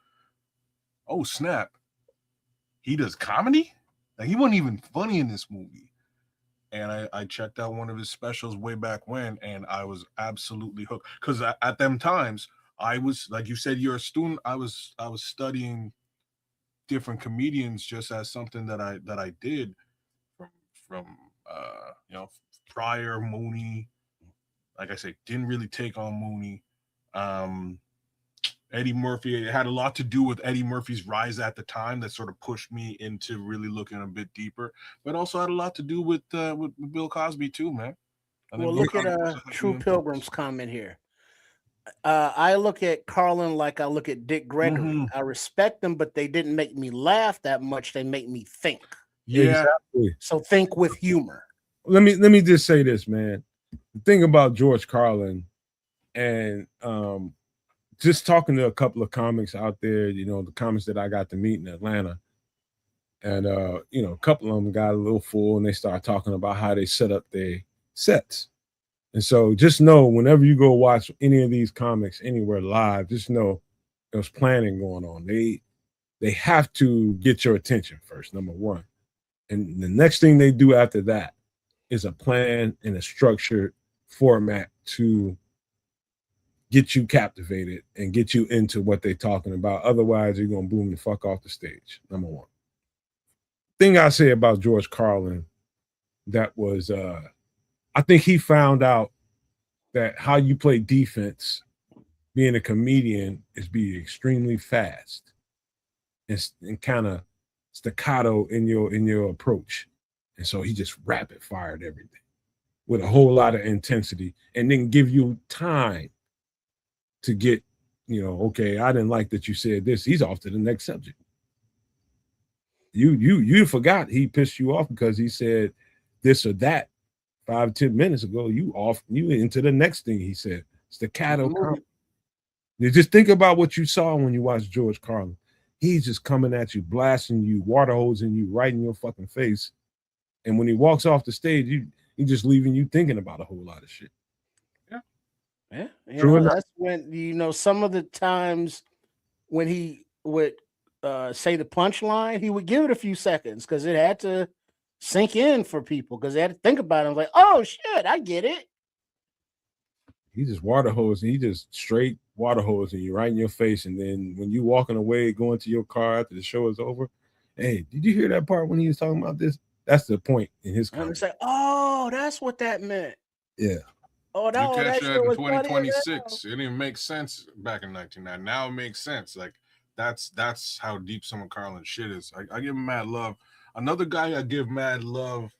Oh snap! He does comedy? Like, he wasn't even funny in this movie. And I checked out one of his specials way back when, and I was absolutely hooked. Because at them times, I was, like you said, you're a student. I was studying different comedians just as something that I did from Pryor, Mooney. Like I said, didn't really take on Mooney. Eddie Murphy. It had a lot to do with Eddie Murphy's rise at the time that sort of pushed me into really looking a bit deeper, but also had a lot to do with Bill Cosby too, man. Well, look at True Pilgrim's comment here. I look at Carlin like I look at Dick Gregory. Mm-hmm. I respect them, but they didn't make me laugh that much. They make me think. Yeah. Exactly. So think with humor. Let me just say this, man. The thing about George Carlin and just talking to a couple of comics out there, the comics that I got to meet in Atlanta, and a couple of them got a little full and they started talking about how they set up their sets. And so just know, whenever you go watch any of these comics anywhere live, just know there's planning going on. They have to get your attention first, number one. And the next thing they do after that is a plan and a structured format to get you captivated and get you into what they're talking about. Otherwise, you're going to boom the fuck off the stage, number one. Thing I say about George Carlin, that was, I think he found out that how you play defense, being a comedian, is be extremely fast and kind of staccato in your approach. And so he just rapid fired everything with a whole lot of intensity and then give you time to get, okay, I didn't like that you said this. He's off to the next subject. You forgot he pissed you off because he said this or that 5-10 minutes ago. You into the next thing he said. Staccato. You just think about what you saw when you watched George Carlin. He's just coming at you, blasting you, water hosing you right in your fucking face. And when he walks off the stage, he just leaving you thinking about a whole lot of shit. Yeah. True enough. That's when, some of the times when he would say the punchline, he would give it a few seconds because it had to sink in for people because they had to think about it. I was like, oh shit, I get it. He just water hosing. He just straight water hosing you right in your face. And then when you walking away, going to your car after the show is over, hey, did you hear that part when he was talking about this? That's the point in his And comment. it's like, oh, that's what that meant. Yeah. Oh, You no, catch that that shit in was funny as 2026. hell. It didn't make sense back in 1990. Now it makes sense. Like that's how deep some of Carlin's shit is. I give him mad love. Another guy I give mad love.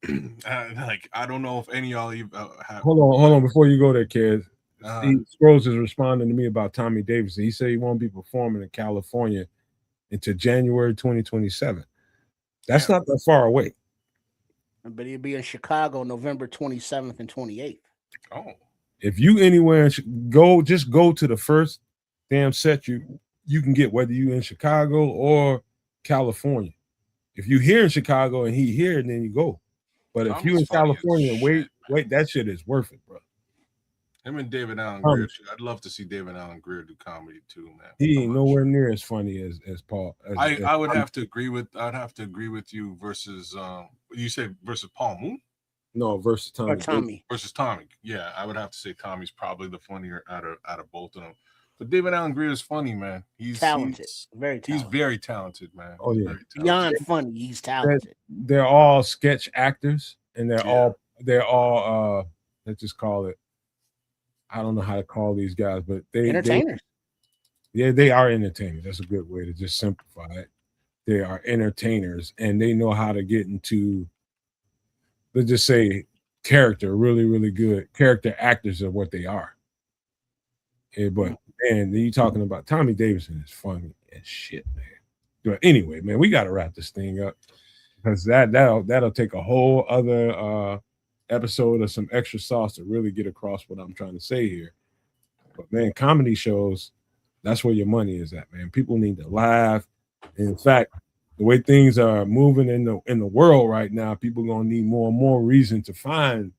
Like I don't know if any of y'all have. Hold on before you go there, kid. Scrolls is responding to me about Tommy Davidson. He said he won't be performing in California until January 2027. That's not that far away. But he'll be in Chicago November 27th and 28th. Oh. If you anywhere, just go to the first damn set you can get, whether you in Chicago or California. If you here in Chicago and he here, then you go. But if you in California, wait, that shit is worth it, bro. Him and David Allen Greer. I'd love to see David Allen Greer do comedy too, man. He ain't nowhere near as funny as Paul. I would have to agree with. I'd have to agree with you versus. You said versus Paul Moon. No, versus Tommy. Tommy. Versus Tommy. Yeah, I would have to say Tommy's probably the funnier out of both of them. But David Allen Greer is funny, man. He's talented. Very talented. He's very talented, man. Oh yeah. Beyond funny, he's talented. They're all sketch actors, and they're all let's just call it. I don't know how to call these guys, but entertainers. They are entertainers. That's a good way to just simplify it. They are entertainers, and they know how to get into, let's just say, character. Really, really good character actors are what they are. Yeah, but and you talking about Tommy Davidson is funny as shit, man. But anyway, man, we got to wrap this thing up because that'll take a whole other episode of some extra sauce to really get across what I'm trying to say here. But man, comedy shows, that's where your money is at, man. People need to laugh. And in fact, the way things are moving in the world right now, people gonna need more and more reason to find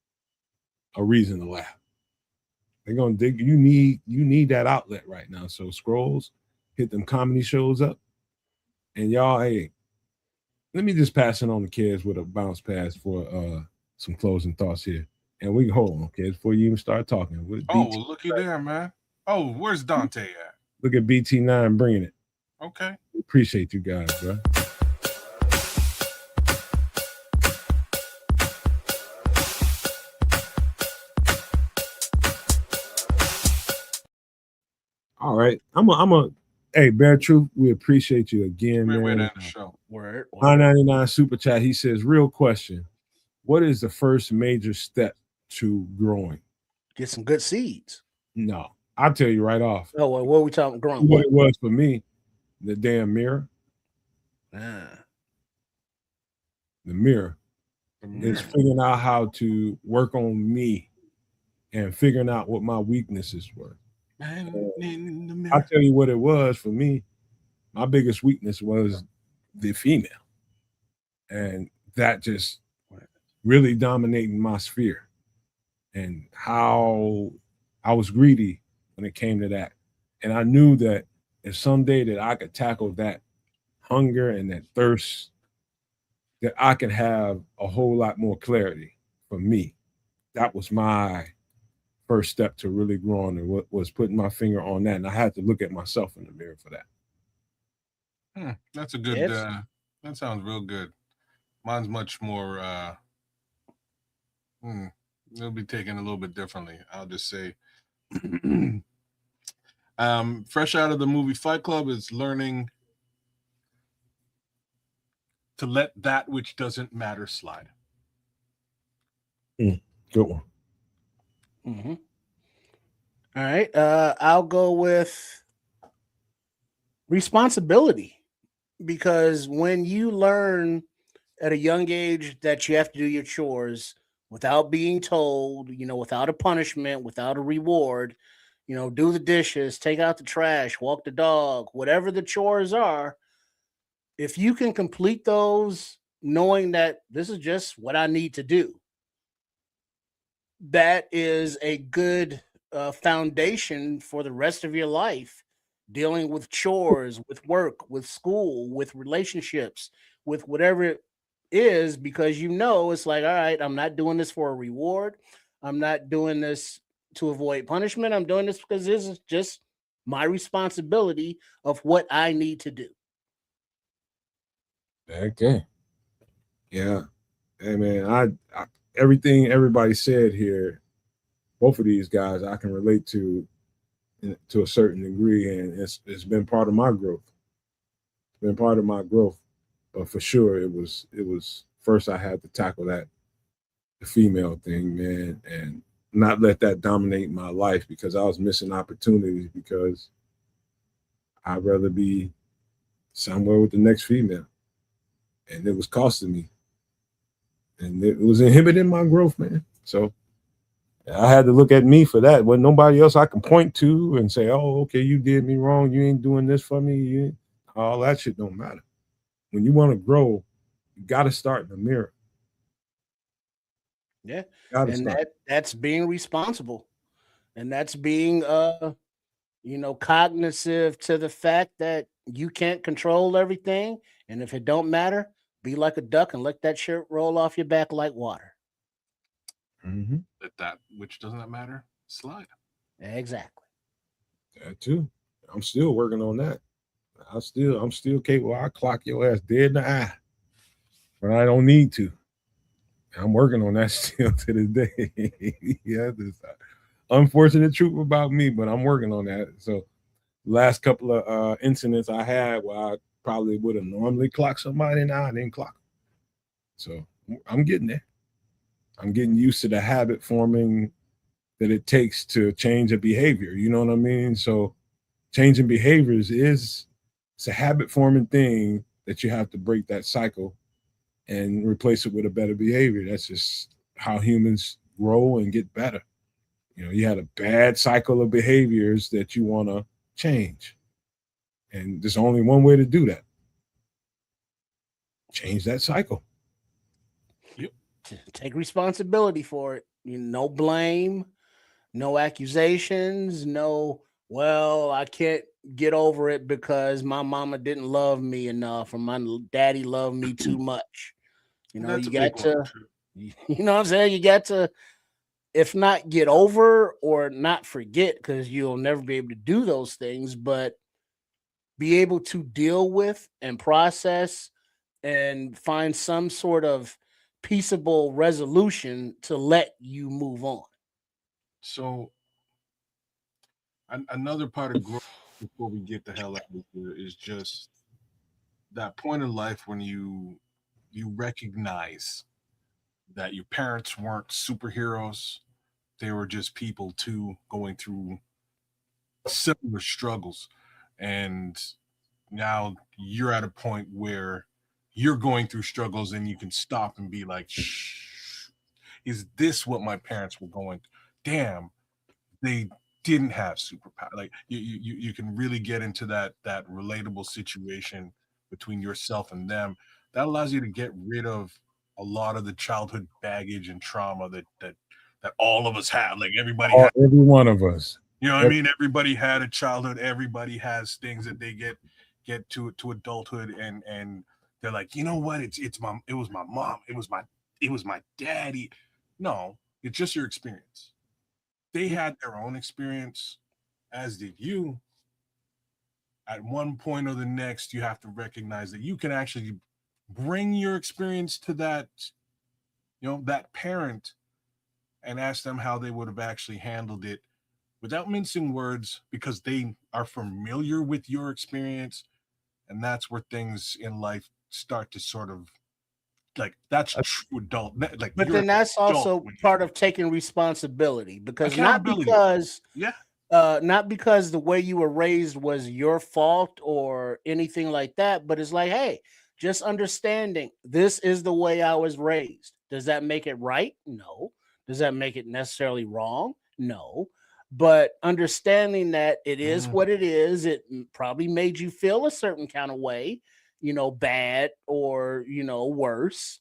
a reason to laugh. They're gonna dig. You need that outlet right now. So Scrolls, hit them comedy shows up, and y'all, hey, let me just pass it on to kids with a bounce pass for some closing thoughts here. And we can hold on, kids, before you even start talking. Well, looky there, man. Oh, where's Dante at? Look at BT9 bringing it. Okay. Appreciate you guys, bro. All right. I'm a hey, Bear Truth, we appreciate you again, man. Way to end the show. Word. $9.99 super chat. He says, real question. What is the first major step to growing? Get some good seeds. No, I'll tell you right off. Oh, well, what are we talking growing? What it was for me, the damn mirror. The mirror is figuring out how to work on me and figuring out what my weaknesses were. I'll tell you what it was for me. My biggest weakness was the female. And that just really dominating my sphere. And how I was greedy when it came to that. And I knew that if someday that I could tackle that hunger and that thirst, that I could have a whole lot more clarity for me. That was my first step to really growing, and what was putting my finger on that. And I had to look at myself in the mirror for that. That's a good, that sounds real good. Mine's much more, it'll be taken a little bit differently. I'll just say, fresh out of the movie Fight Club is learning to let that which doesn't matter slide. Good one. Mm-hmm. All right. I'll go with responsibility, because when you learn at a young age that you have to do your chores without being told, without a punishment, without a reward, do the dishes, take out the trash, walk the dog, whatever the chores are. If you can complete those knowing that this is just what I need to do, that is a good foundation for the rest of your life, dealing with chores, with work, with school, with relationships, with whatever it is, because it's like, all right, I'm not doing this for a reward. I'm not doing this to avoid punishment. I'm doing this because this is just my responsibility of what I need to do. Okay. Yeah. Hey man, I everything everybody said here, both of these guys I can relate to a certain degree, and it's been part of my growth. It's been part of my growth. But for sure it was first I had to tackle the female thing, man, and not let that dominate my life because I was missing opportunities because I'd rather be somewhere with the next female. And it was costing me. And it was inhibiting my growth, man. So I had to look at me for that. When nobody else I can point to and say, "Oh, okay, you did me wrong. You ain't doing this for me." All that shit don't matter. When you want to grow, you got to start in the mirror. Yeah. Got to And start. that's being responsible. And that's being cognizant to the fact that you can't control everything. And if it don't matter, be like a duck and let that shirt roll off your back like water. Mm-hmm. That which doesn't matter, slide. Exactly. That too. I'm still working on that. I'm still capable. I clock your ass dead in the eye, but I don't need to. I'm working on that still to this day. Yeah, this unfortunate truth about me, but I'm working on that. So last couple of incidents I had where I probably would have normally clocked somebody and I didn't clock. So I'm getting there. I'm getting used to the habit forming that it takes to change a behavior. You know what I mean? So changing behaviors it's a habit forming thing that you have to break that cycle and replace it with a better behavior. That's just how humans grow and get better. You had a bad cycle of behaviors that you want to change. And there's only one way to do that. Change that cycle. Yep. Take responsibility for it. No blame, no accusations, no, well, I can't get over it because my mama didn't love me enough or my daddy loved me too much. That's You a big got one to, too. you know what I'm saying? You got to, if not get over or not forget, because you'll never be able to do those things, but be able to deal with and process and find some sort of peaceable resolution to let you move on. So another part of growth before we get the hell out of here is just that point in life when you recognize that your parents weren't superheroes. They were just people too going through similar struggles. And now you're at a point where you're going through struggles and you can stop and be like, shh, is this what my parents were going through? Damn, they didn't have superpower. Like you can really get into that relatable situation between yourself and them. That allows you to get rid of a lot of the childhood baggage and trauma that all of us have. Like everybody has, Every one of us. you know what I mean? Everybody had a childhood. Everybody has things that they get to adulthood, and they're like, you know what? It was my mom. It was my daddy. No, it's just your experience. They had their own experience, as did you. At one point or the next, you have to recognize that you can actually bring your experience to that parent and ask them how they would have actually handled it without mincing words because they are familiar with your experience. And that's where things in life start to sort of like that's true adult. Like But you're then an that's adult also when you part of taking responsibility, because accountability. Yeah. not because the way you were raised was your fault or anything like that, but it's like, hey, just understanding this is the way I was raised. Does that make it right? No. Does that make it necessarily wrong? No. but understanding that it is what it is, it probably made you feel a certain kind of way, bad or, worse,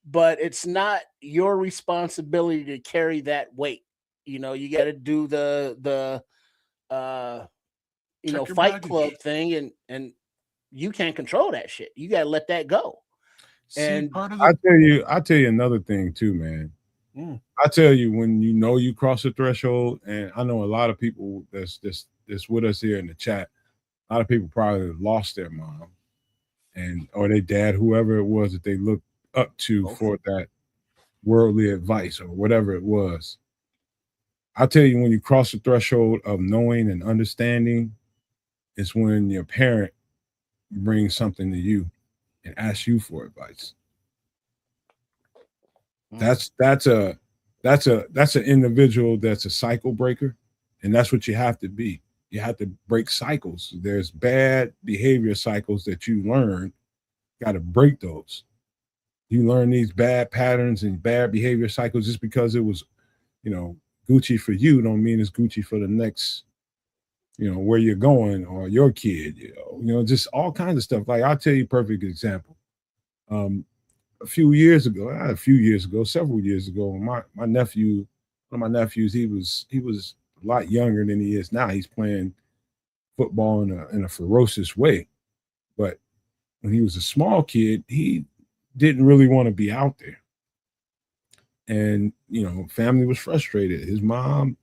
but it's not your responsibility to carry that weight. You got to do the Check your Fight baggage. Club thing, and you can't control that shit. You got to let that go. See, And part of I the tell you another thing too, man. Mm. I tell you, when you cross the threshold, and I know a lot of people that's with us here in the chat. A lot of people probably lost their mom, and or their dad, whoever it was that they looked up to for that worldly advice or whatever it was. I tell you, when you cross the threshold of knowing and understanding, it's when your parent brings something to you and asks you for advice. That's an individual that's a cycle breaker, and that's what you have to be. You have to break cycles. There's bad behavior cycles that you learn. Got to break those. You learn these bad patterns and bad behavior cycles just because it was, Gucci for you don't mean it's Gucci for the next, where you're going or your kid, just all kinds of stuff. Like I'll tell you a perfect example. Several years ago, my nephew, one of my nephews, he was a lot younger than he is now. He's playing football in a ferocious way. But when he was a small kid, he didn't really want to be out there. And, family was frustrated. His mom,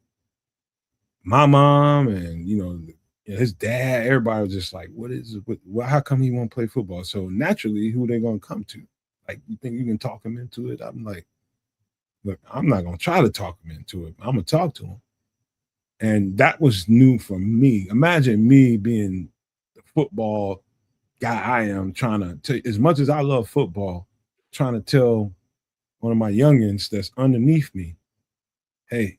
my mom, and, his dad, everybody was just like, how come he won't play football? So naturally, who they going to come to? Like, you think you can talk him into it? I'm like, look, I'm not going to try to talk him into it. I'm going to talk to him. And that was new for me. Imagine me being the football guy I am, trying to, as much as I love football, trying to tell one of my youngins that's underneath me, hey,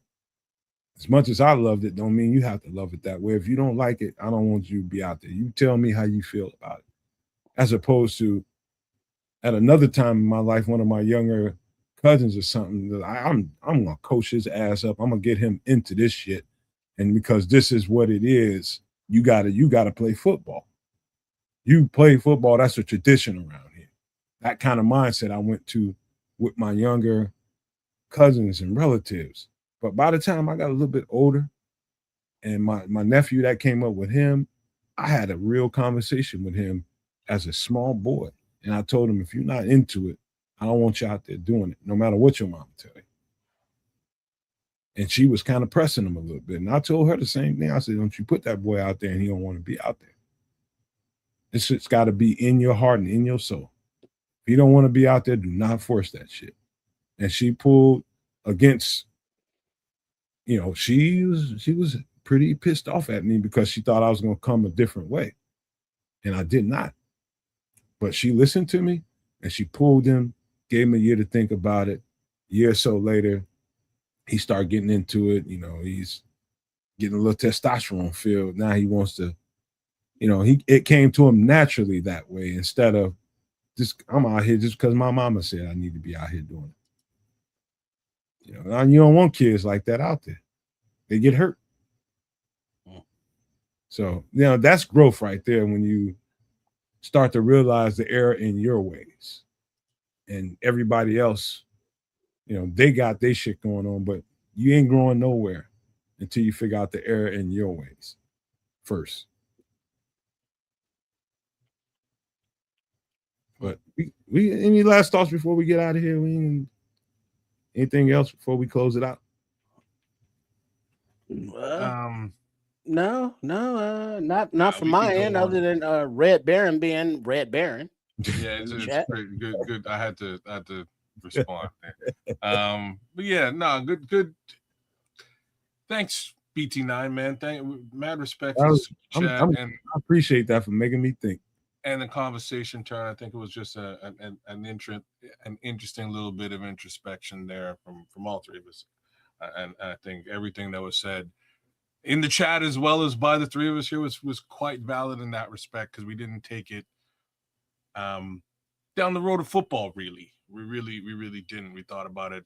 as much as I loved it, don't mean you have to love it that way. If you don't like it, I don't want you to be out there. You tell me how you feel about it. As opposed to at another time in my life, one of my younger cousins or something, that I'm gonna coach his ass up. I'm gonna get him into this shit. And because this is what it is, you gotta play football. You play football, that's a tradition around here. That kind of mindset I went to with my younger cousins and relatives. But by the time I got a little bit older and my nephew that came up with him, I had a real conversation with him as a small boy. And I told him, if you're not into it, I don't want you out there doing it, no matter what your mom tell you. And she was kind of pressing him a little bit. And I told her the same thing. I said, don't you put that boy out there and he don't want to be out there. It's got to be in your heart and in your soul. If you don't want to be out there, do not force that shit. And she pulled against, she was pretty pissed off at me because she thought I was going to come a different way. And I did not. But she listened to me and she pulled him, gave him a year to think about it. A year or so later, he started getting into it. He's getting a little testosterone filled. Now he wants to, it came to him naturally that way instead of just, I'm out here just because my mama said I need to be out here doing it. And you don't want kids like that out there. They get hurt. So, that's growth right there when you start to realize the error in your ways. And everybody else, they got their shit going on, but you ain't growing nowhere until you figure out the error in your ways first. But we any last thoughts before we get out of here? Anything else before we close it out? No, not from my end, other than Red Baron being Red Baron. Yeah, it's pretty good. I had to respond there. But yeah, no, good. Thanks, BT9 man. Mad respect for the chat, and I appreciate that for making me think. And the conversation turn. I think it was just an interesting little bit of introspection there from all three of us, and I think everything that was said in the chat as well as by the three of us here was quite valid in that respect, because we didn't take it down the road of football. We really didn't. We thought about it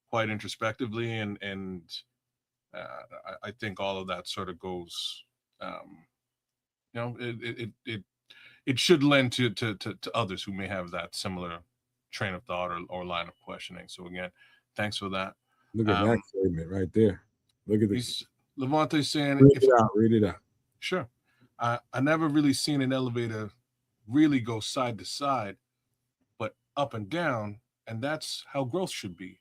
quite introspectively, and I think all of that sort of goes, it should lend to others who may have that similar train of thought or line of questioning. So again, thanks for that. Look at that statement right there. Look at this. Levante saying, read it out. Read it out. Sure. I never really seen an elevator really go side to side, but up and down, and that's how growth should be.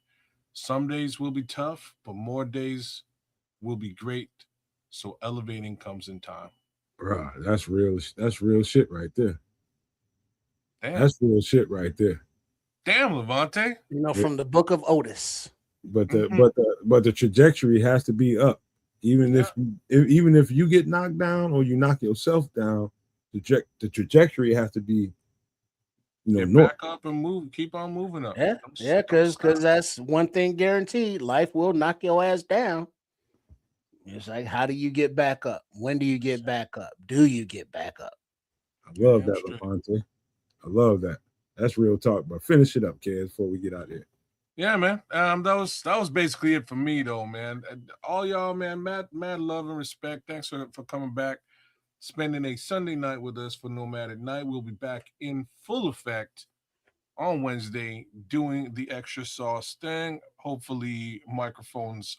Some days will be tough, but more days will be great. So elevating comes in time. Bruh, that's real. That's real shit right there. Damn. That's real shit right there. Damn, Levante. From the book of Otis. But the trajectory has to be up. Even if you get knocked down or you knock yourself down, the trajectory has to be, back up and move. Keep on moving up. Yeah, because that's one thing guaranteed. Life will knock your ass down. It's like, how do you get back up? When do you get back up? Do you get back up? I love that, Levante. I love that. That's real talk. But finish it up, kids, before we get out of here. Yeah, man. That was basically it for me, though, man. All y'all, man, mad love and respect. Thanks for coming back, spending a Sunday night with us for Nomad at Night. We'll be back in full effect on Wednesday doing the extra sauce thing. Hopefully, microphones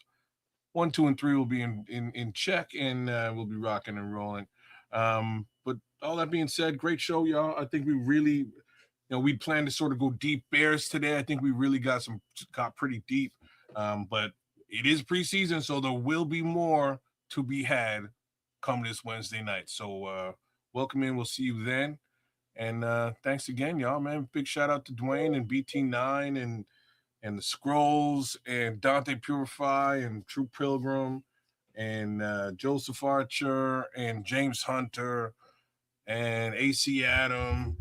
1, 2, and 3 will be in check, and we'll be rocking and rolling. But all that being said, great show, y'all. I think we really, we planned to sort of go deep Bears today. I think we really got pretty deep. But it is preseason, so there will be more to be had come this Wednesday night. So welcome in. We'll see you then. And thanks again, y'all, man. Big shout out to Dwayne and BT9 and the Scrolls and Dante Purify and True Pilgrim and Joseph Archer and James Hunter and AC Adam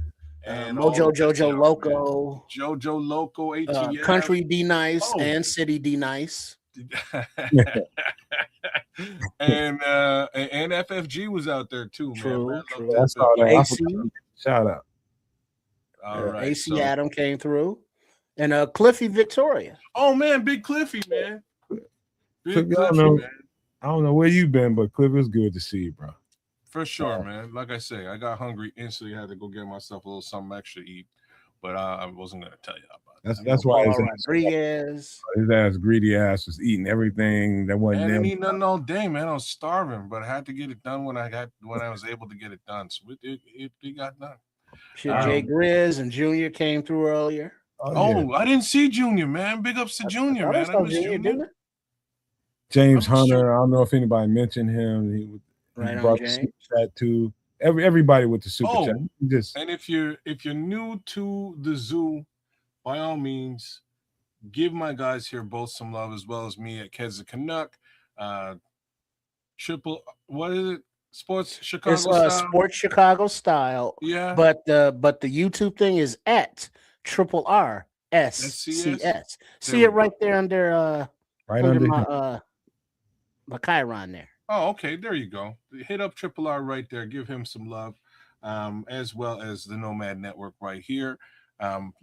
and Mojo Jojo Loco, man. Jojo Loco, ATF, Country D Nice and City D Nice. and FFG was out there too, man. True. That's all that. AC. Shout out. All right. AC Adam came through. And Cliffy Victoria. Oh man, big Cliffy, man. Big Cliffy, man. I don't know where you been, but Cliff, it's good to see you, bro. For sure, man. Like I say, I got hungry instantly. Had to go get myself a little something extra to eat, but I wasn't gonna tell you about that. That's why his ass greedy ass was eating everything that wasn't. I didn't eat nothing all day, man. I was starving, but I had to get it done when I was able to get it done. So it got done. Jay Grizz and Junior came through earlier. Oh, I didn't see Junior, man. Big ups to Junior, man. I miss Junior. James Hunter. I don't know if anybody mentioned him. He brought the super chat too. Everybody with the super chat. And if you're new to the zoo, by all means, give my guys here both some love as well as me at Kez the Canuck. What is it? Sports Chicago style. Sports Chicago style. Yeah. But the YouTube thing is at RRSCS. See it right there under my Chiron there. Oh, okay. There you go. Hit up RRR right there. Give him some love, as well as the Nomad Network right here.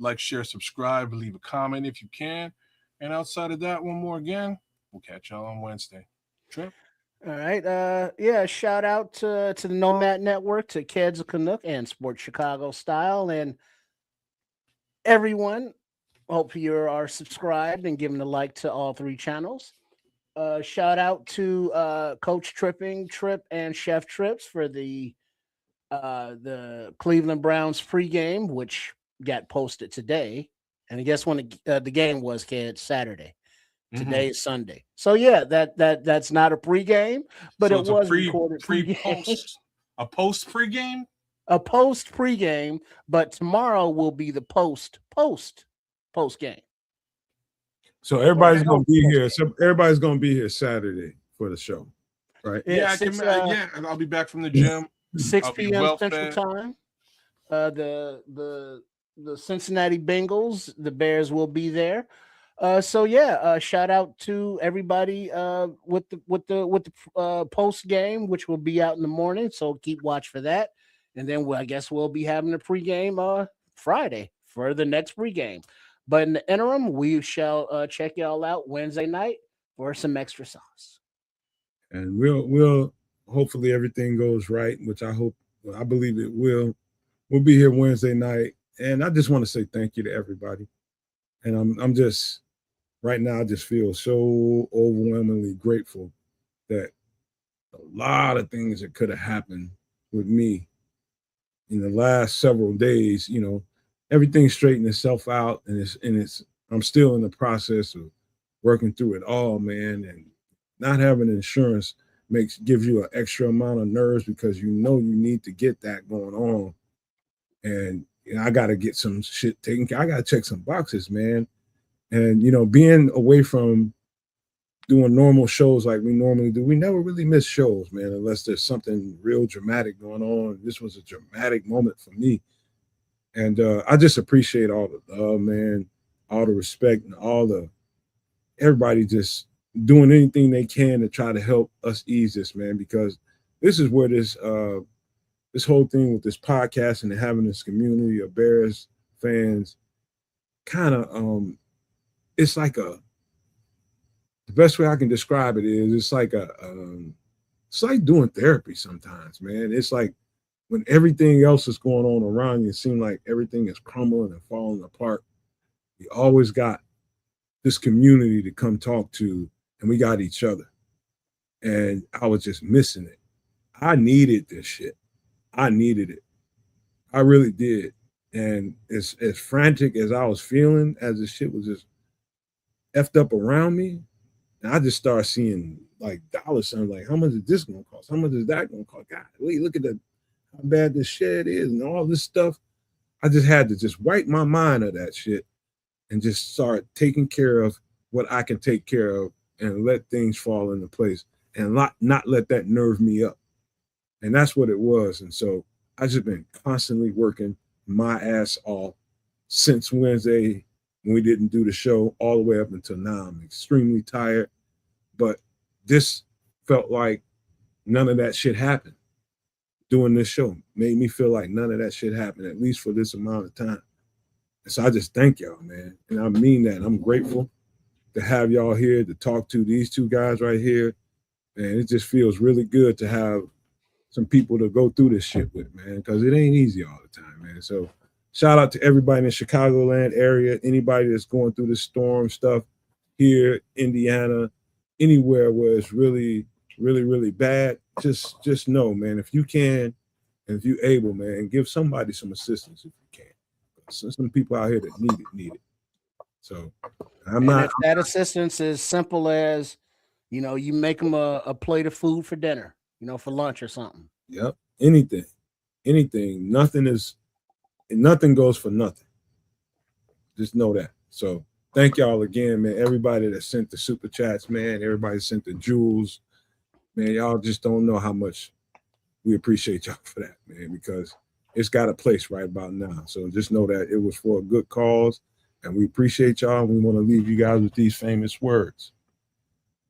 Like, share, subscribe, leave a comment if you can. And outside of that, one more again, we'll catch y'all on Wednesday. Trip. All right. Shout out to the Nomad Network, to Kids of Canuck and Sports Chicago Style, and everyone. Hope you are subscribed and giving a like to all 3 channels. Shout out to Coach Trip and Chef Trips for the Cleveland Browns pregame, which got posted today. And guess when the game was, kids? Saturday. Today is Sunday. So yeah, that's not a pregame, but so it was recorded post. A post pregame? A post pregame, but tomorrow will be the post game. So everybody's gonna be here. So everybody's gonna be here Saturday for the show, right? Yeah, and I'll be back from the gym. 6 p.m. Central Time. The Cincinnati Bengals, the Bears will be there. Shout out to everybody with the post game, which will be out in the morning. So keep watch for that, and then I guess we'll be having a pregame Friday for the next pregame. But in the interim, we shall check y'all out Wednesday night for some extra sauce. And we'll hopefully everything goes right, which I believe it will. We'll be here Wednesday night, and I just want to say thank you to everybody. And I'm just right now I just feel so overwhelmingly grateful that a lot of things that could have happened with me in the last several days, everything straightened itself out, and it's I'm still in the process of working through it all, man. And not having insurance gives you an extra amount of nerves because you need to get that going on. And I got to get some shit taken care. I got to check some boxes, man. And being away from doing normal shows like we normally do, we never really miss shows, man, unless there's something real dramatic going on. This was a dramatic moment for me. And I just appreciate all the love, man, all the respect, and everybody just doing anything they can to try to help us ease this, man, because this is where this whole thing with this podcast and having this community of Bears fans kind of it's like the best way I can describe it is it's like it's like doing therapy sometimes, man. It's like when everything else is going on around you, it seems like everything is crumbling and falling apart. You always got this community to come talk to, and we got each other. And I was just missing it. I needed this shit. I needed it. I really did. And as frantic as I was feeling, as this shit was just effed up around me, and I just started seeing like dollar signs, like how much is this gonna cost? How much is that gonna cost? God, wait, look at how bad this shed is and all this stuff. I just had to just wipe my mind of that shit and just start taking care of what I can take care of and let things fall into place and not let that nerve me up. And that's what it was. And so I just been constantly working my ass off since Wednesday when we didn't do the show all the way up until now. I'm extremely tired, but this felt like none of that shit happened. Doing this show made me feel like none of that shit happened, at least for this amount of time. And so I just thank y'all, man. And I mean that. I'm grateful to have y'all here to talk to these two guys right here. And it just feels really good to have some people to go through this shit with, man, because it ain't easy all the time, man. So shout out to everybody in the Chicagoland area, anybody that's going through this storm stuff here, Indiana, anywhere where it's really, really, really bad. Just know, man, if you can and if you're able, man, give somebody some assistance if you can. Some people out here that need it. So if that assistance is simple as, you make them a plate of food for dinner, for lunch or something. Yep. Anything. Nothing goes for nothing. Just know that. So thank y'all again, man. Everybody that sent the super chats, man. Everybody sent the jewels. Man, y'all just don't know how much we appreciate y'all for that, man, because it's got a place right about now. So just know that it was for a good cause, and we appreciate y'all. We want to leave you guys with these famous words: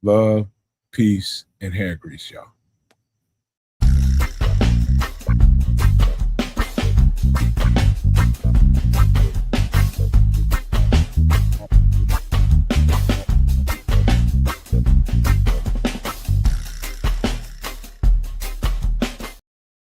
love, peace, and hair grease, y'all.